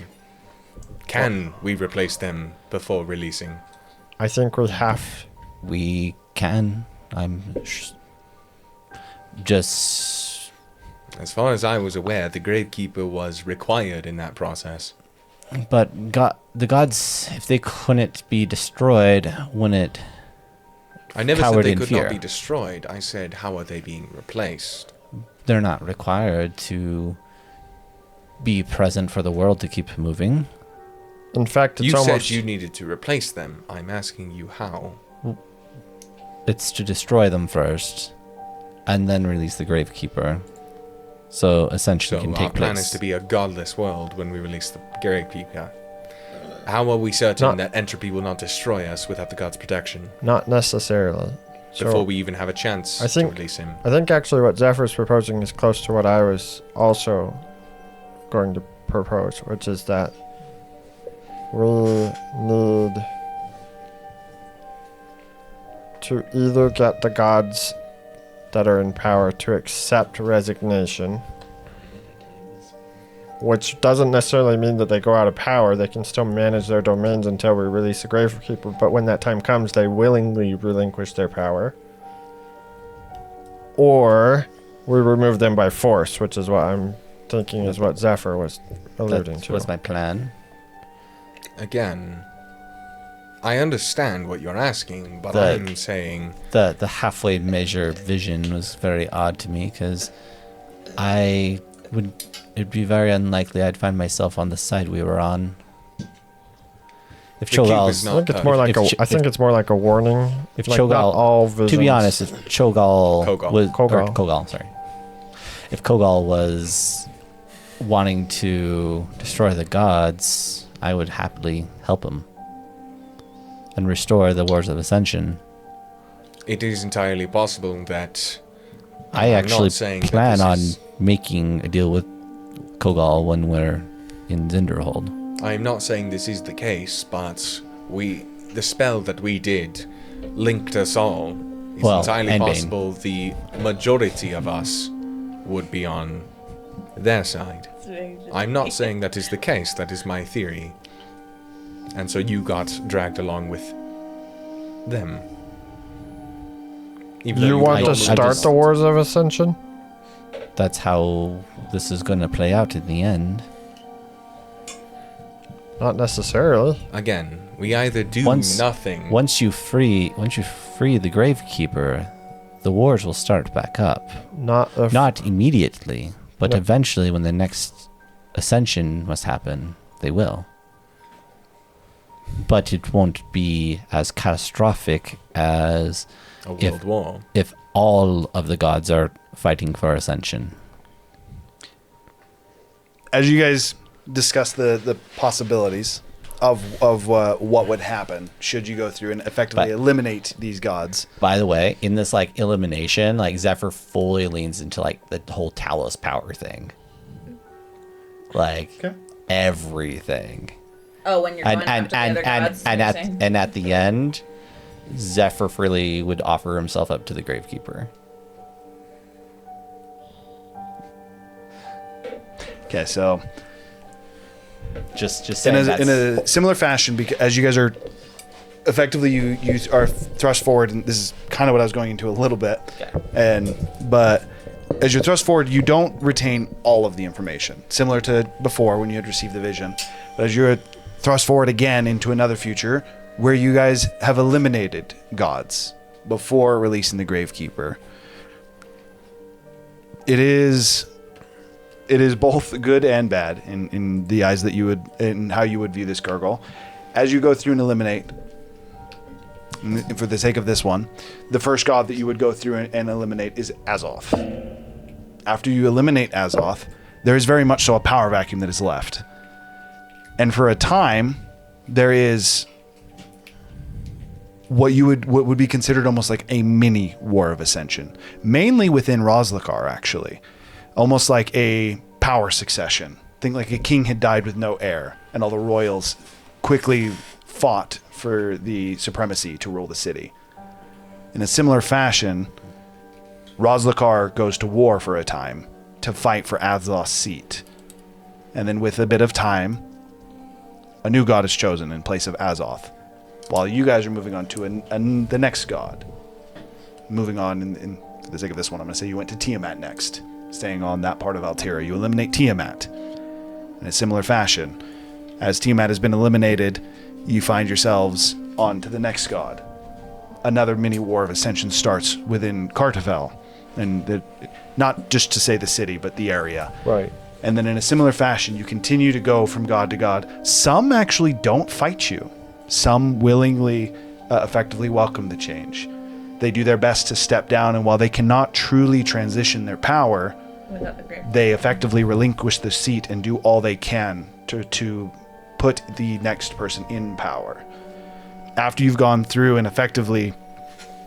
Can we replace them before releasing? I think we have. We can. Just As far as I was aware, the Gravekeeper was required in that process. but the gods, if they couldn't be destroyed, wouldn't I never said Cowered they in could fear. not be destroyed. I said, how are they being replaced? they're not required to be present for the world to keep moving. In fact, it's You almost. said you needed to replace them. I'm asking you how. It's to destroy them first, and then release the Gravekeeper. So Ascension So can our take plan place. is to be a godless world when we release the Gravekeeper. How are we certain Not- that entropy will not destroy us without the god's protection Not necessarily. before So, we even have a chance I think- to release him? I think actually what Zephyr's proposing is close to what I was also going to propose, which is that we need to either get the gods that are in power to accept resignation, which doesn't necessarily mean that they go out of power. They can still manage their domains until we release the Gravekeeper, but when that time comes, they willingly relinquish their power. Or we remove them by force, which is what I'm thinking is what Zephyr was alluding That to. was my plan. Again, I understand what you're asking, but That- I'm saying The halfway measure vision was very odd to me because it'd be very unlikely I'd find myself on the side we were on. If The cube is Cho'Gal's not I think it's more like If a. I think it's more like a warning. if Like, not Cho'Gal, all visions. to be honest, if Cho'Gal Kogal. was or Kogal. Kogal, sorry, if Kogal was wanting to destroy the gods, I would happily help him and restore the Wars of Ascension. it is entirely possible that I I'm actually not saying that plan this on is- making a deal with Kogal when we're in Zinderhold. I'm not saying this is the case, but the spell that we did linked us all. It's Well, entirely and Bane. possible the majority of us would be on their side. I'm not saying that is the case, that is my theory. And so you got dragged along with them. Even though You want to normally start just- the Wars of Ascension? That's how this is going to play out in the end. Not necessarily. Again, we either do Once- nothing. Once you free the Gravekeeper, the wars will start back up. Not if. Not immediately, but No. eventually when the next ascension must happen, they will. But it won't be as catastrophic as a if- world war. if all of the gods are fighting for ascension. As you guys discuss the possibilities of what would happen should you go through and effectively But- eliminate these gods. By the way, in this like elimination, like Zephyr fully leans into like the whole Talos power thing. Like everything. Oh, when you're going And after the other gods, you're saying? at the end, Zephyr freely would offer himself up to the Gravekeeper. Okay, so Just in saying in a similar fashion, because as you guys are effectively you are thrust forward, and this is kind of what I was going into a little bit, but as you're thrust forward, you don't retain all of the information, similar to before when you had received the vision. But as you're thrust forward again into another future where you guys have eliminated gods before releasing the Gravekeeper, it is both good and bad in the eyes that you would, in how you would view this gargoyle. As you go through and eliminate, for the sake of this one, the first god that you would go through and eliminate is Azoth. After you eliminate Azoth, there is very much so a power vacuum that is left. And for a time, there is what would be considered almost like a mini War of Ascension. Mainly within Roslikar, actually. Almost like a power succession. Think like a king had died with no heir, and all the royals quickly fought for the supremacy to rule the city. In a similar fashion, Roslikar goes to war for a time to fight for Azoth's seat. And then with a bit of time, a new god is chosen in place of Azoth. While you guys are moving on to the next god. Moving on, in for the sake of this one, I'm going to say you went to Tiamat next. Staying on that part of Altera. You eliminate Tiamat. In a similar fashion, as Tiamat has been eliminated, you find yourselves on to the next god. Another mini War of Ascension starts within Cartafel. And not just to say the city, but the area. Right. And then in a similar fashion, you continue to go from god to god. Some actually don't fight you. Some willingly, effectively welcome the change. They do their best to step down, and while they cannot truly transition their power, they effectively relinquish the seat and do all they can to put the next person in power. After you've gone through and effectively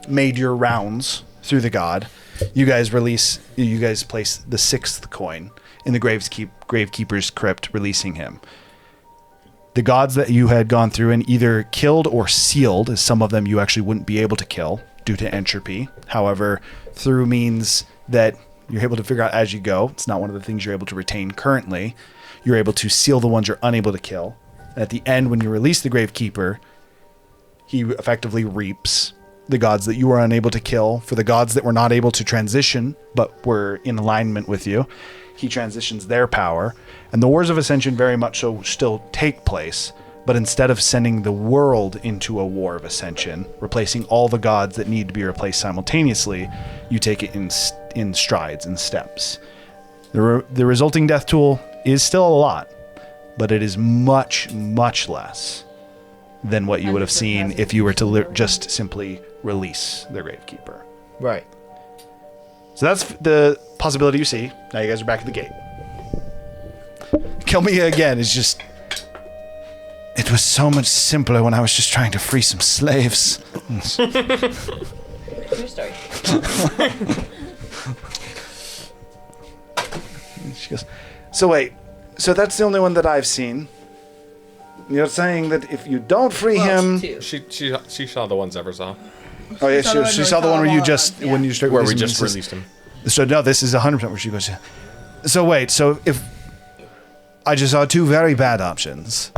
made your rounds through the god, you guys place the 6th coin in the Gravekeeper's crypt, releasing him. The gods that you had gone through and either killed or sealed, as some of them you actually wouldn't be able to kill due to entropy. However, through means that you're able to figure out as you go, it's not one of the things you're able to retain currently, you're able to seal the ones you're unable to kill. And at the end, when you release the Gravekeeper, he effectively reaps the gods that you were unable to kill. For the gods that were not able to transition, but were in alignment with you, he transitions their power. And the Wars of Ascension very much so still take place, but instead of sending the world into a War of Ascension, replacing all the gods that need to be replaced simultaneously, you take it in strides and steps. The resulting death tool is still a lot, but it is much, much less than what you would have seen if you were to just simply release the Gravekeeper. Right. So that's the possibility you see. Now you guys are back at the gate. Kill me again is just... It was so much simpler when I was just trying to free some slaves. True story. She goes, so wait, so that's the only one that I've seen. You're saying that if you don't free him... Two. She saw the ones ever saw. Oh yeah, she saw the one where you just... Yeah. When you straight Where we released him, just released him. So no, this is 100% where she goes... So wait, so if... I just saw two very bad options.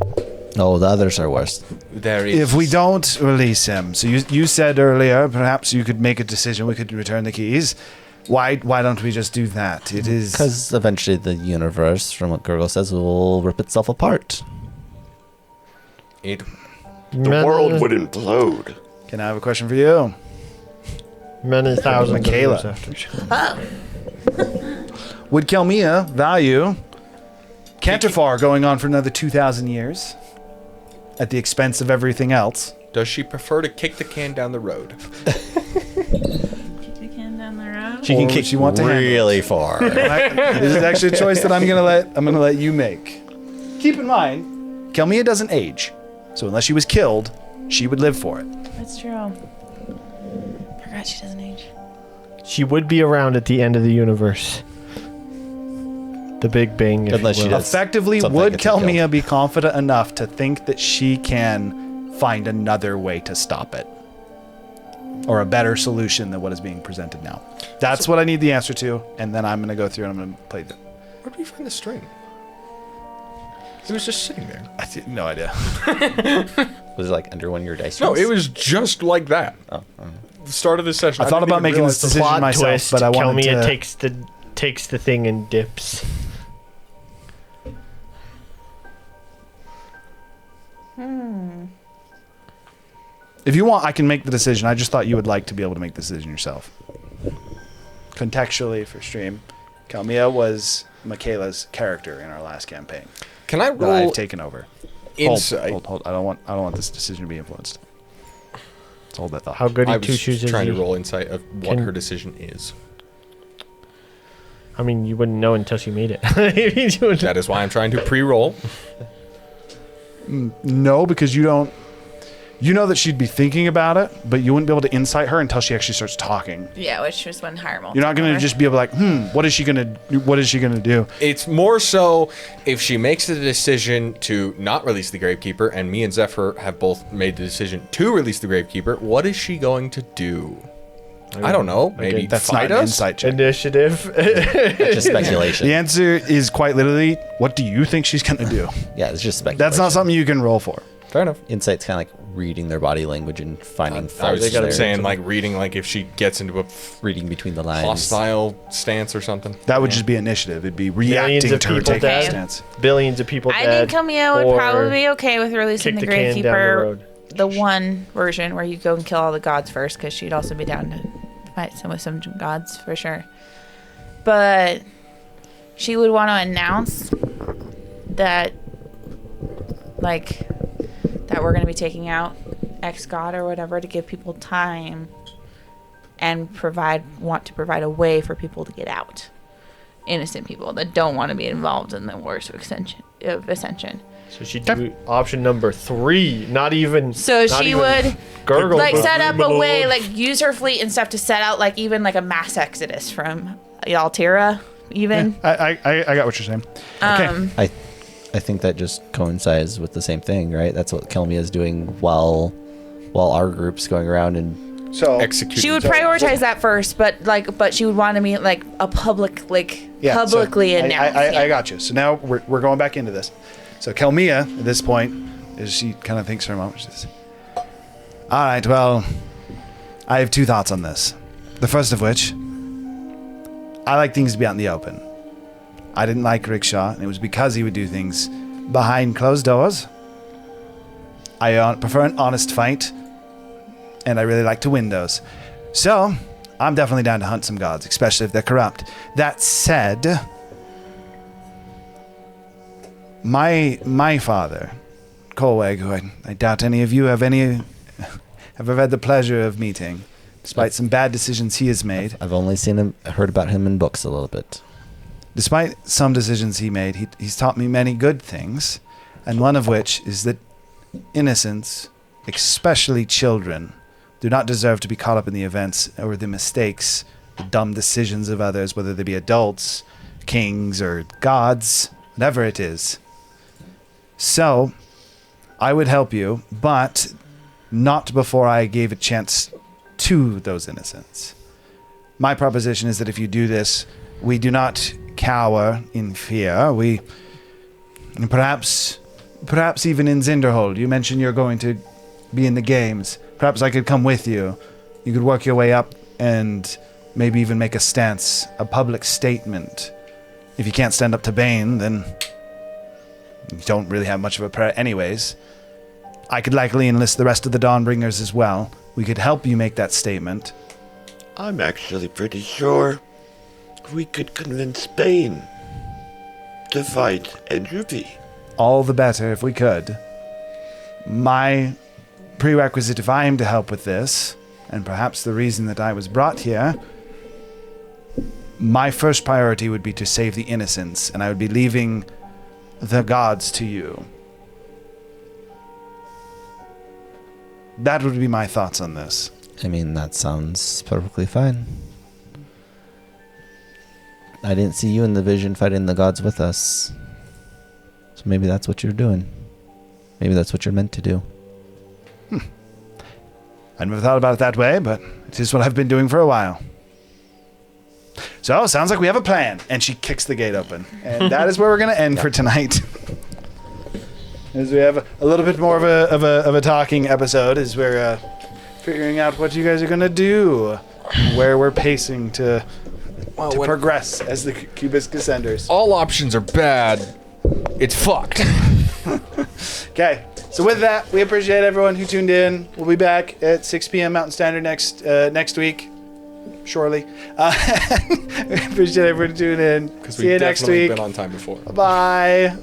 Oh, the others are worse. There is. If we don't release him, so you said earlier, perhaps you could make a decision, we could return the keys. Why don't we just do that? It is... Because eventually the universe, from what Gurgle says, will rip itself apart. It. The world would implode. Can I have a question for you? Many thousands of Michaela. years after. Would Kelmia value Canterfar going on for another 2,000 years at the expense of everything else? Does she prefer to kick the can down the road? Kick the can down the road. She Or can would kick she want to handle it? really far. This is actually a choice that I'm gonna let you make. Keep in mind, Kelmia doesn't age, so unless she was killed, she would live for it. That's true. Forgot she doesn't age. She would be around at the end of the universe. The Big Bang, if Unless you she will. does. Effectively, Something would gets her killed. Kelmia be confident enough to think that she can find another way to stop it? Or a better solution than what is being presented now? That's what I need the answer to, and then I'm going to go through and I'm going to play the... Where did we find the string? It was just sitting there. I have no idea. Was it like under one of your dice No, rolls? it was just like that. Oh, The start of this session. I thought didn't about even making realize this the decision Plot myself, twist, but I wanted Kelmia to... takes the thing and dips. If you want, I can make the decision. I just thought you would like to be able to make the decision yourself. Contextually for stream, Kelmia was Michaela's character in our last campaign Can I that roll I've taken over. insight? Hold. I don't want this decision to be influenced. Let's hold that thought. How goody I two was shoes is trying to he? roll insight of what Can- her decision is. I mean, you wouldn't know until she made it. You would- That is why I'm trying to pre-roll. No, because you don't. You know that she'd be thinking about it, but you wouldn't be able to insight her until she actually starts talking. Yeah, which was when Harmel. You're not going to just be able to what is she going to do? It's more so if she makes the decision to not release the Gravekeeper, and me and Zephyr have both made the decision to release the Gravekeeper, what is she going to do? I don't know. Maybe That's fight not an us? insight check. Initiative. That's just speculation. The answer is quite literally, what do you think she's going to do? Yeah, it's just speculation. That's not something you can roll for. Fair enough. Insight's kind of like reading their body language and finding I faults was there. saying, like, reading, like, if she gets into a reading between the lines. hostile stance or something. That would just be initiative. It'd be Millions reacting of to her people taking a dead. stance. Billions of people I dead. think Camille would or probably be okay with releasing kick the the can down the Gravekeeper, road. the one version where you go and kill all the gods first, because she'd also be down to fight with some gods for sure. But she would want to announce that, like, that we're going to be taking out X god or whatever to give people time and want to provide a way for people to get out. Innocent people that don't want to be involved in the Wars of Ascension. So she'd do option number 3. Not even. So not she even would gurgle. like set up a way, like use her fleet and stuff to set out like even like a mass exodus from Altira, even. I got what you're saying. Okay. I think that just coincides with the same thing, right? That's what Kelmia is doing while our group's going around and So Executing. She would prioritize that first, but she would want to be like a public, like publicly so announced. I got you. So now we're going back into this. So Kelmia, at this point, as she kind of thinks for a moment, she says, all right, well, I have 2 thoughts on this. The first of which, I like things to be out in the open. I didn't like Rickshaw, and it was because he would do things behind closed doors. I prefer an honest fight, and I really like to win those. So, I'm definitely down to hunt some gods, especially if they're corrupt. That said, my father, Colweg, who I doubt any of you have ever had the pleasure of meeting, despite some bad decisions he has made. I've only heard about him in books a little bit. Despite some decisions he made, he's taught me many good things, and one of which is that innocents, especially children, do not deserve to be caught up in the events or the mistakes, the dumb decisions of others, whether they be adults, kings, or gods, whatever it is. So, I would help you, but not before I gave a chance to those innocents. My proposition is that if you do this, we do not cower in fear. We, perhaps even in Zinderhold, you mentioned you're going to be in the games. Perhaps I could come with you. You could work your way up and maybe even make a stance, a public statement. If you can't stand up to Bane, then you don't really have much of a prayer anyways. I could likely enlist the rest of the Dawnbringers as well. We could help you make that statement. I'm actually pretty sure we could convince Spain to fight Entropy. All the better if we could. My prerequisite, if I am to help with this, and perhaps the reason that I was brought here, my first priority would be to save the innocents, and I would be leaving the gods to you. That would be my thoughts on this. I mean, that sounds perfectly fine. I didn't see you in the vision fighting the gods with us. So maybe that's what you're doing. Maybe that's what you're meant to do. I never thought about it that way, but it is what I've been doing for a while. So, sounds like we have a plan. And she kicks the gate open. And that is where we're going to end for tonight. As we have a little bit more of a talking episode, as we're figuring out what you guys are going to do, where we're pacing to progress as the Cubix Ascenders. All options are bad. It's fucked. Okay, so with that, we appreciate everyone who tuned in. We'll be back at 6 p.m. Mountain Standard next week, surely. We appreciate everyone tuning in. Because See you we've next definitely week. been on time before. Bye.